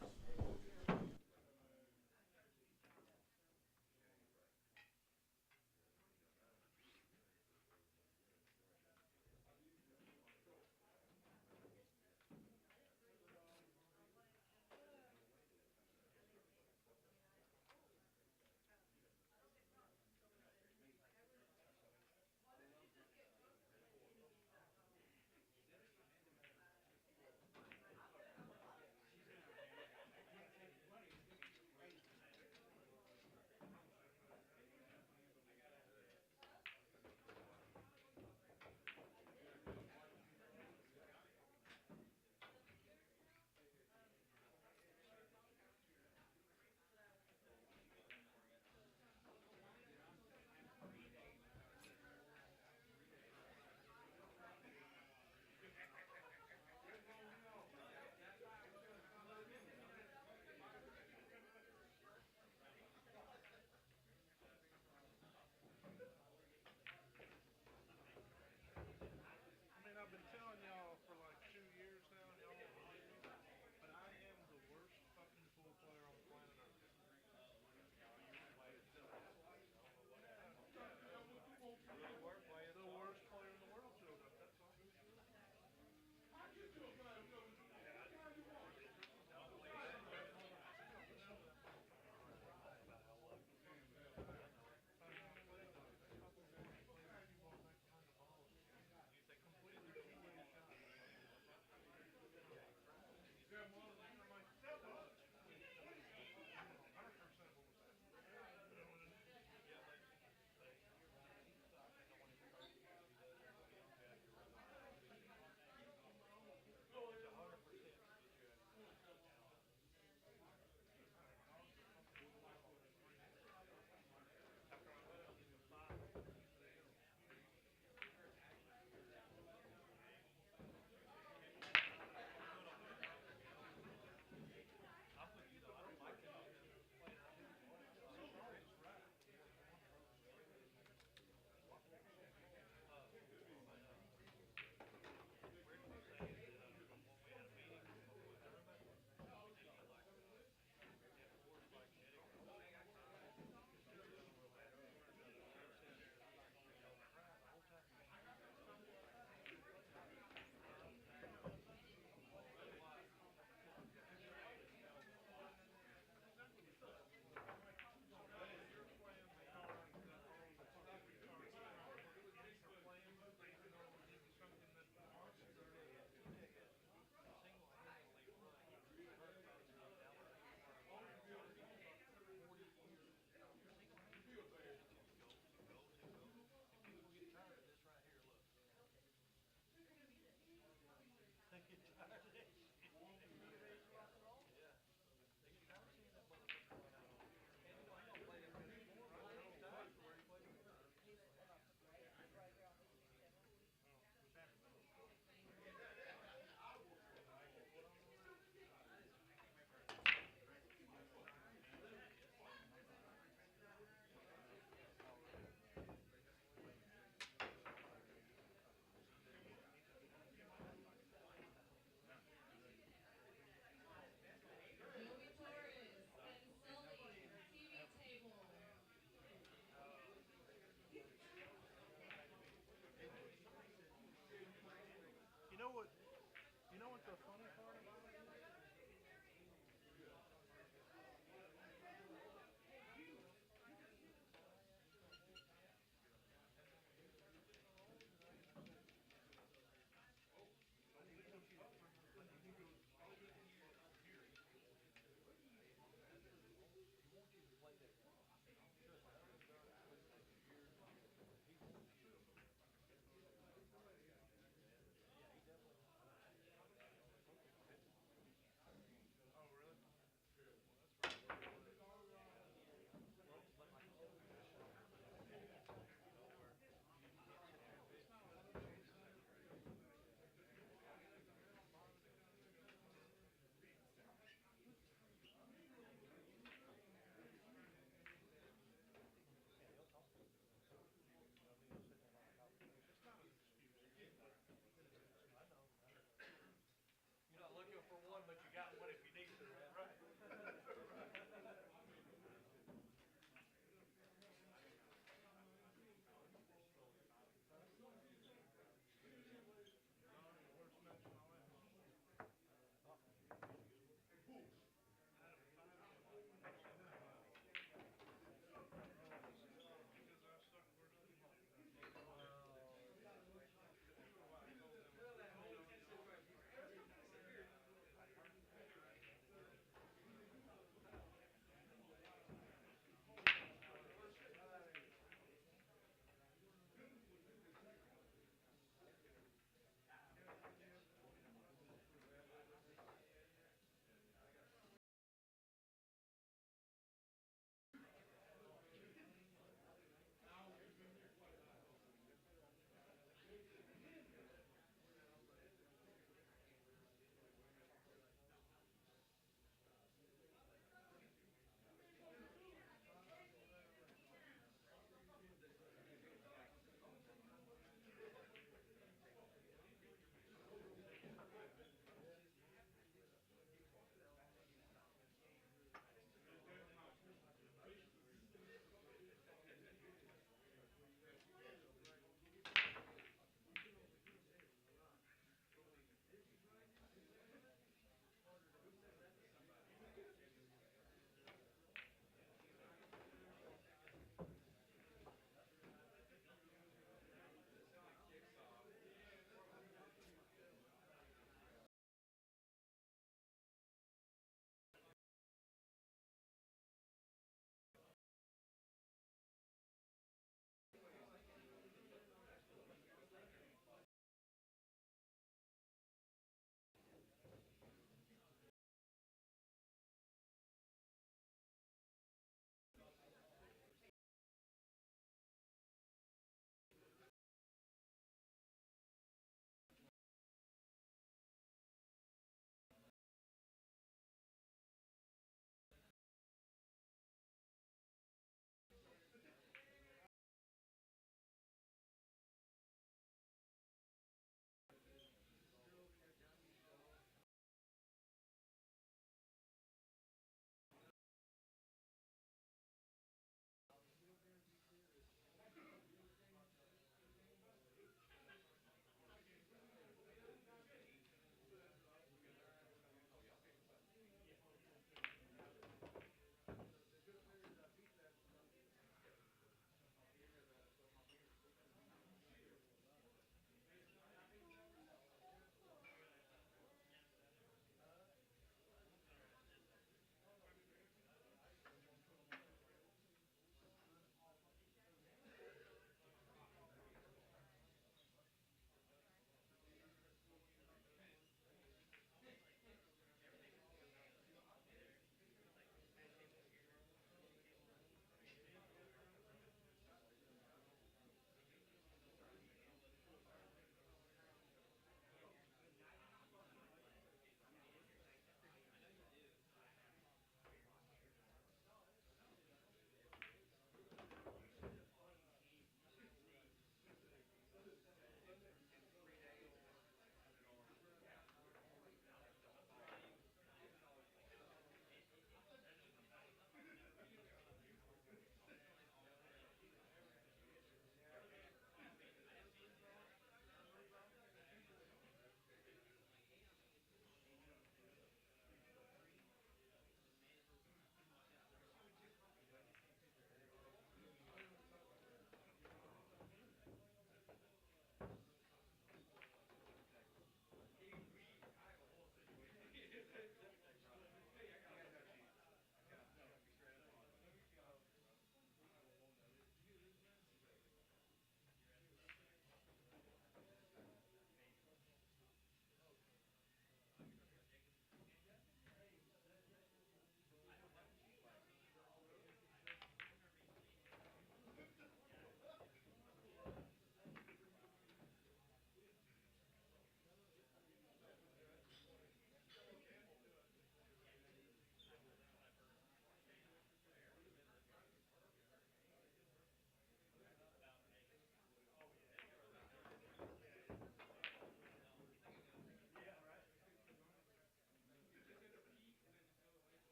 what? You know what the funny part about it is? You're not looking for one, but you got one if you need to, right?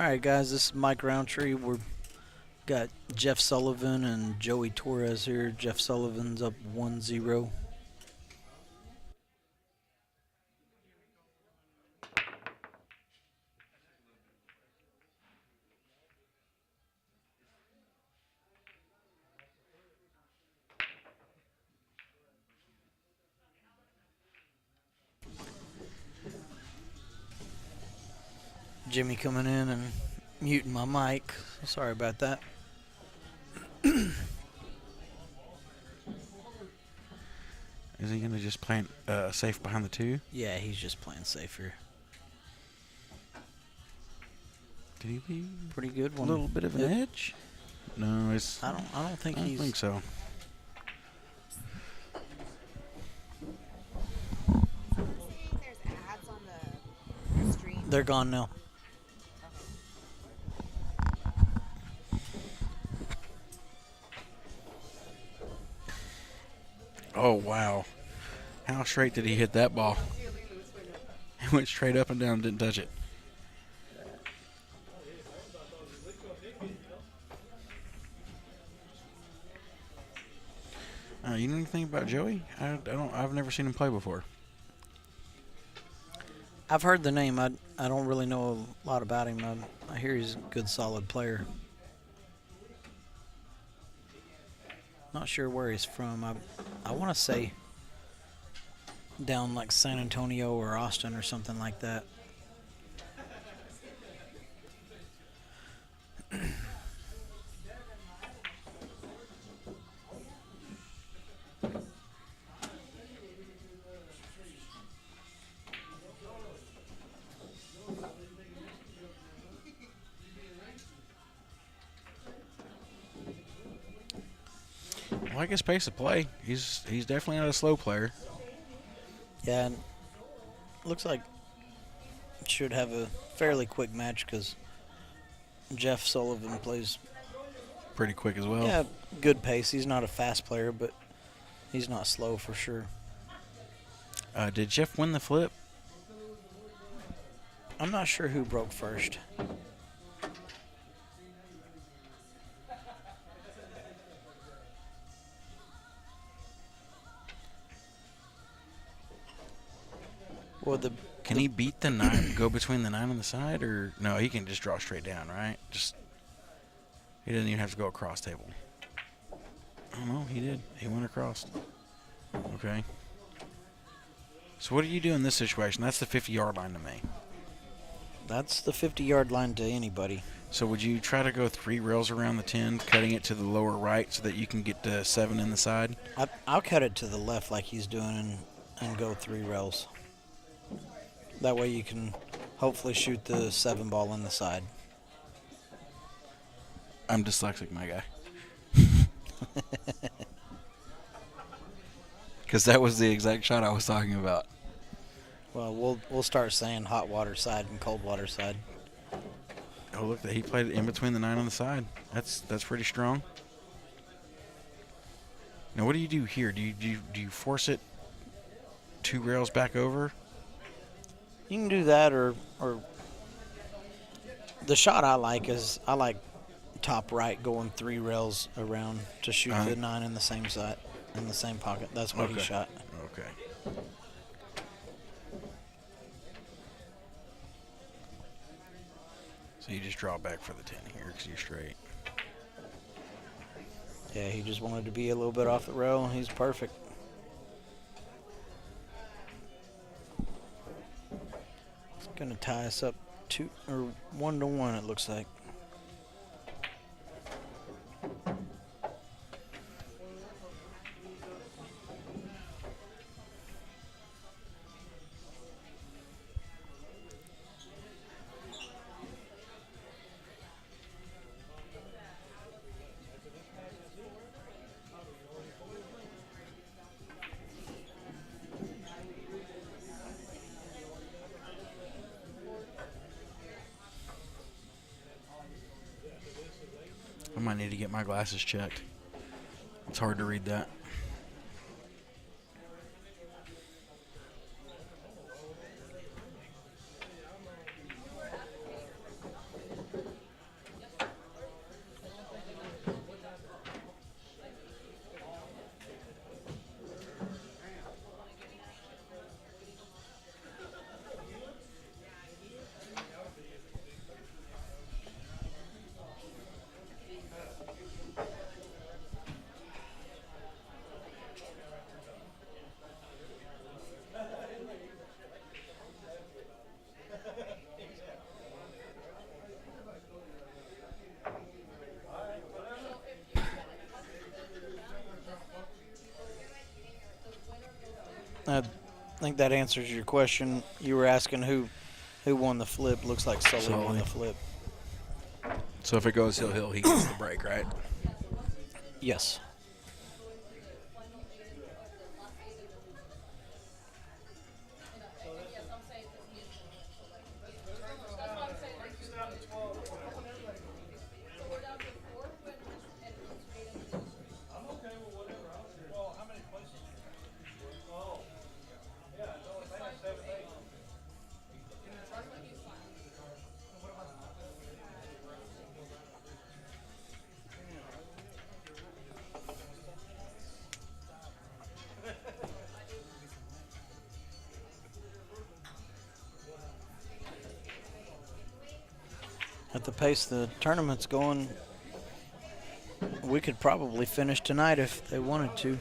All right, guys, this is Mike Roundtree. We're got Jeff Sullivan and Joey Torres here. Jeff Sullivan's up 1-0. Jimmy coming in and muting my mic. Sorry about that. Is he going to just play safe behind the 2? Yeah, he's just playing safe here. Did he leave Pretty good a one. little bit of an edge? No, it's. I don't think I don't he's. think so. There's ads on the stream. They're gone now. Oh, wow. How straight did he hit that ball? He went straight up and down and didn't touch it. You know anything about Joey? I've never seen him play before. I've heard the name. I don't really know a lot about him. I hear he's a good, solid player. Not sure where he's from. I want to say down like San Antonio or Austin or something like that. I like his pace of play. He's definitely not a slow player. Yeah, and looks like should have a fairly quick match because Jeff Sullivan plays Pretty quick as well. yeah good pace. He's not a fast player, but he's not slow for sure. Did Jeff win the flip? I'm not sure who broke first. Well, Can he beat the 9, go between the 9 and the side, or no? He can just draw straight down, right? He doesn't even have to go across table. Oh no, he did. He went across. Okay. So what do you do in this situation? That's the 50-yard line to me. that's the 50-yard line to anybody. So would you try to go 3 rails around the 10, cutting it to the lower right so that you can get to 7 in the side? I'll cut it to the left like he's doing and go 3 rails. That way you can hopefully shoot the 7 ball in the side. I'm dyslexic, my guy. Because that was the exact shot I was talking about. Well, we'll start saying hot water side and cold water side. Oh, look, he played it in between the 9 on the side. That's pretty strong. Now, what do you do here? Do you force it 2 rails back over? You can do that, or the shot I like top right going 3 rails around to shoot the 9 in the same side, in the same pocket. That's what he shot. Okay. So you just draw back for the 10 here because you're straight. Yeah, he just wanted to be a little bit off the rail, and he's perfect. It's gonna tie us up 1-1. It looks like. I might need to get my glasses checked. It's hard to read that. I think that answers your question. You were asking who won the flip. Looks like Sully won Sully. the flip. So if it goes hill, he gets the break, right? Yes. At the pace the tournament's going, we could probably finish tonight if they wanted to.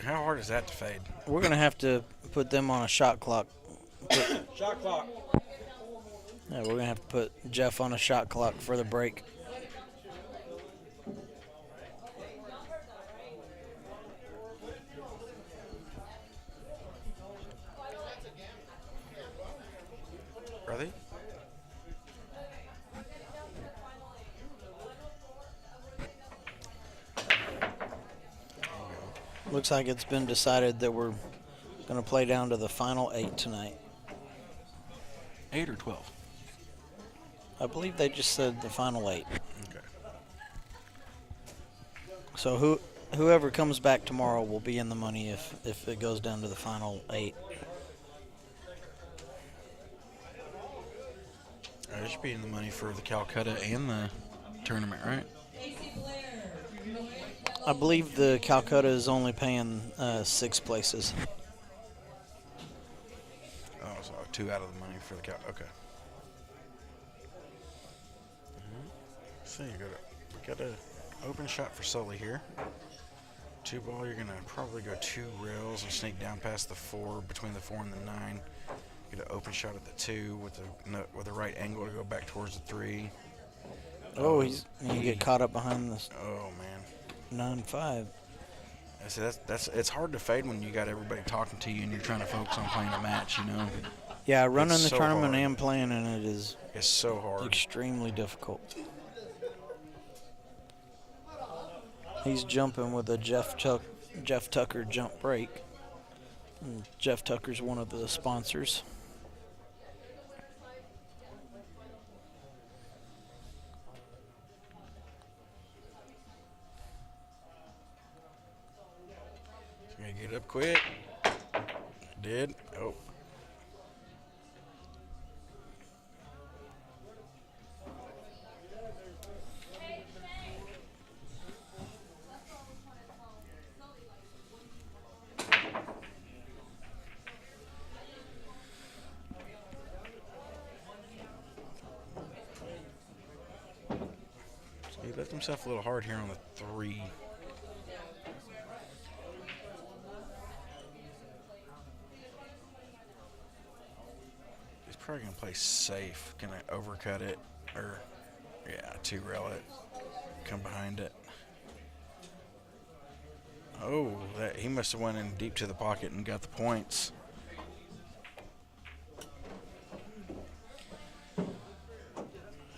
How hard is that to fade? We're going to have to put them on a shot clock. Shot clock. Yeah, we're going to have to put Jeff on a shot clock for the break. Are they? Looks like it's been decided that we're going to play down to the final 8 tonight. 8 or 12? I believe they just said the final 8. Okay. So whoever comes back tomorrow will be in the money if it goes down to the final 8. I should be in the money for the Calcutta and the tournament, right? I believe the Calcutta is only paying 6 places. Oh, so 2 out of the money for the Calcutta. Okay. So you got a open shot for Sully here. 2 ball, you're gonna probably go 2 rails and sneak down past the 4, between the 4 and the 9. Get an open shot at the 2 with the right angle to go back towards the 3. Oh, you get caught up behind this Oh man. 9-5. I see it's hard to fade when you got everybody talking to you and you're trying to focus on playing a match, you know. Yeah, running It's the so tournament hard. and playing in it is It's so hard. extremely difficult. He's jumping with a Jeff Tucker jump break. And Jeff Tucker's one of the sponsors. Gonna get up quick. Did. Oh. So he left himself a little hard here on the 3. Probably gonna play safe. Gonna overcut it, or yeah, 2 rail it. Come behind it. Oh, he must have went in deep to the pocket and got the points.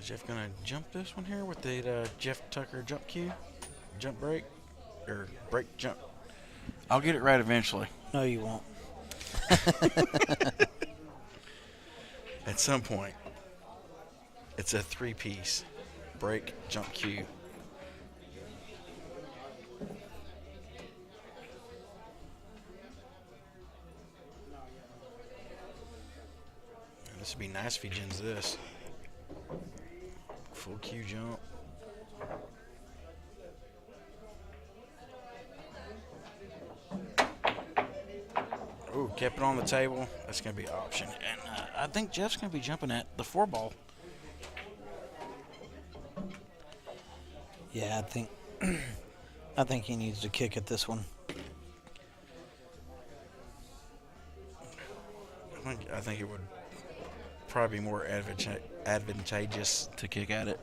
Is Jeff gonna jump this one here with the Jeff Tucker jump cue, jump break, or break jump? I'll get it right eventually. No, you won't. At some point, it's a 3-piece break, jump cue. And this would be nice if he gens this. Full cue jump. kept it on the table. That's going to be an option. And I think Jeff's going to be jumping at the 4 ball. Yeah, I think he needs to kick at this one. I think it would probably be more advantageous to kick at it.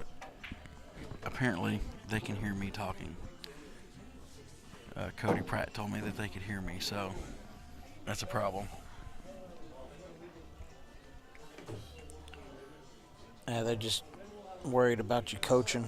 But apparently, they can hear me talking. Cody Pratt told me that they could hear me, so that's a problem. Yeah, they're just worried about you coaching.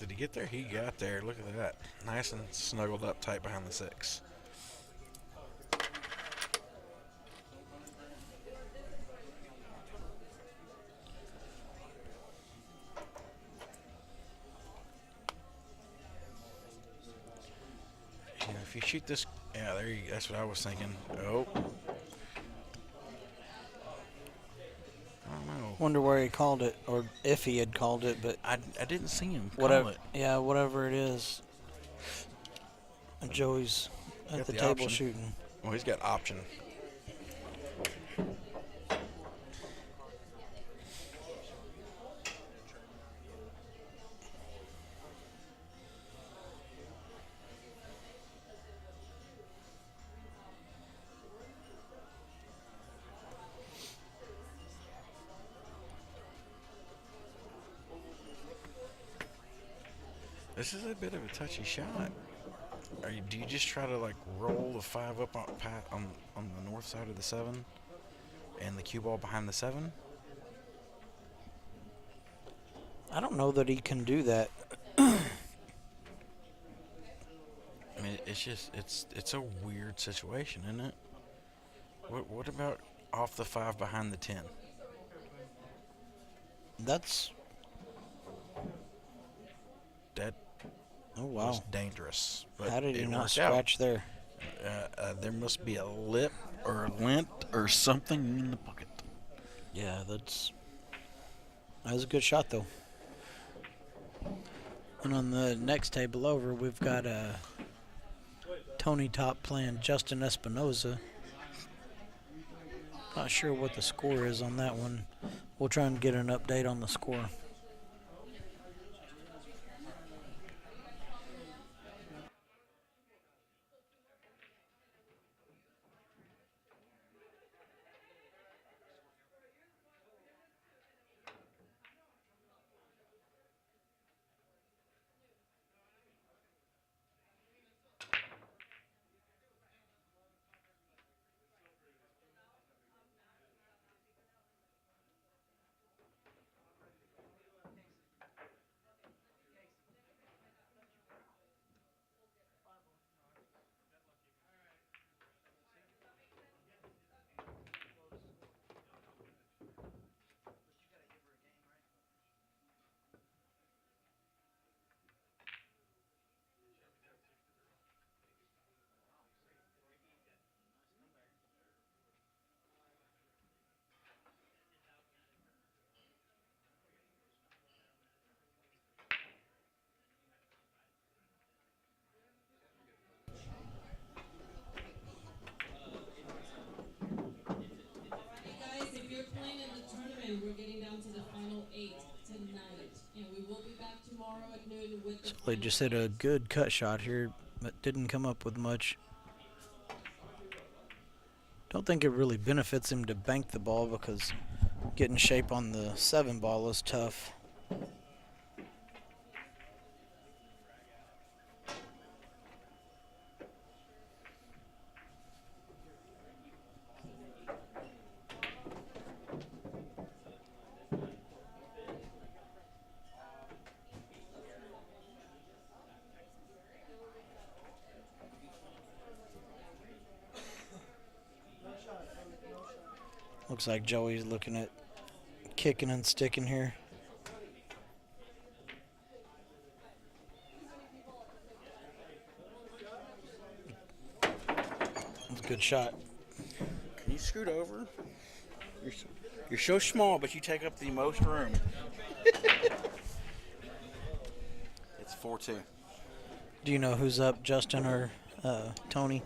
Did he get there? He got there. Look at that. Nice and snuggled up tight behind the 6. If you shoot this, yeah, there you. That's what I was thinking. Oh, I don't know. Wonder where he called it, or if he had called it, but I didn't see him whatever. call it. Yeah, whatever it is. Joey's at Got the the table option. shooting. Well, he's got option. This is a bit of a touchy shot. Do you just try to like roll the 5 up on the north side of the 7, and the cue ball behind the 7? I don't know that he can do that. I mean, it's a weird situation, isn't it? What about off the 5 behind the 10? That's That oh wow. was dangerous. But How did he it not worked scratch there? out. There must be a lip or a lint or something in the bucket. Yeah, that was a good shot though. And on the next table over, we've got Tony Top playing Justin Espinoza. Not sure what the score is on that one. We'll try and get an update on the score. We're getting down to the final 8 tonight, and we will be back tomorrow at noon with the Sully just hit a good cut shot here, but didn't come up with much. Don't think it really benefits him to bank the ball because getting shape on the 7 ball is tough. Looks like Joey's looking at kicking and sticking here. That's a good shot. Can you scoot over? You're so small, but you take up the most room. It's 4-2. Do you know who's up, Justin or Tony?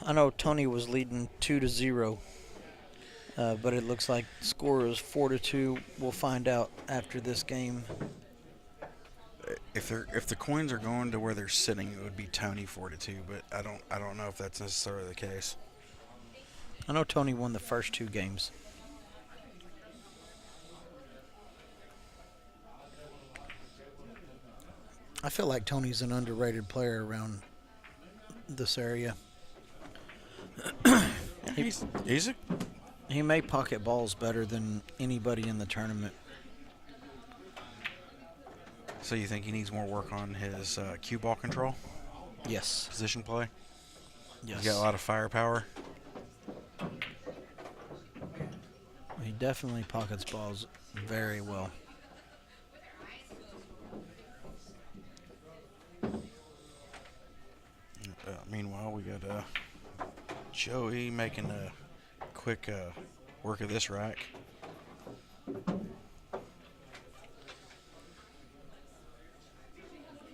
I know Tony was leading 2-0, but it looks like the score is 4-2. We'll find out after this game. If the coins are going to where they're sitting, it would be Tony 4-2. But I don't know if that's necessarily the case. I know Tony won the first 2 games. I feel like Tony's an underrated player around this area. He may pocket balls better than anybody in the tournament. So you think he needs more work on his cue ball control? Yes. Position play? Yes. He's got a lot of firepower. He definitely pockets balls very well. Meanwhile, we got Joey making a quick work of this rack.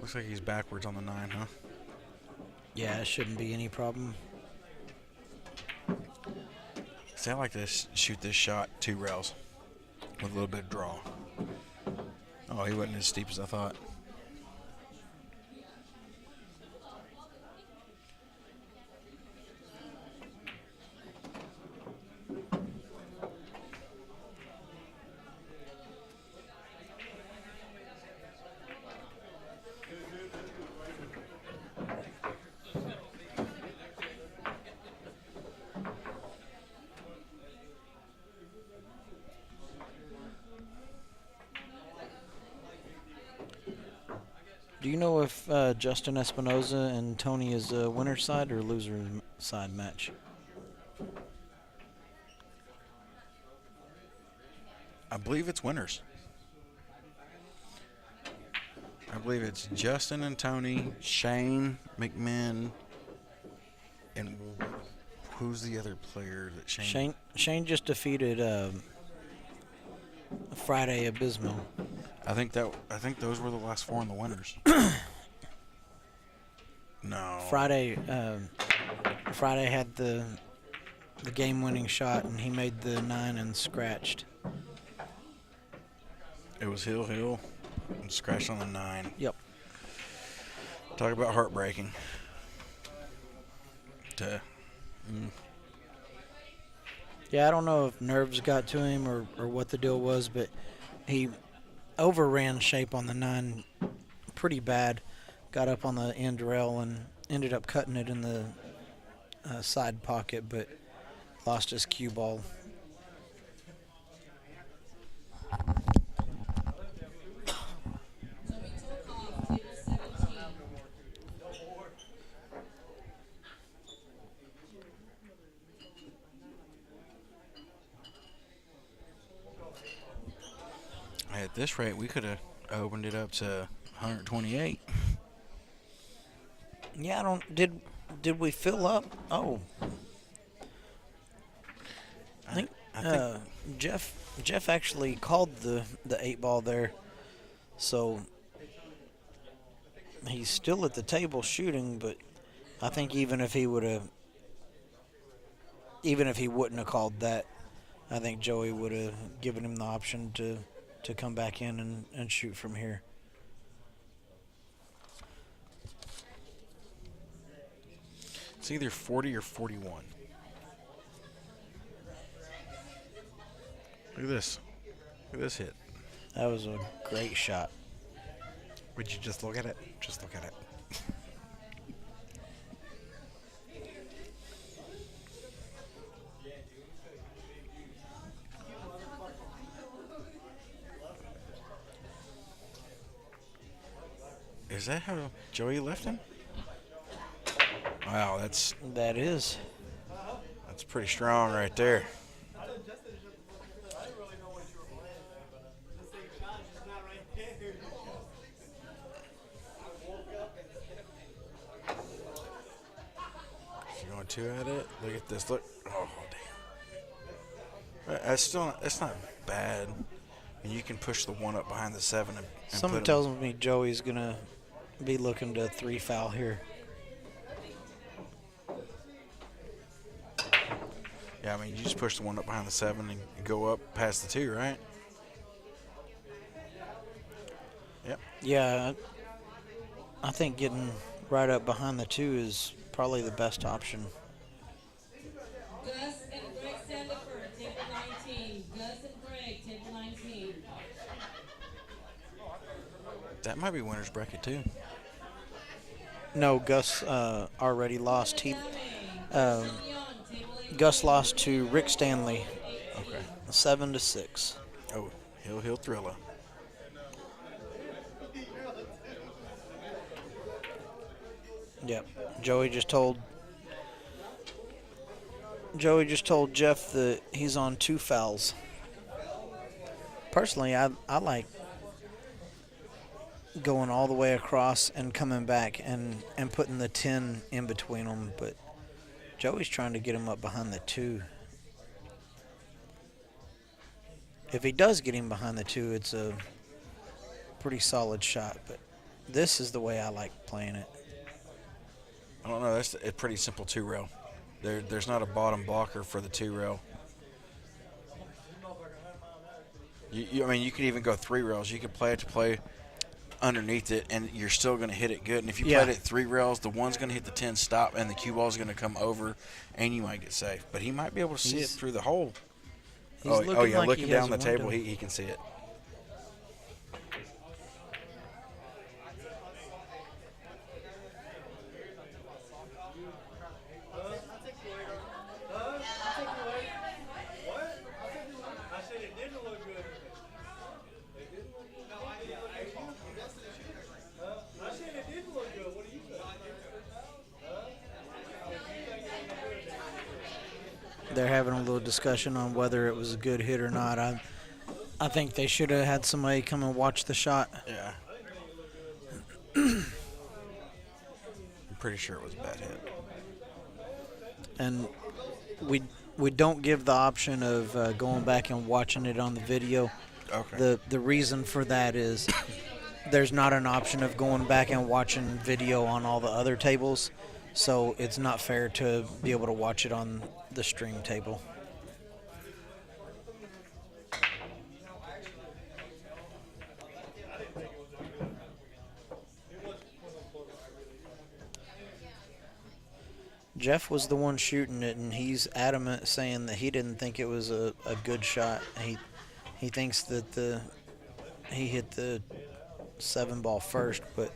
Looks like he's backwards on the 9, huh? Yeah, it shouldn't be any problem. See, I like to shoot this shot 2 rails with a little bit of draw. Oh, he wasn't as steep as I thought. Do you know if Justin Espinoza and Tony is a winner's side or loser's side match? I believe it's winners. I believe it's Justin and Tony, Shane, McMinn, and who's the other player that Shane just defeated Friday Abysmal. I think those were the last 4 in the winners. No. Friday had the game-winning shot, and he made the 9 and scratched. It was Hill, and scratched on the 9. Yep. Talk about heartbreaking. Yeah, I don't know if nerves got to him or what the deal was, but he overran shape on the 9 pretty bad. Got up on the end rail and ended up cutting it in the side pocket, but lost his cue ball. At this rate, we could have opened it up to 128. Yeah, did we fill up? Oh. I think Jeff actually called the 8 ball there. So he's still at the table shooting, but I think even if he wouldn't have called that, I think Joey would have given him the option to come back in and shoot from here. It's either 40 or 41. Look at this. Look at this hit. That was a great shot. Would you just look at it? Just look at it. Is that how Joey left him? Wow, that's pretty strong right there. You're going two at it. Look at this. Look. Oh, damn. That's not bad. And you can push the one up behind the 7 and Something put tells me Joey's going to be looking to 3 foul here. Yeah, I mean, you just push the one up behind the 7 and go up past the 2, right? Yep. Yeah, I think getting right up behind the 2 is probably the best option. Gus and Greg Sandiford, table 19. Gus and Greg, table 19. That might be winner's bracket, too. No, Gus already lost. Gus lost to Rick Stanley, Okay. 7-6. Oh, he'll thriller. Yep. Joey just told Jeff that he's on 2 fouls. Personally, I like going all the way across and coming back and putting the 10 in between them, but Joey's trying to get him up behind the 2. If he does get him behind the 2, it's a pretty solid shot, but this is the way I like playing it. I don't know. That's a pretty simple 2-rail. There's not a bottom blocker for the 2-rail. I mean, you could even go 3 rails. You could play it to play underneath it, and you're still going to hit it good. And if you played it 3 rails, the one's going to hit the 10 stop, and the cue ball's going to come over, and you might get safe. But he might be able to see it through the hole. Oh yeah, like looking down the table, he can see it. They're having a little discussion on whether it was a good hit or not. I think they should have had somebody come and watch the shot. Yeah. I'm pretty sure it was a bad hit. And we don't give the option of going back and watching it on the video. Okay. The reason for that is there's not an option of going back and watching video on all the other tables, so it's not fair to be able to watch it on the stream table. Jeff was the one shooting it, and he's adamant saying that he didn't think it was a good shot. He thinks that he hit the 7 ball first, but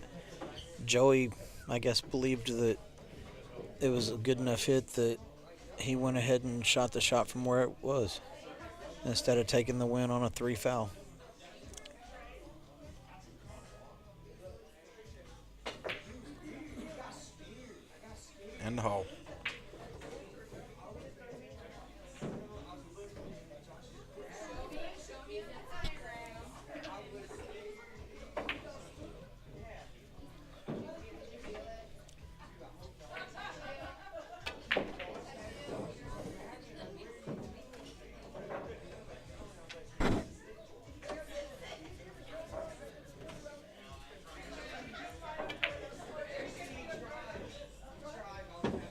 Joey, I guess, believed that it was a good enough hit that he went ahead and shot the shot from where it was instead of taking the win on a 3 foul. In the hole.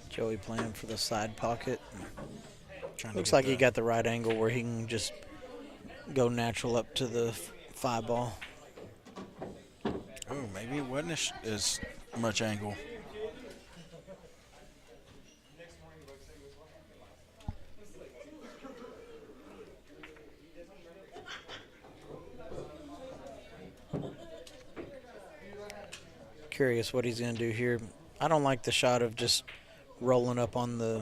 Joey playing for the side pocket. Looks like he got the right angle where he can just go natural up to the 5 ball. Oh, maybe it wasn't as much angle. Curious what he's going to do here. I don't like the shot of just rolling up on the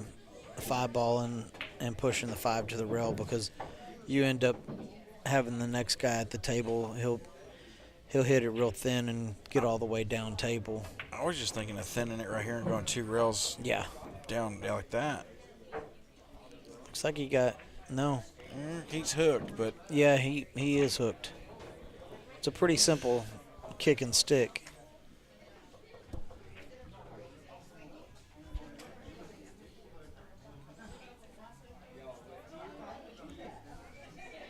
5 ball and pushing the 5 to the rail, because you end up having the next guy at the table. He'll hit it real thin and get all the way down table. I was just thinking of thinning it right here and going 2 rails Yeah. down like that. Looks like he got no. He's hooked, but Yeah, he is hooked. It's a pretty simple kick and stick.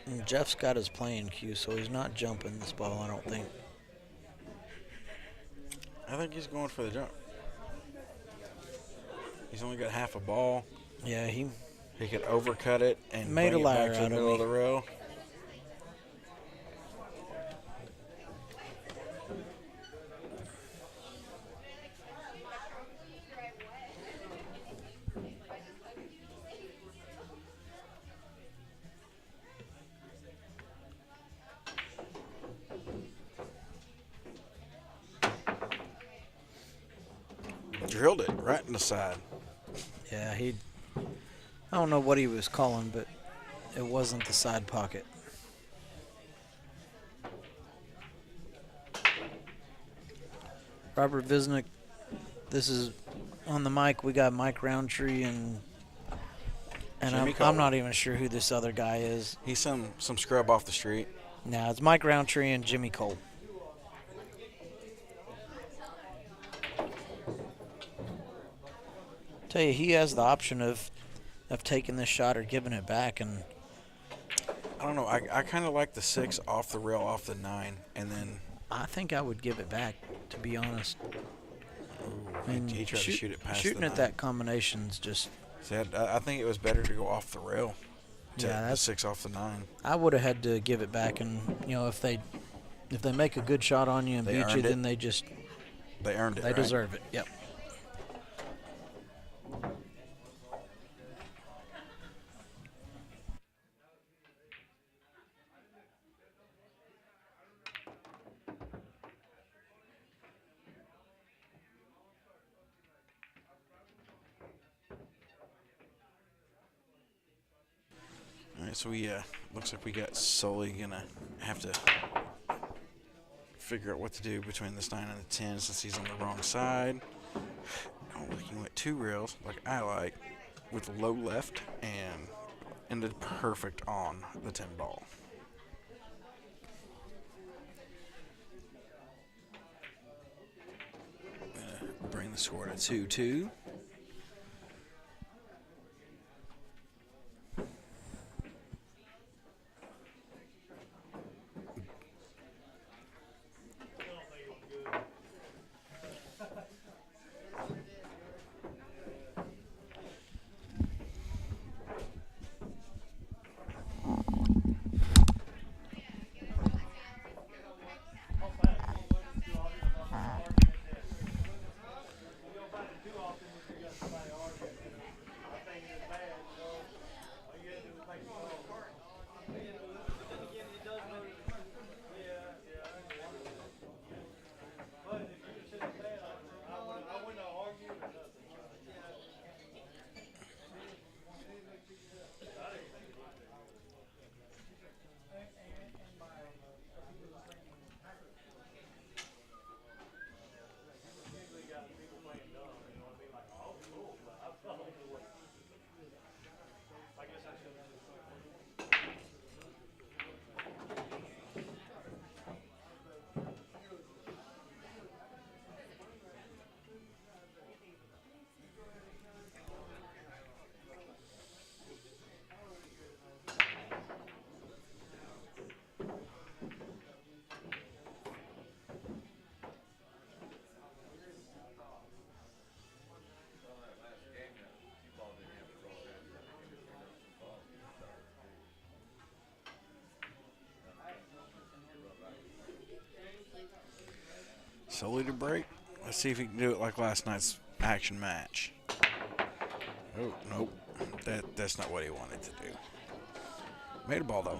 And Jeff's got his playing cue, so he's not jumping this ball, I don't think. I think he's going for the jump. He's only got half a ball. Yeah, he He could overcut it and Made bring a it back liar to out the of middle me. of the rail. Drilled it right in the side. Yeah, I don't know what he was calling, but it wasn't the side pocket. Robert Visnick, this is on the mic. We got Mike Roundtree and Jimmy I'm Cole. not even sure who this other guy is. He's some scrub off the street. Now it's Mike Roundtree and Jimmy Cole. Tell you, he has the option of taking this shot or giving it back, and I don't know. I kind of like the 6 off the rail, off the 9, and then I think I would give it back, to be honest. I mean, he tried to shoot it past shooting the at 9. that combination's just. See, I think it was better to go off the rail. To Yeah, the that's- 6 off the 9. I would have had to give it back, and if they make a good shot on you and They beat you, earned it. then They earned it. they right? deserve it. Yep. All right, so we looks like we got Sully gonna have to figure out what to do between this 9 and the 10 since he's on the wrong side. Oh, he went 2 rails like I like with low left and ended perfect on the 10 ball. Bring the score to 2-2. Sully to break. Let's see if he can do it like last night's action match. Oh, nope. That's not what he wanted to do. Made a ball, though.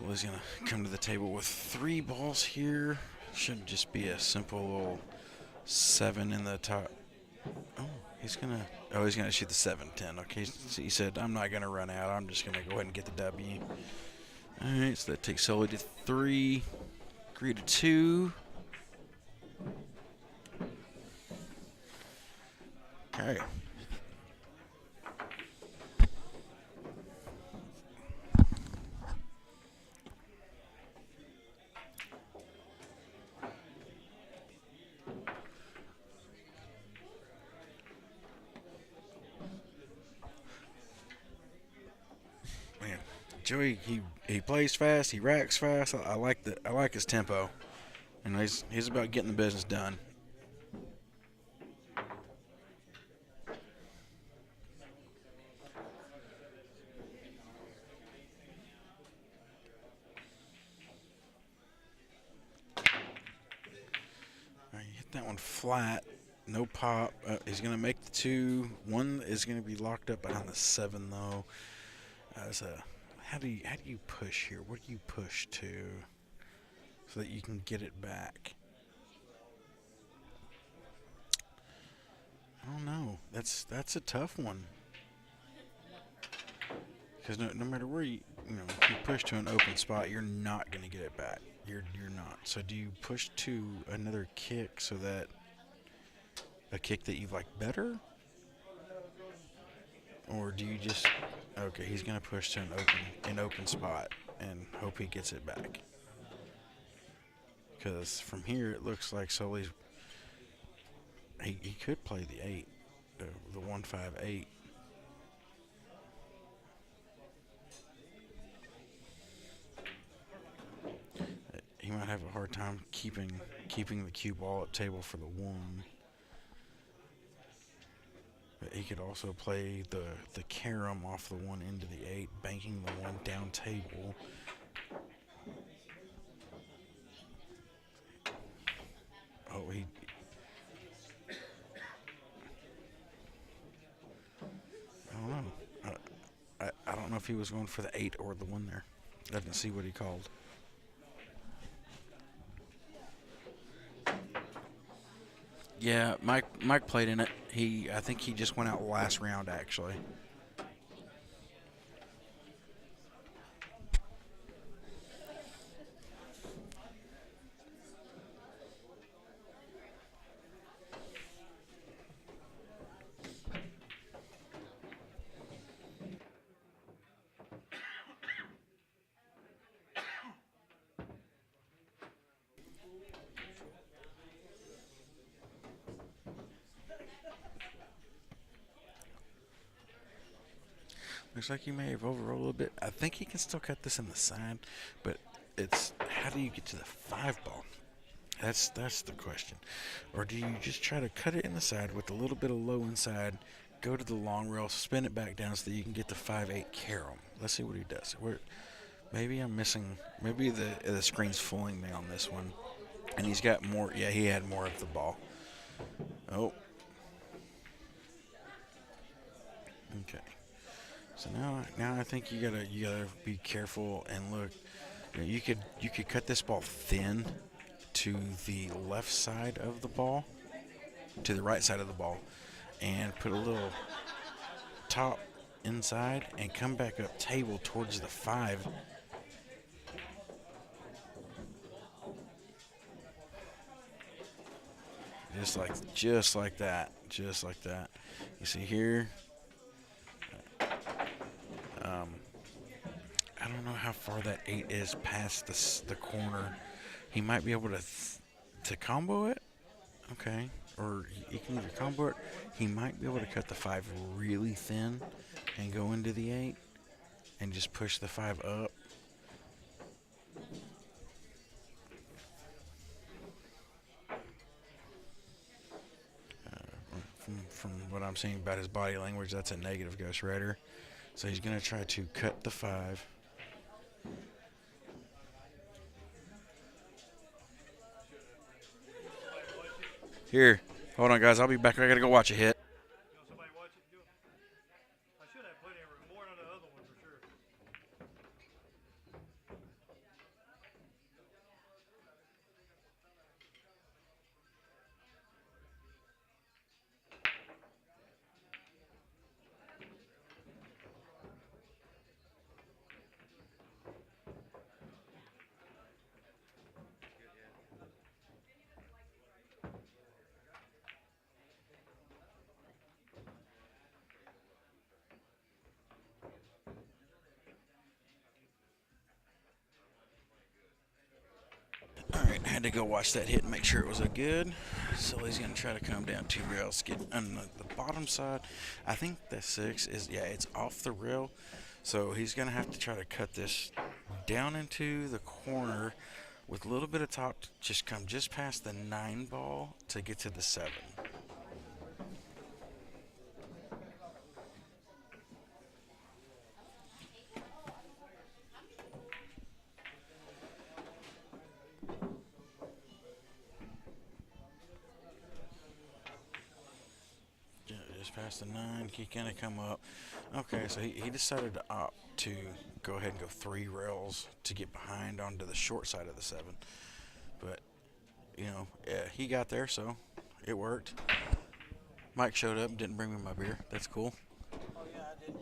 So he's going to come to the table with 3 balls here. Should just be a simple little 7 in the top. Oh, he's going to shoot the 7-10. Okay, so he said, I'm not going to run out. I'm just going to go ahead and get the W. All right, so that takes Sully to 3. Agree to 2. Okay. Man, Joey, he plays fast, he racks fast. I like his tempo, and he's about getting the business done. That one flat, no pop. He's going to make the 2. 1 is going to be locked up behind the 7 though. How do you push here? What do you push to so that you can get it back? I don't know. That's a tough one. Because no matter where if you push to an open spot, you're not going to get it back. You're not. So do you push to another kick so that a kick that you like better? Or do you just okay, he's going to push to an open spot and hope he gets it back. Cuz from here it looks like Sully's he could play the 8, the 1-5-8. He might have a hard time keeping the cue ball at table for the 1. But he could also play the carom off the 1 into the 8, banking the 1 down table. Oh, I don't know. I don't know if he was going for the 8 or the 1 there. I didn't see what he called. Yeah, Mike played in it. I think he just went out last round actually. Looks like he may have overrolled a little bit. I think he can still cut this in the side, but it's how do you get to the 5 ball? That's the question. Or do you just try to cut it in the side with a little bit of low inside, go to the long rail, spin it back down so that you can get the 5-8 carom? Let's see what he does. Maybe I'm missing. Maybe the screen's fooling me on this one, and he's got more. Yeah, he had more of the ball. Oh. Okay. So now I think you gotta be careful and look. You could cut this ball thin to the left side of the ball, to the right side of the ball, and put a little top inside and come back up table towards the 5. Just like that. You see here. I don't know how far that 8 is past the corner. He might be able to combo it. Okay. Or he can either combo it. He might be able to cut the 5 really thin and go into the 8 and just push the 5 up. From what I'm seeing about his body language, that's a negative Ghost Rider. So he's going to try to cut the 5. Here, hold on, guys. I'll be back. I got to go watch a hit. Somebody watch it? I should have plenty of room. More than the other one for sure. Alright, I had to go watch that hit and make sure it was a good. Sully's going to try to come down 2 rails, get on the bottom side. I think the 6 is, yeah, it's off the rail. So he's going to have to try to cut this down into the corner with a little bit of top, just come just past the 9 ball to get to the 7. Just past the 9, he gonna come up. Okay, so he decided to opt to go ahead and go 3 rails to get behind onto the short side of the 7. But, you know, yeah, he got there, so it worked. Mike showed up and didn't bring me my beer. That's cool. Oh yeah, I did.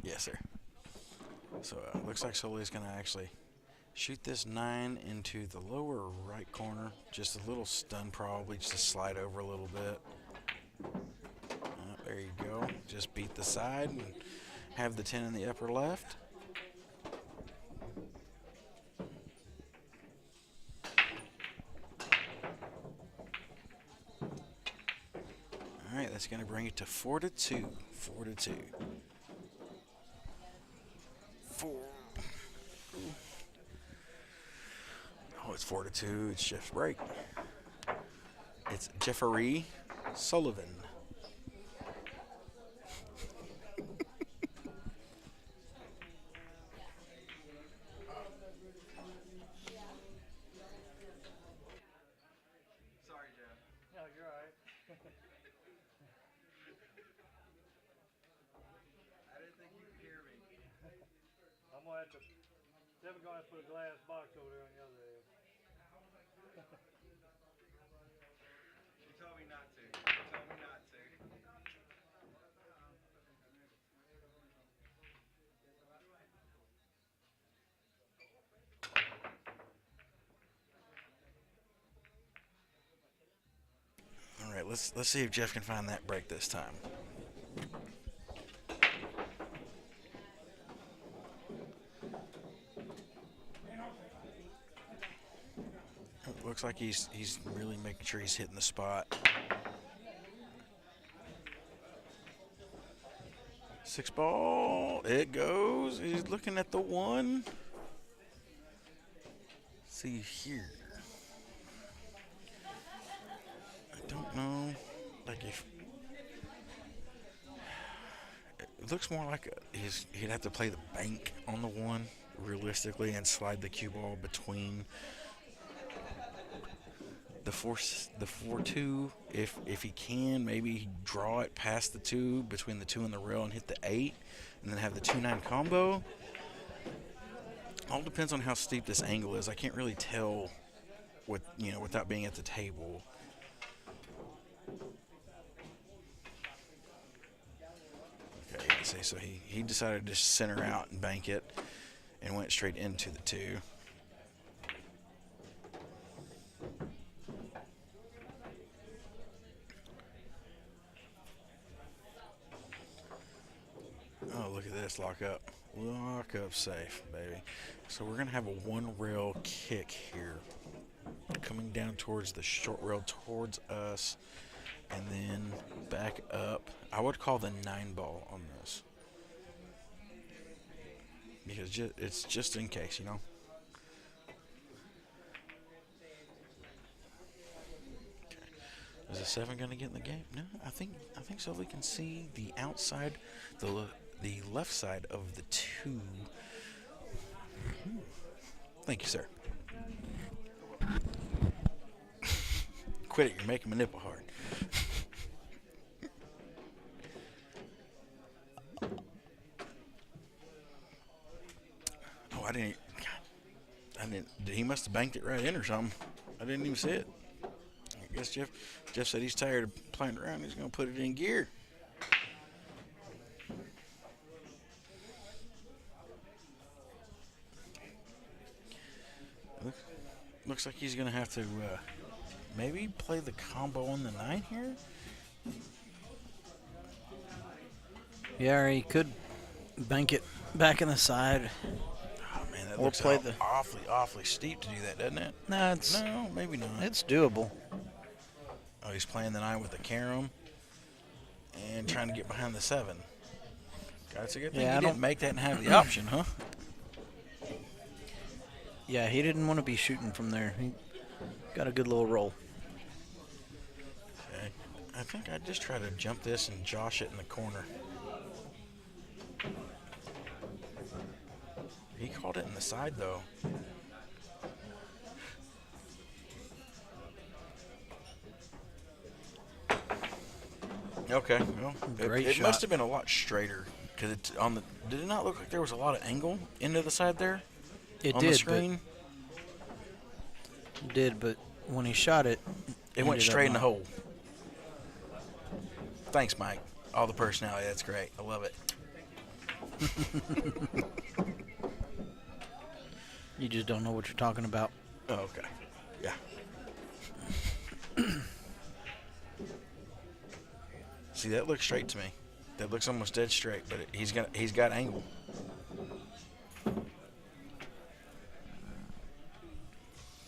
Yes, sir. So looks like Sully's gonna actually shoot this 9 into the lower right corner. Just a little stun probably, just to slide over a little bit. There you go. Just beat the side and have the 10 in the upper left. All right, that's going to bring it to 4-2. 4-2. 4. Oh, it's 4-2. It's Jeff's break. It's Jeffrey Sullivan. Sorry, Jeff. No, you're alright. I didn't think you could hear me. I'm gonna have to. Definitely gonna have to put a glass box over there on the other end. You told me not to. You told me not to. All right, let's see if Jeff can find that break this time. It looks like he's really making sure he's hitting the spot. 6 ball, it goes. He's looking at the 1. See here. I don't know, like if it looks more like he'd have to play the bank on the 1 realistically and slide the cue ball between the 4-2 if he can. Maybe draw it past the 2 between the 2 and the rail and hit the 8 and then have the 2-9 combo. All depends on how steep this angle is. I can't really tell without being at the table. Okay, see, so he decided to center out and bank it and went straight into the 2. Oh, look at this, lock up. Lock up safe, baby. So we're going to have a 1 rail kick here. Coming down towards the short rail towards us. And then back up. I would call the 9 ball on this. Because it's just in case, you know. Okay. Is the 7 going to get in the game? No, I think so. We can see the outside, the left side of the 2. Thank you, sir. Quit it. You're making my nipple hard. Oh, I didn't. He must have banked it right in or something. I didn't even see it. I guess Jeff said he's tired of playing around. He's going to put it in gear. Looks like he's going to have to maybe play the combo on the 9 here. Yeah, or he could bank it Back in the side. Oh, man, that Or looks play the- awfully steep to do that, doesn't it? No, it's No, maybe not. it's doable. Oh, he's playing the 9 with the carom and trying to get behind the 7. God, it's a good thing Yeah, he I didn't don't- make that and have the option, huh? Yeah, he didn't want to be shooting from there. He got a good little roll. Okay. I think I'd just try to jump this and josh it in the corner. He called it in the side, though. Okay, well, Great it shot. must have been a lot straighter because it's on the. Did it not look like there was a lot of angle into the side there It on did, the screen? but when he shot it, It went ended up straight in the not. hole. Thanks, Mike. All the personality. That's great. I love it. You just don't know what you're talking about. Oh, okay. Yeah. See, that looks straight to me. That looks almost dead straight, but he's got angle.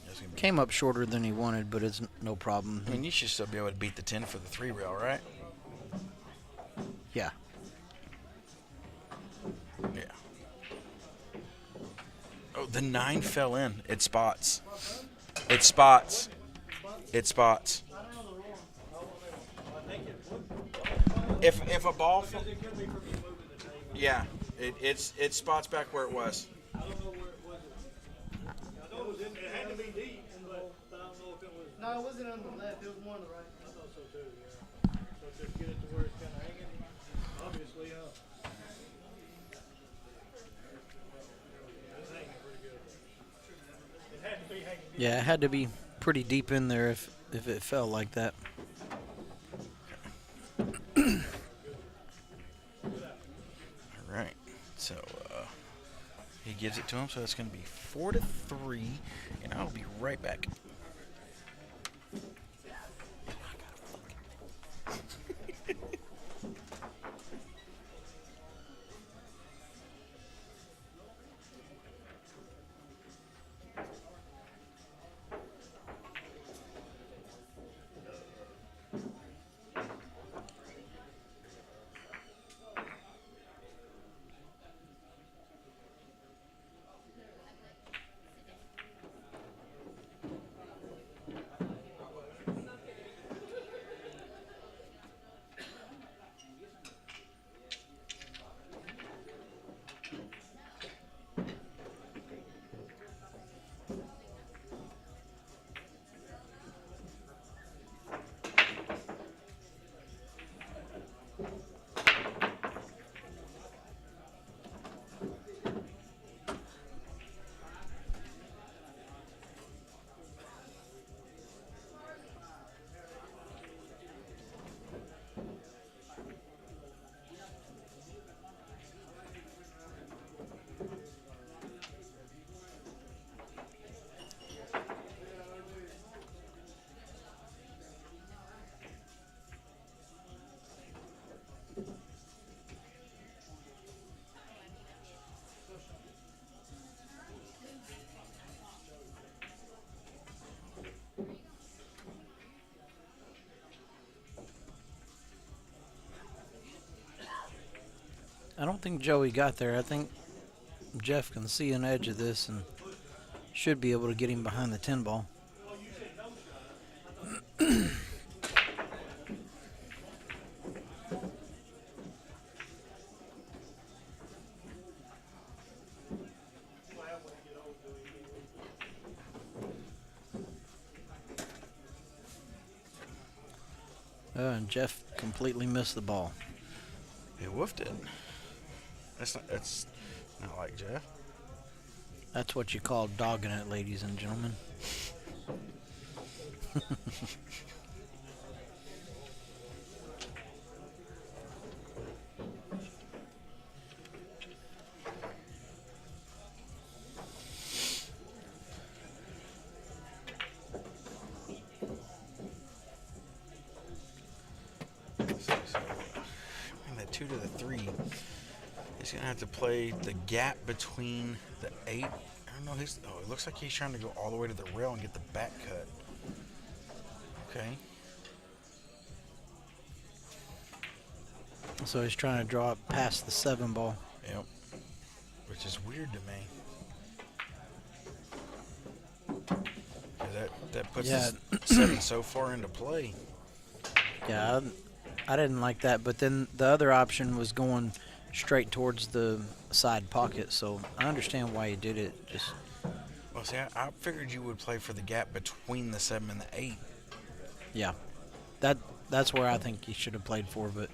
That's gonna be- Came up shorter than he wanted, but it's no problem. I mean, you should still be able to beat the 10 for the 3 rail, right? Yeah. Yeah. Oh, the 9 fell in. It spots. It spots. It spots. If a ball, yeah, it spots back where it was. It had to be deep, but I don't know if it was. No, it wasn't on the left. It was more on the right. I thought so too. Yeah. So just get it to where it's kind of hanging. Obviously, it's hanging pretty good. It had to be hanging. Yeah, it had to be pretty deep in there if it fell like that. All right, so he gives it to him, so it's going to be 4-3, and I'll be right back. I don't think Joey got there. I think Jeff can see an edge of this and should be able to get him behind the 10 ball. And Jeff completely missed the ball. He woofed it. That's not like Jeff. That's what you call dogging it, ladies and gentlemen. And that 2 to the 3 He's gonna have to play the gap between the 8. I don't know. It looks like he's trying to go all the way to the rail and get the back cut. Okay. So he's trying to draw it past the 7 ball. Yep. Which is weird to me. 'Cause that puts Yeah. the 7 so far into play. Yeah, I didn't like that. But then the other option was going straight towards the side pocket. So I understand why he did it. Just Well, see, I figured you would play for the gap between the 7 and the 8. yeah, that's where I think he should have played for. But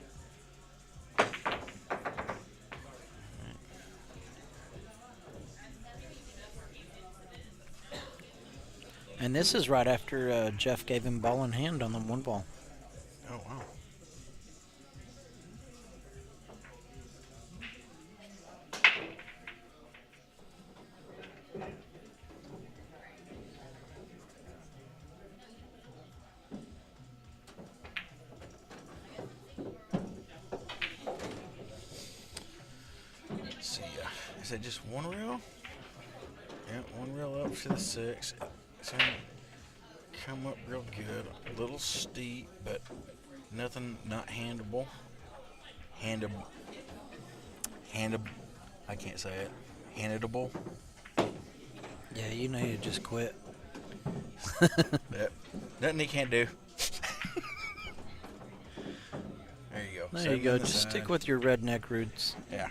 and this is right after Jeff gave him ball in hand on the 1 ball. Oh, wow. Let's see. Is that just 1 reel? Yeah, 1 reel up to the 6. It's going to come up real good. A little steep, but nothing not handable. Handable. I can't say it. Handable. Yeah, you need to just quit. Yep. Nothing he can't do. There you go. There 7 you go. in the Just side. stick with your redneck roots. Yeah.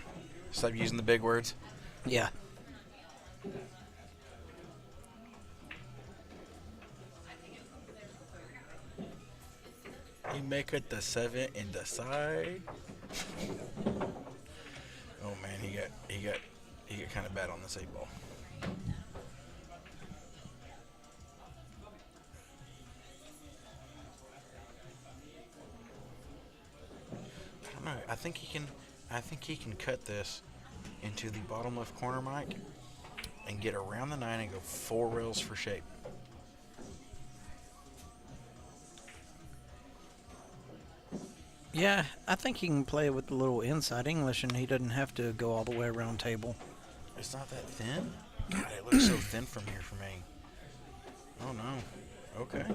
Stop using the big words. Yeah. You make it the 7 in the side. Oh man, he got kind of bad on this 8 ball. I don't know. I think he can cut this into the bottom left corner, Mike, and get around the 9 and go 4 rails for shape. Yeah, I think he can play with the little inside English, and he doesn't have to go all the way around table. It's not that thin? God, it looks so thin from here for me. Oh, no. Okay.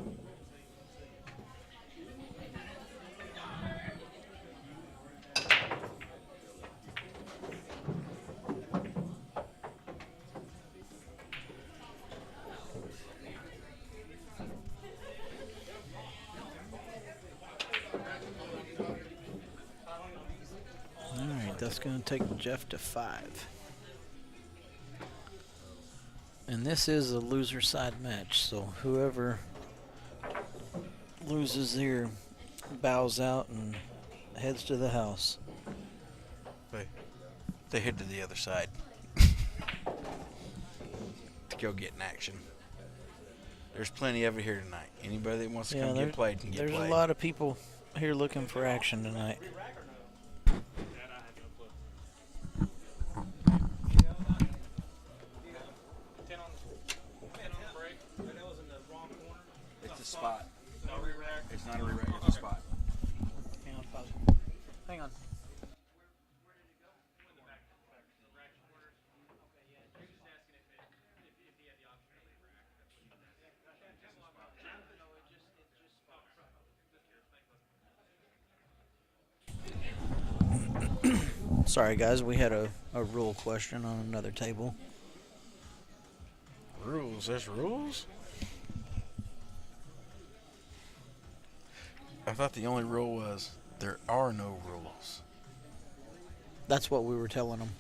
All right, that's going to take Jeff to 5. And this is a loser side match, so whoever loses here bows out and heads to the house. They head to the other side to go get in action. There's plenty of it here tonight. Anybody that wants to come get played can get there's played. a lot of people here looking for action tonight. It's a spot. It's not a re-rack, it's a spot. Hang on, pause. Hang on. Sorry, guys, we had a rule question on another table. Rules? There's rules? I thought the only rule was there are no rules. That's what we were telling them.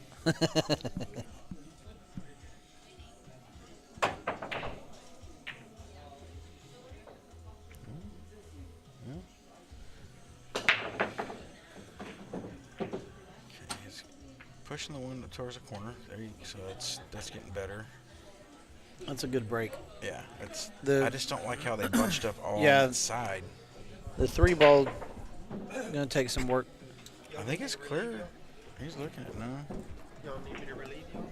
Pushing the one towards the corner. So that's getting better. That's a good break. Yeah, The- I just don't like how they bunched up all Yeah. on the side. The 3 ball gonna take some work. I think it's clear. He's looking at it now. Y'all need me to relieve you?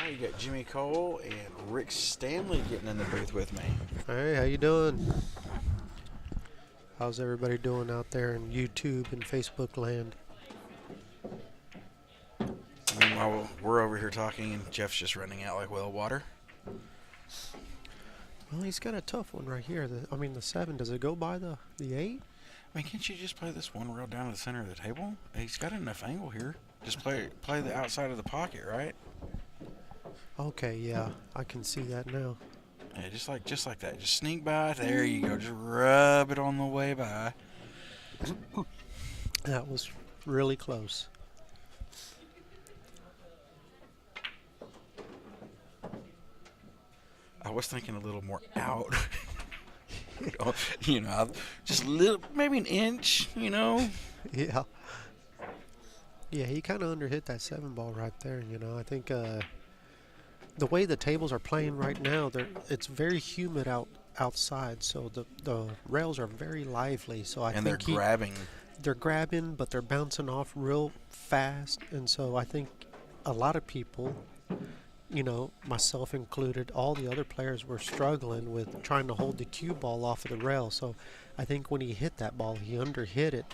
now you got Jimmy Cole and Rick Stanley getting in the booth with me. Hey, how you doing? How's everybody doing out there in YouTube and Facebook land? Meanwhile, we're over here talking, and Jeff's just running out like well water. Well, he's got a tough one right here. The 7. Does it go by the 8? I mean, can't you just play this one rail down to the center of the table? He's got enough angle here. Just play the outside of the pocket, right? Okay, yeah, I can see that now. Yeah, just like that. Just sneak by. There you go. Just rub it on the way by. That was really close. I was thinking a little more out. Just a little, maybe an inch, Yeah. Yeah, he kind of underhit that 7 ball right there, I think the way the tables are playing right now, it's very humid outside, so the rails are very lively. So I think they're grabbing. They're grabbing, but they're bouncing off real fast, and so I think a lot of people, myself included, all the other players were struggling with trying to hold the cue ball off of the rail. So I think when he hit that ball, he underhit it,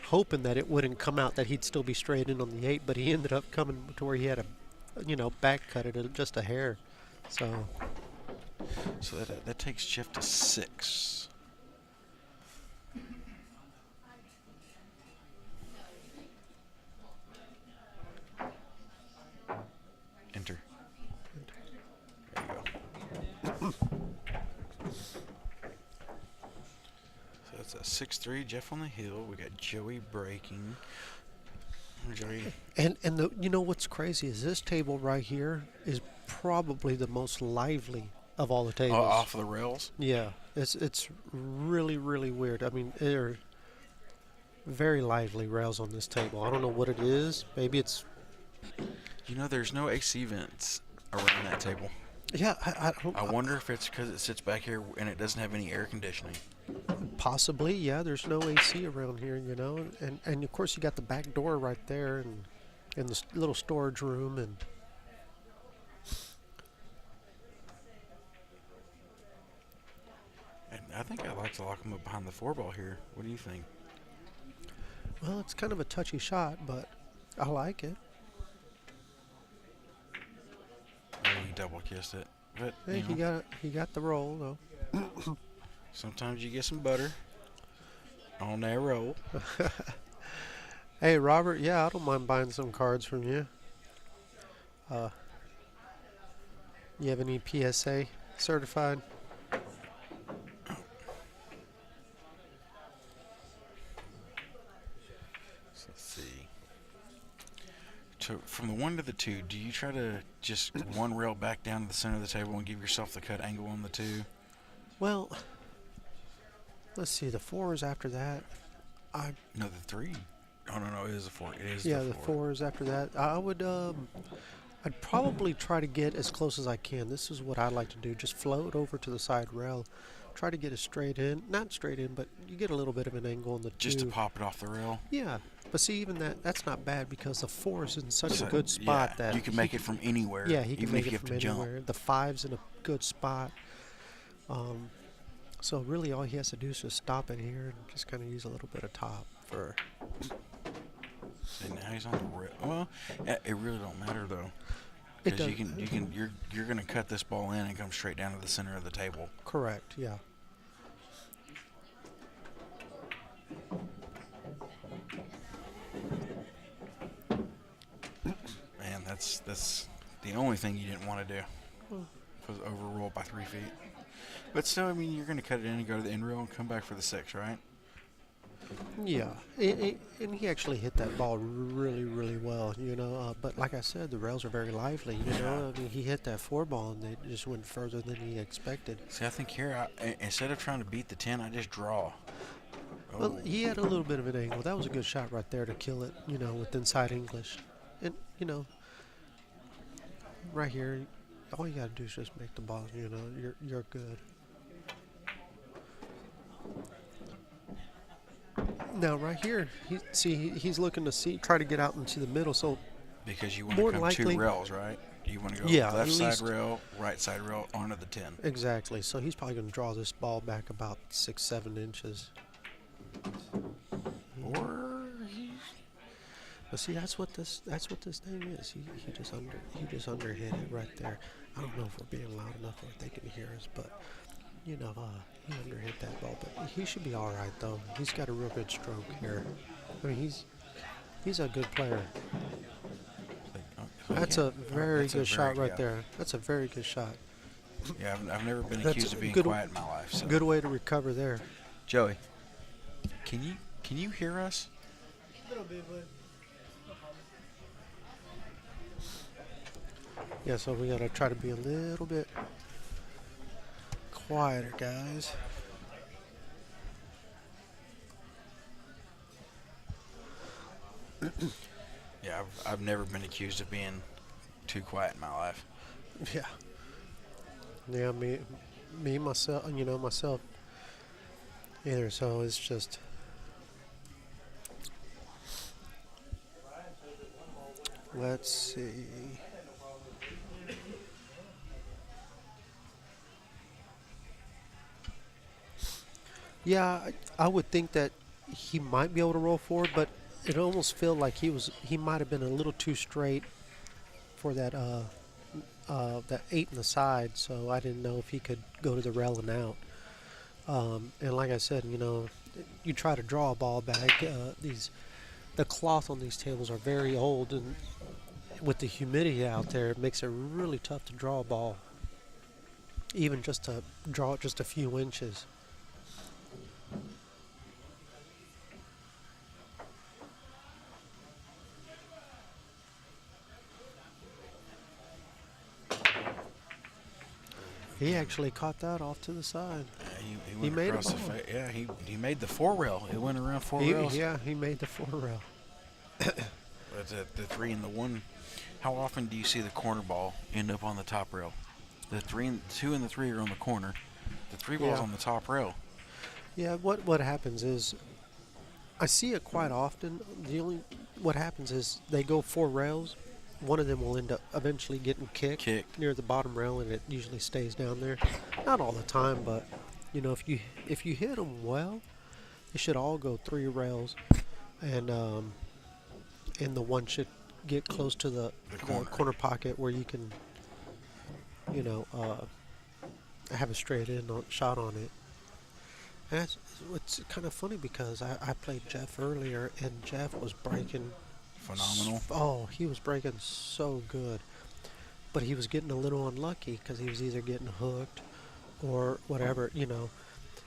hoping that it wouldn't come out, that he'd still be straight in on the 8, but he ended up coming to where he had back cut it just a hair. So that takes Jeff to 6. Enter. There you go. So that's a 6-3. Jeff on the hill. We got Joey breaking. And what's crazy is this table right here is probably the most lively of all the tables. Off the rails? Yeah, it's really, really weird. I mean, there are very lively rails on this table. I don't know what it is. Maybe it's... there's no AC vents around that table. Yeah, I wonder if it's because it sits back here and it doesn't have any air conditioning. Possibly, yeah. There's no AC around here, and of course you got the back door right there, and the little storage room, and I think I'd like to lock him up behind the 4 ball here. What do you think? Well, it's kind of a touchy shot, but I like it. He double kissed it, but hey, he got the roll though. Sometimes you get some butter on that roll. Hey, Robert, yeah, I don't mind buying some cards from you. You have any PSA certified? So let's see. So from the 1 to the 2, do you try to just one rail back down to the center of the table and give yourself the cut angle on the 2? Well, let's see. The 4 is after that. No, the 3. Oh no, it is a 4. It is the 4 is after that. I would I'd probably try to get as close as I can. This is what I like to do. Just float over to the side rail. Try to get it straight in. Not straight in, but you get a little bit of an angle on the 2. Just to pop it off the rail? Yeah. But see, even that's not bad because the 4 is in such a good spot that you can make it from anywhere. Yeah, he can even make if it you from have to anywhere. jump. The 5's in a good spot. So really all he has to do is just stop it here and just kind of use a little bit of top for... And now he's on the rail. Well, it really don't matter though. Because you're going to cut this ball in and come straight down to the center of the table. Correct, yeah. Man, that's the only thing you didn't want to do. Was overrule by 3 feet. But still, I mean, you're going to cut it in and go to the end rail and come back for the 6, right? Yeah, and he actually hit that ball really, really well, but like I said, the rails are very lively, I mean, he hit that 4 ball and they just went further than he expected. See, I think here, instead of trying to beat the 10, I just draw. Oh. Well, he had a little bit of an angle. That was a good shot right there to kill it, with inside English. And, right here, all you got to do is just make the ball, you're good. Now, right here, he's looking to try to get out into the middle. So because you want to come likely, 2 rails, right? You want to go Yeah, left at side least. rail, right side rail, onto the 10. Exactly. So he's probably going to draw this ball back about 6, 7 inches. Or he But see, that's what this thing is. He just underhit it right there. I don't know if we're being loud enough or if they can hear us, but he underhit that ball. But he should be all right though. He's got a real good stroke here. I mean, he's a good player. That's a very good shot right there. That's a very good shot. Yeah, I've never been That's accused of being good- quiet in my life. So. Good way to recover there. Joey, can you hear us? A little bit, but Yeah, so we gotta try to be a little bit quieter, guys. Yeah, I've never been accused of being too quiet in my life. Yeah. Yeah, me myself, myself either. So it's just. Let's see. Yeah, I would think that he might be able to roll forward, but it almost felt like he might have been a little too straight for that that 8 in the side, so I didn't know if he could go to the rail and out. And like I said, you try to draw a ball back. The cloth on these tables are very old, and with the humidity out there, it makes it really tough to draw a ball, even just to draw it just a few inches. He actually caught that off to the side. He He went made a across the ball. Yeah, he made the 4 rail. It went around 4 rails. He made the 4 rail. But the 3 and the 1. How often do you see the corner ball end up on the top rail? The 2 and the 3 are on the corner. The 3 ball's Yeah. on the top rail. Yeah, what happens is, I see it quite often. What happens is they go 4 rails. One of them will end up eventually getting kicked near the bottom rail, and it usually stays down there. Not all the time, but if you hit them well, they should all go 3 rails, and the one should get close to the corner pocket where you can, have a straight in shot on it. And it's kind of funny because I played Jeff earlier, and Jeff was breaking phenomenal. He was breaking so good, but he was getting a little unlucky because he was either getting hooked or whatever,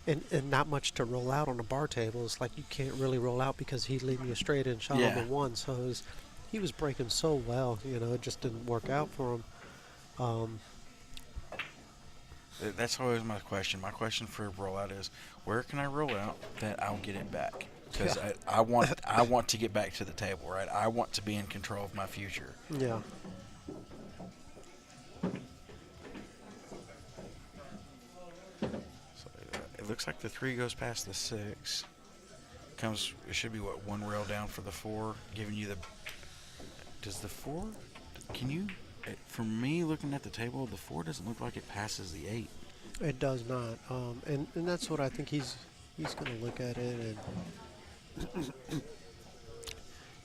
and not much to roll out on a bar table. It's like you can't really roll out because he'd leave me a straight in shot on the one. So he was breaking so well, it just didn't work out for him. That's always my question. My question for a rollout is, where can I roll out that I'll get it back? Because I want to get back to the table, right? I want to be in control of my future. Yeah. So it looks like the 3 goes past the 6. It should be 1 rail down for the 4, giving you the. Does the 4? Can you? For me, looking at the table, the 4 doesn't look like it passes the 8. It does not, and that's what I think he's going to look at it, and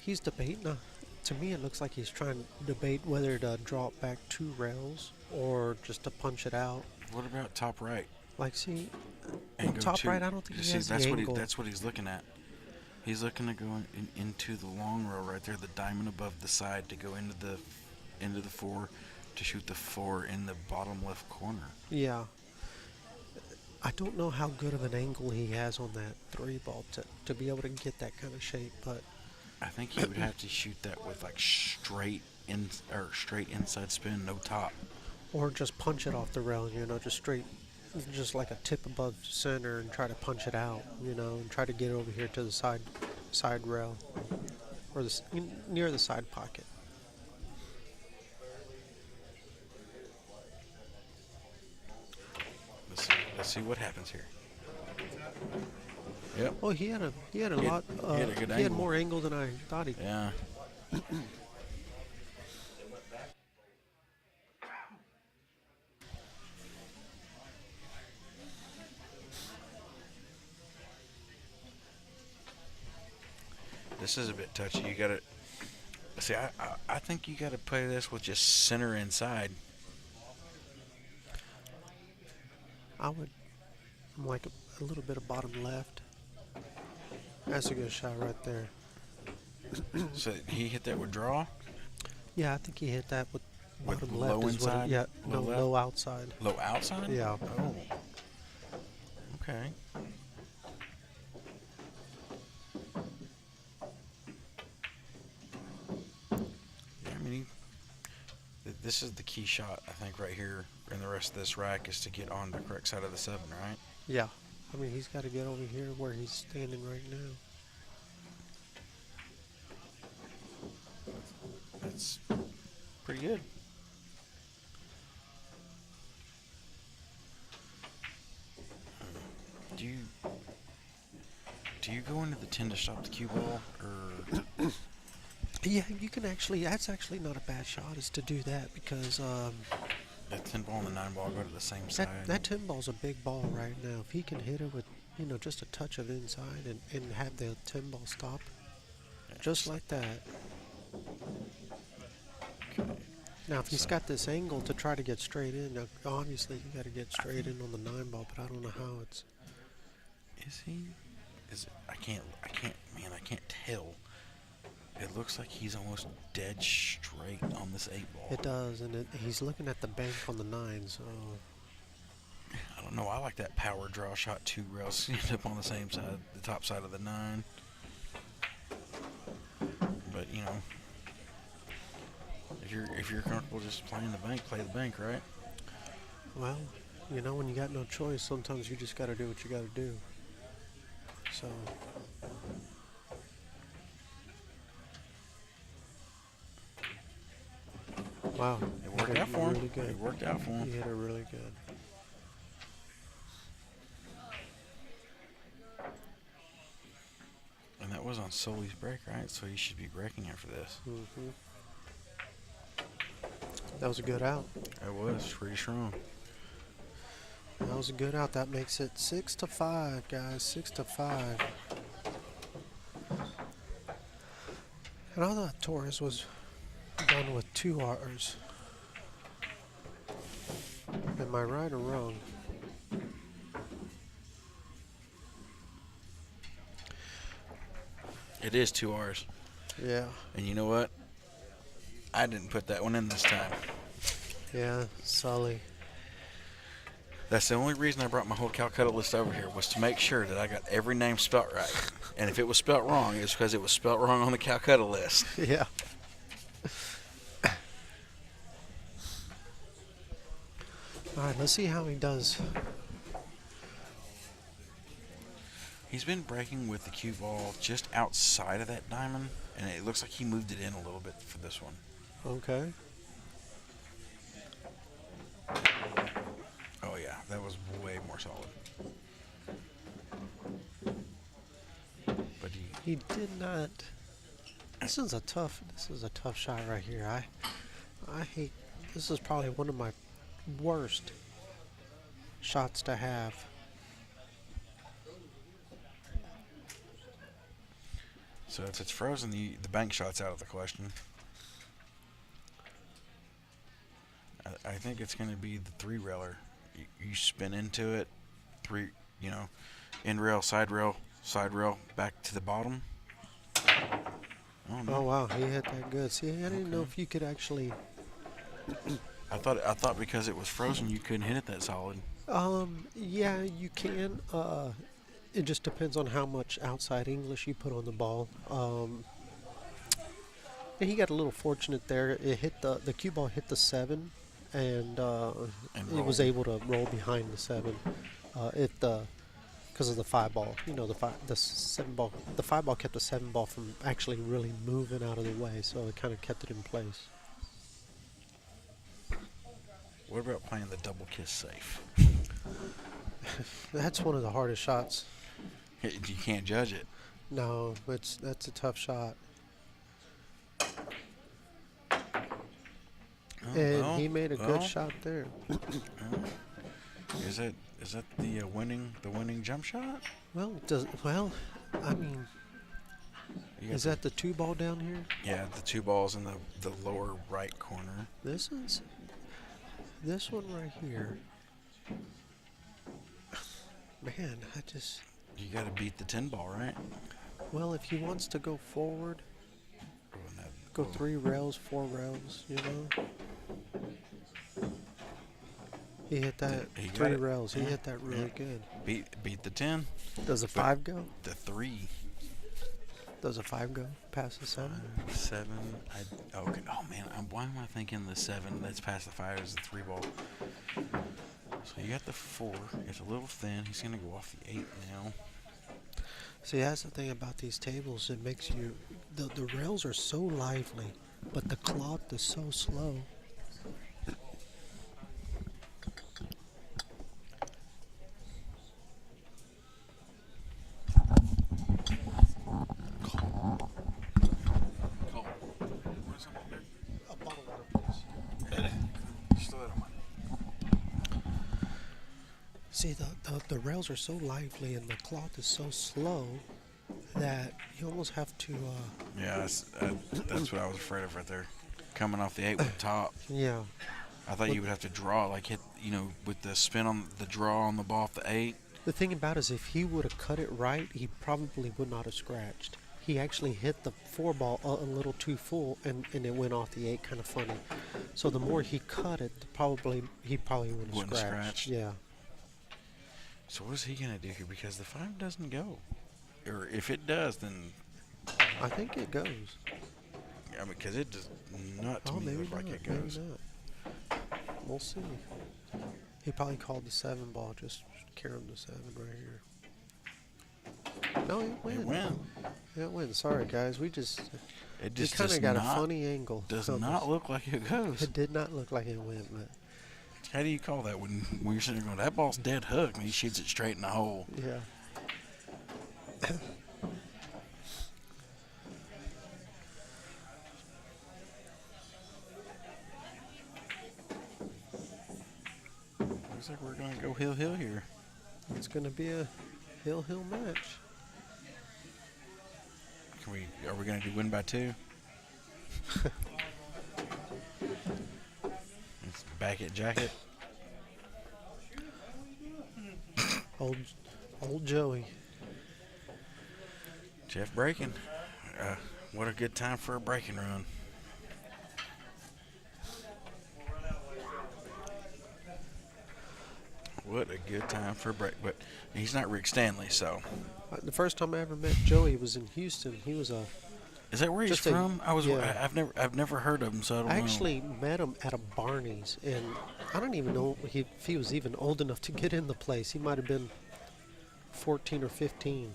he's debating. To me, it looks like he's trying to debate whether to draw it back 2 rails or just to punch it out. What about top right? Like, see, And go top to- right, I don't think he see, has that's the what angle. that's what he's looking at. He's looking to go into the long row right there, the diamond above the side, to go into the 4, to shoot the 4 in the bottom left corner. Yeah. I don't know how good of an angle he has on that 3 ball to be able to get that kind of shape, but I think he would have to shoot that with like straight inside spin, no top. or just punch it off the rail, just straight, just like a tip above center, and try to punch it out, and try to get it over here to the side rail, or near the side pocket. Let's see what happens here. Yep. Oh, he had a lot. He had a good he had angle. more angle than I thought he. Yeah. This is a bit touchy. You got to see. I think you got to play this with just center inside. I would like a little bit of bottom left. That's a good shot right there. So he hit that with draw. Yeah, I think he hit that with With bottom low left. Is what inside? yeah, Low no, left? low outside. Low outside. Yeah. Oh. Okay. Yeah, I mean, this is the key shot, I think, right here. And the rest of this rack is to get on the correct side of the 7, right? Yeah. I mean, he's got to get over here where he's standing right now. That's pretty good. Do you go into the 10 to stop the cue ball, or Yeah, you can actually. That's actually not a bad shot. Is to do that because that 10 ball and the 9 ball go to the same side? that 10 ball's a big ball right now. If he can hit it with just a touch of inside and have the 10 ball stop, just like that. Okay. Now, if he's So- got this angle to try to get straight in, now, obviously you got to get straight in on the 9 ball, but I don't know how it's. Is he? Is it? I can't. Man, I can't tell. It looks like he's almost dead straight on this 8 ball. It does, and he's looking at the bank on the 9, so. I don't know. I like that power draw shot 2 rails end up on the same side, the top side of the 9. But if you're comfortable just playing the bank, play the bank, right? Well, when you got no choice, sometimes you just got to do what you got to do. So. Wow. It worked out for him. Really good. It worked out for He him. hit it really good. And that was on Sully's break, right? So he should be breaking after this. Hmm. That was a good out. It was pretty strong. That was a good out. That makes it 6-5, guys. 6-5. And I thought Torres was done with 2 R's. Am I right or wrong? It is 2 R's. Yeah. And you know what? I didn't put that one in this time. Yeah, Sully. That's the only reason I brought my whole Calcutta list over here, was to make sure that I got every name spelt right. And if it was spelt wrong, it's because it was spelt wrong on the Calcutta list. Yeah. All right, let's see how he does. He's been breaking with the cue ball just outside of that diamond, and it looks like he moved it in a little bit for this one. Okay. Oh yeah, that was way more solid. But He did not. This is a tough shot right here. I hate. This is probably one of my worst shots to have. So if it's frozen, the bank shot's out of the question. I think it's going to be the 3-railer. You spin into it, end rail, side rail, back to the bottom. Oh wow, he hit that good. See, I didn't know if you could actually. I thought because it was frozen, you couldn't hit it that solid. Yeah, you can. It just depends on how much outside English you put on the ball. And he got a little fortunate there. It hit the cue ball hit the 7, and it was able to roll behind the 7. Because of the 5 ball, the 7 ball, the 5 ball kept the 7 ball from actually really moving out of the way, so it kind of kept it in place. What about playing the double kiss safe? That's one of the hardest shots. You can't judge it. No, that's a tough shot. And he made a good shot there. Is that the winning jump shot? Well, I mean, You got Is that the 2 ball down here? Yeah, the 2 balls in the lower right corner. This one right here. Man, You got to beat the 10 ball, right? well, if he wants to go forward, go 3 rails, 4 rails, you know. He hit that He got 3 it. rails. He Yeah. hit that really good. Beat the 10. Does a 5 go? The 3. Does a 5 go past the 7? 7. Okay. Oh man, why am I thinking the 7 that's past the 5 is the 3 ball? So you got the 4. It's a little thin. He's gonna go off the 8 now. See, that's the thing about these tables. It makes you the rails are so lively, but the cloth is so slow. A bottle of water, please. See, the rails are so lively and the cloth is so slow that you almost have to. Yeah, that's what I was afraid of right there. Coming off the 8 with top. Yeah. I thought you would have to draw, like hit, with the spin on the draw on the ball off the 8. The thing about it is, if he would have cut it right, he probably would not have scratched. He actually hit the 4 ball a little too full, and it went off the 8 kind of funny. So the more he cut it, he probably would have Wouldn't scratched. scratch. Yeah. So what is he gonna do here? Because the 5 doesn't go, or if it does, then I think it goes. I mean, because it does not to me maybe look like not. it goes. Maybe not. We'll see. He probably called the 7 ball. Just carry him to 7 right here. No, it went. It went. It went. Sorry, guys. We It just kind does of got not, a funny angle. Does on not this. look like it goes. It did not look like it went, but How do you call that when you're sitting there going, that ball's dead hook, and he shoots it straight in the hole? yeah. Looks like we're gonna go hill here. It's going to be a hill match. Are we gonna do win by 2? It's back at jacket. Old Joey. Jeff breaking. What a good time for a breaking run. What a good time for a break. But he's not Rick Stanley, so. The first time I ever met Joey was in Houston. He was a. Is that where he's Just a- from? yeah. I've never heard of him, so I don't I know. actually met him at a Barney's, and I don't even know if he was even old enough to get in the place. He might have been 14 or 15,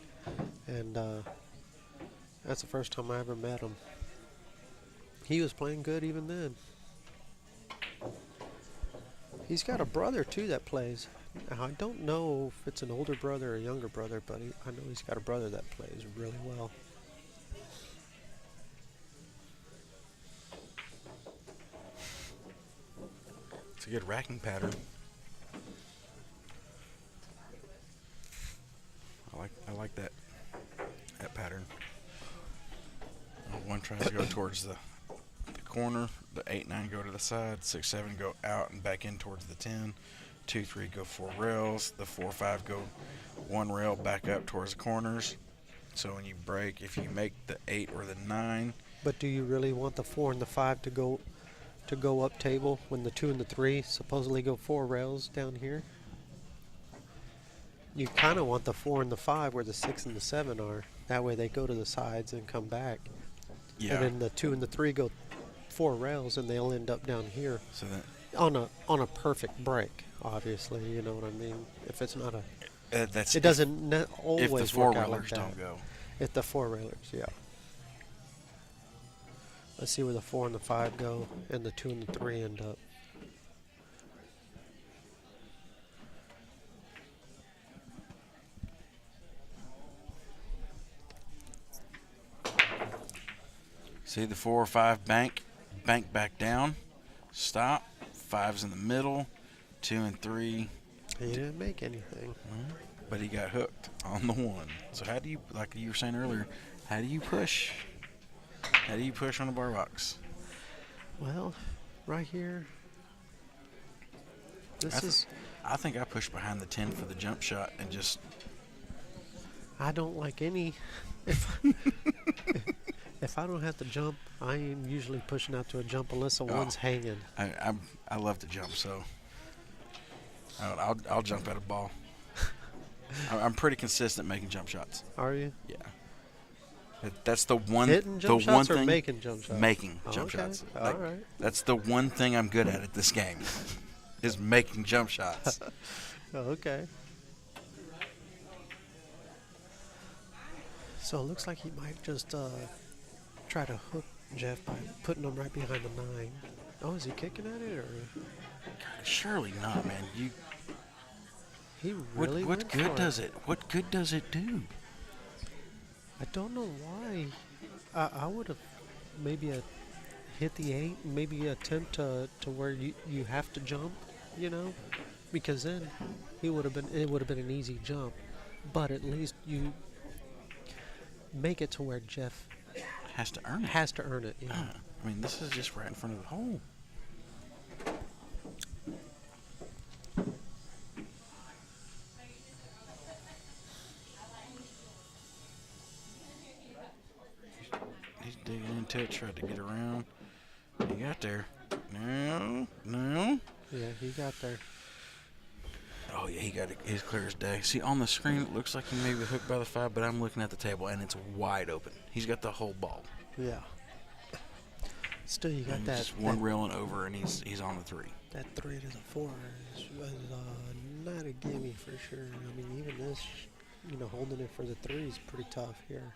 and that's the first time I ever met him. He was playing good even then. He's got a brother too that plays. Now, I don't know if it's an older brother or a younger brother, but I know he's got a brother that plays really well. It's a good racking pattern. I like that pattern. One tries to go towards the corner. The 8-9 go to the side. 6-7 go out and back in towards the 10. 2-3 go 4 rails. The 4-5 go 1 rail back up towards the corners. So when you break, if you make the 8 or the 9, But do you really want the 4 and the 5 to go up table when the 2 and the 3 supposedly go 4 rails down here? You kind of want the 4 and the 5 where the 6 and the 7 are. That way they go to the sides and come back. yeah. And then the 2 and the 3 go 4 rails and they'll end up down here So that on a perfect break. Obviously, you know what I mean. If it's not that's it doesn't always if the work four out like railers that. don't go. If the 4 railers, yeah. Let's see where the 4 and the 5 go, and the 2 and the 3 end up. See the 4 or 5 bank back down, stop. 5's in the middle, 2 and 3. He didn't make anything. But he got hooked on the 1. So how do you, like you were saying earlier, How do you push? How do you push on a bar box? Well, right here. I think I push behind the 10 for the jump shot and just. I don't like any. If I don't have to jump, I am usually pushing out to a jump unless the one's hanging. I love to jump, so I'll jump at a ball. I'm pretty consistent making jump shots. Are you? Yeah. That's the one. Hitting jump the shots one or thing. making jump shots? Making jump Okay. shots. All Like, right. That's the one thing I'm good at this game, is making jump shots. Okay. So it looks like he might just try to hook Jeff by putting him right behind the 9. Oh, is he kicking at it or? Surely not, man. He really What went good for does it? What good does it do? I don't know why. I would have maybe hit the 8, maybe attempt to where you have to jump, because then it would have been an easy jump. But at least you make it to where Jeff Has to earn it. has to earn it. Yeah. I mean, this is just right in front of the hole. He's digging into it, tried to get around. He got there. No. Yeah, he got there. Oh, yeah, he got it. He's clear as day. See, on the screen, it looks like he may be hooked by the 5, but I'm looking at the table, and it's wide open. He's got the whole ball. Yeah. Still, you got And that. just one that, railing over, and he's on the 3. that 3 to the 4 is not a gimme for sure. I mean, even this, holding it for the 3 is pretty tough here.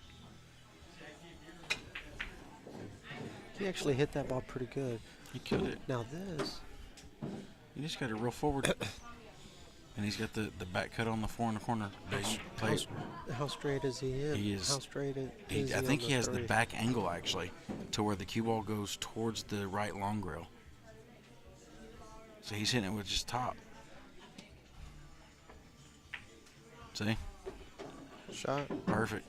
He actually hit that ball pretty good. He killed it. Now this, You just got to roll forward. And he's got the back cut on the 4 in the corner. how straight is he in? He is- How straight is he I think on he has the 3? back angle, actually, to where the cue ball goes towards the right long grill. So he's hitting it with just top. See? Shot. Perfect.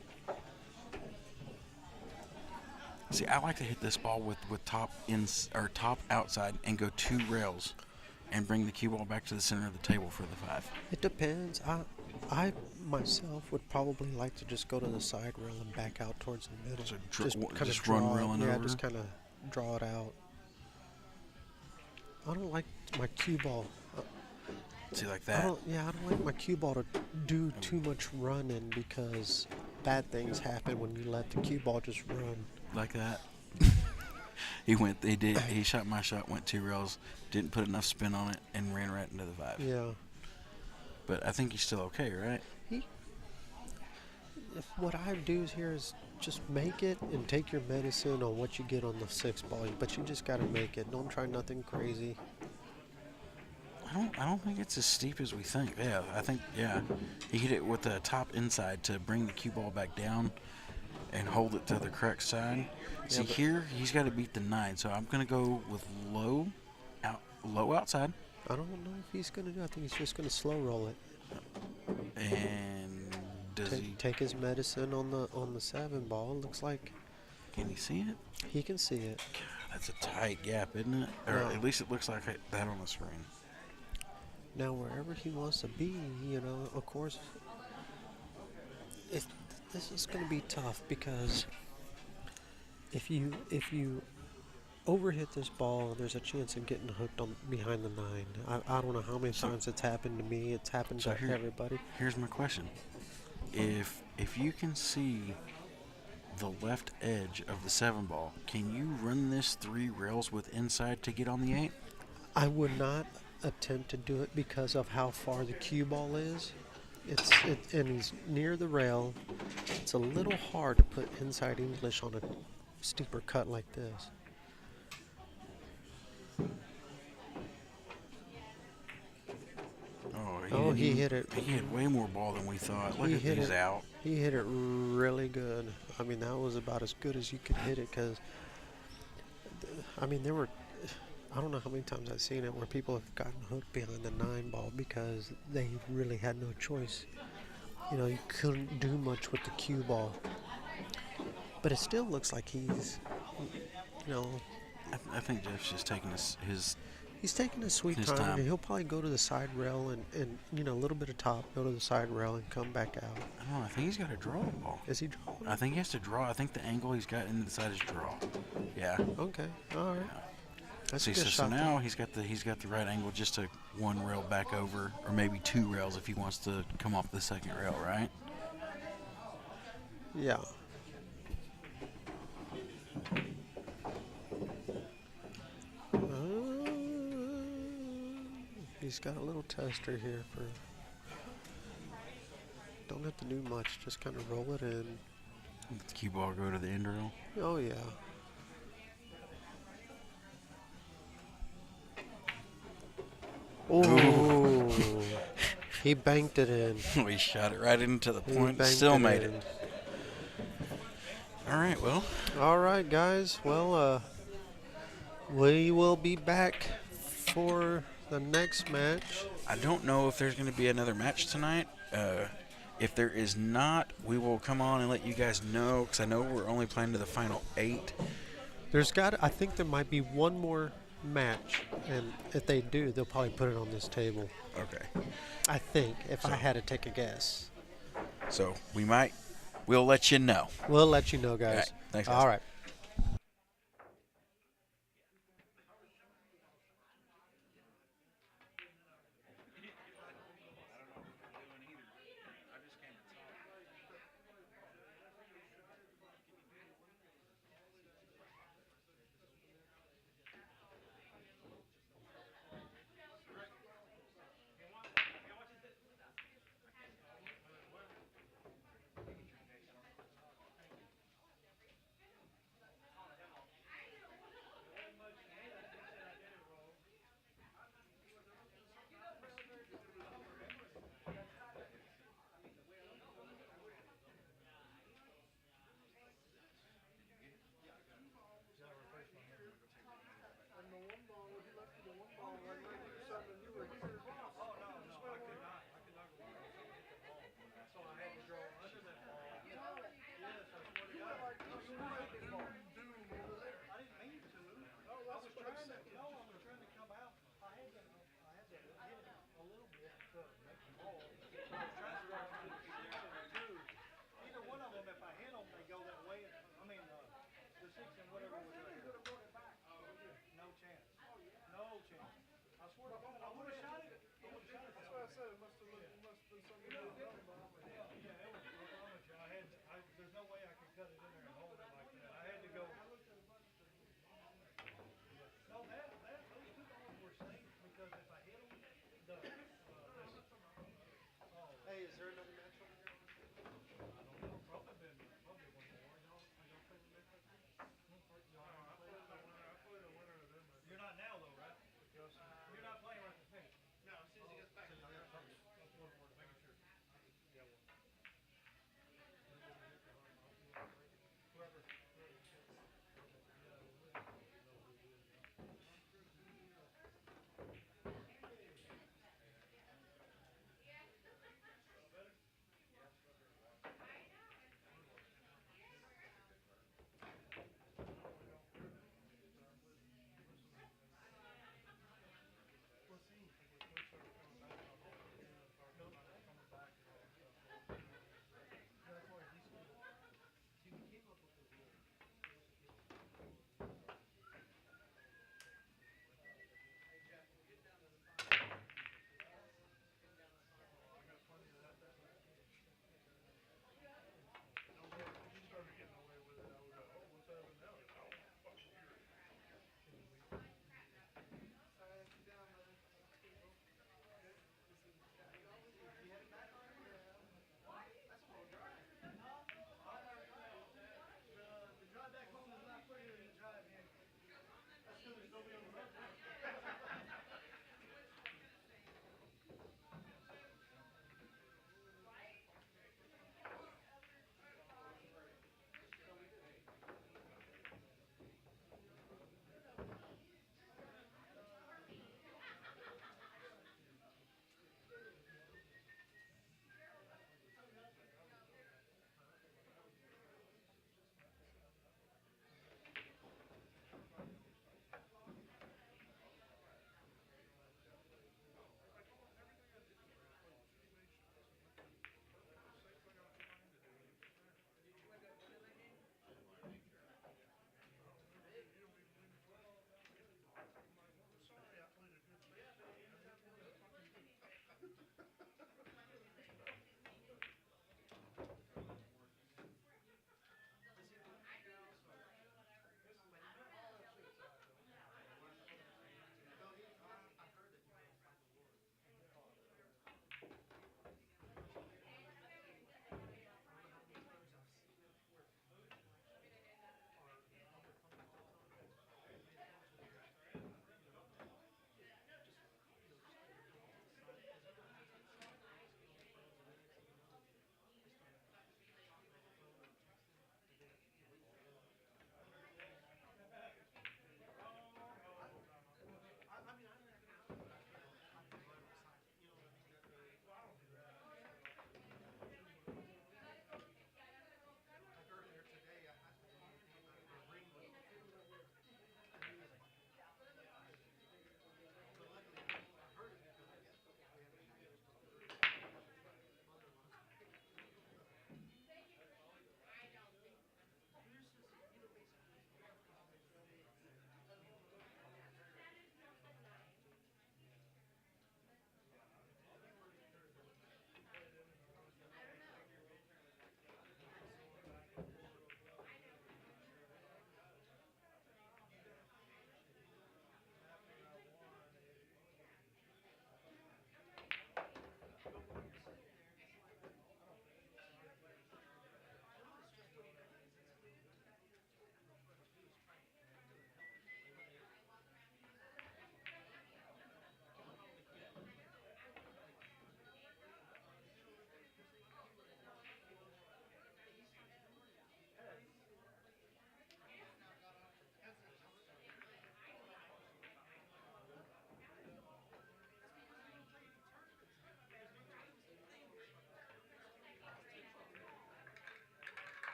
See, I like to hit this ball with top top outside and go 2 rails and bring the cue ball back to the center of the table for the 5. It depends. I myself would probably like to just go to the side rail and back out towards the middle. So just run draw it. railing Yeah, over? just kind of draw it out. I don't like my cue ball. See, like I that. don't like my cue ball to do too much running because bad things happen when you let the cue ball just run. Like that. He shot my shot, went 2 rails, didn't put enough spin on it, and ran right into the 5. Yeah. But I think he's still okay, right? What I do here is just make it and take your medicine on what you get on the 6 ball, but you just gotta make it. Don't try nothing crazy. I don't think it's as steep as we think. Yeah, I think he hit it with the top inside to bring the cue ball back down and hold it to the correct side. See, here he's got to beat the 9, so I'm gonna go with low outside. I don't know if he's gonna do. I think he's just gonna slow roll it. And does he? Take his medicine on the 7 ball. Looks like Can he see it? he can see it. God, that's a tight gap, isn't it? Or Yeah. at least it looks like that on the screen. Now wherever he wants to be, of course, this is going to be tough because if you overhit this ball, there's a chance of getting hooked on behind the 9. I don't know how many times it's happened to me. It's happened to everybody. Here's my question: If you can see the left edge of the 7 ball, can you run this 3 rails with inside to get on the 8? I would not attempt to do it because of how far the cue ball is. And he's near the rail. It's a little hard to put inside English on a steeper cut like this. He hit it. He had way more ball than we thought. Look He at hit these it. out. He hit it really good. I mean, that was about as good as you could hit it because, there were, I don't know how many times I've seen it where people have gotten hooked behind the 9 ball because they really had no choice. You couldn't do much with the cue ball. But it still looks like he's, you know, I think Jeff's just taking his he's taking his sweet His time, time. and he'll probably go to the side rail and a little bit of top, go to the side rail and come back out. I don't know. I think he's got to draw the ball. Is he drawing? I think he has to draw. I think the angle he's got in the side is draw. Yeah. Okay, all right. That's See, a good so shot. now he's got the right angle just to one rail back over, or maybe two rails if he wants to come off the second rail, right? Yeah. He's got a little tester here for. Don't have to do much, just kind of roll it in. Let the cue ball go to the end rail. Oh yeah. Oh, he banked it in. We shot it right into the He point. banked Still made in. it. All right, well. All right, guys. Well, we will be back for the next match. I don't know if there's going to be another match tonight. If there is not, we will come on and let you guys know, because I know we're only playing to the final 8. I think there might be one more match, and if they do, they'll probably put it on this table. Okay. I think, if I had to take a guess. So we'll let you know. We'll let you know, guys. All right. Thanks, guys. All right. Hey, is there another match over here? I don't know. Probably one more. Y'all play the next one?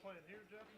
playing here, Jeff?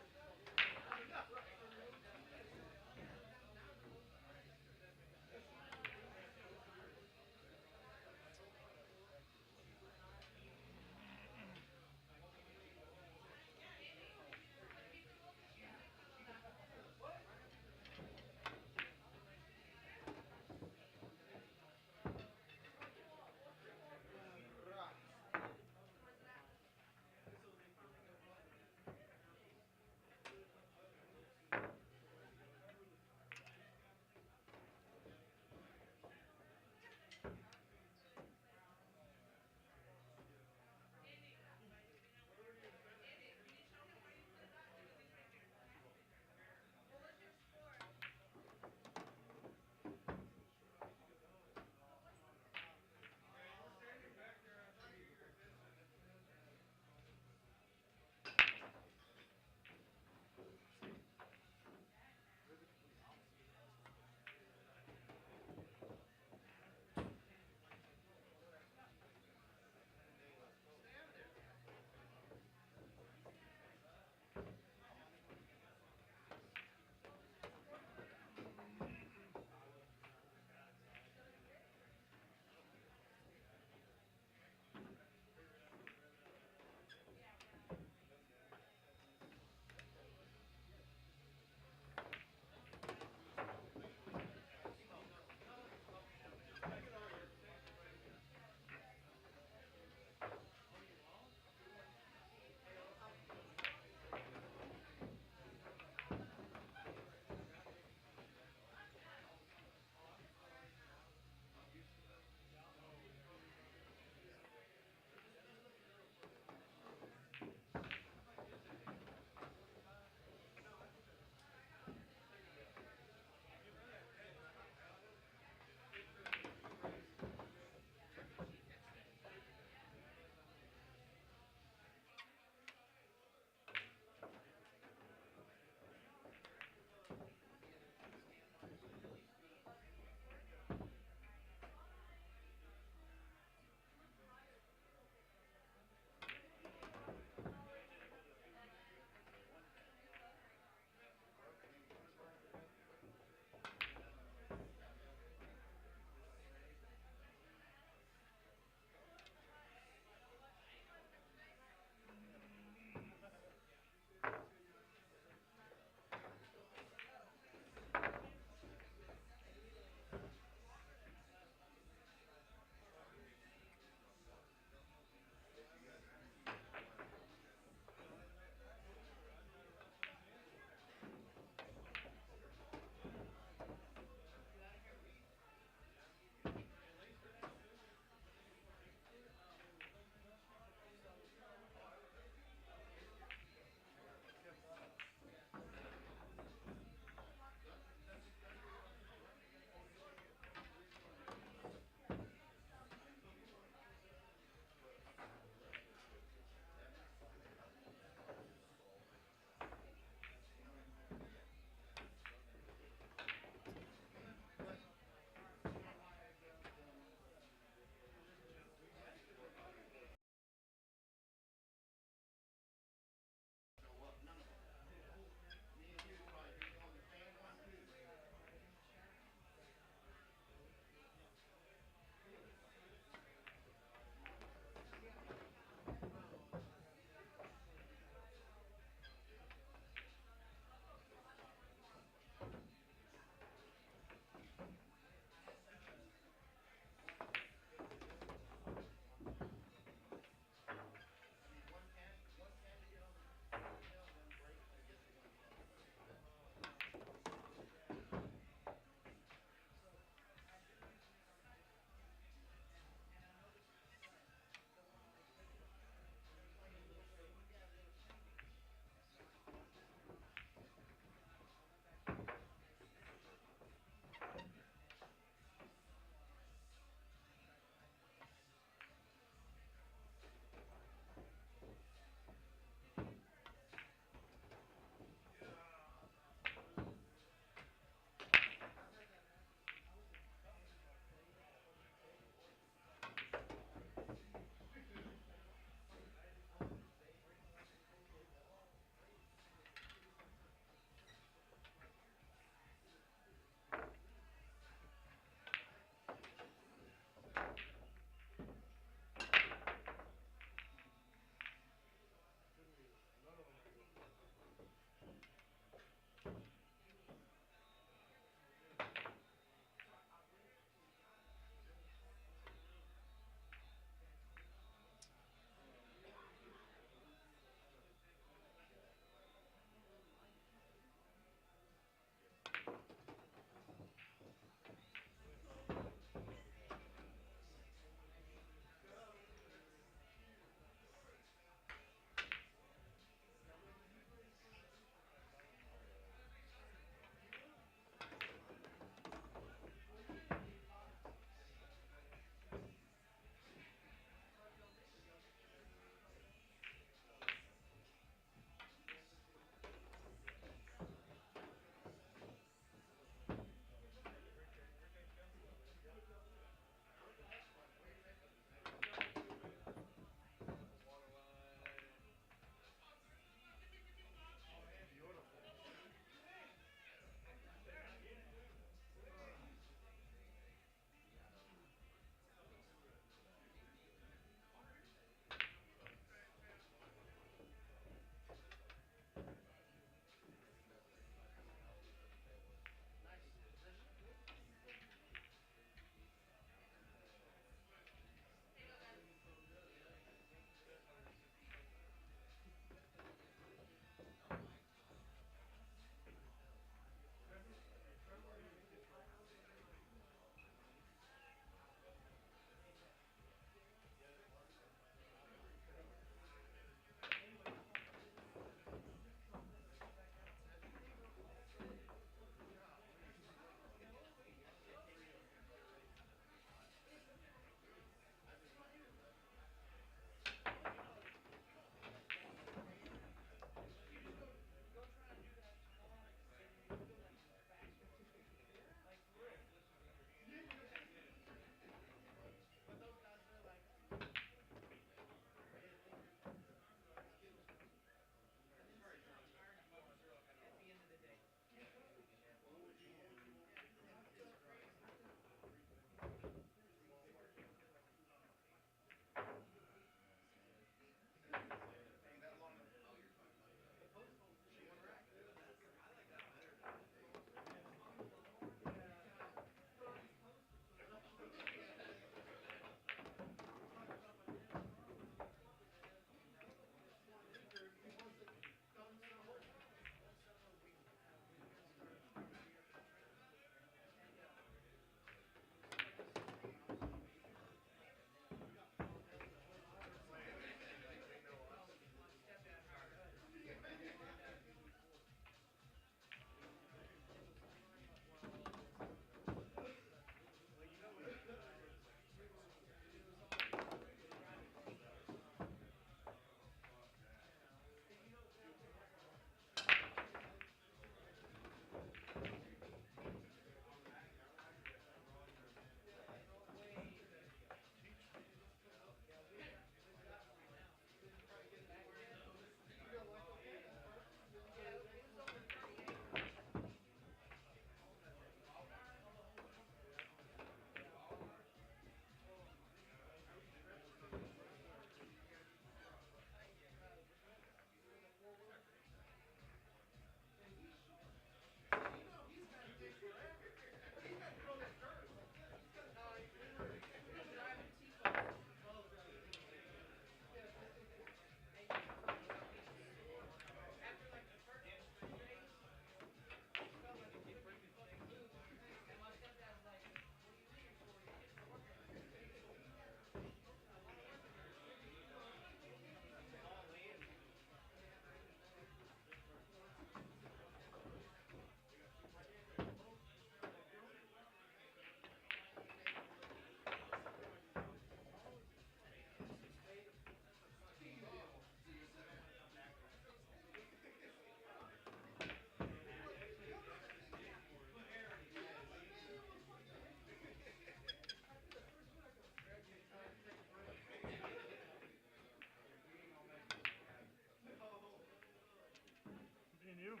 you? I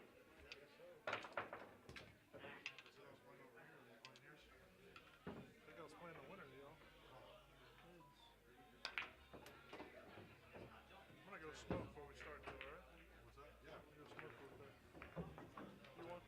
think I was playing the winner deal. I'm gonna go smoke before we start, though, alright? What's that? Yeah. I'm gonna go smoke real quick. You want?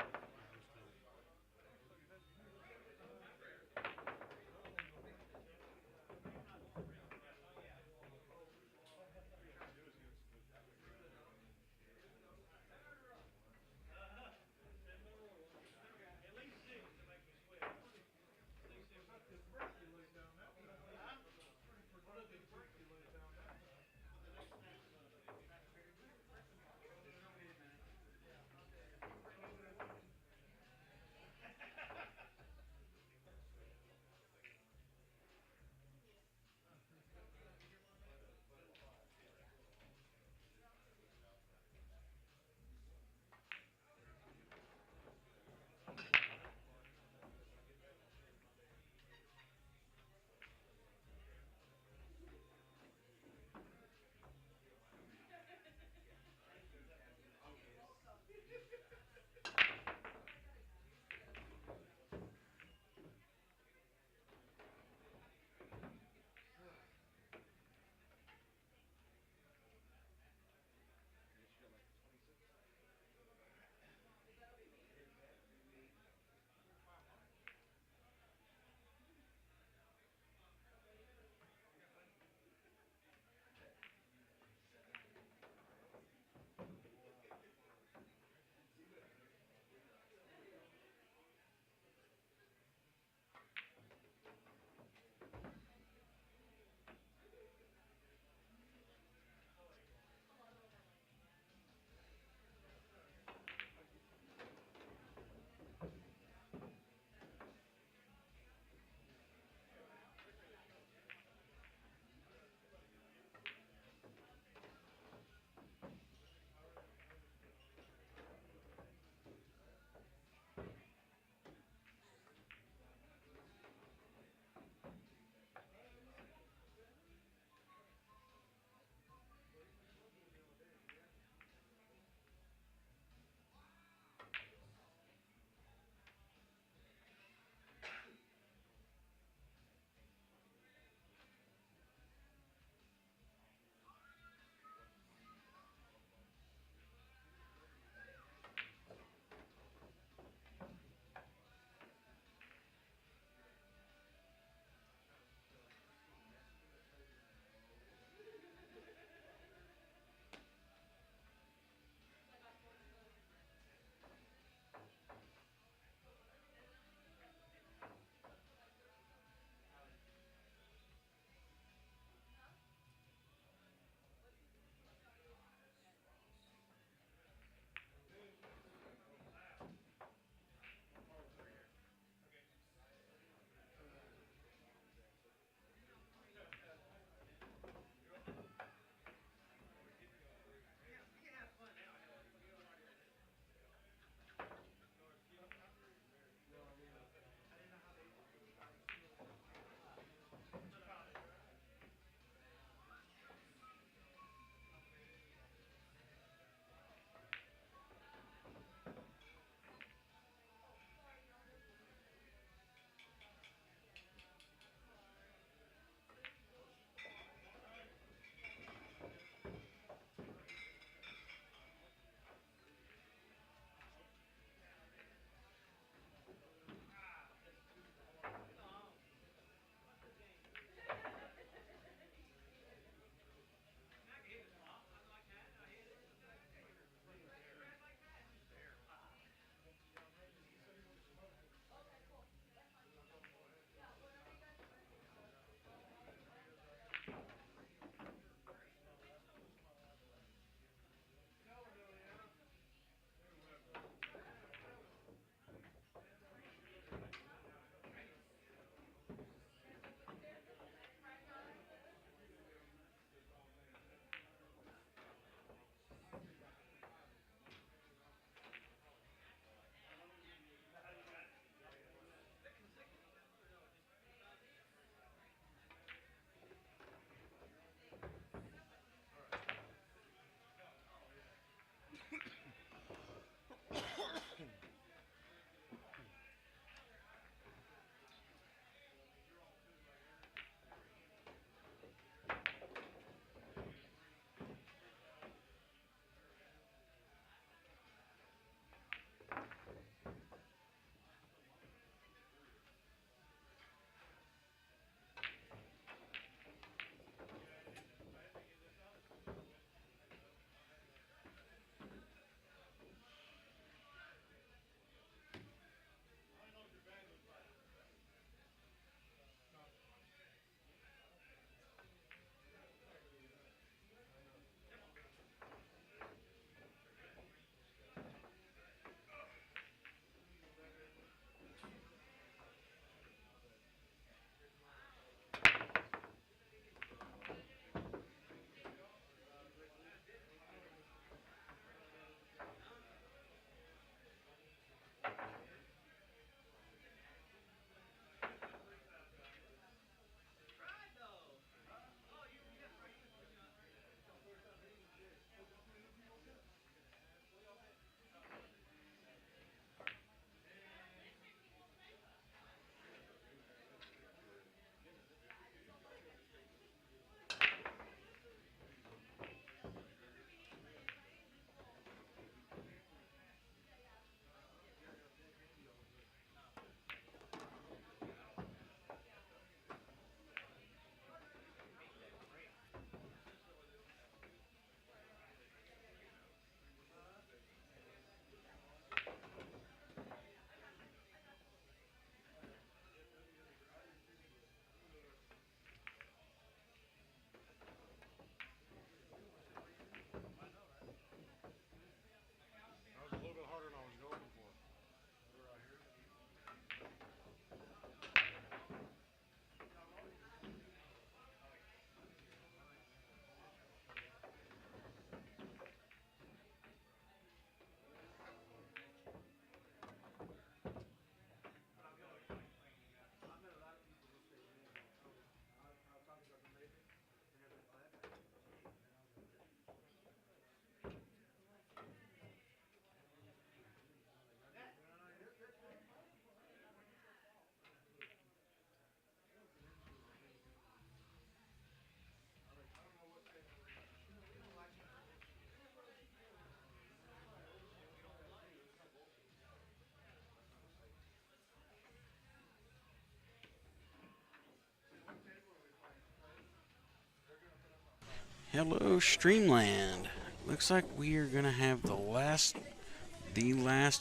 Hello, Streamland. Looks like we are gonna have the last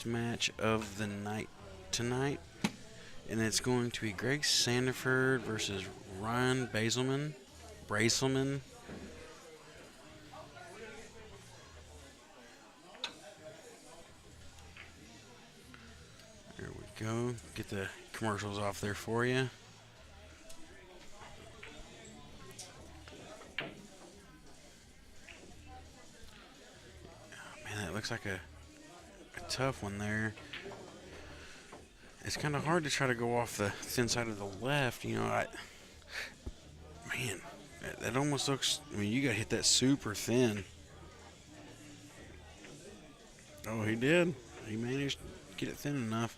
match of the night tonight, and it's going to be Greg Sandiford versus Ryan Brazelman. There we go. Get the commercials off there for you. Man, that looks like a tough one there. It's kind of hard to try to go off the thin side of the left. You know, man, that almost looks. I mean, you got to hit that super thin. Oh, he did. He managed to get it thin enough.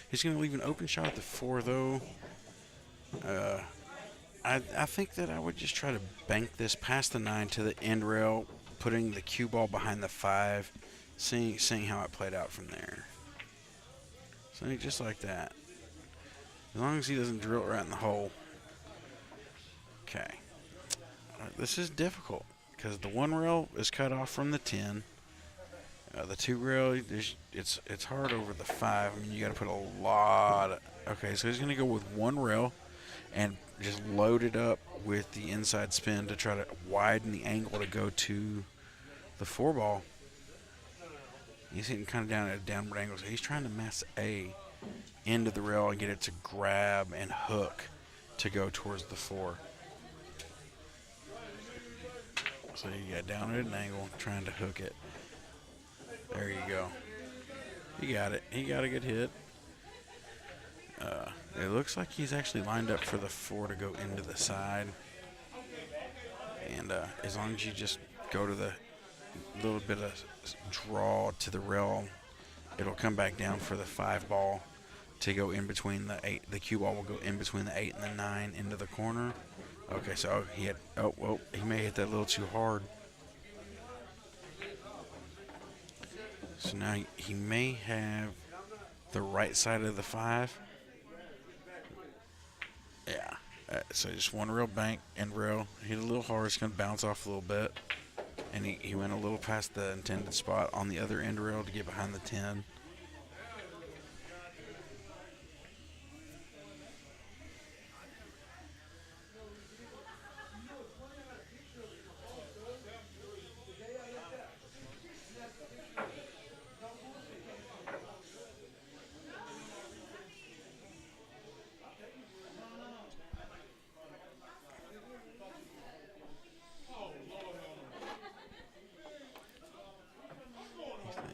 He's going to leave an open shot at the 4, though. I think that I would just try to bank this past the 9 to the end rail, putting the cue ball behind the 5, seeing how it played out from there. So just like that. As long as he doesn't drill it right in the hole. Okay. This is difficult because the 1 rail is cut off from the 10. The 2 rail, it's hard over the 5. I mean, you got to put a lot of... Okay, so he's going to go with 1 rail and just load it up with the inside spin to try to widen the angle to go to the 4 ball. He's hitting kind of down at a downward angle, so he's trying to mass A into the rail and get it to grab and hook to go towards the 4. So you got down at an angle, trying to hook it. There you go. He got it. He got a good hit. It looks like he's actually lined up for the 4 to go into the side. And as long as you just go to the little bit of draw to the rail, it'll come back down for the 5 ball to go in between the 8. The cue ball will go in between the 8 and the 9 into the corner. Okay, so he may hit that a little too hard. So now he may have the right side of the 5. Yeah. So just 1 rail bank and rail. Hit a little hard. It's going to bounce off a little bit. And he went a little past the intended spot on the other end rail to get behind the 10.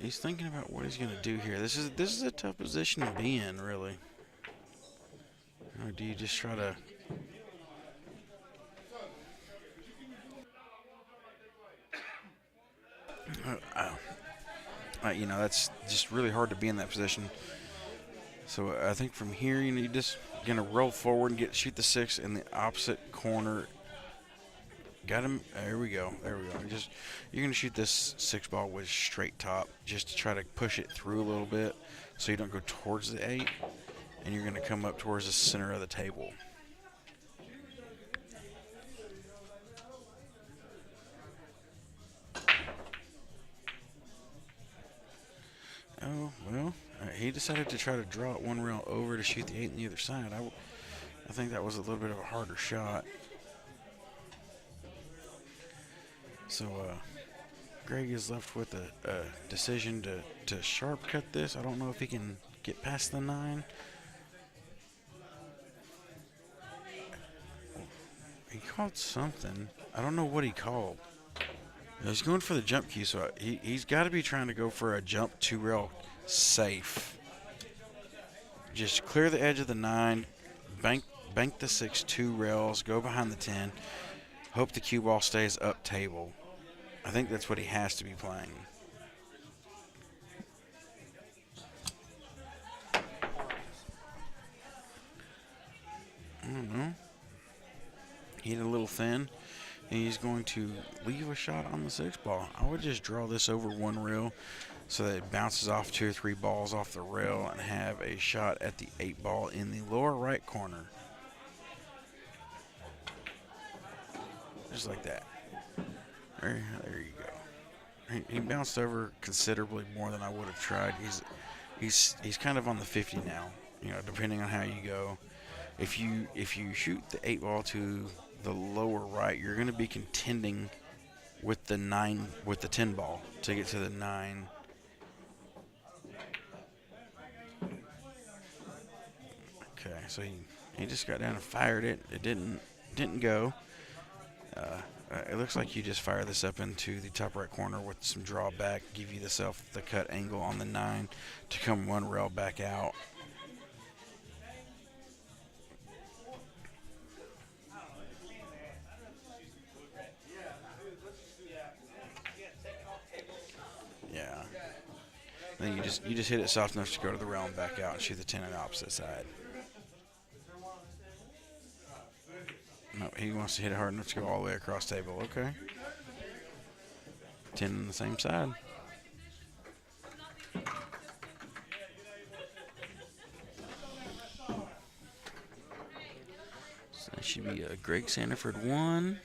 He's thinking about what he's going to do here. This is a tough position to be in, really. Or do you just try to... you know, that's just really hard to be in that position. So I think from here, you know, you're just going to roll forward and shoot the 6 in the opposite corner. Got him. There we go. There we go. You're going to shoot this 6 ball with straight top just to try to push it through a little bit so you don't go towards the 8. And you're going to come up towards the center of the table. Oh, well, he decided to try to draw it 1 rail over to shoot the 8 on the other side. I think that was a little bit of a harder shot. So Greg is left with a decision to sharp cut this. I don't know if he can get past the 9. He called something. I don't know what he called. He's going for the jump cue, so he's got to be trying to go for a jump 2 rail safe. Just clear the edge of the 9, bank the 6 2 rails, go behind the 10. Hope the cue ball stays up table. I think that's what he has to be playing. I don't know. He hit a little thin, and he's going to leave a shot on the 6 ball. I would just draw this over 1 rail so that it bounces off 2 or 3 balls off the rail and have a shot at the 8 ball in the lower right corner. Just like that. There you go. He bounced over considerably more than I would have tried. He's kind of on the 50 now. You know, depending on how you go. If you shoot the 8 ball to the lower right, you're going to be contending with the 10 ball to get to the 9. Okay, so he just got down and fired it. It didn't go. It looks like you just fire this up into the top right corner with some drawback, give you the cut angle on the 9 to come 1 rail back out. Yeah. Then you just hit it soft enough to go to the rail and back out and shoot the 10 on the opposite side. No, he wants to hit it hard enough to go all the way across table. Okay. 10 on the same side. So that should be a Greg Sandiford 1.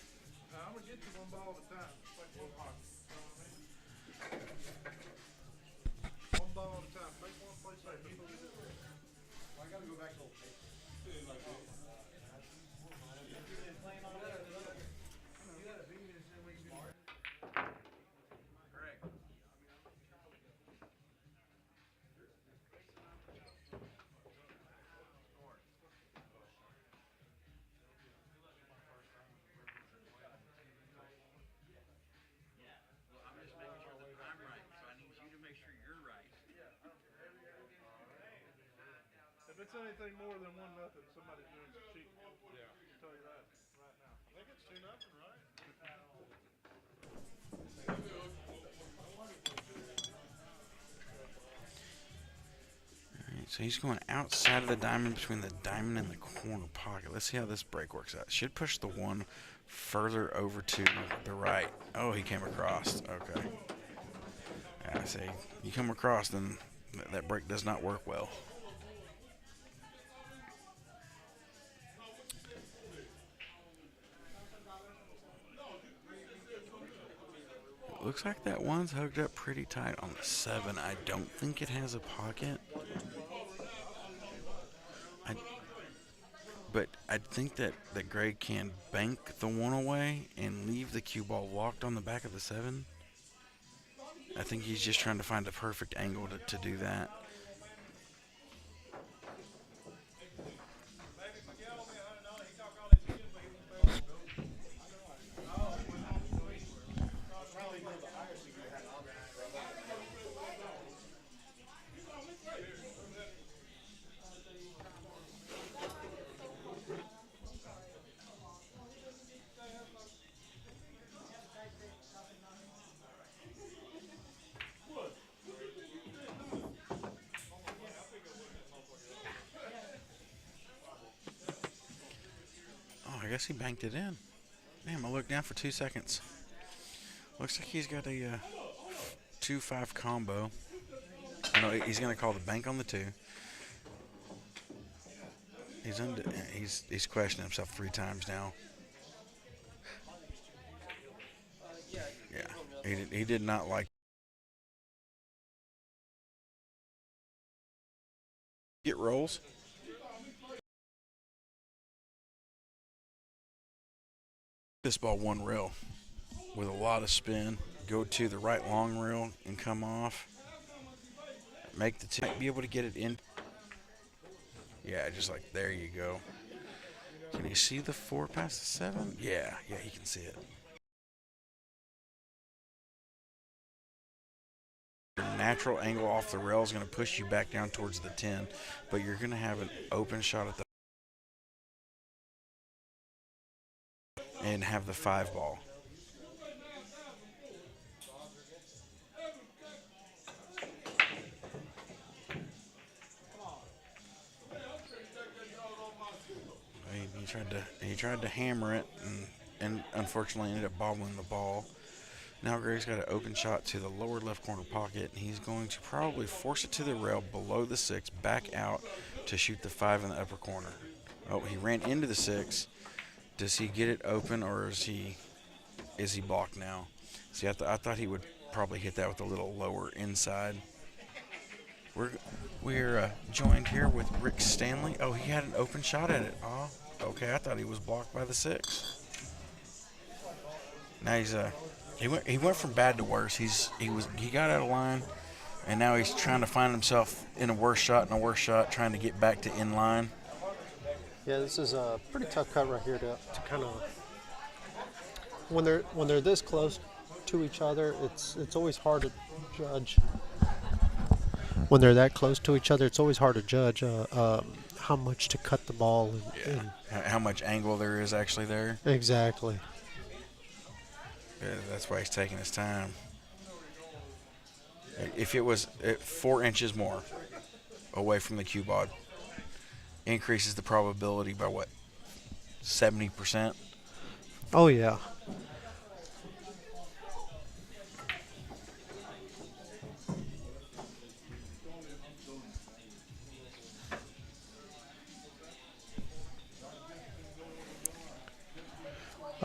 If it's anything more than 1-0, somebody's doing some cheating. Yeah. I'll tell you that right now. I think it's 2-0, right? Alright, so he's going outside of the diamond between the diamond and the corner pocket. Let's see how this break works out. Should push the 1 further over to the right. Oh, he came across. Okay. Yeah, see, you come across, then that break does not work well. Looks like that 1's hugged up pretty tight on the 7. I don't think it has a pocket. But I think that Greg can bank the 1 away and leave the cue ball locked on the back of the 7. I think he's just trying to find a perfect angle to do that. I guess he banked it in. Damn, I looked down for 2 seconds. Looks like he's got a 2-5 combo. I know he's going to call the bank on the 2. He's questioning himself 3 times now. Yeah, he did not like. Get rolls. This ball 1 rail with a lot of spin. Go to the right long rail and come off. Make the 2. Might be able to get it in. Yeah, just like there you go. Can you see the 4 past the 7? Yeah, he can see it. Your natural angle off the rail is going to push you back down towards the 10, but you're going to have an open shot at the and have the 5 ball. He tried to hammer it and unfortunately ended up bobbling the ball. Now Greg's got an open shot to the lower left corner pocket, and he's going to probably force it to the rail below the 6, back out to shoot the 5 in the upper corner. Oh, he ran into the 6. Does he get it open, or is he blocked now? See, I thought he would probably hit that with a little lower inside. We're joined here with Rick Stanley. Oh, he had an open shot at it. Oh, okay. I thought he was blocked by the 6. Now he went from bad to worse. He got out of line, and now he's trying to find himself in a worse shot and a worse shot, trying to get back to in line. Yeah, this is a pretty tough cut right here to kind of when they're this close to each other. It's always hard to judge. When they're that close to each other, it's always hard to judge how much to cut the ball. How much angle there is actually there. Exactly. Yeah, that's why he's taking his time. If it was 4 inches more away from the cue ball, increases the probability by what, 70%? Oh yeah.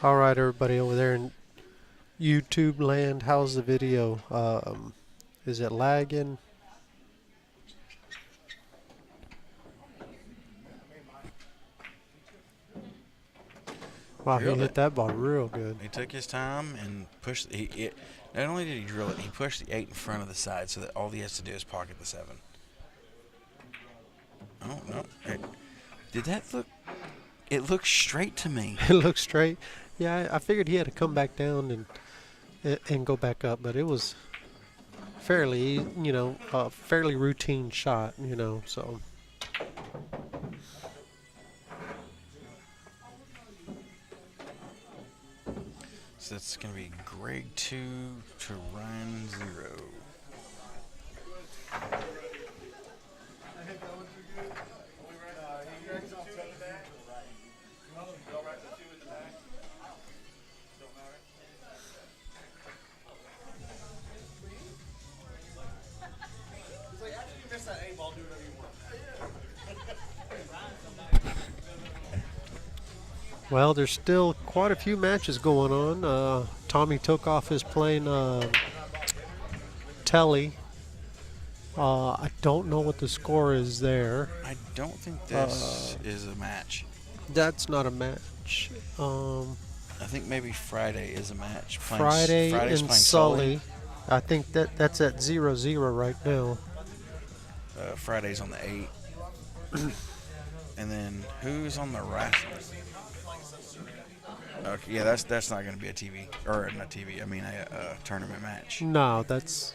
All right, everybody over there in YouTube land, how's the video? Is it lagging? Wow, he hit that ball real good. He took his time and pushed. Not only did he drill it, he pushed the 8 in front of the side so that all he has to do is pocket the 7. Oh no! Did that look? It looked straight to me. It looked straight. Yeah, I figured he had to come back down and go back up, but it was fairly, a fairly routine shot, so. So that's going to be Greg 2 to Ryan 0. Well, there's still quite a few matches going on. Tommy Tokoff is playing Telly. I don't know what the score is there. I don't think this is a match. That's not a match. I think maybe Friday is a match. Friday's playing Sully. I think that's at 0-0 right now. Friday's on the 8. And then who's on the wrestling? Okay, yeah, that's not going to be a TV or not TV. I mean a tournament match. No, that's.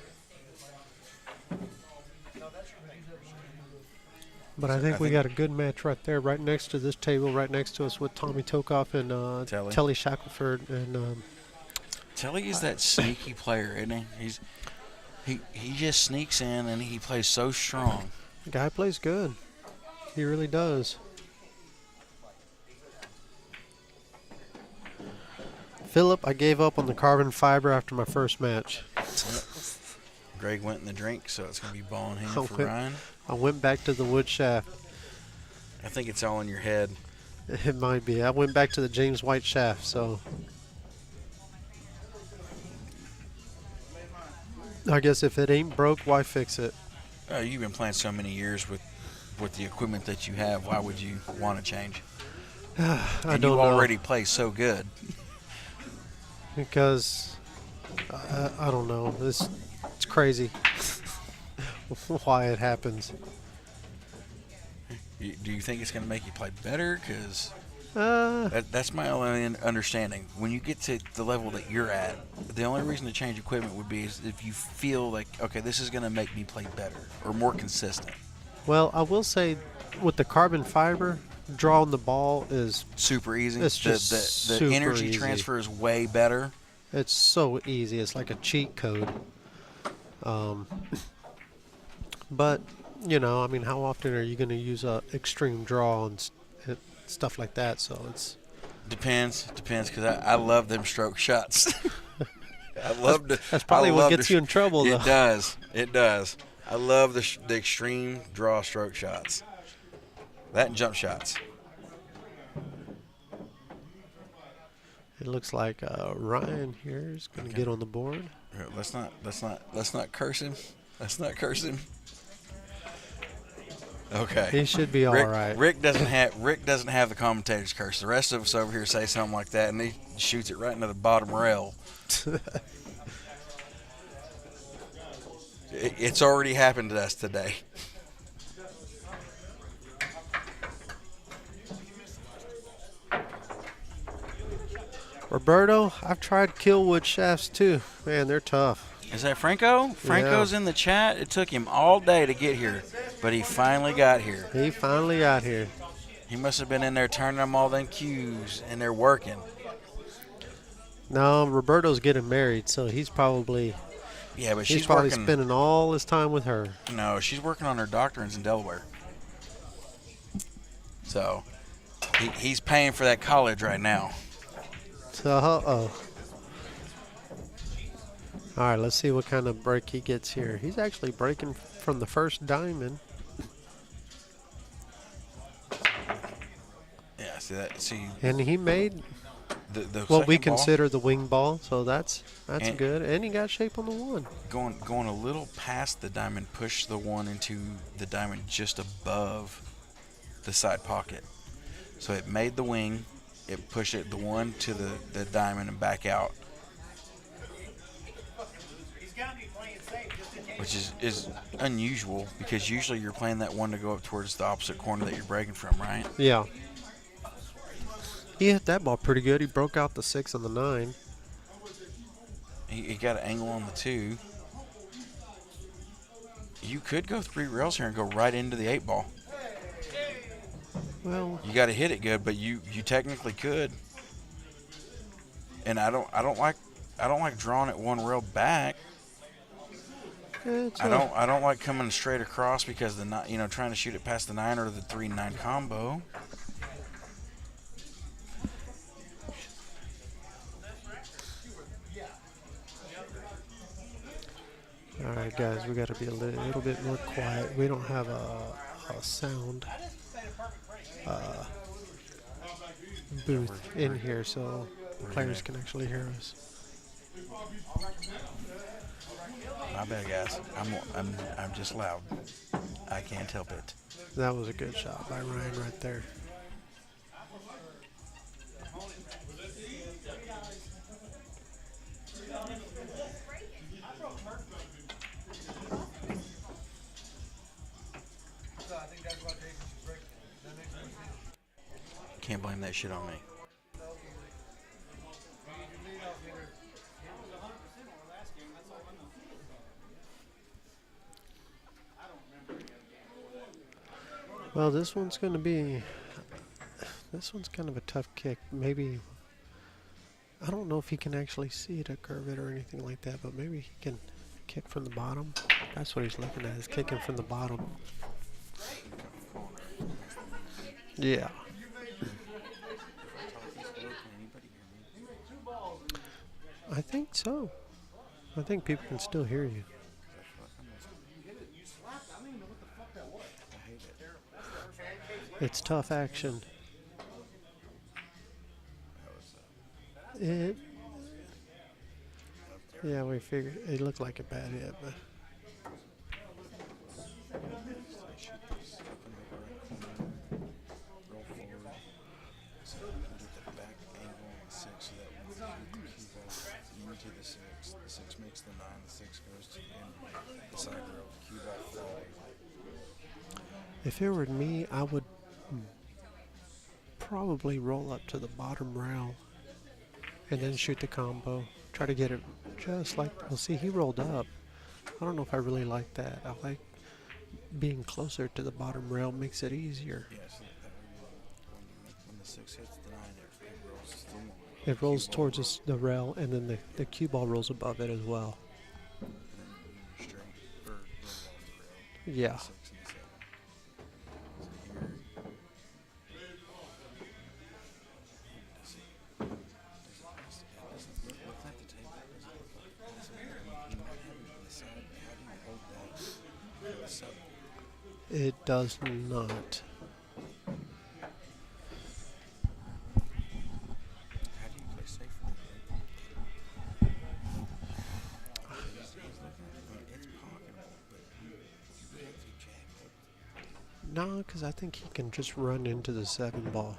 But I think we got a good match right there, right next to this table, right next to us with Tommy Tokoff and Telly Shackelford and. Telly is that sneaky player, isn't he? He just sneaks in and he plays so strong. The guy plays good. He really does. Philip, I gave up on the carbon fiber after my first match. Greg went in the drink, so it's going to be ball in hand for Ryan. I went back to the wood shaft. I think it's all in your head. It might be. I went back to the James White shaft, so. I guess if it ain't broke, why fix it? You've been playing so many years with the equipment that you have. Why would you want to change? I don't you know. already play so good. Because I don't know. It's crazy why it happens. Do you think it's going to make you play better? Because that's my only understanding. When you get to the level that you're at, the only reason to change equipment would be is if you feel like, okay, this is going to make me play better or more consistent. Well, I will say with the carbon fiber, drawing the ball is super easy. It's just the super energy easy. transfer is way better. It's so easy. It's like a cheat code. But, I mean, how often are you going to use a extreme draw and stuff like that? So it's depends because I love them stroke shots. I love that's probably what gets you in trouble, though. It does. I love the extreme draw stroke shots. That and jump shots. It looks like Ryan here is going to get on the board. Let's not curse him. Let's not curse him. Okay. He should be all right. Rick doesn't have the commentator's curse. The rest of us over here say something like that, and he shoots it right into the bottom rail. It's already happened to us today. Roberto, I've tried Killwood shafts too. Man, they're tough. Is that Franco? Franco's in the chat. It took him all day to get here, but he finally got here. He finally got here. He must have been in there turning them all them cues, and they're working. No, Roberto's getting married, so he's probably she's probably working, spending all his time with her. No, she's working on her doctorate in Delaware. So he's paying for that college right now. Uh-oh. All right, let's see what kind of break he gets here. He's actually breaking from the first diamond. Yeah, see that? See, and he made the what we second ball, consider the wing ball, so that's and good. And he got shape on the one. Going a little past the diamond, pushed the one into the diamond just above the side pocket. So it made the wing. It pushed the one to the diamond and back out. Which is unusual because usually you're playing that one to go up towards the opposite corner that you're breaking from, right? Yeah. He hit that ball pretty good. He broke out the 6 and the 9. He got an angle on the 2. You could go 3 rails here and go right into the 8 ball. Well, you got to hit it good, but you technically could. And I don't like drawing it 1 rail back. I don't like coming straight across because trying to shoot it past the 9 or the 3-9 combo. all right, guys, we got to be a little bit more quiet. We don't have a sound booth in here, so players can actually hear us. My bad, guys. I'm just loud. I can't help it. That was a good shot by Ryan right there. Can't blame that shit on me. Well, this one's kind of a tough kick. Maybe, I don't know if he can actually see it or curve it or anything like that, but maybe he can kick from the bottom. That's what he's looking at, is kicking from the bottom. Yeah. I think so. I think people can still hear you. It's tough action. Yeah, we figured it looked like a bad hit, but if it were me, I would probably roll up to the bottom rail and then shoot the combo. Try to get it just like, well, see, he rolled up. I don't know if I really like that. I like being closer to the bottom rail, makes it easier. Yes, when the 6 hits the 9, it rolls to the 1. It rolls towards the rail, and then the cue ball rolls above it as well. Yeah. It does not. How do you play safe No, because I think he can just run into the 7 ball.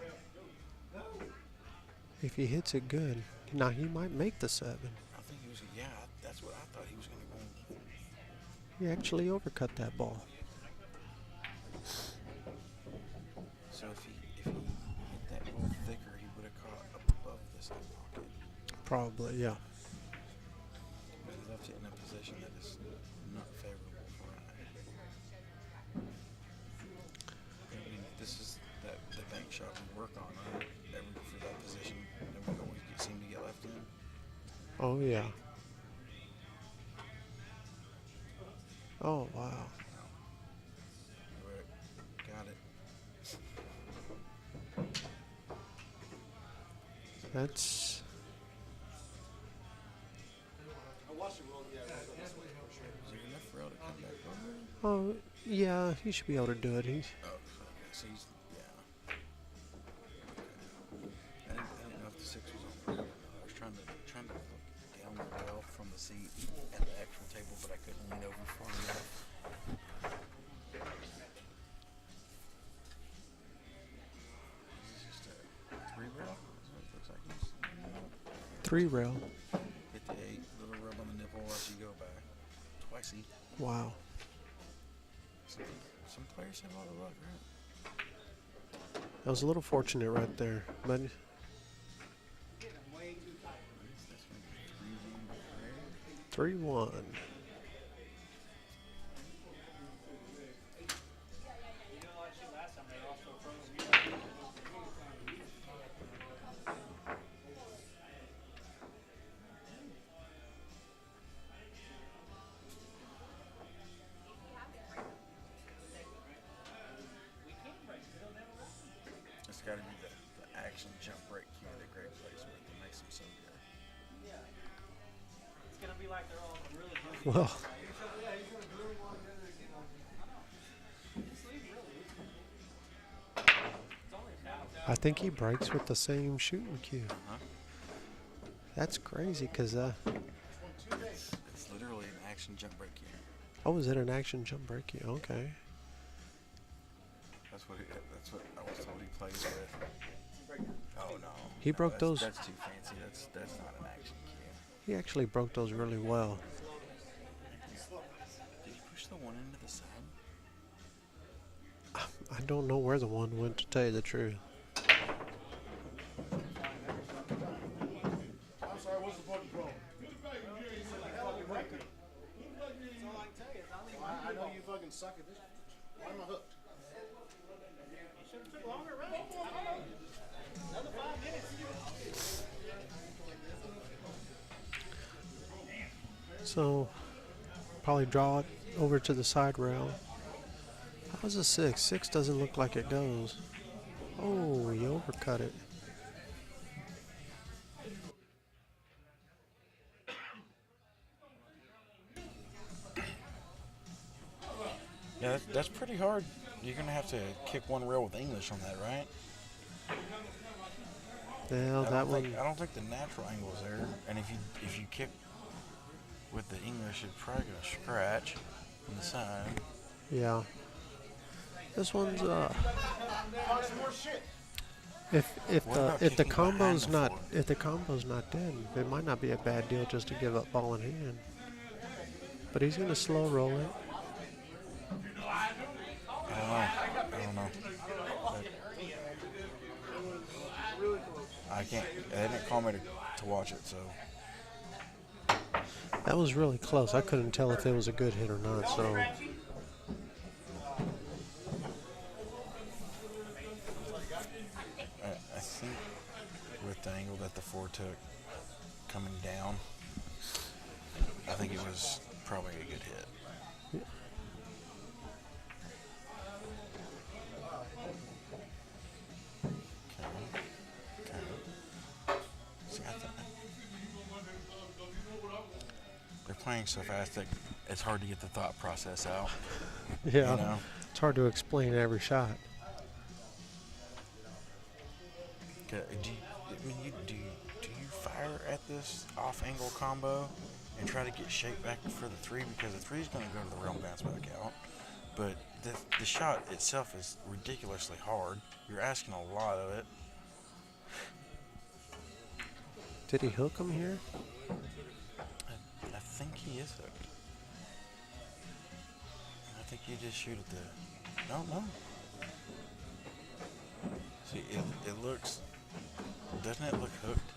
If he hits it good. Now, he might make the 7. I think he was. Yeah, that's what I thought he was going to go. He actually overcut that ball. So if he hit that ball thicker, he would have caught up above the side pocket. Probably, yeah. But he left it in a position that is not favorable for him. I mean, this is the bank shot we work on, right? For that position that we always seem to get left in. Oh, yeah. Oh, wow. Right. Got it. That's... Is there enough rail to come back over? Oh, yeah, he should be able to do it. He's... Oh, okay. So he's, yeah. I didn't know if the 6 was on the rail or not. I was trying to look down the rail from the seat at the actual table, but I couldn't lean over far enough. Is this just a 3 rail? That's what it looks like. 3 rail. Hit the 8, little rub on the nipple as you go back. Twicey. Wow. Some players have a lot of luck, right? That was a little fortunate right there. But That's going to be 3-1 for Ray. 3-1. It's got to be the action jump break cue that Greg plays with that makes him so good. Well, I think he breaks with the same shooting cue. Huh? That's crazy because, It's literally an action jump break cue. oh, is it an action jump break cue? Okay. That's what I was told he plays with. Oh no. He broke those. That's too fancy. That's not an action cue. He actually broke those really well. Did he push the one into the side? I don't know where the one went, to tell you the truth. I'm sorry, what's the fucking problem? I know you fucking suck at this. Why am I hooked? So, probably draw it over to the side rail. How's a 6? 6 doesn't look like it goes. Oh, he overcut it. Yeah, that's pretty hard. You're gonna have to kick one rail with English on that, right? Well, I don't think the natural angle is there. And if you kick with the English, it's probably gonna scratch on the side. Yeah. This one's if the combo's not dead, it might not be a bad deal just to give up ball in hand. But he's gonna slow roll it. I don't know. I can't. They didn't call me to watch it, so. That was really close. I couldn't tell if it was a good hit or not. So. I think with the angle that the 4 took coming down, I think it was probably a good hit. They're playing so fast that it's hard to get the thought process out. Yeah, you know? It's hard to explain every shot. Do you fire at this off-angle combo and try to get shape back for the 3 because the 3 is going to go to the realm bounce back out, but the shot itself is ridiculously hard. You're asking a lot of it. Did he hook him here? I think he is hooked. I think you just shoot at the... No. See, it looks... Doesn't it look hooked?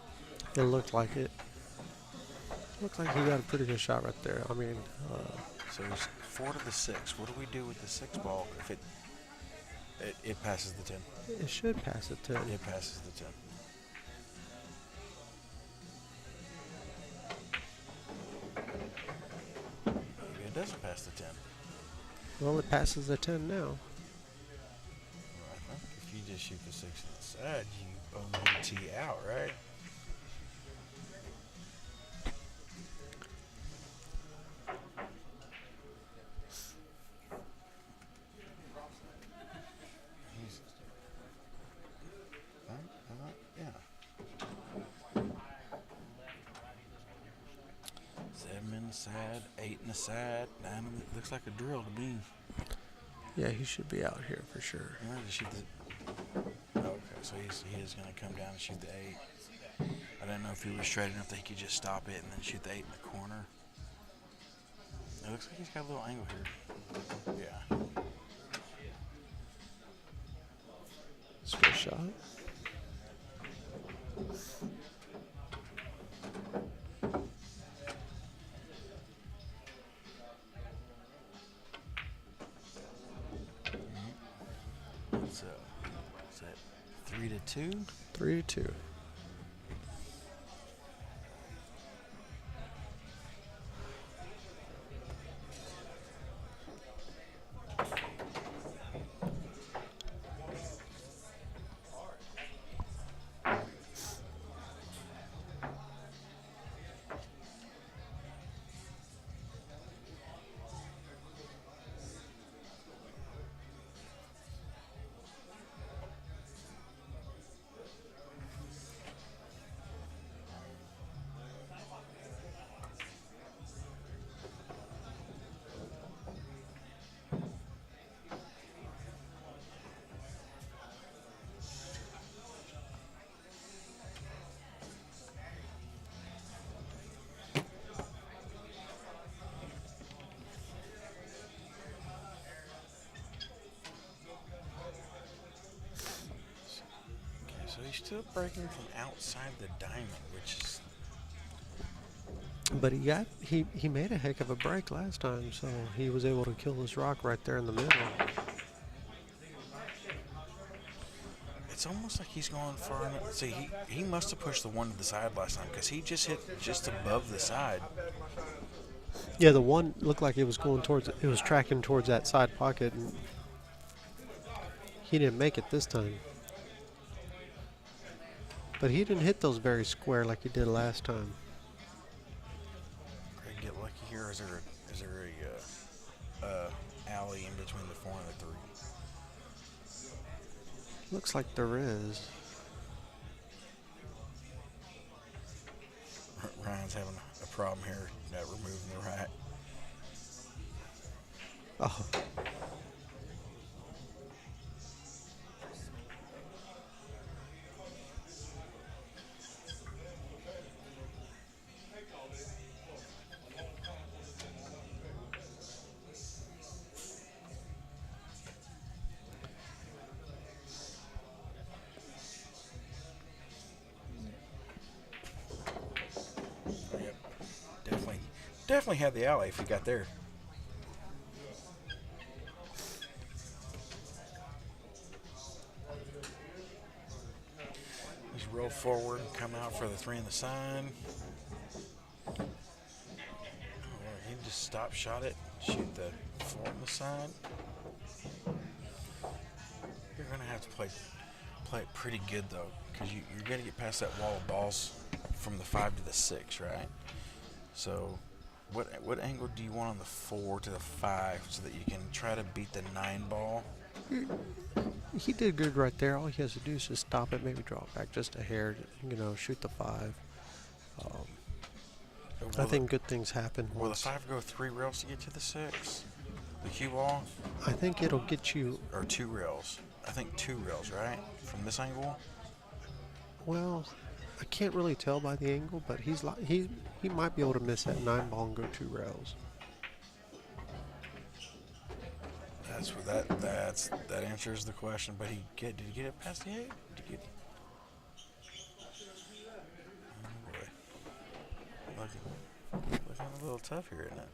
It looked like it. Looked like he got a pretty good shot right there. I mean, So it's 4 to the 6. What do we do with the 6 ball if it passes the 10? it should pass it to him. It passes the 10. Maybe it doesn't pass the 10. Well, it passes the 10 now. Well, I think if you just shoot the 6 on the side, you OUT out, right? Yeah. 7 in the side, 8 in the side, 9 in the... Looks like a drill to me. Yeah, he should be out here for sure. You might just shoot the... Okay, so he is going to come down and shoot the 8. I didn't know if he was straight enough that he could just stop it and then shoot the 8 in the corner. It looks like he's got a little angle here. Yeah. It's a good shot. So, is that 3 to 2? 3 to 2. So he's still breaking from outside the diamond, which is... But he made a heck of a break last time, so he was able to kill this rock right there in the middle. It's almost like he's going far enough. See, he must have pushed the 1 to the side last time because he just hit just above the side. Yeah, the one looked like it was going towards it was tracking towards that side pocket, and he didn't make it this time. But he didn't hit those very square like he did last time. Craig, get lucky here. Is there a alley in between the 4 and the 3? Looks like there is. Ryan's having a problem here not removing the rack. Oh. Yep. Definitely had the alley if he got there. Just roll forward and come out for the 3 in the side. Or he just stop shot it, shoot the 4 in the side. You're gonna have to play it pretty good though, because you're gonna get past that wall of balls from the 5 to the 6, right? So, what angle do you want on the 4 to the 5 so that you can try to beat the 9 ball? He did good right there. All he has to do is just stop it, maybe draw it back just a hair, shoot the 5. I think good things happen. Will the 5 go 3 rails to get to the 6? The cue ball I think it'll get you. or 2 rails? I think 2 rails, right? From this angle. Well, I can't really tell by the angle, but he might be able to miss that 9 ball and go 2 rails. That's what that answers the question. But did he get it past the 8? Did he get? Oh boy, looking a little tough here, isn't it?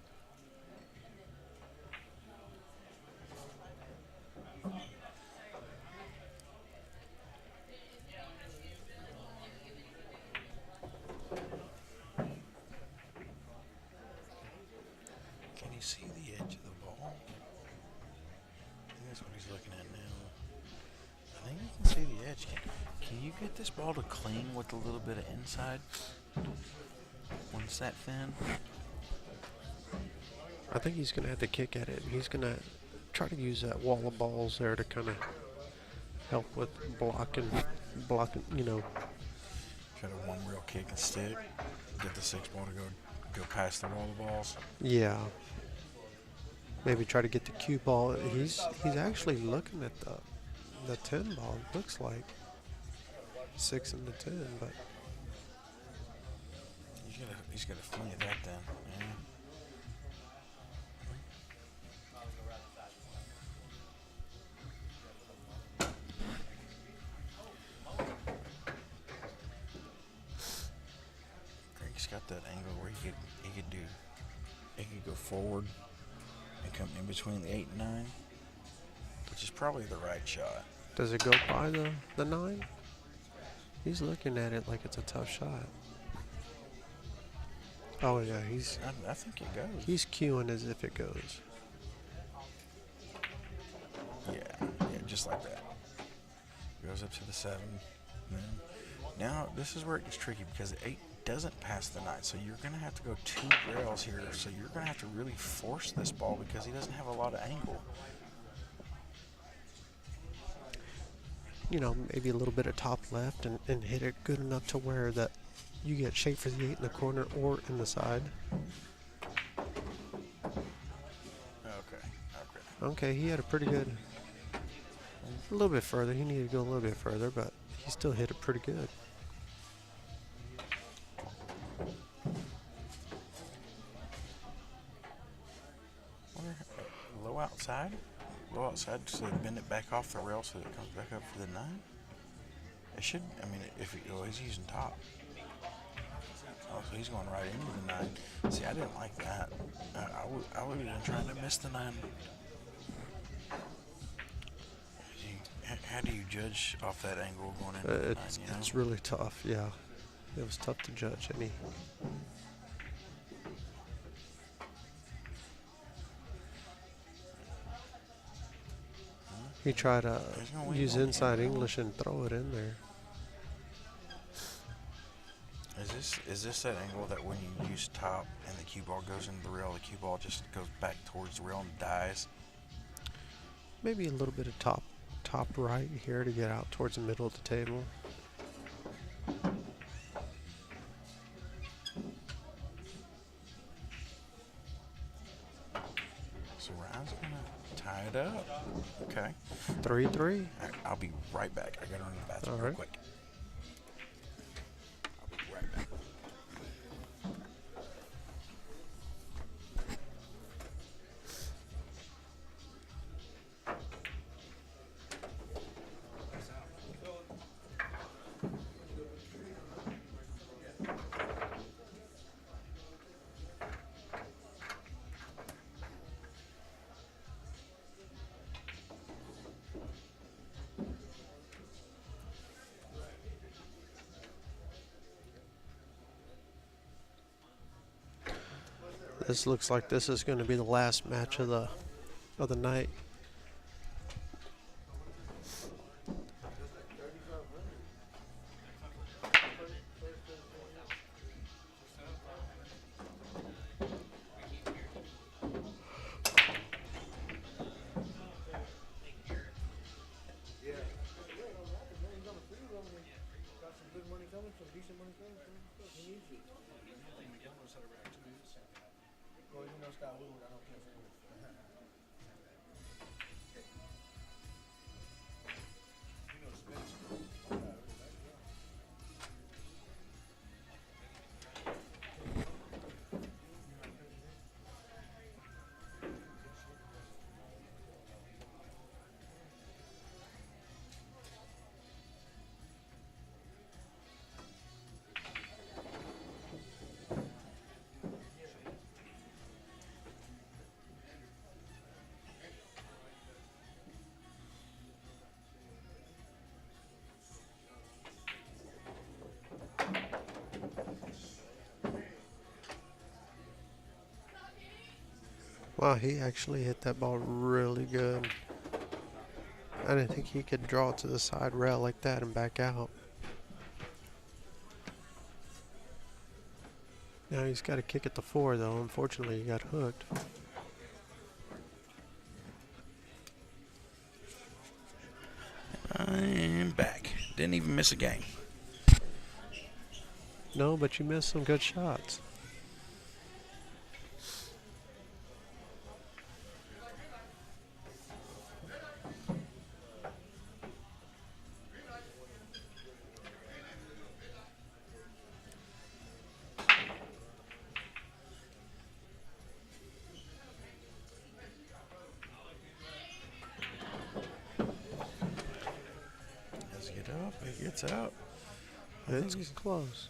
Can you see the edge of the ball? I think that's what he's looking at now. I think you can see the edge. Can you get this ball to cling with a little bit of inside? When it's that thin? I think he's going to have to kick at it. He's going to try to use that wall of balls there to kind of help with blocking, you know. Try to 1 reel kick and stick. Get the 6 ball to go past the wall of balls. Yeah. Maybe try to get the cue ball. He's actually looking at the 10 ball. It looks like 6 and the 10, but He's got to fling it that then. Yeah. Greg's got that angle where he could go forward and come in between the 8 and 9, which is probably the right shot. does it go by the 9? He's looking at it like it's a tough shot. Oh yeah, I think it goes. he's cueing as if it goes. Yeah, just like that. Goes up to the 7. Now this is where it gets tricky because the 8 doesn't pass the 9, so you're going to have to go 2 rails here. So you're going to have to really force this ball because he doesn't have a lot of angle. You know, maybe a little bit of top left and hit it good enough to where that you get shape for the 8 in the corner or in the side. Okay, he had a pretty good. A little bit further. He needed to go a little bit further, but he still hit it pretty good. Low outside? Low outside so they bend it back off the rail so that it comes back up for the 9? It should, I mean, he's using top. Oh, so he's going right into the 9. See, I didn't like that. I would have been trying to miss the 9. How do you judge off that angle going into the 9? It's really tough, yeah. It was tough to judge any. He tried to use inside English and throw it in there. Is this that angle that when you use top and the cue ball goes into the rail, the cue ball just goes back towards the rail and dies? Maybe a little bit of top right here to get out towards the middle of the table. So Ryan's gonna tie it up. Okay. 3-3. I'll be right back. I gotta run to the bathroom All real right. quick. I'll be right back. This looks like this is going to be the last match of the night. Got some good money coming, some decent money coming. He needs it. Miguel knows how to react to it. Well, you know Scott Woodward, I don't care for him. Wow, he actually hit that ball really good. I didn't think he could draw it to the side rail like that and back out. Now he's got to kick it to 4, though. Unfortunately, he got hooked. And back. Didn't even miss a game. No, but you missed some good shots. Does it get up? It gets out. It's close.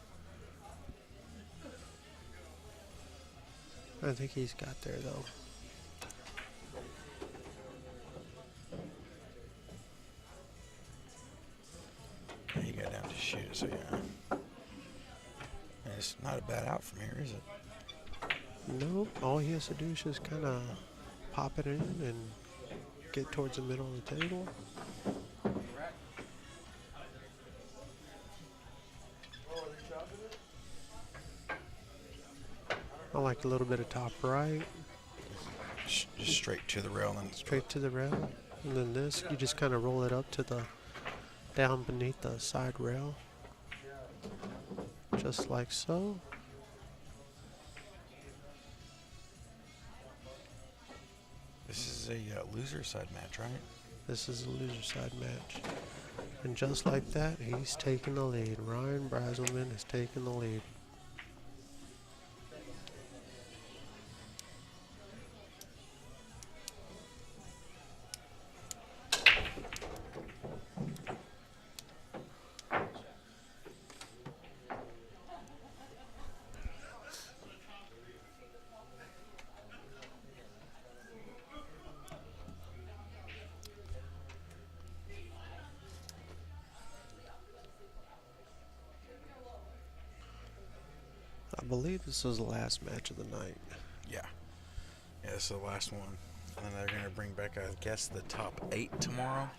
I think he's got there, though. Yeah, he got down to shoot it, so yeah. It's not a bad out from here, is it? No, all he has to do is just kind of pop it in and get towards the middle of the table. I like a little bit of top right, Just straight to the rail and straight to the rail. And then this, you just kind of roll it up to the, down beneath the side rail. Just like so. This is a loser side match, right? This is a loser side match. And just like that, he's taking the lead. Ryan Brazelman is taking the lead. I believe this was the last match of the night. Yeah. Yeah, this is the last one. And then they're going to bring back, I guess, the top 8 tomorrow.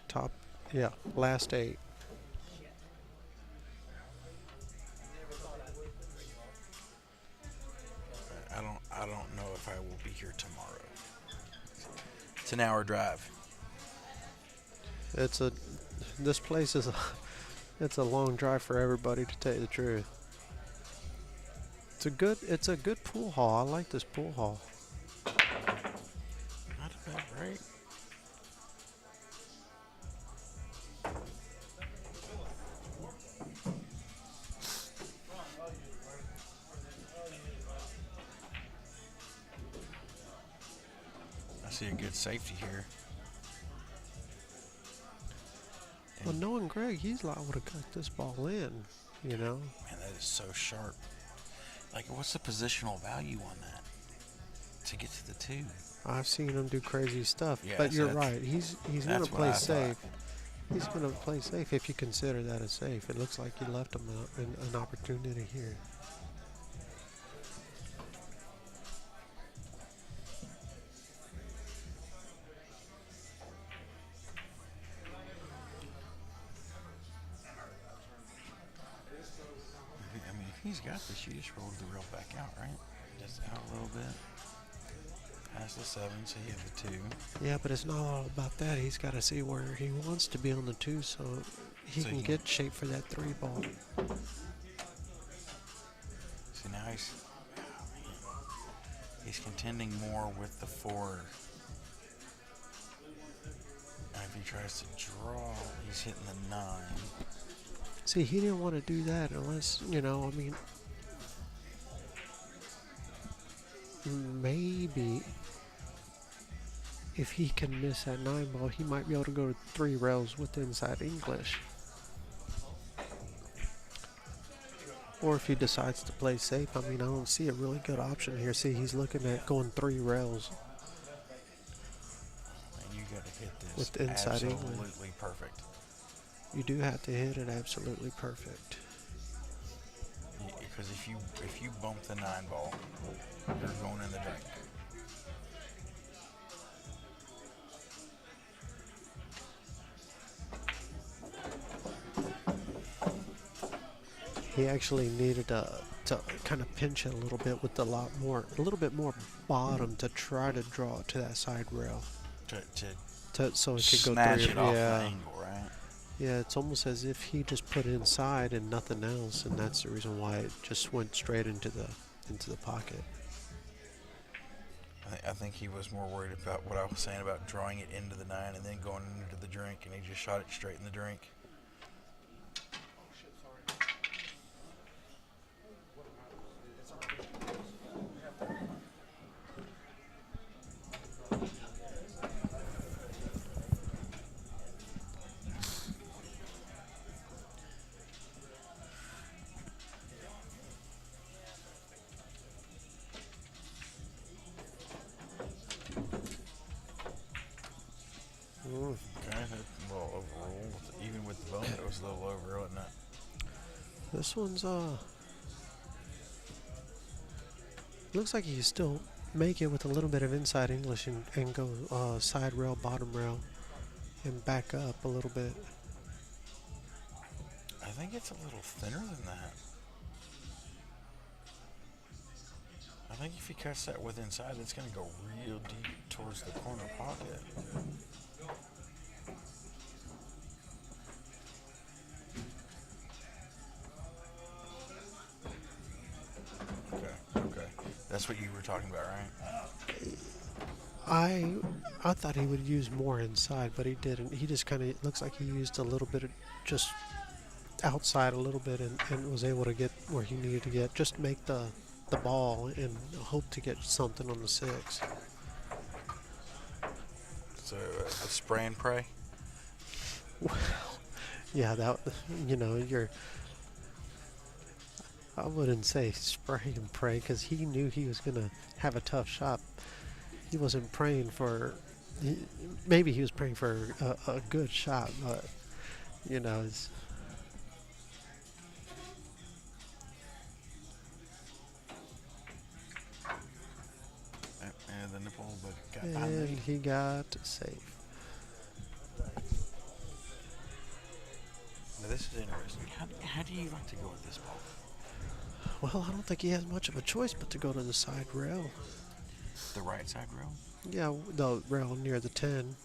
Yeah, last 8. I don't know if I will be here tomorrow. It's an hour drive. This place is it's a long drive for everybody, to tell you the truth. It's a good pool hall. I like this pool hall. Not a bad break. I see a good safety here. Well, knowing Greg, he's liable to cut this ball in, you know. Man, that is so sharp. Like, what's the positional value on that to get to the 2? I've seen him do crazy stuff, Yeah, but so you're that's- right. He's going to that's what play I thought. safe. He's going to play safe if you consider that as safe. It looks like you left him an opportunity here. I mean, if he's got this, you just roll the reel back out, right? Just out a little bit. Past the 7, so you have the 2. Yeah, but it's not all about that. He's got to see where he wants to be on the 2 so he can get shape for that 3 ball. See, now he's contending more with the 4. And if he tries to draw, he's hitting the 9. See, he didn't want to do that unless, you know, I mean, maybe if he can miss that 9 ball, he might be able to go to 3 rails with inside English. Or if he decides to play safe, I mean, I don't see a really good option here. See, he's looking at going 3 rails. And you got to hit this With the inside English. absolutely perfect. You do have to hit it absolutely perfect. Because if you bump the 9 ball, you're going in the drink. he actually needed to kind of pinch it a little bit with a little bit more bottom to try to draw it to that side rail. So it could go snatch through. it off the Yeah. angle, right? Yeah, it's almost as if he just put it inside and nothing else, and that's the reason why it just went straight into the pocket. I think he was more worried about what I was saying about drawing it into the 9 and then going into the drink, and he just shot it straight in the drink. Okay, that's a little overruled. Even with the bone, it was a little over, wasn't it? This one's looks like he can still make it with a little bit of inside English and go side rail, bottom rail, and back up a little bit. I think it's a little thinner than that. I think if he cuts that with inside, it's going to go real deep towards the corner pocket. Okay. That's what you were talking about, right? I thought he would use more inside, but he didn't. He just kind of looks like he used a little bit of just outside a little bit and was able to get where he needed to get. Just make the ball and hope to get something on the 6. So a spray and pray. Well, yeah, that I wouldn't say spray and pray because he knew he was gonna have a tough shot. He wasn't praying for. Maybe he was praying for a good shot, but it's. And the nipple, but got And behind me. he got safe. Now this is interesting. How do you like to go with this ball? Well, I don't think he has much of a choice but to go to the side rail. The right side rail? Yeah, the rail near the 10.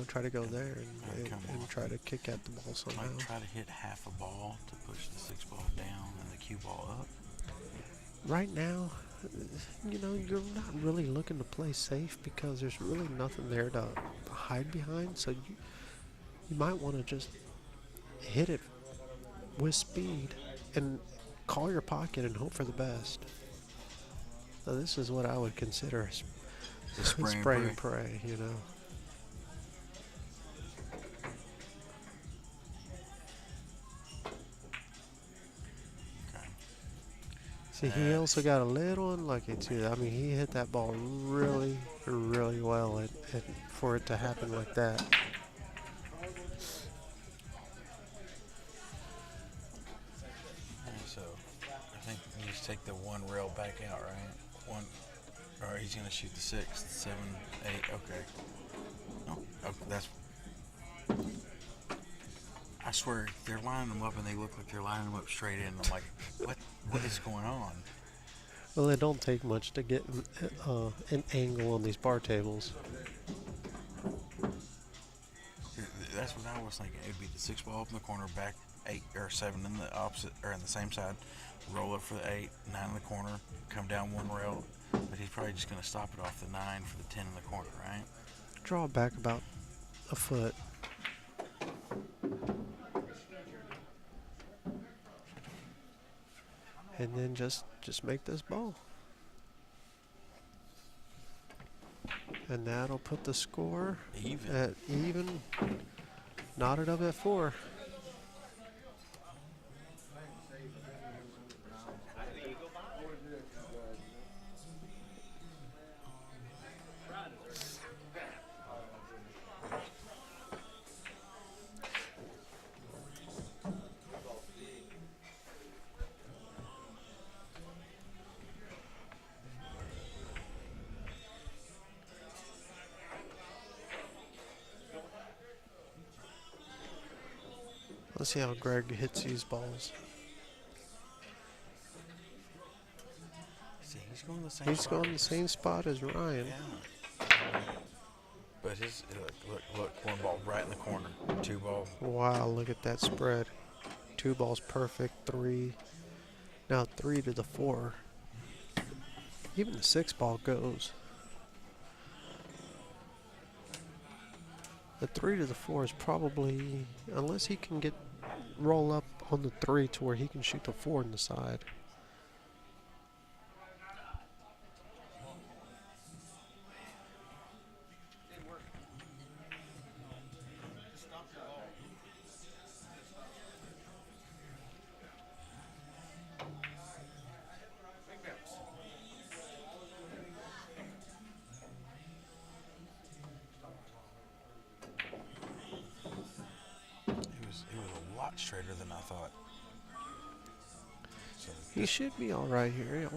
Try to go there and come on. try to kick at the ball somehow. Like try to hit half a ball to push the 6 ball down and the cue ball up. Right now, you're not really looking to play safe because there's really nothing there to hide behind. So you might want to just hit it with speed and call your pocket and hope for the best. So this is what I would consider The spray, spray and and pray, Okay. See, he also got a little unlucky too. I mean, he hit that ball really, really well, and for it to happen like that. So I think you just take the 1 rail back out, right? Or he's gonna shoot the 6, 7, 8. Okay. No, that's. I swear they're lining them up and they look like they're lining them up straight in. I'm like, what is going on? Well, it don't take much to get an angle on these bar tables. That's what I was thinking. It'd be the 6 ball up in the corner, back 8 or 7 in the opposite or in the same side, roll up for the 8, 9 in the corner, come down 1 rail. But he's probably just gonna stop it off the 9 for the 10 in the corner, right? Draw it back about a foot. And then just make this ball. And that'll put the score at even. Knotted up at 4. Let's see how Greg hits these balls. going the same He's spot. going the same spot as Ryan. Yeah. But his look, one ball right in the corner. 2 ball. Wow, look at that spread. 2 balls perfect, 3. Now 3 to the 4. Even the 6 ball goes. The 3 to the 4 is probably, unless he can roll up on the 3 to where he can shoot the 4 in the side. It was a lot straighter than I thought. So He should be all right here.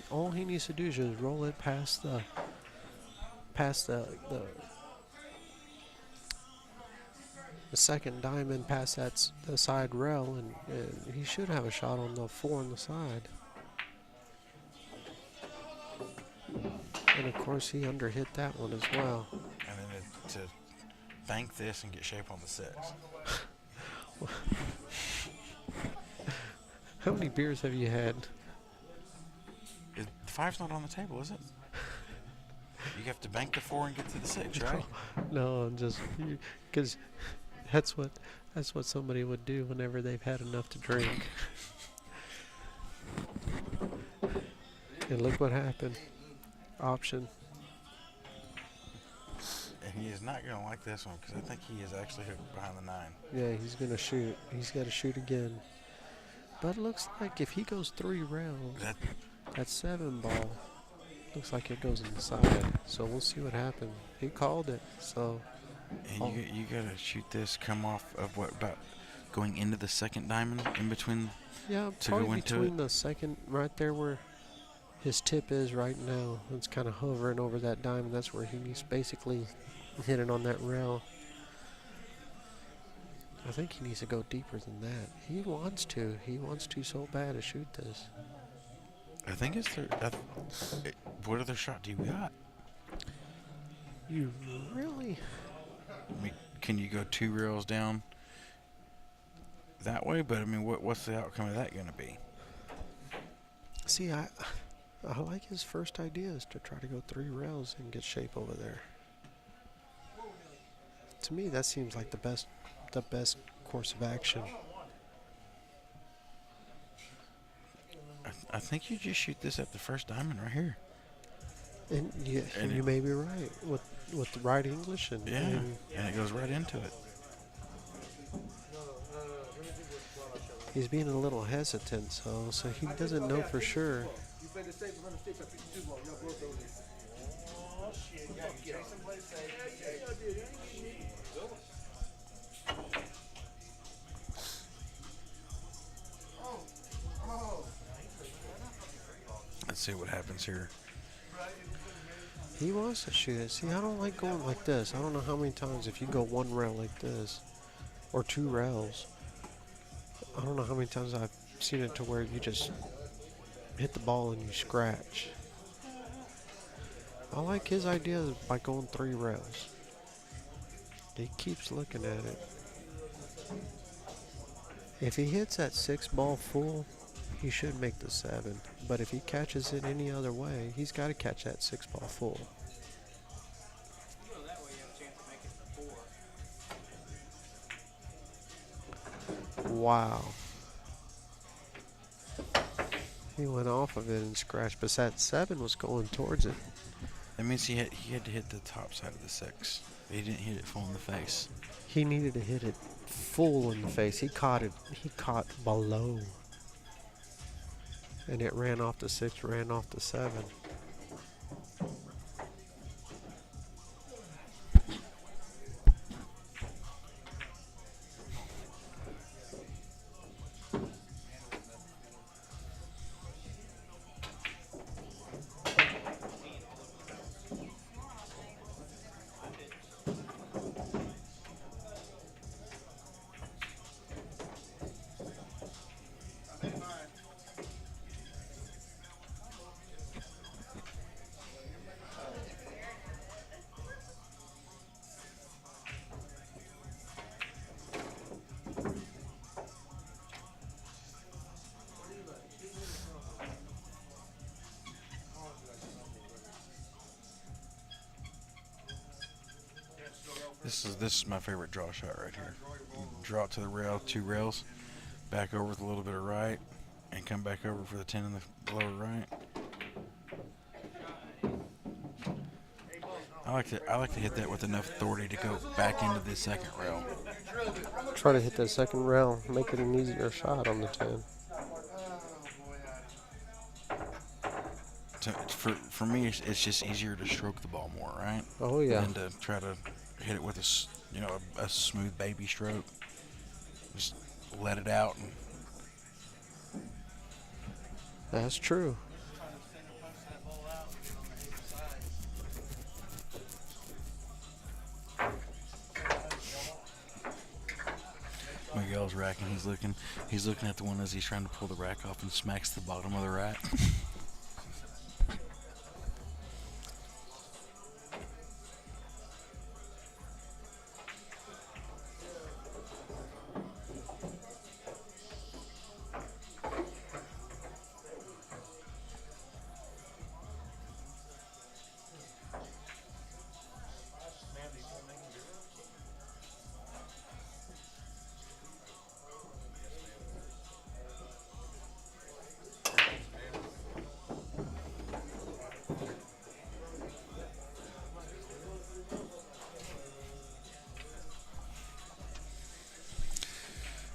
All he needs to do is just roll it past the second diamond, past the side rail, and he should have a shot on the 4 on the side. And of course, he underhit that one as well. and then to bank this and get shape on the 6. How many beers have you had? The 5's not on the table, is it? You have to bank the 4 and get to the 6, right? No, I'm just because that's what somebody would do whenever they've had enough to drink. And look what happened. Option. And he is not going to like this one because I think he is actually hooked behind the 9. Yeah, he's gonna shoot. He's got to shoot again. But it looks like if he goes 3 rails, that 7 ball looks like it goes in the side. So we'll see what happens. He called it. So. And you got to shoot this, come off of what, about going into the second diamond in between? Yeah, to probably go into between it? the second, right there where his tip is right now. It's kind of hovering over that diamond. That's where he needs basically hit it on that rail. I think he needs to go deeper than that. He wants to. He wants to so bad to shoot this. I think it's what other shot do you got? You really? I mean, can you go 2 rails down that way? But I mean, what's the outcome of that going to be? See, I like his first idea is to try to go 3 rails and get shape over there. To me, that seems like the best course of action. I think you just shoot this at the first diamond right here. And you may be right with the right English and and it goes right into it. he's being a little hesitant, so he doesn't know for sure. You play the safe on the 6, I pick the 2 ball. Y'all both over there. Oh, shit. Yeah, get someplace safe. Yeah, y'all did. Let's see what happens here. He wants to shoot it. See, I don't like going like this. I don't know how many times if you go 1 rail like this or 2 rails, I don't know how many times I've seen it to where you just hit the ball and you scratch. I like his idea by going 3 rails. He keeps looking at it. If he hits that 6 ball full, he should make the 7. But if he catches it any other way, he's got to catch that 6 ball full. Wow. He went off of it and scratched, but that 7 was going towards it. That means he had to hit the top side of the 6. He didn't hit it full in the face. He needed to hit it full in the face. He caught below. And it ran off the 6, ran off the 7. This is my favorite draw shot right here. Draw it to the rail, 2 rails, back over with a little bit of right, and come back over for the 10 in the lower right. I like to hit that with enough authority to go back into the second rail. Try to hit that second rail, make it an easier shot on the 10. So for me, it's just easier to stroke the ball more, right? Oh yeah. Than to try to hit it with a smooth baby stroke. Just let it out. And That's true. Miguel's racking. He's looking at the one as he's trying to pull the rack off and smacks the bottom of the rack.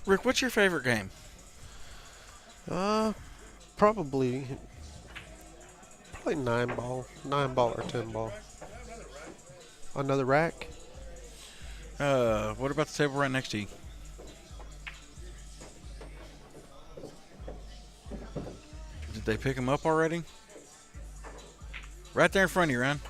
Rick, what's your favorite game? Probably 9 ball or 10 ball. Another rack. What about the table right next to you? Did they pick them up already? Right there in front of you, Ryan.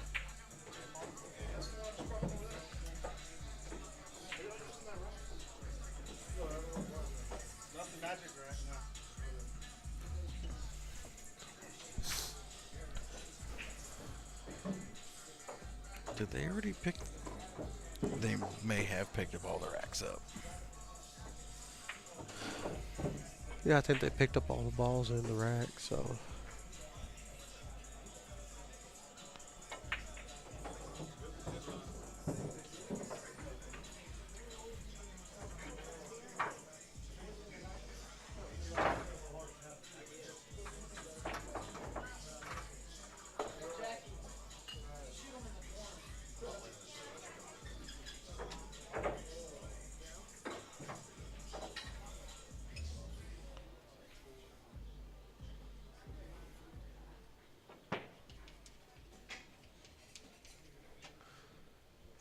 Did they already pick? They may have picked up all the racks up. Yeah, I think they picked up all the balls in the rack, so.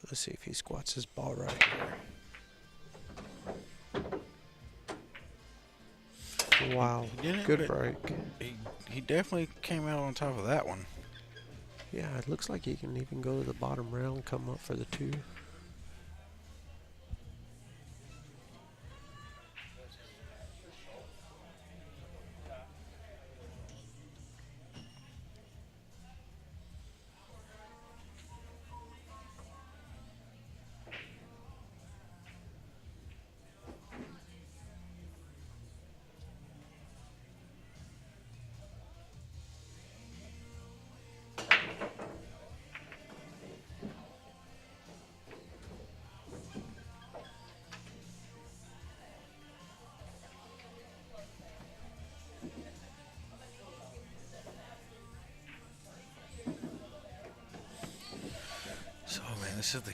Let's see if he squats his ball right here. Wow, good break. He definitely came out on top of that one. Yeah, it looks like he can even go to the bottom rail and come up for the 2. So, man, this is the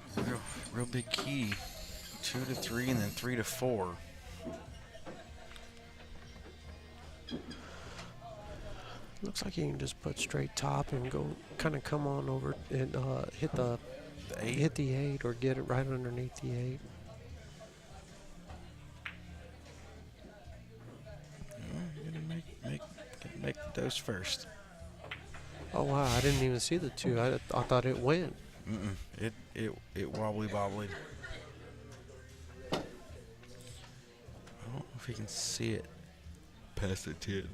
real big key. 2 to 3 and then 3 to 4. Looks like he can just put straight top and go kind of come on over and hit the 8. hit the 8 or get it right underneath the 8. You're gonna make the dose first. Oh wow, I didn't even see the 2. I thought it went. It wobbly bobbly. I don't know if you can see it past the 10.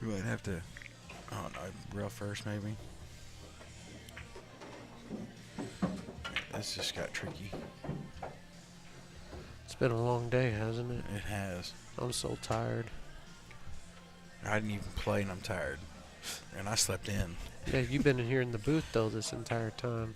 You might have to, I don't know, rail first maybe. This just got tricky. It's been a long day, hasn't it? It has. I'm so tired. I didn't even play and I'm tired. And I slept in. Yeah, you've been in here in the booth though this entire time.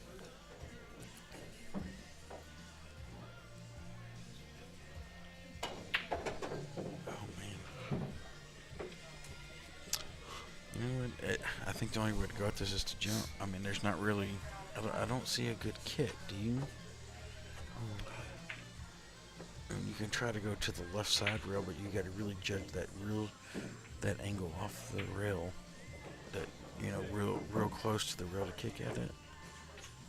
think the only way to go at this is to jump. I mean, there's not really. I don't see a good kick. Do you? And you can try to go to the left side rail, but you got to really judge that angle off the rail. That real close to the rail to kick at it.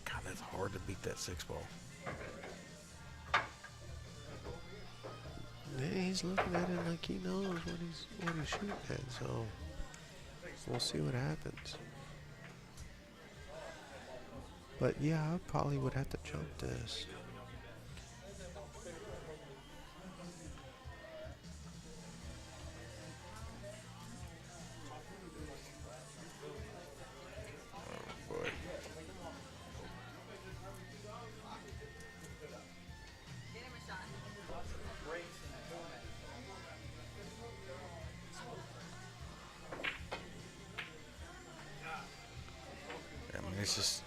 God, that's hard to beat that 6-ball. Yeah, he's looking at it like he knows what he's shooting at. So we'll see what happens. But yeah, I probably would have to jump this. Oh boy.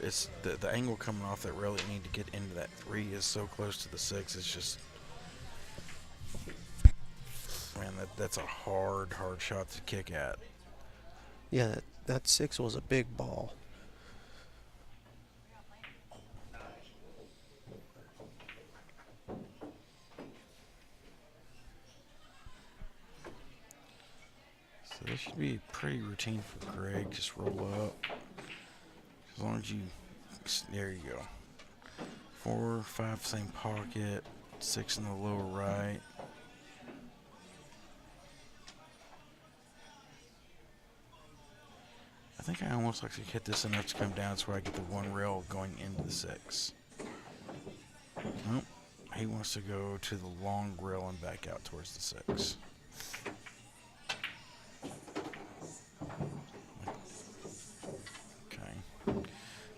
It's the angle coming off that rail that you need to get into that 3 is so close to the 6. It's just, man, that's a hard shot to kick at. Yeah, that 6 was a big ball. So this should be pretty routine for Greg. Just roll up. As long as you, there you go. 4, 5, same pocket. 6 in the lower right. I think I almost like to hit this enough to come down so I get the 1 rail going into the 6. Nope. He wants to go to the long rail and back out towards the 6.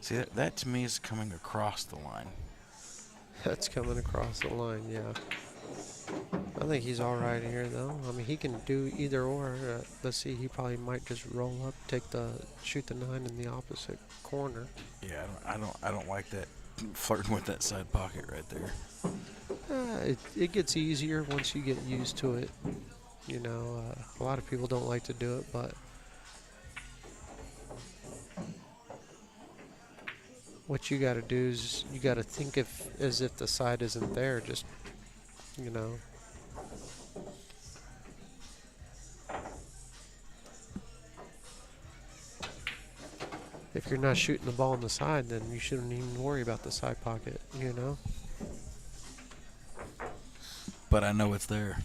See, that to me is coming across the line. That's coming across the line, yeah. I think he's all right here, though. I mean, he can do either or. Let's see, he probably might just roll up, shoot the 9 in the opposite corner. Yeah, I don't like that flirting with that side pocket right there. It gets easier once you get used to it. You know, a lot of people don't like to do it, but what you got to do is you got to think as if the side isn't there. Just, you know. If you're not shooting the ball on the side, then you shouldn't even worry about the side pocket, you know. But I know it's there.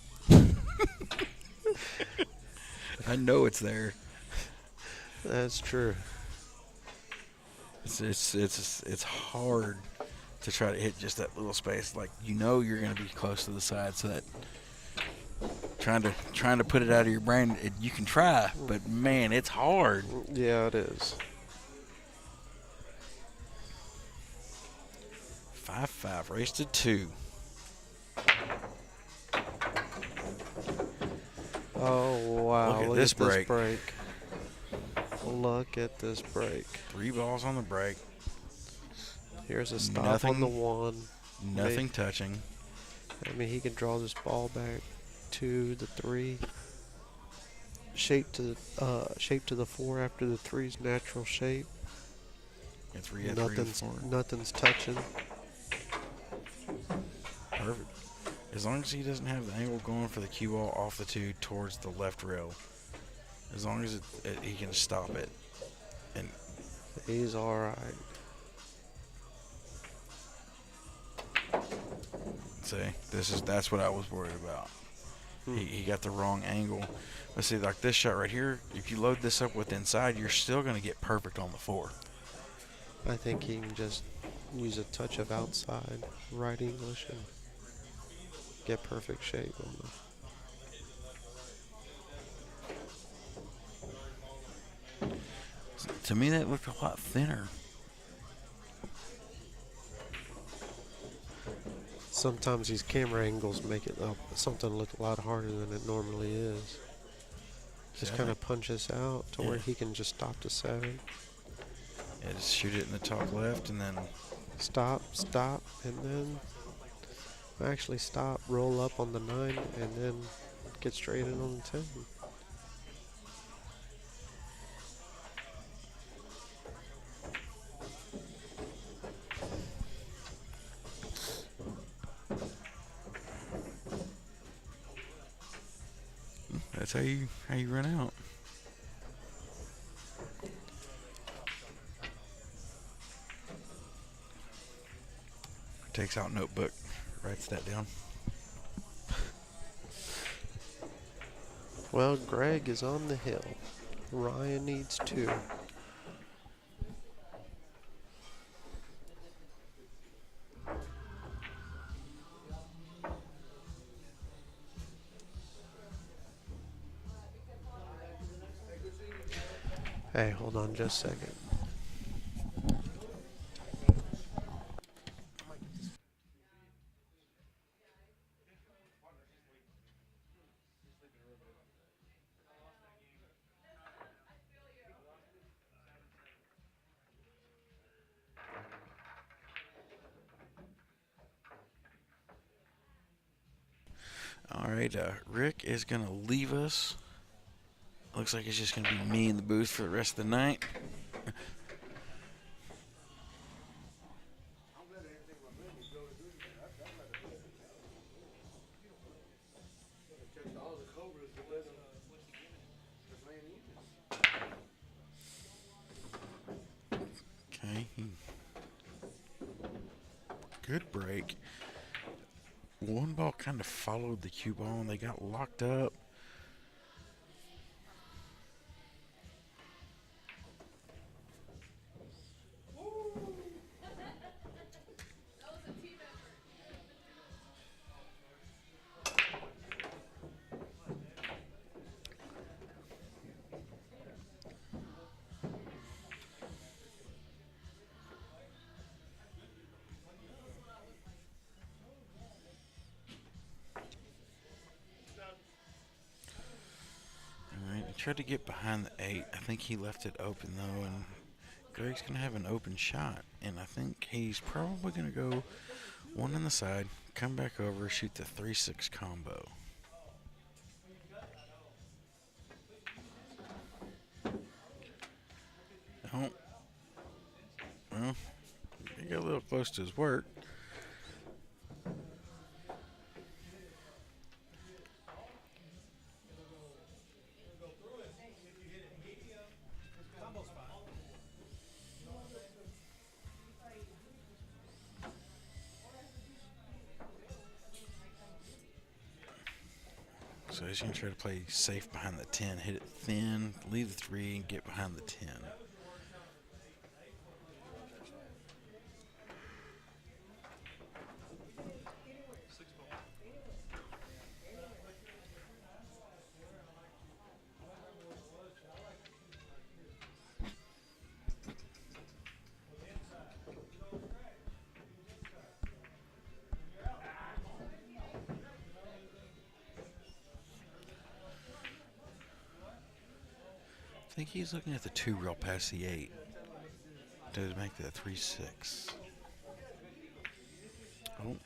I know it's there. That's true. It's hard to try to hit just that little space. Like, you're going to be close to the side, so that trying to put it out of your brain, you can try, but man, it's hard. Yeah, it is. 5-5, race to 2. Oh wow! Look at this break. Look at this break. 3 balls on the break. Here's a stop on the 1. Nothing touching. I mean, he can draw this ball back to the 3. Shape to the 4 after the 3's natural shape. Yeah, 3 to 4. Nothing's touching. Perfect. As long as he doesn't have the angle going for the cue ball off the 2 towards the left rail. As long as he can stop it. And he's all right. See, that's what I was worried about. He got the wrong angle. Let's see, like this shot right here, if you load this up with inside, you're still going to get perfect on the 4. I think he can just use a touch of outside right English and get perfect shape on the. To me, that looked a lot thinner. Sometimes these camera angles make it something look a lot harder than it normally is. Just kind of punches out to where he can just stop to 7. Yeah, just shoot it in the top left and then stop, and then actually stop, roll up on the 9, and then get straight in on the 10. That's how you run out. Takes out notebook, writes that down. Well, Greg is on the hill. Ryan needs 2. Hey, hold on just a second. All right, Rick is going to leave us. Looks like it's just going to be me in the booth for the rest of the night. Okay. Good break. One ball kind of followed the cue ball and they got locked up. Tried to get behind the 8. I think he left it open though, and Greg's gonna have an open shot, and I think he's probably gonna go one on the side, come back over, shoot the 3-6 combo. Oh, well, he got a little close to his work. So he's going to try to play safe behind the 10, hit it thin, leave the 3, and get behind the 10. I think he's looking at the 2 real past the 8 to make that 3-6. Oh.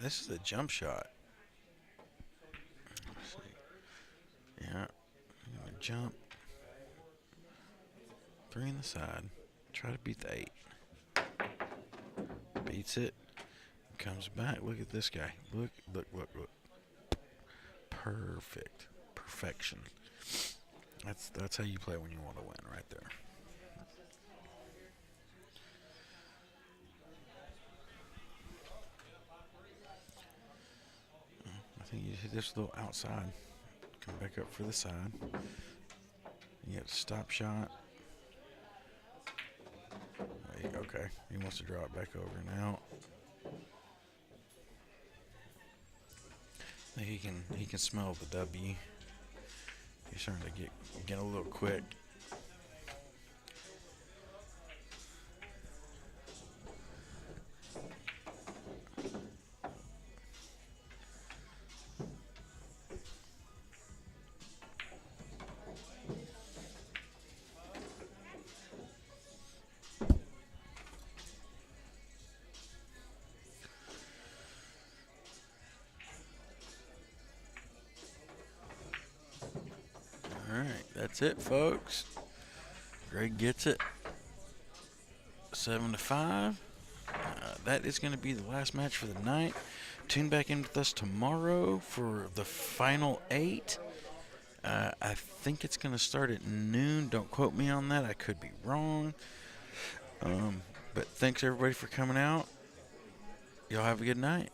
This is a jump shot. Let's see. Yeah. I'm gonna jump. 3 in the side. Try to beat the 8. Beats it. Comes back. Look at this guy. Look. Perfect. Perfection. That's how you play when you want to win right there. I think you hit this little outside. Come back up for the side. You get a stop shot. Okay, he wants to draw it back over and out. I think he can smell the W. He's starting to get a little quick. That's it, folks. Greg gets it. 7-5. That is going to be the last match for the night. Tune back in with us tomorrow for the final 8. I think it's going to start at noon. Don't quote me on that. I could be wrong. But thanks, everybody, for coming out. Y'all have a good night.